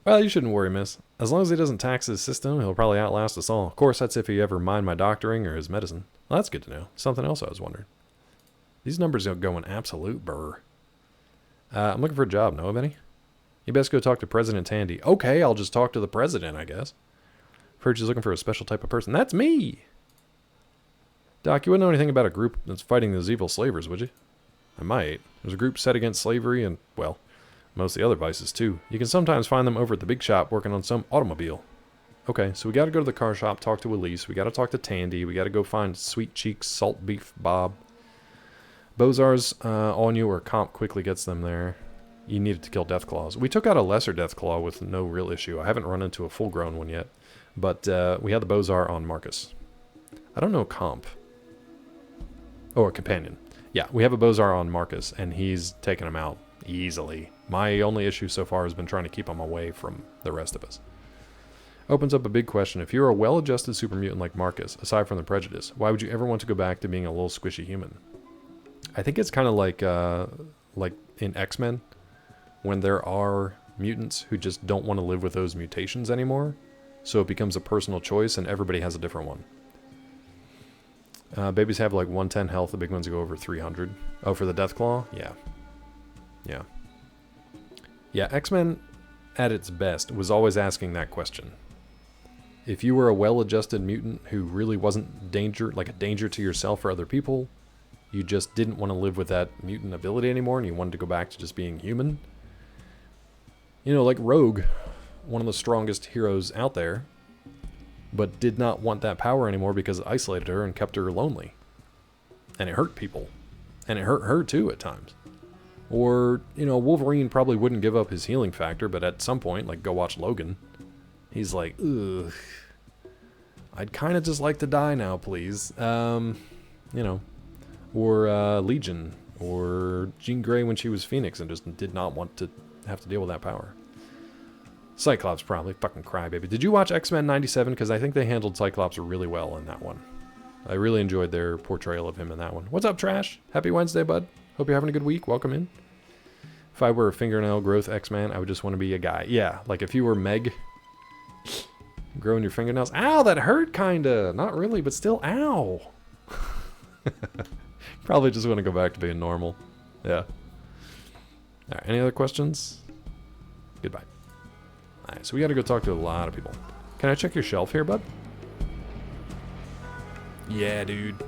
Well, you shouldn't worry, miss. As long as he doesn't tax his system, he'll probably outlast us all. Of course, that's if he ever mind my doctoring or his medicine. Well, that's good to know. Something else I was wondering. These numbers are going absolute burr. I'm looking for a job. Know of any? You best go talk to President Tandy. Okay, I'll just talk to the president, I guess. Heard she's looking for a special type of person. That's me! Doc, you wouldn't know anything about a group that's fighting those evil slavers, would you? I might. There's a group set against slavery and, well, most of the other vices, too. You can sometimes find them over at the big shop working on some automobile. Okay, so we gotta go to the car shop, talk to Elise. We gotta talk to Tandy. We gotta go find Sweet Cheeks, Salt Beef, Bob. Bozar's on you, or Comp quickly gets them there. You needed to kill Deathclaws. We took out a lesser Deathclaw with no real issue. I haven't run into a full-grown one yet. But we had the Bozar on Marcus. I don't know Comp. Oh, a companion. Yeah, we have a Bozar on Marcus, and he's taken him out easily. My only issue so far has been trying to keep him away from the rest of us. Opens up a big question. If you're a well-adjusted super mutant like Marcus, aside from the prejudice, why would you ever want to go back to being a little squishy human? I think it's kind of like in X-Men, when there are mutants who just don't want to live with those mutations anymore, so it becomes a personal choice, and everybody has a different one. Babies have like 110 health, the big ones go over 300. Oh, for the Deathclaw? Yeah. Yeah. Yeah, X-Men at its best was always asking that question. If you were a well-adjusted mutant who really wasn't a danger to yourself or other people, you just didn't want to live with that mutant ability anymore and you wanted to go back to just being human. You know, like Rogue, one of the strongest heroes out there, but did not want that power anymore because it isolated her and kept her lonely. And it hurt people. And it hurt her too at times. Or, you know, Wolverine probably wouldn't give up his healing factor, but at some point, like, go watch Logan. He's like, ugh, I'd kind of just like to die now, please. You know, or Legion, or Jean Grey when she was Phoenix and just did not want to have to deal with that power. Cyclops probably, fucking crybaby. Did you watch X-Men 97? Because I think they handled Cyclops really well in that one. I really enjoyed their portrayal of him in that one. What's up, Trash? Happy Wednesday, bud. Hope you're having a good week. Welcome in. If I were a fingernail growth X-Man, I would just want to be a guy. Yeah, like if you were Meg, growing your fingernails. Ow, that hurt kinda. Not really, but still, ow. Probably just want to go back to being normal. Yeah. Alright, any other questions? Goodbye. Alright, so we gotta go talk to a lot of people. Can I check your shelf here, bud? Yeah, dude.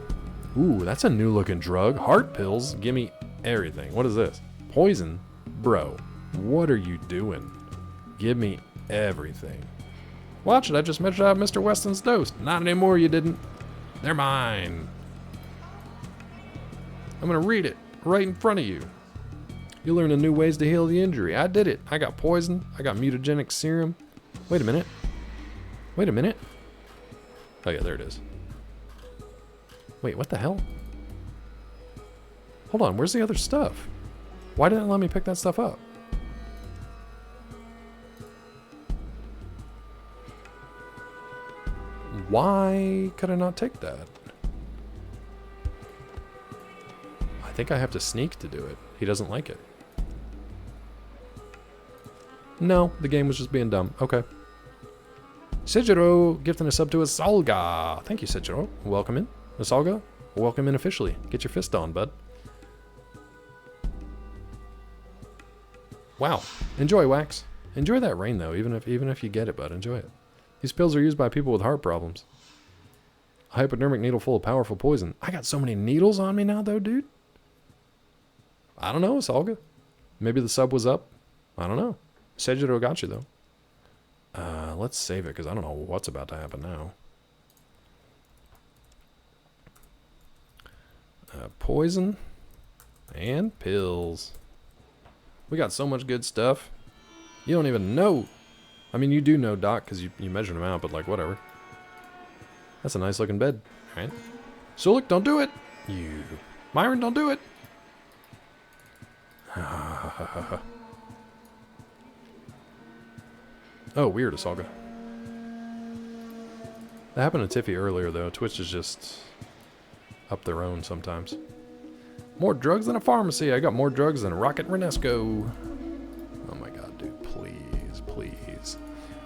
Ooh, that's a new looking drug. Heart pills. Give me everything. What is this? Poison? Bro, what are you doing? Give me everything. Watch it, I just measured out Mr. Weston's dose. Not anymore, you didn't. They're mine. I'm gonna read it right in front of you. You learn new ways to heal the injury. I did it. I got poison. I got mutagenic serum. Wait a minute. Wait a minute. Oh yeah, there it is. Wait, what the hell? Hold on, where's the other stuff? Why didn't it let me pick that stuff up? Why could I not take that? I think I have to sneak to do it. He doesn't like it. No, the game was just being dumb. Okay. Sejiro gifting a sub to Asalga. Thank you, Sejiro. Welcome in. Asalga, welcome in officially. Get your fist on, bud. Wow. Enjoy, Wax. Enjoy that rain, though, even if you get it, bud. Enjoy it. These pills are used by people with heart problems. A hypodermic needle full of powerful poison. I got so many needles on me now, though, dude. I don't know, Asalga. Maybe the sub was up. I don't know. Sejiro got you, though. Let's save it, because I don't know what's about to happen now. Poison and pills. We got so much good stuff. You don't even know. I mean, you do know, Doc, because you measured them out, but like, whatever. That's a nice looking bed. Alright. Sulik, don't do it! You. Myron, don't do it! Oh, weird, Asalga. That happened to Tiffy earlier, though. Twitch is just up their own sometimes. More drugs than a pharmacy. I got more drugs than Rocket Renesco. Oh my god, dude. Please, please.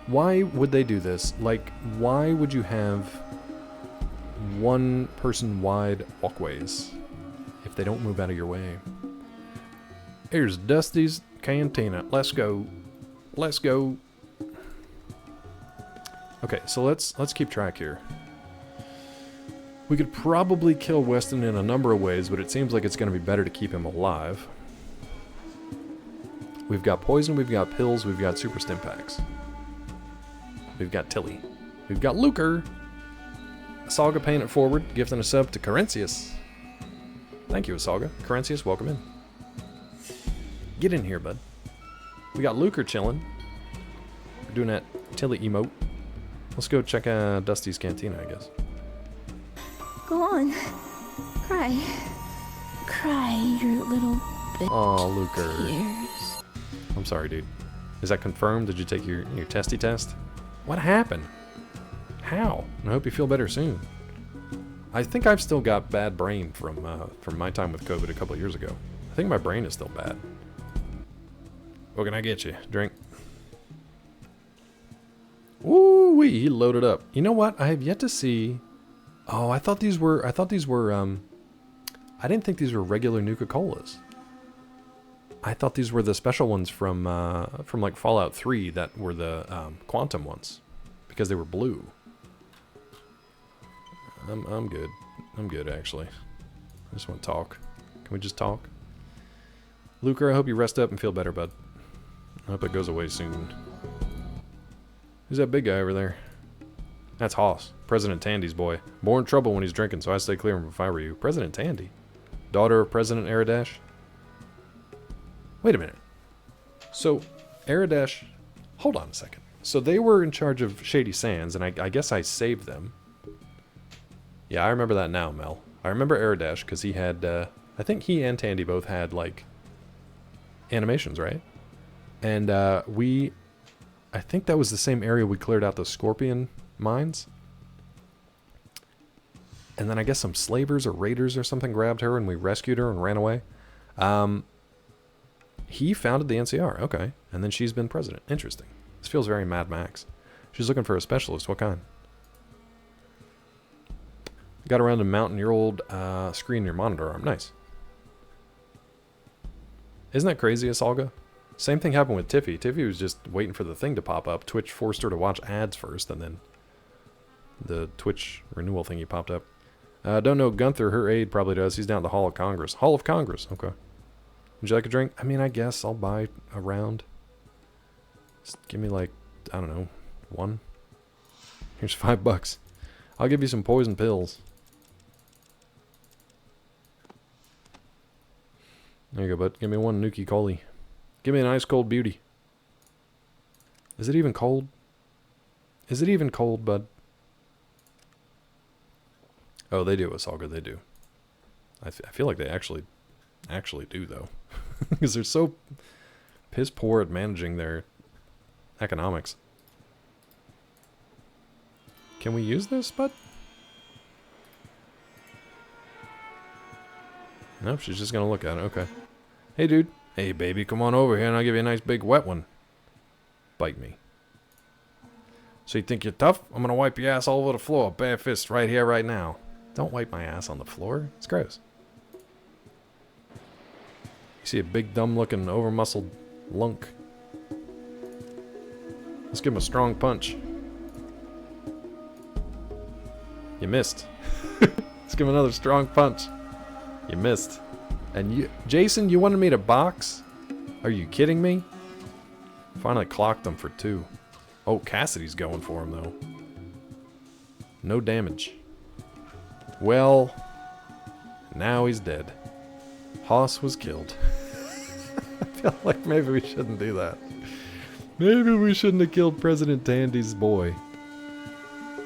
Why would they do this? Like, why would you have one person wide walkways if they don't move out of your way? Here's Dusty's Cantina. Let's go. Let's go. Okay, so let's keep track here. We could probably kill Weston in a number of ways, but it seems like it's going to be better to keep him alive. We've got poison, we've got pills, we've got super stim packs. We've got Tilly. We've got Luker. Asalga paying it forward, gifting a sub to Carencius. Thank you, Asalga. Carencius, welcome in. Get in here, bud. We got Luker chilling. We're doing that Tilly emote. Let's go check Dusty's Cantina, I guess. Go on. Cry. Cry your little bitch. Aw, Luker. Tears. I'm sorry, dude. Is that confirmed? Did you take your testy test? What happened? How? I hope you feel better soon. I think I've still got bad brain from my time with COVID a couple of years ago. I think my brain is still bad. What can I get you? Drink. Woo-wee, he loaded up. You know what? I have yet to see. Oh, I thought these were. I didn't think these were regular Nuka-Colas. I thought these were the special ones from like Fallout 3 that were the Quantum ones, because they were blue. I'm good. I'm good, actually. I just want to talk. Can we just talk? Luker, I hope you rest up and feel better, bud. I hope it goes away soon. Who's that big guy over there? That's Hoss, President Tandy's boy. More in trouble when he's drinking, so I stay clear of him if I were you. President Tandy? Daughter of President Aradesh? Wait a minute. So, Aradesh... Hold on a second. So they were in charge of Shady Sands, and I guess I saved them. Yeah, I remember that now, Mel. I remember Aradesh, because he had... I think he and Tandy both had, like, animations, right? And I think that was the same area we cleared out the Scorpion mines. And then I guess some slavers or raiders or something grabbed her and we rescued her and ran away. He founded the NCR, okay. And then she's been president. Interesting. This feels very Mad Max. She's looking for a specialist. What kind? Got around to mounting your old screen in your monitor arm. Nice. Isn't that crazy, Asalga? Same thing happened with Tiffy. Tiffy was just waiting for the thing to pop up. Twitch forced her to watch ads first, and then the Twitch renewal thingy popped up. Don't know Gunther. Her aide probably does. He's down at the Hall of Congress. Hall of Congress. Okay. Would you like a drink? I mean, I guess I'll buy a round. Just give me like, I don't know, one. Here's $5. I'll give you some poison pills. There you go, bud. Give me one Nuki Coli. Give me an ice cold beauty. Is it even cold? Is it even cold, bud? Oh, they do. It's all good. They do. I feel like they actually do, though. Because they're so piss poor at managing their economics. Can we use this, bud? Nope, she's just gonna look at it. Okay. Hey, dude. Hey, baby, come on over here and I'll give you a nice big wet one. Bite me. So you think you're tough? I'm gonna wipe your ass all over the floor, bare fist, right here, right now. Don't wipe my ass on the floor. It's gross. You see a big, dumb-looking, over-muscled lunk. Let's give him a strong punch. You missed. Let's give him another strong punch. You missed. And you, Jason, you wanted me to box? Are you kidding me? Finally clocked him for 2. Oh, Cassidy's going for him, though. No damage. Well, now he's dead. Hoss was killed. I feel like maybe we shouldn't do that. Maybe we shouldn't have killed President Tandy's boy.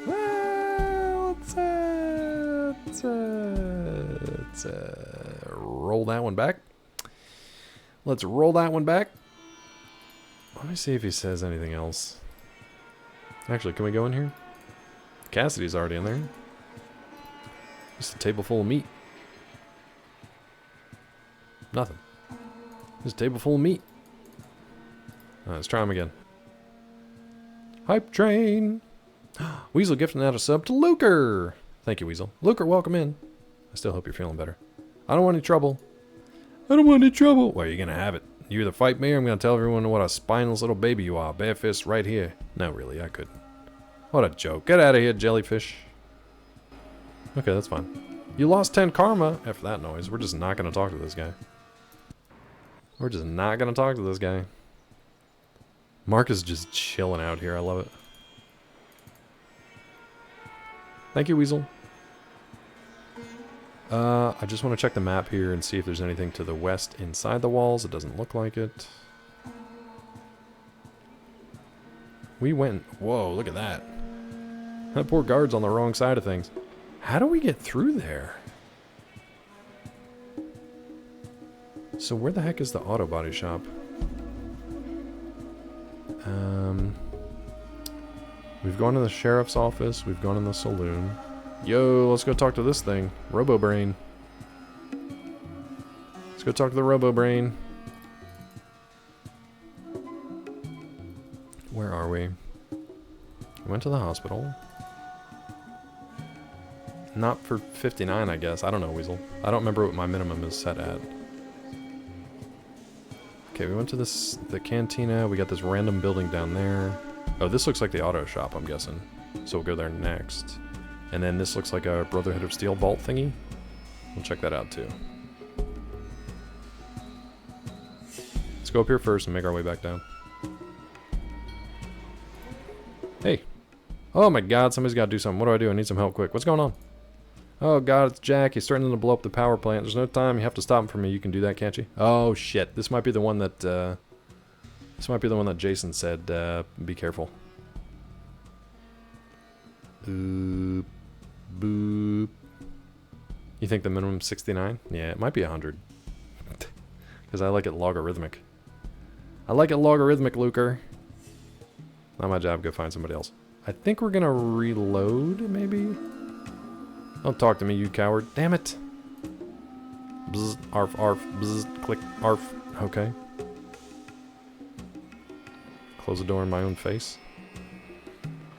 Well, let's roll that one back. Let's roll that one back. Let me see if he says anything else. Actually, can we go in here? Cassidy's already in there. Just a table full of meat. Nothing. Just a table full of meat. Let's try him again. Hype train. Weasel gifting out a sub to Luker. Thank you, Weasel. Luker, welcome in. I still hope you're feeling better. I don't want any trouble. I don't want any trouble. Well, you're gonna have it. You either fight me or I'm gonna tell everyone what a spineless little baby you are. Bare fist right here. No, really, I couldn't. What a joke. Get out of here, jellyfish. Okay, that's fine. You lost 10 karma. After that noise, we're just not gonna talk to this guy. We're just not gonna talk to this guy. Mark is just chilling out here. I love it. Thank you, Weasel. I just want to check the map here and see if there's anything to the west inside the walls. It doesn't look like it. We went... Whoa, look at that. That poor guard's on the wrong side of things. How do we get through there? So where the heck is the auto body shop? We've gone to the sheriff's office. We've gone in the saloon. Yo, let's go talk to this thing. Robo-Brain. Let's go talk to the Robo-Brain. Where are we? We went to the hospital. Not for 59, I guess. I don't know, Weasel. I don't remember what my minimum is set at. Okay, we went to the cantina. We got this random building down there. Oh, this looks like the auto shop, I'm guessing. So we'll go there next. And then this looks like a Brotherhood of Steel vault thingy. We'll check that out too. Let's go up here first and make our way back down. Hey. Oh my god, somebody's got to do something. What do I do? I need some help quick. What's going on? Oh god, it's Jack. He's threatening to blow up the power plant. There's no time. You have to stop him for me. You can do that, can't you? Oh shit. This might be the one that, Jason said, be careful. Boop. Boop. You think the minimum's 69? Yeah, it might be 100. Because I like it logarithmic. I like it logarithmic, Luker. Not my job. Go find somebody else. I think we're gonna reload, maybe? Don't talk to me, you coward. Damn it. Bzz, arf, arf, bzz, click, arf. Okay. Close the door in my own face.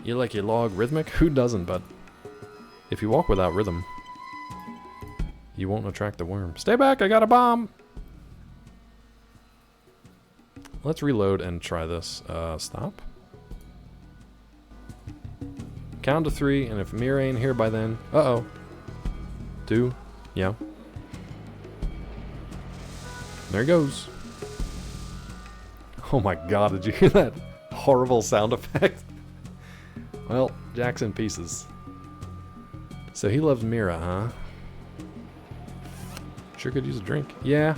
You like your logarithmic? Who doesn't, bud? If you walk without rhythm, you won't attract the worm. Stay back, I got a bomb! Let's reload and try this. Stop. Count to 3, and if Mir ain't here by then... Uh-oh. 2. Yeah. There he goes. Oh my god, did you hear that horrible sound effect? Well, Jack's in pieces. So he loves Mira, huh? Sure could use a drink. Yeah.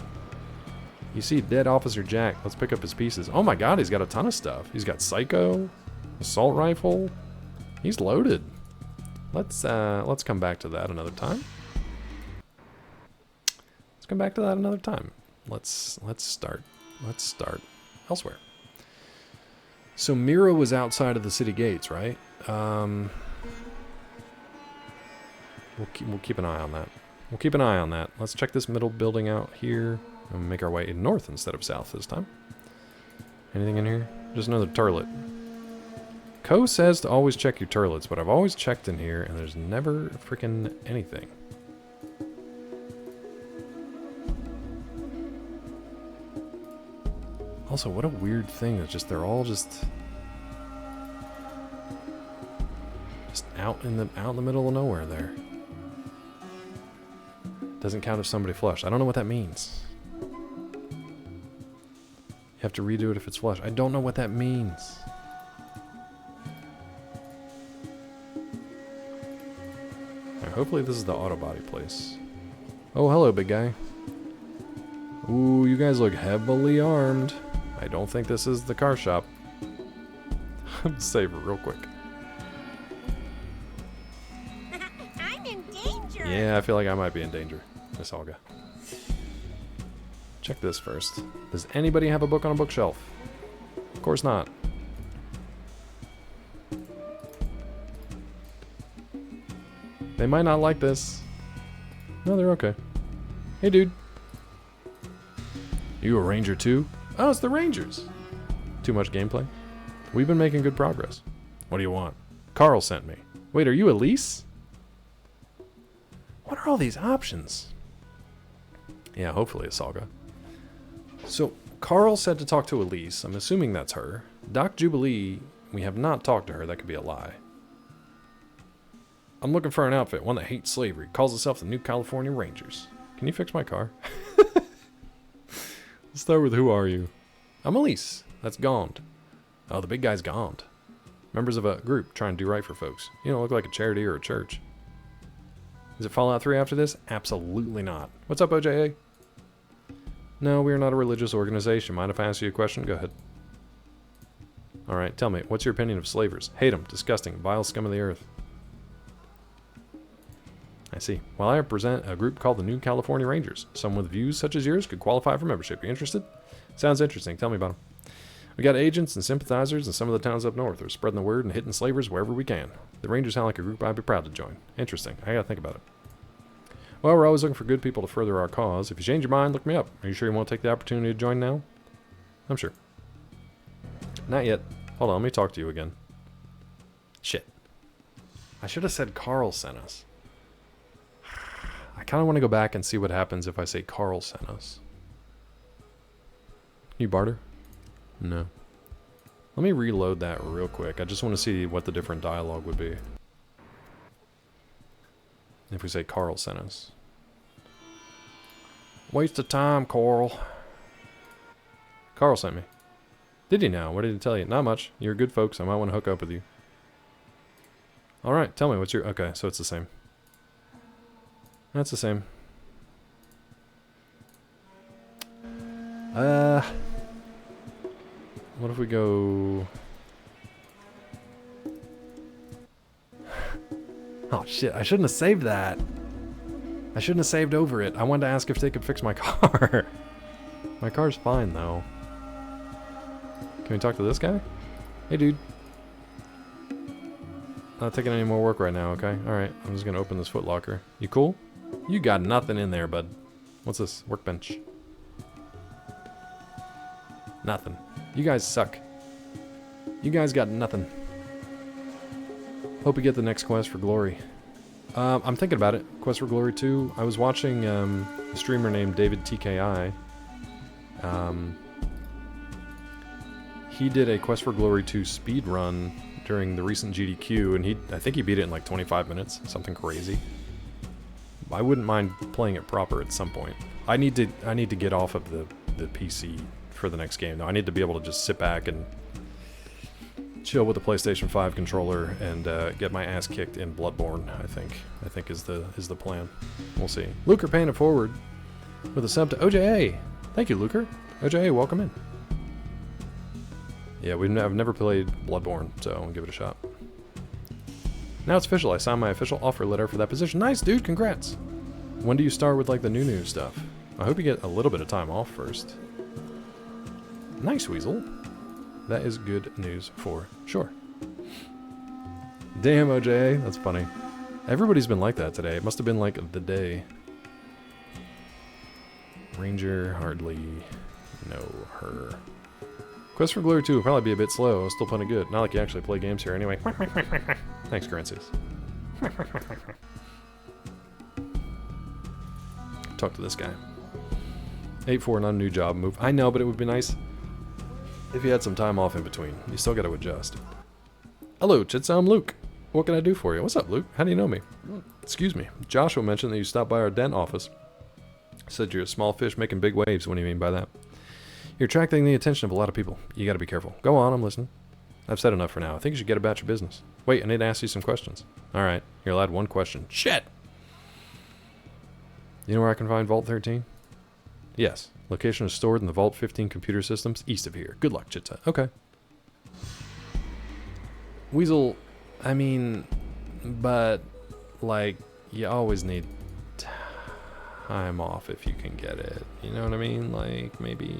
You see dead Officer Jack. Let's pick up his pieces. Oh my god, he's got a ton of stuff. He's got Psycho, assault rifle. He's loaded. Let's come back to that another time. Let's come back to that another time. Let's start elsewhere. So Mira was outside of the city gates, right? We'll keep an eye on that. We'll keep an eye on that. Let's check this middle building out here and make our way north instead of south this time. Anything in here? Just another turlet. Co says to always check your turlets, but I've always checked in here and there's never freaking anything. Also, what a weird thing that they're all just out in the middle of nowhere there. Doesn't count if somebody flushed. I don't know what that means. You have to redo it if it's flush. I don't know what that means. Right, hopefully this is the auto body place. Oh, hello, big guy. Ooh, you guys look heavily armed. I don't think this is the car shop. Save it real quick. I'm in danger. Yeah, I feel like I might be in danger, Miss Olga. Check this first. Does anybody have a book on a bookshelf? Of course not. They might not like this. No, they're okay. Hey, dude. You a ranger too? Oh, it's the Rangers. Too much gameplay? We've been making good progress. What do you want? Carl sent me. Wait, are you Elise? What are all these options? Yeah, hopefully it's Olga. So, Carl said to talk to Elise. I'm assuming that's her. Doc Jubilee, we have not talked to her. That could be a lie. I'm looking for an outfit, one that hates slavery, calls itself the New California Rangers. Can you fix my car? Let's start with who are you? I'm Elise. That's Gaunt. Oh, the big guy's Gaunt. Members of a group trying to do right for folks. You don't look like a charity or a church. Is it Fallout 3 after this? Absolutely not. What's up, OJA? No, we are not a religious organization. Mind if I ask you a question? Go ahead. Alright, tell me, what's your opinion of slavers? Hate them. Disgusting. Vile scum of the earth. I see. Well, I represent a group called the New California Rangers. Someone with views such as yours could qualify for membership. You interested? Sounds interesting. Tell me about them. We got agents and sympathizers in some of the towns up north. We're spreading the word and hitting slavers wherever we can. The Rangers sound like a group I'd be proud to join. Interesting. I gotta think about it. Well, we're always looking for good people to further our cause. If you change your mind, look me up. Are you sure you want to take the opportunity to join now? I'm sure. Not yet. Hold on, let me talk to you again. Shit. I should have said Carl sent us. I kind of want to go back and see what happens if I say Carl sent us. You barter? No. Let me reload that real quick. I just want to see what the different dialogue would be. If we say Carl sent us. Waste of time, Carl. Carl sent me. Did he now? What did he tell you? Not much. You're good folks. I might want to hook up with you. Alright, tell me what's your... Okay, so it's the same. That's the same. What if we go... Oh shit, I shouldn't have saved that. I shouldn't have saved over it. I wanted to ask if they could fix my car. My car's fine though. Can we talk to this guy? Hey dude. Not taking any more work right now, okay? Alright, I'm just gonna open this footlocker. You cool? You got nothing in there, bud. What's this? Workbench. Nothing. You guys suck. You guys got nothing. Hope you get the next Quest for Glory. I'm thinking about it. Quest for Glory 2. I was watching a streamer named David TKI. He did a Quest for Glory 2 speed run during the recent GDQ, and I think he beat it in like 25 minutes, something crazy. I wouldn't mind playing it proper at some point. I need to get off of the the PC for the next game. Now I need to be able to just sit back and chill with the PlayStation 5 controller and get my ass kicked in Bloodborne. I think is the plan. We'll see. Luker paying it forward with a sub to OJA. Thank you, Luker. OJA, welcome in. Yeah, I've never played Bloodborne, so I'll give it a shot. Now it's official. I signed my official offer letter for that position. Nice, dude. Congrats. When do you start with like the new stuff? I hope you get a little bit of time off first. Nice, Weasel. That is good news for sure. Damn, OJ. That's funny. Everybody's been like that today. It must have been like the day. Ranger hardly know her. Quest for Glory 2 will probably be a bit slow. Still plenty good. Not like you actually play games here anyway. Thanks, Grancis. Talk to this guy. 8-4, not a new job move. I know, but it would be nice if you had some time off in between. You still got to adjust. Hello, Chitsa, I'm Luke. What can I do for you? What's up, Luke? How do you know me? Excuse me. Joshua mentioned that you stopped by our Dent office. Said you're a small fish making big waves. What do you mean by that? You're attracting the attention of a lot of people. You got to be careful. Go on, I'm listening. I've said enough for now. I think you should get about your business. Wait, I need to ask you some questions. Alright, you're allowed one question. Shit! You know where I can find Vault 13? Yes. Location is stored in the Vault 15 computer systems east of here. Good luck, Chitsa. Okay. Weasel, I mean, but, like, you always need time off if you can get it. You know what I mean? Like, maybe,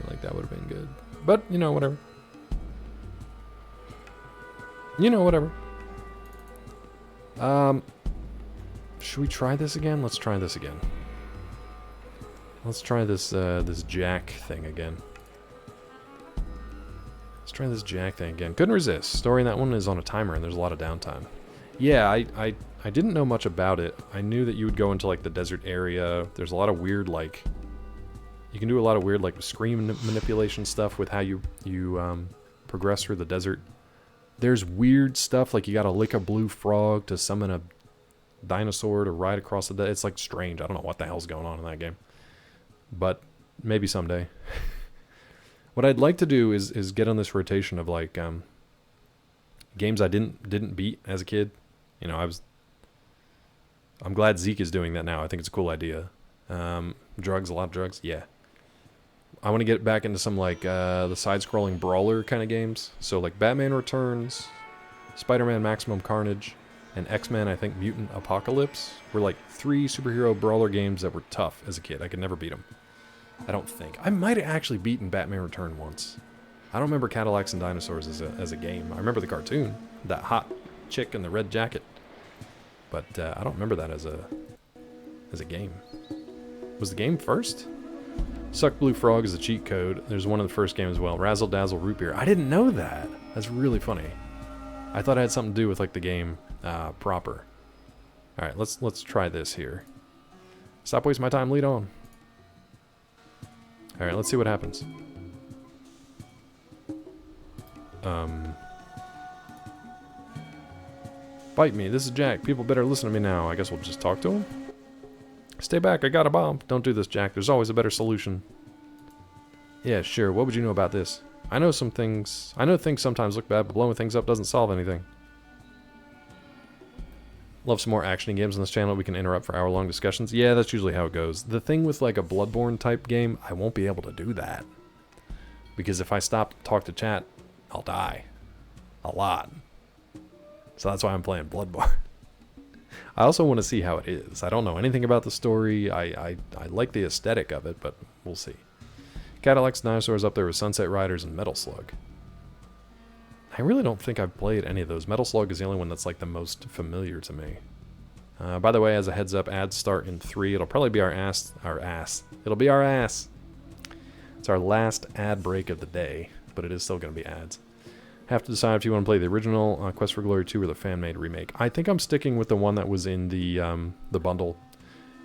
like, that would have been good. But, you know, whatever. You know, whatever. Should we try this again? Let's try this again. Let's try this, this Jack thing again. Let's try this Jack thing again. Couldn't resist. Story in that one is on a timer and there's a lot of downtime. Yeah, I didn't know much about it. I knew that you would go into, like, the desert area. There's a lot of weird, like... You can do a lot of weird, like, screen manipulation stuff with how you progress through the desert. There's weird stuff, like you gotta lick a blue frog to summon a dinosaur to ride across the desert. It's, like, strange. I don't know what the hell's going on in that game. But maybe someday. What I'd like to do is get on this rotation of, like, games I didn't beat as a kid. You know, I'm glad Zeke is doing that now. I think it's a cool idea. Drugs, a lot of drugs, yeah. I want to get back into some, like, the side-scrolling brawler kind of games. So, like, Batman Returns, Spider-Man Maximum Carnage, and X-Men, I think, Mutant Apocalypse were, like, 3 superhero brawler games that were tough as a kid. I could never beat them. I don't think. I might have actually beaten Batman Return once. I don't remember Cadillacs and Dinosaurs as a game. I remember the cartoon, that hot chick in the red jacket. But I don't remember that as a game. Was the game first? Suck Blue Frog is a cheat code. There's one in the first game as well. Razzle Dazzle Root Beer. I didn't know that. That's really funny. I thought it had something to do with, like, the game proper. All right, let's try this here. Stop wasting my time. Lead on. All right, let's see what happens. Bite me. This is Jack. People better listen to me now. I guess we'll just talk to him. Stay back. I got a bomb. Don't do this, Jack. There's always a better solution. Yeah, sure. What would you know about this? I know things sometimes look bad, but blowing things up doesn't solve anything. Love some more action games on this channel we can interrupt for hour-long discussions. Yeah, that's usually how it goes. The thing with, like, a Bloodborne type game, I won't be able to do that. Because if I stop to talk to chat, I'll die. A lot. So that's why I'm playing Bloodborne. I also want to see how it is. I don't know anything about the story. I like the aesthetic of it, but we'll see. Cadillacs, Dinosaurs up there with Sunset Riders and Metal Slug. I really don't think I've played any of those. Metal Slug is the only one that's, like, the most familiar to me. By the way, as a heads up, ads start in 3. It'll probably be our ass. It'll be our ass. It's our last ad break of the day, but it is still going to be ads. Have to decide if you want to play the original Quest for Glory 2 or the fan-made remake. I think I'm sticking with the one that was in the bundle.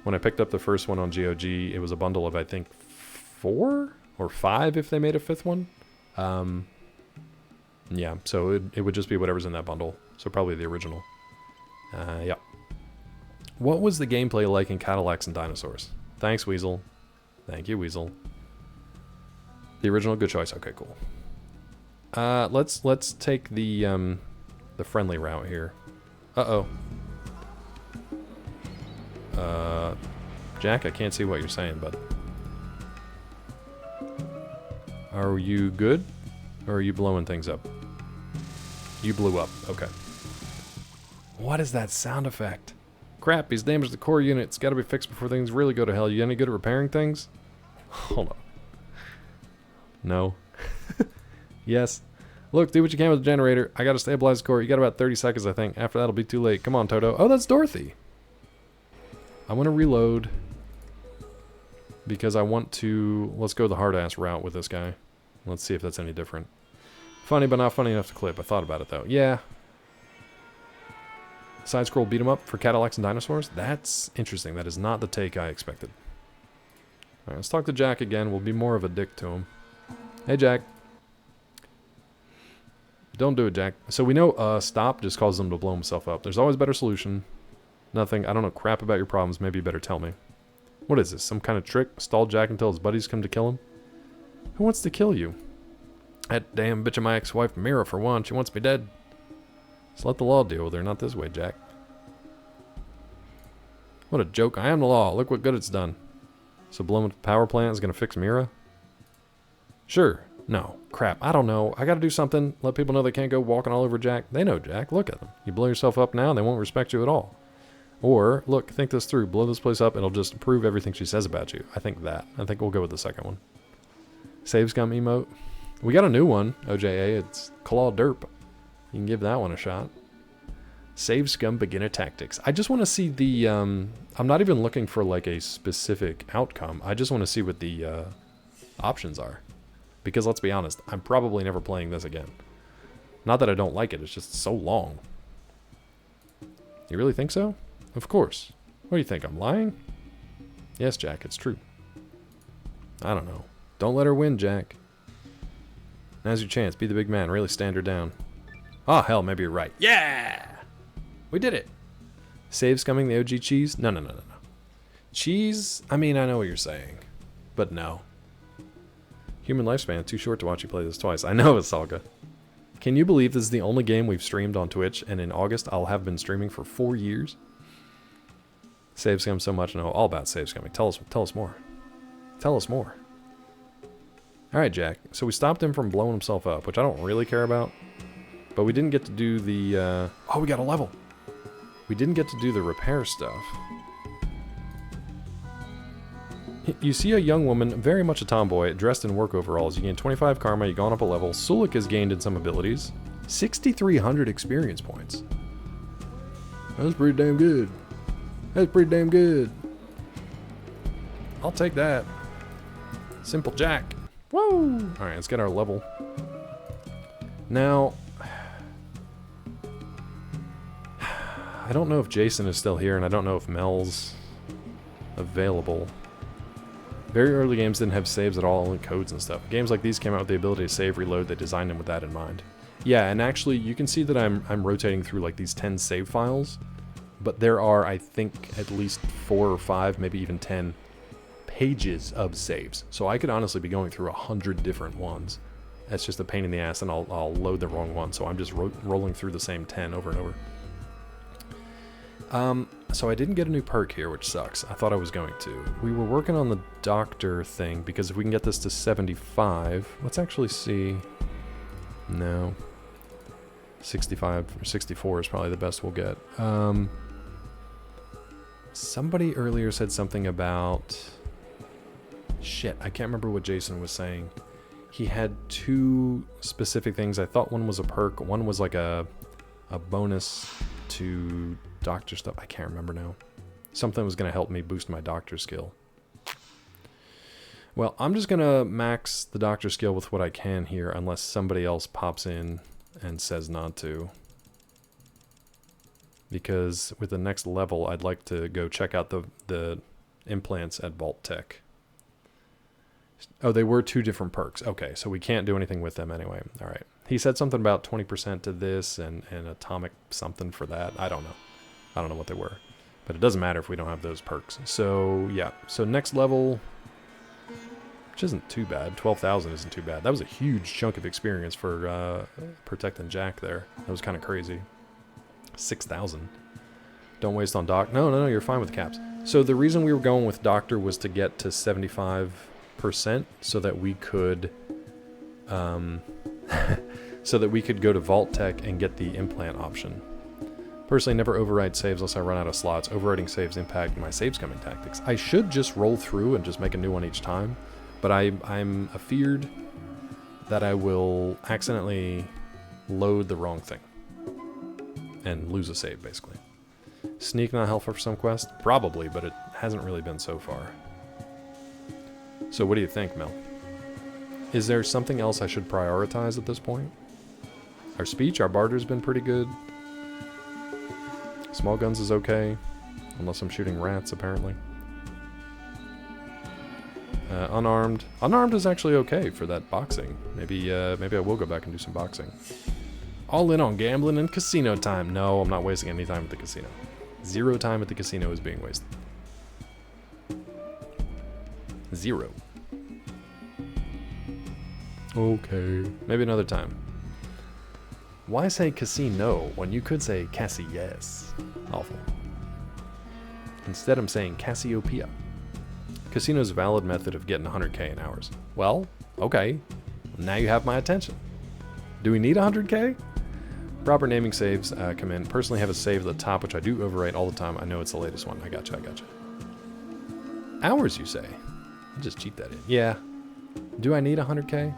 When I picked up the first one on GOG, it was a bundle of, I think, 4 or 5 if they made a 5th one. Yeah, so it would just be whatever's in that bundle. So probably the original. Yeah. What was the gameplay like in Cadillacs and Dinosaurs? Thanks, Weasel. Thank you, Weasel. The original, good choice. Okay, cool. Let's take the friendly route here. Uh-oh. Jack, I can't see what you're saying, bud. Are you good? Or are you blowing things up? You blew up. Okay. What is that sound effect? Crap, he's damaged the core unit. It's got to be fixed before things really go to hell. You any good at repairing things? Hold on. No. Yes. Look, do what you can with the generator. I got to stabilize the core. You got about 30 seconds, I think. After that, it'll be too late. Come on, Toto. Oh, that's Dorothy. I want to reload because I want to... Let's go the hard-ass route with this guy. Let's see if that's any different. Funny, but not funny enough to clip. I thought about it, though. Yeah. Side-scroll beat 'em up for Cadillacs and dinosaurs? That's interesting. That is not the take I expected. Alright, let's talk to Jack again. We'll be more of a dick to him. Hey, Jack. Don't do it, Jack. So we know stop just causes him to blow himself up. There's always a better solution. Nothing. I don't know crap about your problems. Maybe you better tell me. What is this? Some kind of trick? Stall Jack until his buddies come to kill him? Who wants to kill you? That damn bitch of my ex-wife, Mira, for one. She wants me dead. Just let the law deal with her. Not this way, Jack. What a joke. I am the law. Look what good it's done. So blowing up the power plant is going to fix Mira? Sure. No. Crap. I don't know. I got to do something. Let people know they can't go walking all over Jack. They know Jack. Look at them. You blow yourself up now and they won't respect you at all. Or, look, think this through. Blow this place up and it'll just prove everything she says about you. I think that. I think we'll go with the second one. Save scum emote. We got a new one, OJA. It's Claw Derp. You can give that one a shot. Save scum beginner tactics. I just want to see the... I'm not even looking for like a specific outcome. I just want to see what the options are. Because let's be honest, I'm probably never playing this again. Not that I don't like it, it's just so long. You really think so? Of course. What do you think, I'm lying? Yes, Jack, it's true. I don't know. Don't let her win, Jack. Now's your chance. Be the big man. Really stand her down. Oh, hell, maybe you're right. Yeah! We did it. Save scumming the OG cheese? No. Cheese? I mean, I know what you're saying. But no. Human lifespan. Too short to watch you play this twice. I know, Asalga. Can you believe this is the only game we've streamed on Twitch, and in August I'll have been streaming for 4 years? Save scum so much. No, all about save scumming. Tell us more. Tell us more. Alright, Jack. So we stopped him from blowing himself up, which I don't really care about. But we didn't get to do the... Oh, we got a level! We didn't get to do the repair stuff. You see a young woman, very much a tomboy, dressed in work overalls. You gain 25 karma, you've gone up a level. Sulik has gained in some abilities. 6,300 experience points. That's pretty damn good. That's pretty damn good. I'll take that. Simple Jack. Woo! Alright, let's get our level. Now... I don't know if Jason is still here, and I don't know if Mel's available. Very early games didn't have saves at all, only codes and stuff. Games like these came out with the ability to save, reload. They designed them with that in mind. Yeah, and actually, you can see that I'm rotating through like these 10 save files, but there are, I think, at least 4 or 5, maybe even 10 pages of saves. So I could honestly be going through 100 different ones. That's just a pain in the ass, and I'll load the wrong one. So I'm just rolling through the same 10 over and over. So I didn't get a new perk here, which sucks. I thought I was going to. We were working on the doctor thing, because if we can get this to 75... Let's actually see... No. 65 or 64 is probably the best we'll get. Somebody earlier said something about... Shit, I can't remember what Jason was saying. He had 2 specific things. I thought one was a perk. One was like a bonus to... doctor stuff. I can't remember now. Something was going to help me boost my doctor skill. Well, I'm just going to max the doctor skill with what I can here, unless somebody else pops in and says not to. Because with the next level, I'd like to go check out the implants at Vault Tech. Oh, they were 2 different perks. Okay, so we can't do anything with them anyway. All right. He said something about 20% to this and atomic something for that. I don't know. I don't know what they were. But it doesn't matter if we don't have those perks. So, yeah. So, next level... which isn't too bad. 12,000 isn't too bad. That was a huge chunk of experience for protecting Jack there. That was kind of crazy. 6,000. Don't waste on Doc. No, you're fine with caps. So the reason we were going with Doctor was to get to 75% so that we could, so that we could go to Vault Tech and get the implant option. Personally, never override saves unless I run out of slots. Overriding saves impact my save scumming tactics. I should just roll through and just make a new one each time, but I'm afeared that I will accidentally load the wrong thing and lose a save, basically. Sneak not helpful for some quests? Probably, but it hasn't really been so far. So what do you think, Mel? Is there something else I should prioritize at this point? Our speech, our barter's been pretty good. Small guns is okay, unless I'm shooting rats, apparently. Unarmed. Unarmed is actually okay for that boxing. Maybe I will go back and do some boxing. All in on gambling and casino time. No, I'm not wasting any time at the casino. 0 time at the casino is being wasted. 0. Okay. Maybe another time. Why say casino when you could say Cassie yes? Awful. Instead I'm saying Cassiopeia. Casino's a valid method of getting 100k in hours. Well, okay. Now you have my attention. Do we need 100k? Proper naming saves come in. Personally have a save at the top, which I do overwrite all the time. I know it's the latest one. I gotcha. Hours, you say? I'll just cheat that in. Yeah. Do I need 100k?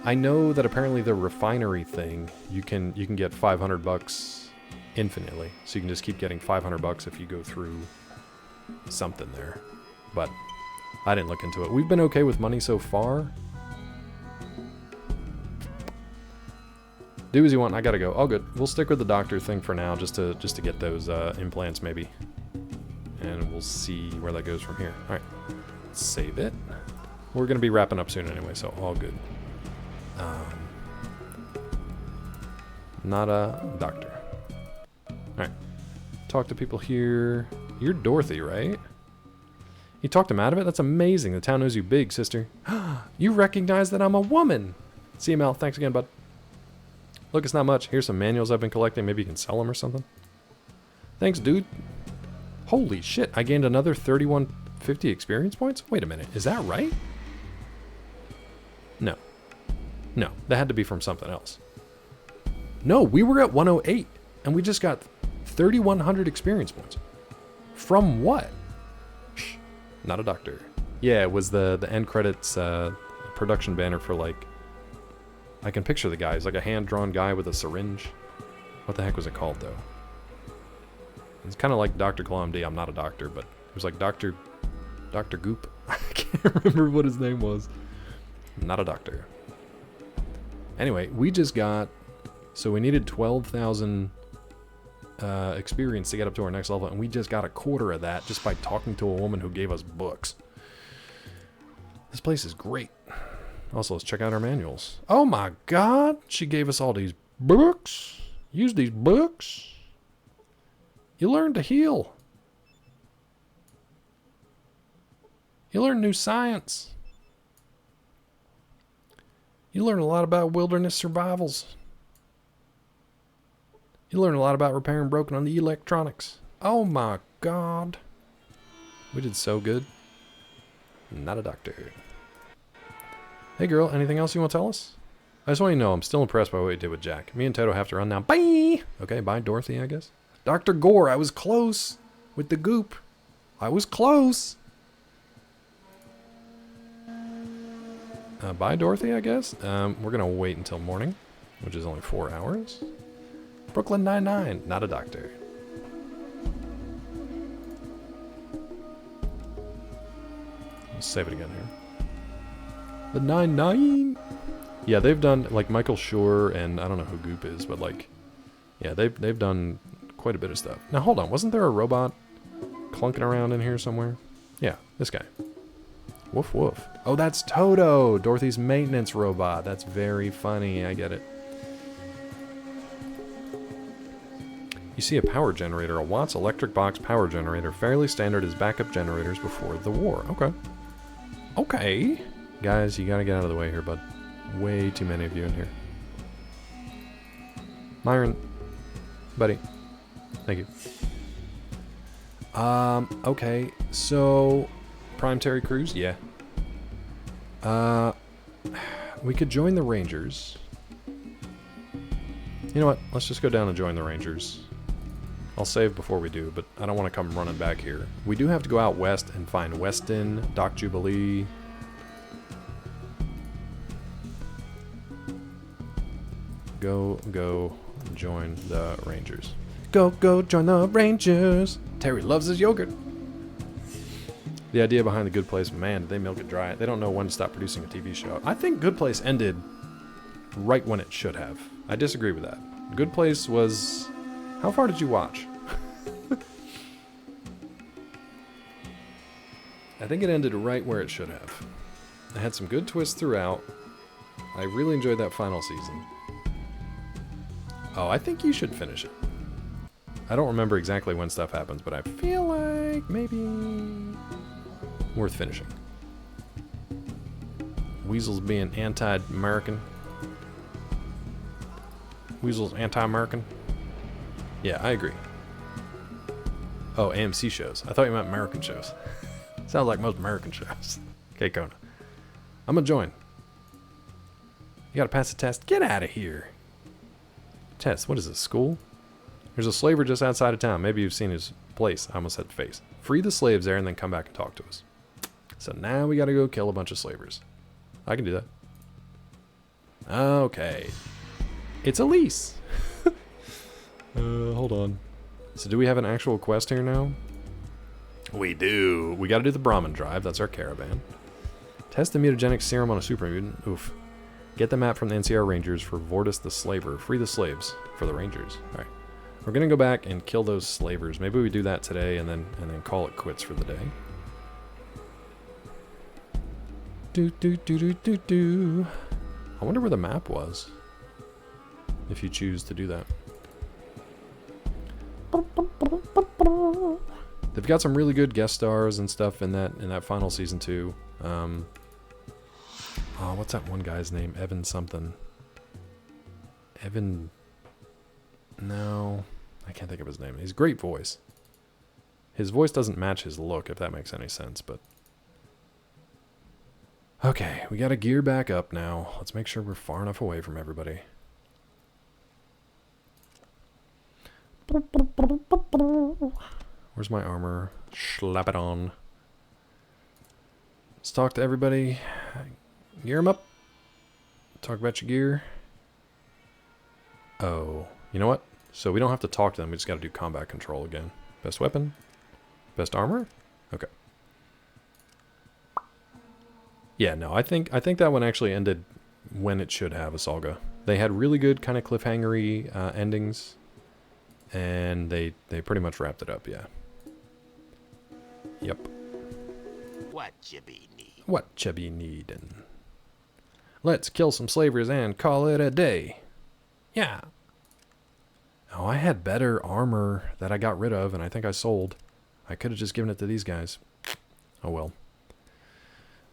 I know that apparently the refinery thing, you can get 500 bucks infinitely. So you can just keep getting 500 bucks if you go through something there. But I didn't look into it. We've been okay with money so far. Do as you want. I gotta go. All good. We'll stick with the doctor thing for now, just to get those implants maybe, and we'll see where that goes from here. All right, save it. We're gonna be wrapping up soon anyway, so all good. Not a doctor. All right. Talk to people here. You're Dorothy, right? You talked him out of it? That's amazing. The town knows you big, sister. You recognize that I'm a woman. CML, thanks again, bud. Look, it's not much. Here's some manuals I've been collecting. Maybe you can sell them or something. Thanks, dude. Holy shit. I gained another 3150 experience points? Wait a minute. Is that right? No. No, that had to be from something else. No, we were at 108, and we just got 3,100 experience points. From what? Shh, not a doctor. Yeah, it was the end credits production banner for, like, I can picture the guy. He's like a hand-drawn guy with a syringe. What the heck was it called, though? It's kind of like Dr. Claw MD. I'm not a doctor, but it was like Dr. Goop. I can't remember what his name was. Not a doctor. Anyway, we just got... So we needed 12,000 experience to get up to our next level, and we just got a quarter of that just by talking to a woman who gave us books. This place is great. Also, let's check out our manuals. Oh my god! She gave us all these books. Use these books. You learn to heal. You learn new science. You learn a lot about wilderness survivals. You learn a lot about repairing broken on the electronics. Oh my god. We did so good. Not a doctor. Hey girl, anything else you want to tell us? I just want you to know I'm still impressed by what you did with Jack. Me and Toto have to run now. Bye! Okay, bye Dorothy, I guess. Dr. Gore, I was close with the goop. I was close. Bye Dorothy, I guess. We're gonna wait until morning, which is only 4 hours. Brooklyn Nine-Nine, not a doctor. Let's save it again here. The 9-9. Yeah, they've done like Michael Schur and I don't know who Goop is, but like, yeah, they've done quite a bit of stuff. Now hold on, wasn't there a robot clunking around in here somewhere? Yeah, this guy. Woof woof. Oh, that's Toto, Dorothy's maintenance robot. That's very funny. I get it. You see a power generator, a Watts electric box power generator, fairly standard as backup generators before the war. Okay. Okay. Guys, you gotta get out of the way here, bud. Way too many of you in here. Myron. Buddy. Thank you. Okay. So, Prime Terry Crews? Yeah. We could join the Rangers. You know what? Let's just go down and join the Rangers. I'll save before we do, but I don't want to come running back here. We do have to go out west and find Weston, Doc Jubilee. Go, join the Rangers. Go, join the Rangers. Terry loves his yogurt. The idea behind The Good Place, man, did they milk it dry? They don't know when to stop producing a TV show. I think Good Place ended right when it should have. I disagree with that. Good Place was... How far did you watch? I think it ended right where it should have. It had some good twists throughout. I really enjoyed that final season. Oh, I think you should finish it. I don't remember exactly when stuff happens, but I feel like maybe worth finishing. Weasel's being anti-American. Weasel's anti-American. Yeah, I agree. Oh, AMC shows. I thought you meant American shows. Sounds like most American shows. Okay, Kona. I'm gonna join. You gotta pass the test. Get out of here. Test. What is this, school? There's a slaver just outside of town. Maybe you've seen his place. I almost said face. Free the slaves there and then come back and talk to us. So now we gotta go kill a bunch of slavers. I can do that. Okay. It's Elise. Hold on. So do we have an actual quest here now? We do. We gotta do the Brahmin drive. That's our caravan. Test the mutagenic serum on a super mutant. Oof. Get the map from the NCR Rangers for Vortis the Slaver. Free the slaves for the Rangers. Alright. We're gonna go back and kill those slavers. Maybe we do that today and then call it quits for the day. Do. I wonder where the map was. If you choose to do that. They've got some really good guest stars and stuff in that final season too. Oh, what's that one guy's name? Evan something. Evan... No, I can't think of his name. He's a great voice. His voice doesn't match his look, if that makes any sense, but... Okay, we gotta gear back up now. Let's make sure we're far enough away from everybody. Where's my armor? Slap it on. Let's talk to everybody. Gear them up. Talk about your gear. Oh, you know what? So we don't have to talk to them. We just got to do combat control again. Best weapon? Best armor? Okay. Yeah, no, I think that one actually ended when it should have, Asalga. They had really good kind of cliffhangery endings. And they pretty much wrapped it up, yeah. Yep. What you be need? What you be needin'? Let's kill some slavers and call it a day. Yeah. Oh, I had better armor that I got rid of and I think I sold. I could have just given it to these guys. Oh well.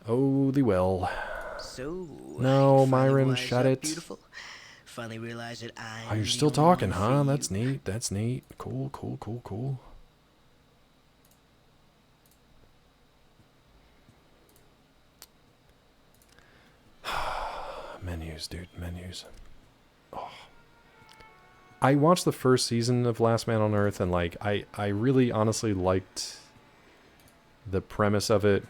Oh, the well. So, no, Myron, shut it. Beautiful. Finally realized that Oh, you're still talking, huh? That's neat. That's neat. Cool. Menus, dude. Menus. Oh. I watched the first season of Last Man on Earth, and like I really honestly liked the premise of it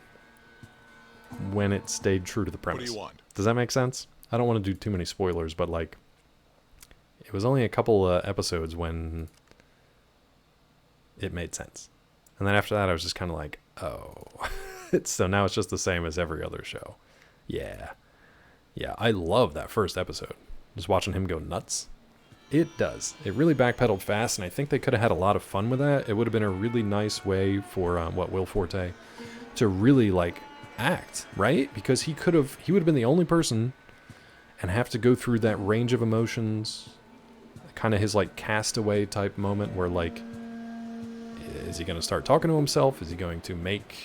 when it stayed true to the premise. What do you want? Does that make sense? I don't want to do too many spoilers, but like it was only a couple episodes when it made sense. And then after that I was just kind of like, oh. So now it's just the same as every other show. Yeah. Yeah, I love that first episode. Just watching him go nuts. It does. It really backpedaled fast, and I think they could have had a lot of fun with that. It would have been a really nice way for Will Forte to really like act, right? Because he would have been the only person and have to go through that range of emotions, kind of his like Castaway type moment where like, is he going to start talking to himself? Is he going to make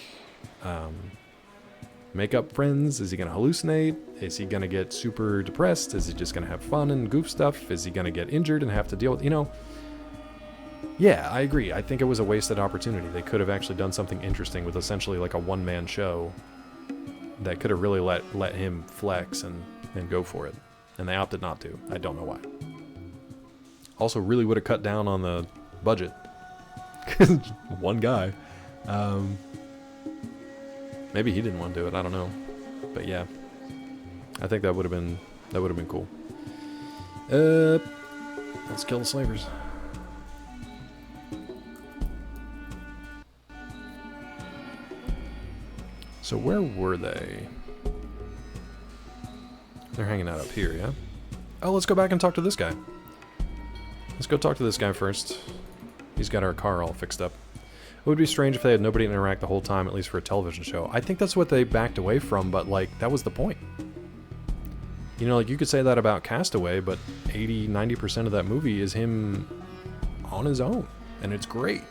make up friends? Is he going to hallucinate? Is he going to get super depressed? Is he just going to have fun and goof stuff? Is he going to get injured and have to deal with, you know? Yeah, I agree. I think it was a wasted opportunity. They could have actually done something interesting with essentially like a one-man show that could have really let him flex and go for it. And they opted not to. I don't know why. Also, really would have cut down on the budget. One guy. Maybe he didn't want to do it. I don't know. But yeah, I think that would have been cool. Let's kill the slavers. So where were they? They're hanging out up here, yeah? Oh, let's go back and talk to this guy. Let's go talk to this guy first. He's got our car all fixed up. It would be strange if they had nobody interact the whole time, at least for a television show. I think that's what they backed away from, but, like, that was the point. You know, like, you could say that about Castaway, but 80-90% of that movie is him on his own, and it's great.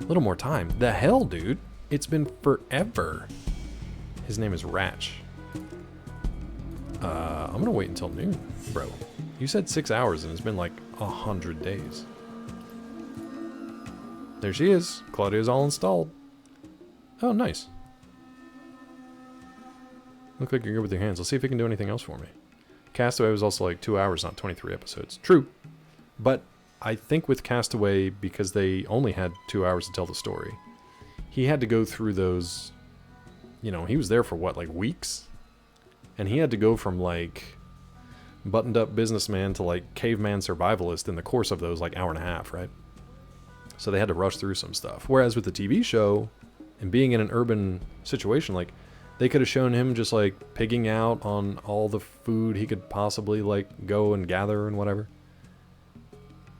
A little more time. The hell, dude? It's been forever. His name is Ratch. I'm gonna wait until noon, bro. You said 6 hours, and it's been like 100 days. There she is. Claudia's all installed. Oh, nice. Look like you're good with your hands. Let's see if you can do anything else for me. Castaway was also like 2 hours, not 23 episodes. True. But I think with Castaway, because they only had 2 hours to tell the story, he had to go through those, you know, he was there for what, like weeks? And he had to go from like buttoned up businessman to like caveman survivalist in the course of those like hour and a half, right? So they had to rush through some stuff. Whereas with the TV show and being in an urban situation, like they could have shown him just like pigging out on all the food he could possibly like go and gather and whatever.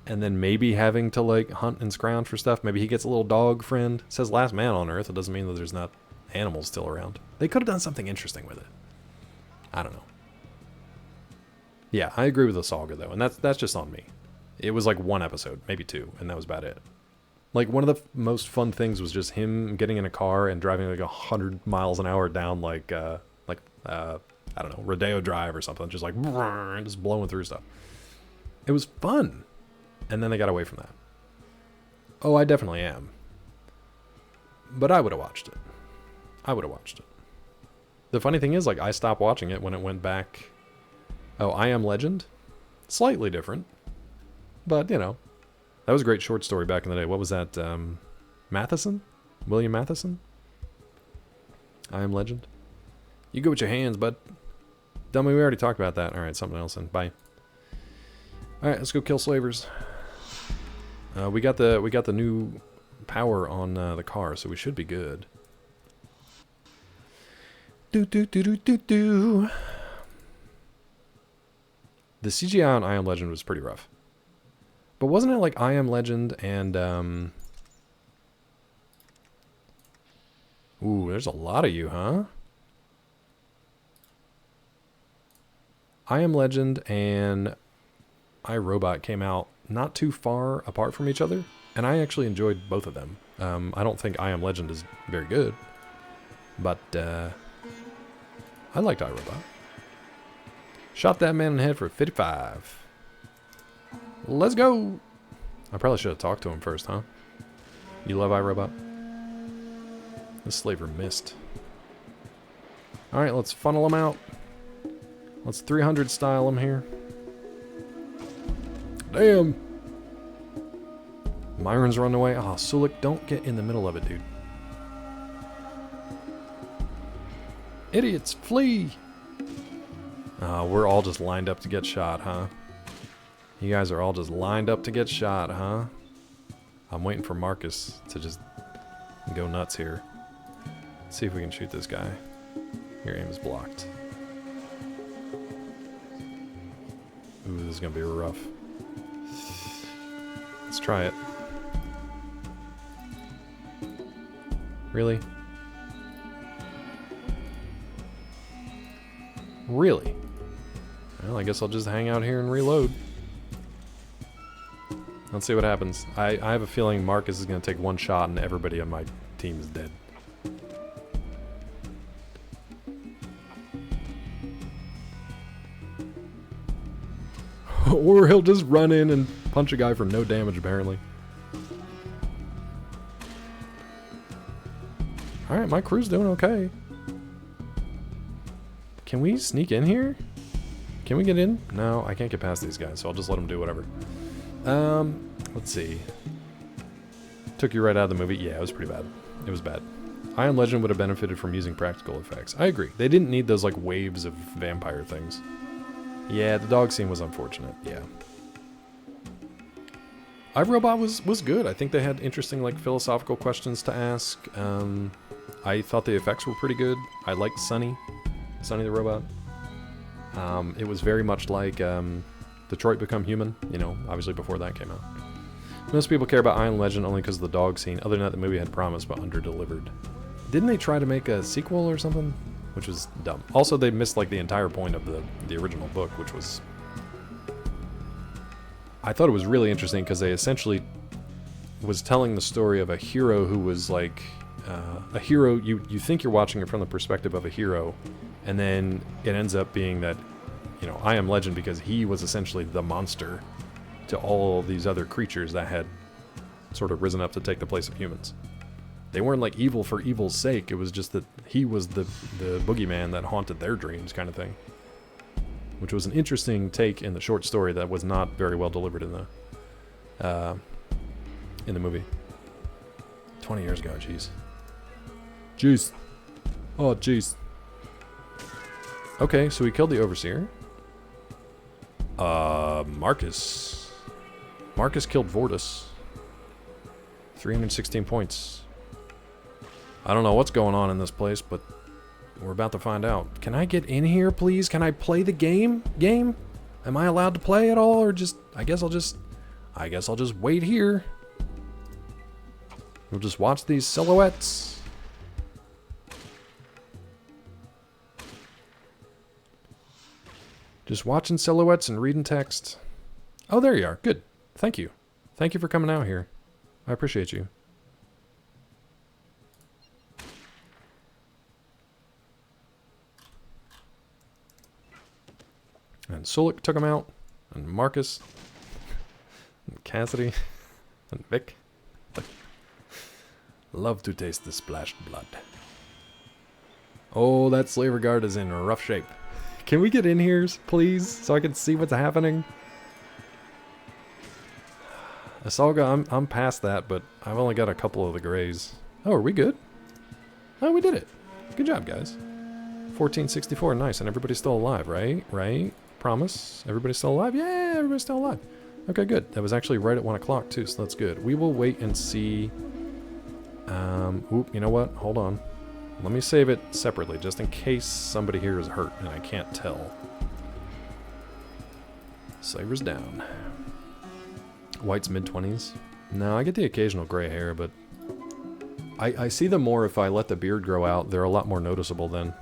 And then maybe having to like hunt and scrounge for stuff. Maybe he gets a little dog friend. It says last man on Earth. It doesn't mean that there's not animals still around. They could have done something interesting with it. I don't know. Yeah, I agree with the saga though, and that's just on me. It was like one episode, maybe two, and that was about it. Like one of the most fun things was just him getting in a car and driving like 100 miles an hour down like I don't know, Rodeo Drive or something, just like just blowing through stuff. It was fun, and then they got away from that. Oh, I definitely am. But I would have watched it. I would have watched it. The funny thing is, like, I stopped watching it when it went back. Oh, I Am Legend? Slightly different. But, you know. That was a great short story back in the day. What was that? Matheson? William Matheson? I Am Legend? You go with your hands, bud. Dummy, we already talked about that. Alright, something else then. Bye. Alright, let's go kill slavers. We got the new power on the car, so we should be good. The CGI on I Am Legend was pretty rough. But wasn't it like I Am Legend and ooh, there's a lot of you, huh? I Am Legend and iRobot came out not too far apart from each other, and I actually enjoyed both of them. I don't think I Am Legend is very good, but I liked iRobot. Shot that man in the head for 55. Let's go! I probably should have talked to him first, huh? You love iRobot? This slaver missed. Alright, let's funnel him out. Let's 300 style him here. Damn! Myron's running away. Oh, Sulik, don't get in the middle of it, dude. Idiots, flee! We're all just lined up to get shot, huh? You guys are all just lined up to get shot, huh? I'm waiting for Marcus to just go nuts here. Let's see if we can shoot this guy. Your aim is blocked. Ooh, this is gonna be rough. Let's try it. Really? Really? Well, I guess I'll just hang out here and reload. Let's see what happens. I have a feeling Marcus is going to take one shot and everybody on my team is dead. Or he'll just run in and punch a guy for no damage, apparently. Alright, my crew's doing okay. Can we sneak in here? Can we get in? No, I can't get past these guys, so I'll just let them do whatever. Let's see. Took you right out of the movie? Yeah, it was pretty bad. It was bad. I Am Legend would have benefited from using practical effects. I agree. They didn't need those, like, waves of vampire things. Yeah, the dog scene was unfortunate. Yeah. iRobot was good. I think they had interesting, like, philosophical questions to ask. I thought the effects were pretty good. I liked Sonny the robot. It was very much like Detroit Become Human, you know, obviously before that came out. Most people care about I Am Legend only because of the dog scene. Other than that, the movie had promise but under-delivered. Didn't they try to make a sequel or something? Which was dumb. Also, they missed like the entire point of the original book, which was... I thought it was really interesting because they essentially was telling the story of a hero who was like... a hero, you think you're watching it from the perspective of a hero, and then it ends up being that, you know, I Am Legend because he was essentially the monster to all these other creatures that had sort of risen up to take the place of humans. They weren't like evil for evil's sake, it was just that he was the boogeyman that haunted their dreams kind of thing. Which was an interesting take in the short story that was not very well delivered in the movie. 20 years ago, jeez. Jeez. Oh, jeez. Okay, so we killed the Overseer. Marcus. Marcus killed Vortis. 316 points. I don't know what's going on in this place, but we're about to find out. Can I get in here, please? Can I play the game? Am I allowed to play at all, or just... I guess I'll just wait here. We'll just watch these silhouettes. Just watching silhouettes and reading text. Oh, there you are. Good. Thank you. Thank you for coming out here. I appreciate you. And Sulik took him out. And Marcus. And Cassidy. And Vic. Love to taste the splashed blood. Oh, that slaver guard is in rough shape. Can we get in here, please, so I can see what's happening? Asalga, I'm past that, but I've only got a couple of the grays. Oh, are we good? Oh, we did it. Good job, guys. 1464, nice, and everybody's still alive, right? Right? Promise? Everybody's still alive? Yeah, everybody's still alive. Okay, good. That was actually right at 1 o'clock, too, so that's good. We will wait and see... you know what? Hold on. Let me save it separately, just in case somebody here is hurt and I can't tell. Slaver's down. White's mid-20s. No, I get the occasional gray hair, but... I see them more if I let the beard grow out. They're a lot more noticeable then.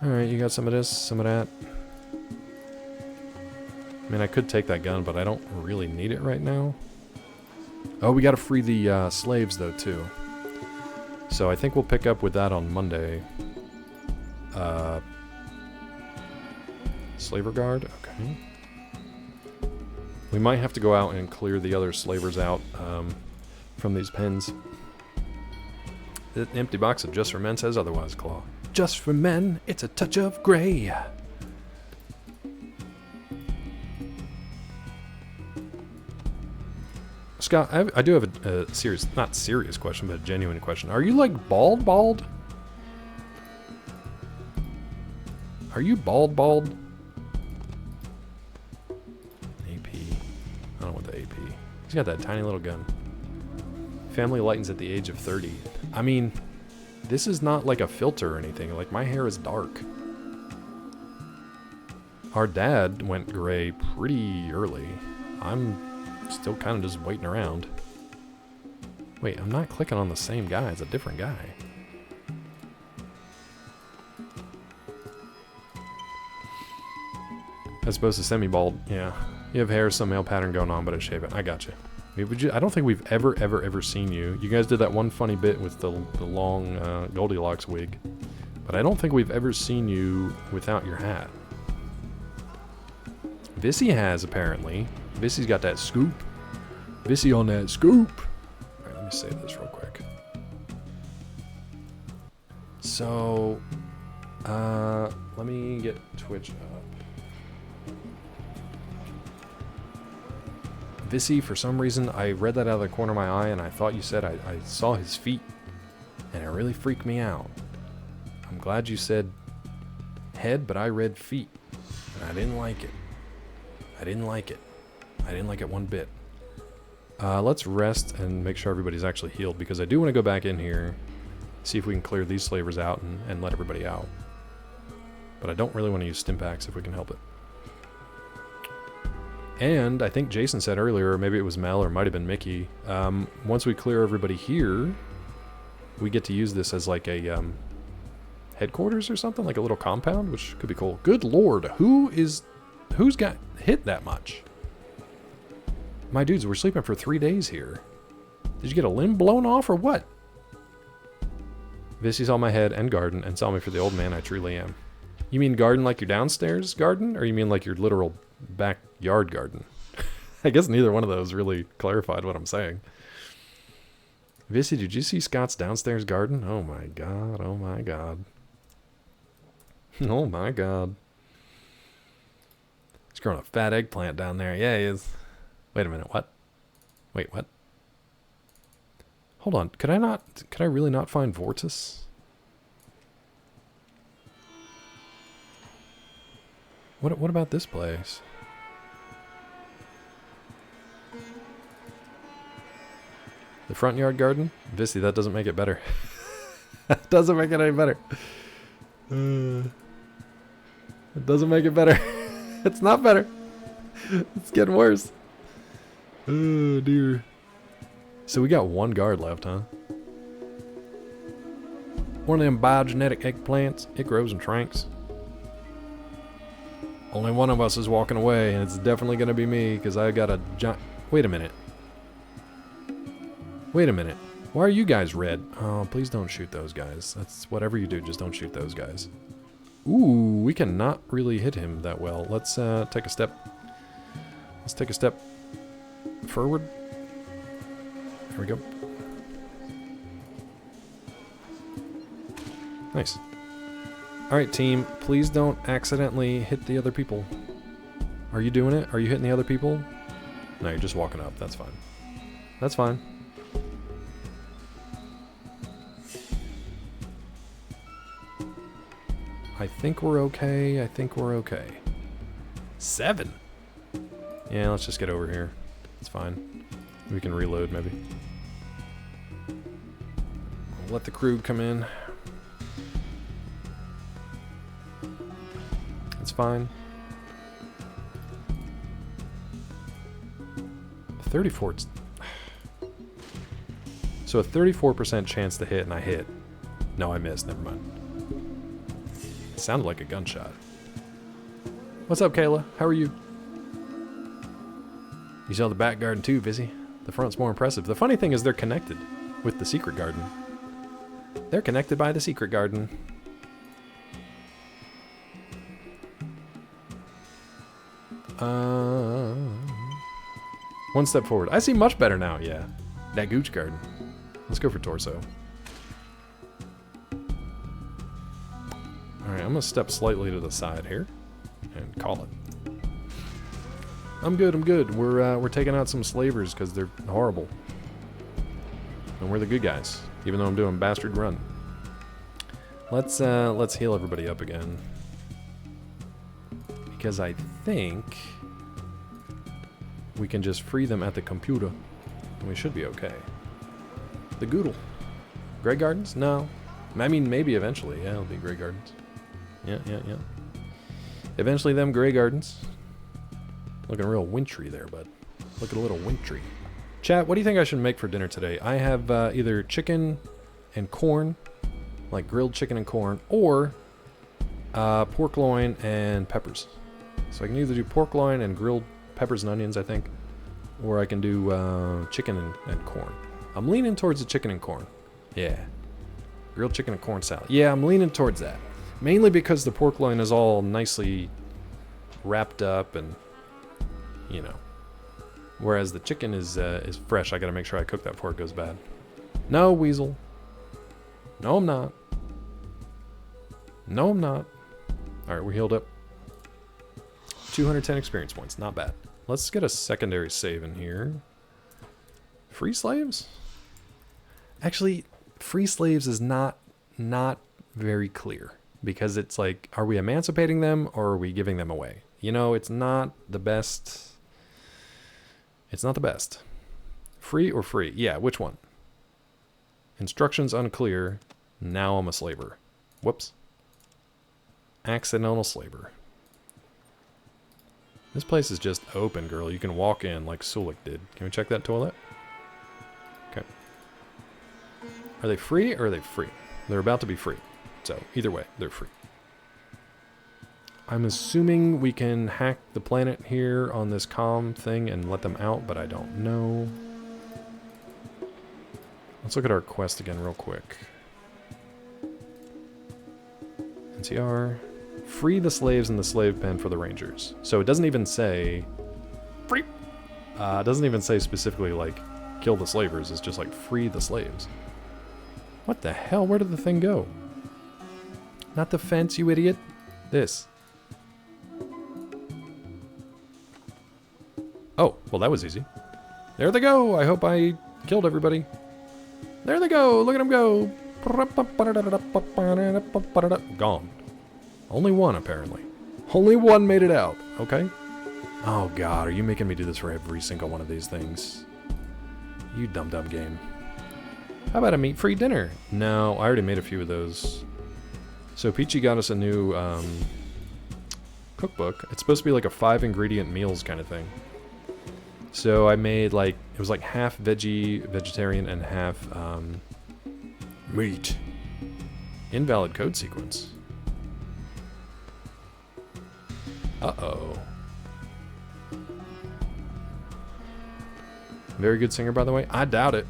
Alright, you got some of this, some of that. I mean, I could take that gun, but I don't really need it right now. Oh, we gotta free the slaves, though, too. So I think we'll pick up with that on Monday. Slaver guard? Okay. We might have to go out and clear the other slavers out from these pens. The empty box of Just for Men says otherwise, Claw. Just for Men, it's a touch of gray. Scott, I do have a serious, not serious question, but a genuine question. Are you like bald? Are you bald? AP. I don't want the AP. He's got that tiny little gun. Family lightens at the age of 30. I mean, this is not like a filter or anything. Like, my hair is dark. Our dad went gray pretty early. I'm still kind of just waiting around. Wait, I'm not clicking on the same guy. It's a different guy. As opposed to semi-bald. Yeah. You have hair, some male pattern going on, but it's shaven. I got you. I don't think we've ever seen you. You guys did that one funny bit with the long Goldilocks wig. But I don't think we've ever seen you without your hat. Vissy has, apparently. Vissy's got that scoop. Vissy on that scoop. Alright, let me save this real quick. So, let me get Twitch up. Vissy, for some reason, I read that out of the corner of my eye, and I thought you said I saw his feet, and it really freaked me out. I'm glad you said head, but I read feet, and I didn't like it. I didn't like it. I didn't like it one bit. Let's rest and make sure everybody's actually healed, because I do want to go back in here, see if we can clear these slavers out and let everybody out. But I don't really want to use Stimpaks if we can help it. And I think Jason said earlier, or maybe it was Mel, or it might have been Mickey, once we clear everybody here, we get to use this as like a headquarters or something, like a little compound, which could be cool. Good lord, who's got hit that much? My dudes, we're sleeping for 3 days here. Did you get a limb blown off or what? Vissy saw my head and garden and saw me for the old man I truly am. You mean garden like your downstairs garden, or you mean like your literal backyard garden? I guess neither one of those really clarified what I'm saying. Vissy, did you see Scott's downstairs garden? Oh my god, oh my god. Oh my god. He's growing a fat eggplant down there. Yeah, he is. Wait a minute, what? Wait, what? Hold on, could I really not find Vortis? What about this place? The front yard garden? Vissy, that doesn't make it better. That doesn't make it any better. It doesn't make it better. It's not better. It's getting worse. Oh, dear. So we got one guard left, huh? One of them biogenetic eggplants. It grows in tranks. Only one of us is walking away, and it's definitely going to be me, because I got a giant... Wait a minute. Wait a minute. Why are you guys red? Oh, please don't shoot those guys. That's whatever you do, just don't shoot those guys. Ooh, we cannot really hit him that well. Let's take a step. Let's take a step forward. There we go. Nice. Alright, team, please don't accidentally hit the other people. Are you doing it? Are you hitting the other people? No, you're just walking up. That's fine. That's fine. I think we're okay. I think we're okay. 7? Yeah, let's just get over here. It's fine. We can reload, maybe. We'll let the crew come in. It's fine. 34. So a 34% chance to hit, and I hit. No, I missed. Never mind. It sounded like a gunshot. What's up, Kayla? How are you? You saw the back garden too, Vissy. The front's more impressive. The funny thing is they're connected with the secret garden. They're connected by the secret garden. One step forward. I see much better now, yeah. That gooch garden. Let's go for torso. Alright, I'm gonna step slightly to the side here and call it. I'm good, I'm good. We're taking out some slavers because they're horrible. And we're the good guys, even though I'm doing bastard run. Let's heal everybody up again. Because I think we can just free them at the computer, and we should be okay. The Goodle. Grey Gardens? No. I mean, maybe eventually. Yeah, it'll be Grey Gardens. Yeah. Eventually them Grey Gardens. Looking real wintry there, bud. Looking a little wintry. Chat, what do you think I should make for dinner today? I have either chicken and corn, like grilled chicken and corn, or pork loin and peppers. So I can either do pork loin and grilled peppers and onions, I think, or I can do chicken and corn. I'm leaning towards the chicken and corn. Yeah. Grilled chicken and corn salad. Yeah, I'm leaning towards that. Mainly because the pork loin is all nicely wrapped up and you know. Whereas the chicken is fresh. I gotta make sure I cook that before it goes bad. No, Weasel. No, I'm not. No, I'm not. Alright, we're healed up. 210 experience points. Not bad. Let's get a secondary save in here. Free slaves? Actually, free slaves is not very clear. Because it's like, are we emancipating them or are we giving them away? You know, it's not the best. It's not the best. Free or free? Yeah, which one? Instructions unclear. Now I'm a slaver. Whoops. Accidental slaver. This place is just open, girl. You can walk in like Sulik did. Can we check that toilet? Okay. Are they free or are they free? They're about to be free. So, either way, they're free. I'm assuming we can hack the planet here on this comm thing and let them out, but I don't know. Let's look at our quest again real quick. NCR. Free the slaves in the slave pen for the rangers. So it doesn't even say... Free! It doesn't even say specifically, like, kill the slavers. It's just like, free the slaves. What the hell? Where did the thing go? Not the fence, you idiot. This. Oh, well that was easy. There they go! I hope I killed everybody. There they go! Look at them go! Gone. Only one, apparently. Only one made it out, okay? Oh god, are you making me do this for every single one of these things? You dumb game. How about a meat-free dinner? No, I already made a few of those. So Peachy got us a new cookbook. It's supposed to be like a 5-ingredient meals kind of thing. So I made like, it was like half veggie, vegetarian, and half meat. Invalid code sequence. Uh-oh. Very good singer, by the way. I doubt it.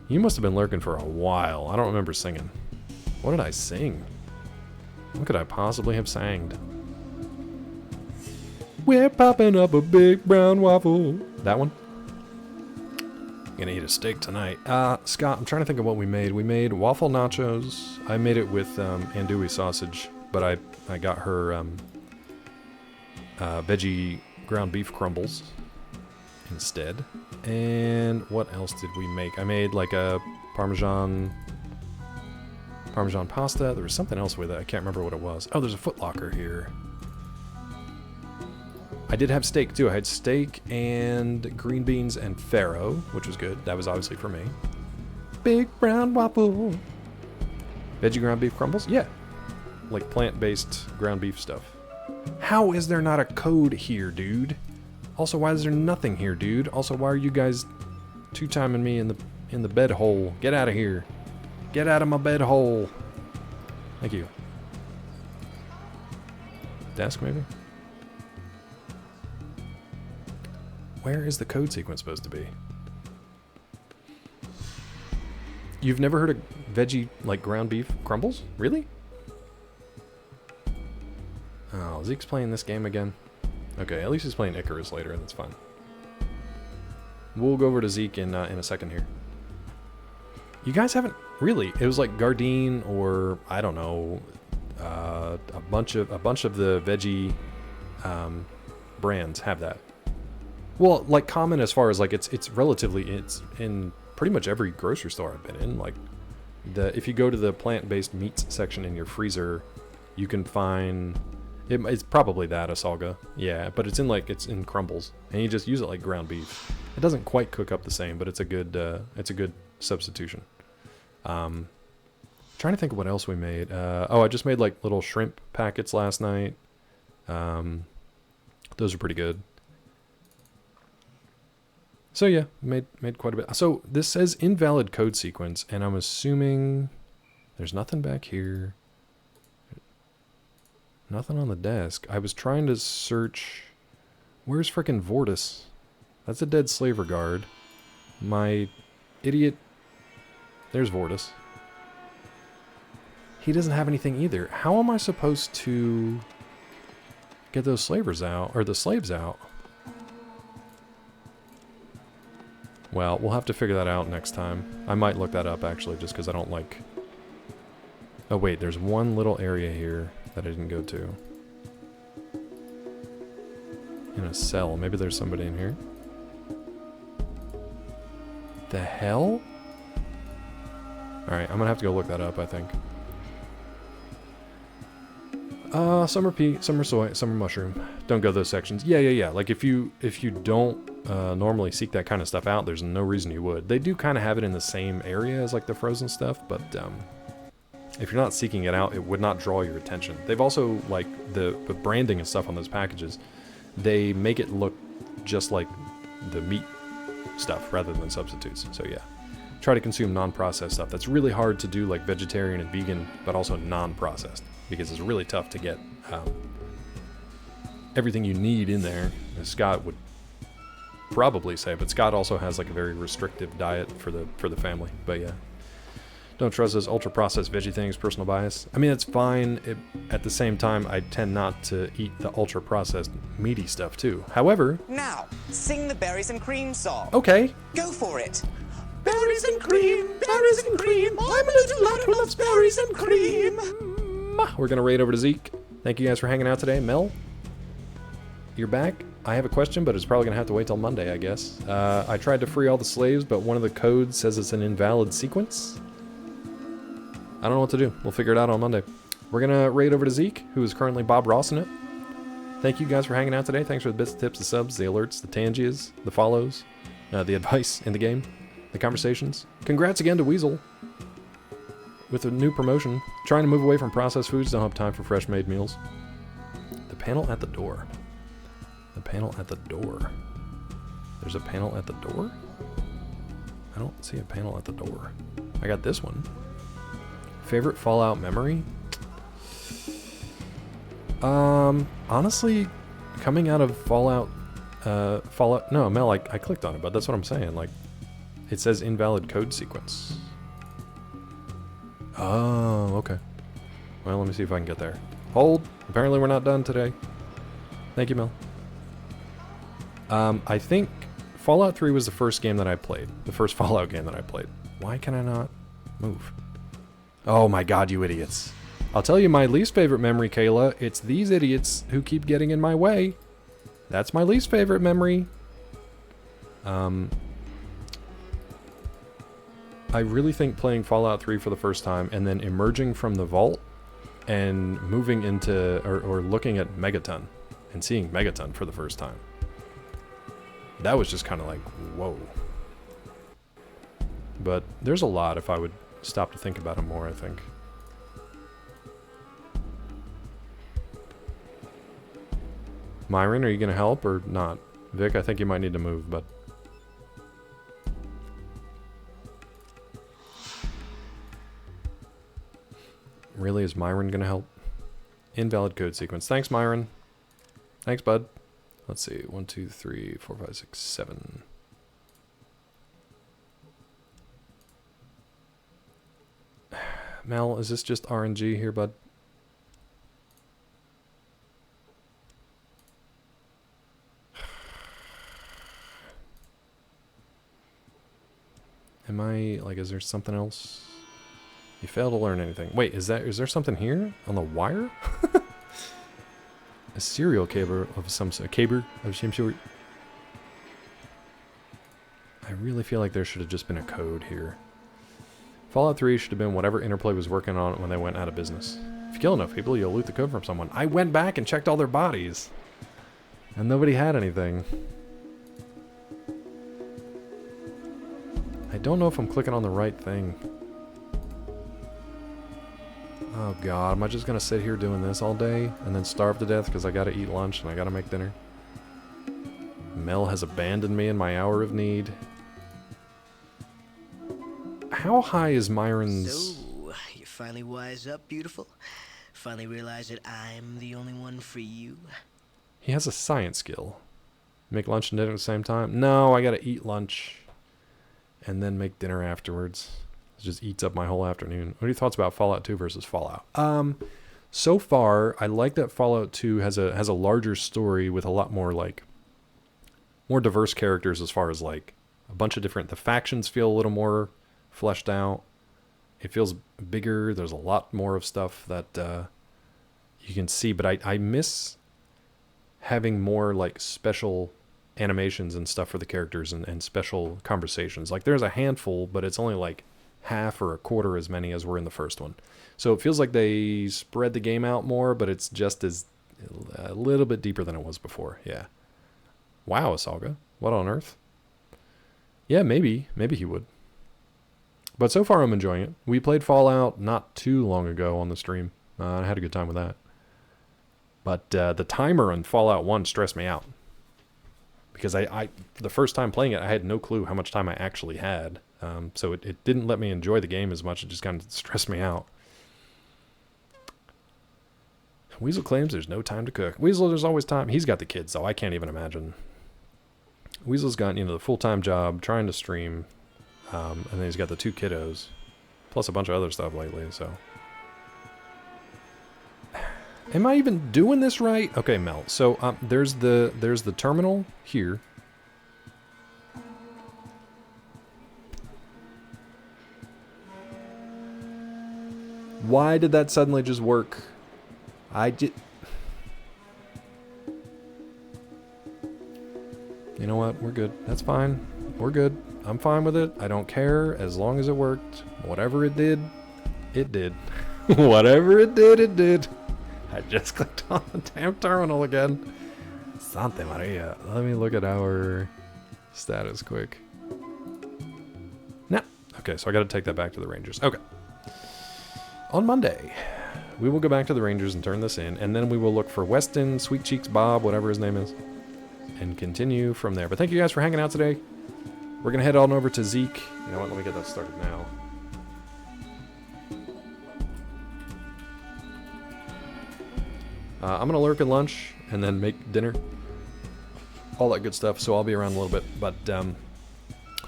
You must have been lurking for a while. I don't remember singing. What did I sing? What could I possibly have sang? We're popping up a big brown waffle. That one? Gonna eat a steak tonight. Scott, I'm trying to think of what we made. We made waffle nachos. I made it with andouille sausage, but I got her veggie ground beef crumbles instead. And what else did we make? I made like a Parmesan pasta. There was something else with it. I can't remember what it was. Oh, there's a Foot Locker here. I did have steak too. I had steak and green beans and farro, which was good. That was obviously for me. Big brown waffle. Veggie ground beef crumbles? Yeah. Like plant-based ground beef stuff. How is there not a code here, dude? Also, why is there nothing here, dude? Also, why are you guys two-timing me in the bed hole? Get out of here. Get out of my bed hole. Thank you. Desk, maybe? Where is the code sequence supposed to be? You've never heard of veggie, like, ground beef crumbles? Really? Oh, Zeke's playing this game again. Okay, at least he's playing Icarus later, that's fine. We'll go over to Zeke in a second here. You guys haven't... Really? It was like Gardein or, I don't know, a bunch of the veggie brands have that. Well, like common as far as like it's relatively, it's in pretty much every grocery store I've been in. Like if you go to the plant-based meats section in your freezer, you can find it's probably that Asalga, yeah, but it's in crumbles, and you just use it like ground beef. It doesn't quite cook up the same, but it's a good substitution. Trying to think of what else we made. I just made like little shrimp packets last night. Those are pretty good. So yeah, made quite a bit. So this says invalid code sequence, and I'm assuming there's nothing back here. Nothing on the desk. I was trying to search. Where's frickin' Vortis? That's a dead slaver guard. My idiot. There's Vortis. He doesn't have anything either. How am I supposed to get those slavers out, or the slaves out? Well, we'll have to figure that out next time. I might look that up, actually, just because I don't like... Oh, wait, there's one little area here that I didn't go to. In a cell. Maybe there's somebody in here. The hell? Alright, I'm gonna have to go look that up, I think. Summer pea, summer soy, summer mushroom. Don't go those sections. Yeah. Like, if you don't normally seek that kind of stuff out, there's no reason you would. They do kind of have it in the same area as, like, the frozen stuff, but, if you're not seeking it out, it would not draw your attention. They've also, like, the branding and stuff on those packages, they make it look just like the meat stuff rather than substitutes. So yeah, try to consume non-processed stuff. That's really hard to do, like vegetarian and vegan, but also non-processed, because it's really tough to get everything you need in there, as Scott would probably say. But Scott also has like a very restrictive diet for the family. But yeah, don't trust those ultra-processed veggie things. Personal bias. I mean, it's fine. At the same time, I tend not to eat the ultra-processed meaty stuff too. However, now sing the berries and cream song. Okay. Go for it. Berries and cream, berries and cream. I'm a little lad who loves berries and cream. We're gonna raid over to Zeke. Thank you guys for hanging out today. Mel, you're back. I have a question, but it's probably gonna have to wait till Monday, I guess. I tried to free all the slaves, but one of the codes says it's an invalid sequence. I don't know what to do. We'll figure it out on Monday. We're gonna raid over to Zeke, who is currently Bob Ross in it. Thank you guys for hanging out today. Thanks for the bits, the tips, the subs, the alerts, the tangias, the follows, the advice in the game, the conversations. Congrats again to Weasel with a new promotion. Trying to move away from processed foods, don't have time for fresh made meals. The panel at the door. The panel at the door. There's a panel at the door? I don't see a panel at the door. I got this one. Favorite Fallout memory? Honestly, coming out of Fallout, no, Mel, I clicked on it, but that's what I'm saying, like, it says invalid code sequence. Oh, okay. Well, let me see if I can get there. Hold! Apparently we're not done today. Thank you, Mel. I think Fallout 3 was the first game that I played. The first Fallout game that I played. Why can I not move? Oh my god, you idiots. I'll tell you my least favorite memory, Kayla. It's these idiots who keep getting in my way. That's my least favorite memory. I really think playing Fallout 3 for the first time and then emerging from the vault and moving into, or looking at Megaton and seeing Megaton for the first time. That was just kind of like, whoa. But there's a lot if I would stop to think about it more, I think. Myron, are you going to help or not? Vic, I think you might need to move, but... Really, is Myron going to help? Invalid code sequence. Thanks, Myron. Thanks, bud. Let's see. 1, 2, 3, 4, 5, 6, 7... Mel, is this just RNG here, bud? Am I, like, is there something else? You failed to learn anything. Wait, is there something here on the wire? A serial cable of some sort. Caber of some sort. I really feel like there should have just been a code here. Fallout 3 should have been whatever Interplay was working on when they went out of business. If you kill enough people, you'll loot the code from someone. I went back and checked all their bodies. And nobody had anything. I don't know if I'm clicking on the right thing. Oh god, am I just gonna sit here doing this all day and then starve to death because I gotta eat lunch and I gotta make dinner? Mel has abandoned me in my hour of need. How high is Myron's... So, you finally wise up, beautiful? Finally realize that I'm the only one for you? He has a science skill. Make lunch and dinner at the same time? No, I gotta eat lunch and then make dinner afterwards. It just eats up my whole afternoon. What are your thoughts about Fallout 2 versus Fallout? So far, I like that Fallout 2 has a larger story with a lot more, like, more diverse characters as far as, like, a bunch of different... The factions feel a little more fleshed out. It feels bigger. There's a lot more of stuff that you can see. But I miss having more like special animations and stuff for the characters and special conversations. Like there's a handful, but it's only like half or a quarter as many as were in the first one. So it feels like they spread the game out more, but it's just as a little bit deeper than it was before. Yeah. Wow, Asalga. What on earth? Yeah, maybe he would. But so far I'm enjoying it. We played Fallout not too long ago on the stream. I had a good time with that. But the timer on Fallout 1 stressed me out. Because I the first time playing it, I had no clue how much time I actually had. So it didn't let me enjoy the game as much. It just kind of stressed me out. Weasel claims there's no time to cook. Weasel, there's always time. He's got the kids, so I can't even imagine. Weasel's got, the full-time job, trying to stream. And then he's got the 2 kiddos. Plus a bunch of other stuff lately, so... Am I even doing this right? Okay, Mel. So there's the terminal here. Why did that suddenly just work? You know what? We're good. That's fine. We're good. I'm fine with it. I don't care as long as it worked. Whatever it did, it did. Whatever it did, it did. I just clicked on the damn terminal again. Santa Maria. Let me look at our status quick. Nah. Okay, so I got to take that back to the Rangers. Okay. On Monday, we will go back to the Rangers and turn this in, and then we will look for Weston, Sweet Cheeks Bob, whatever his name is, and continue from there. But thank you guys for hanging out today. We're going to head on over to Zeke. You know what? Let me get that started now. I'm going to lurk at lunch and then make dinner. All that good stuff, so I'll be around a little bit. But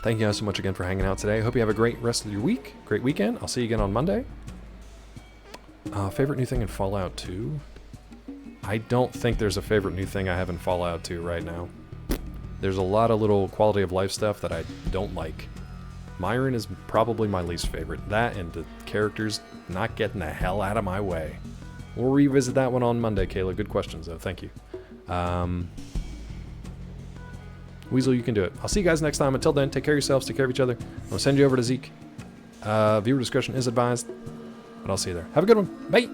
thank you guys so much again for hanging out today. I hope you have a great rest of your week. Great weekend. I'll see you again on Monday. Favorite new thing in Fallout 2? I don't think there's a favorite new thing I have in Fallout 2 right now. There's a lot of little quality of life stuff that I don't like. Myron is probably my least favorite. That and the characters not getting the hell out of my way. We'll revisit that one on Monday, Kayla. Good questions, though. Thank you. Weasel, you can do it. I'll see you guys next time. Until then, take care of yourselves. Take care of each other. I'm going to send you over to Zeke. Viewer discretion is advised. But I'll see you there. Have a good one. Bye.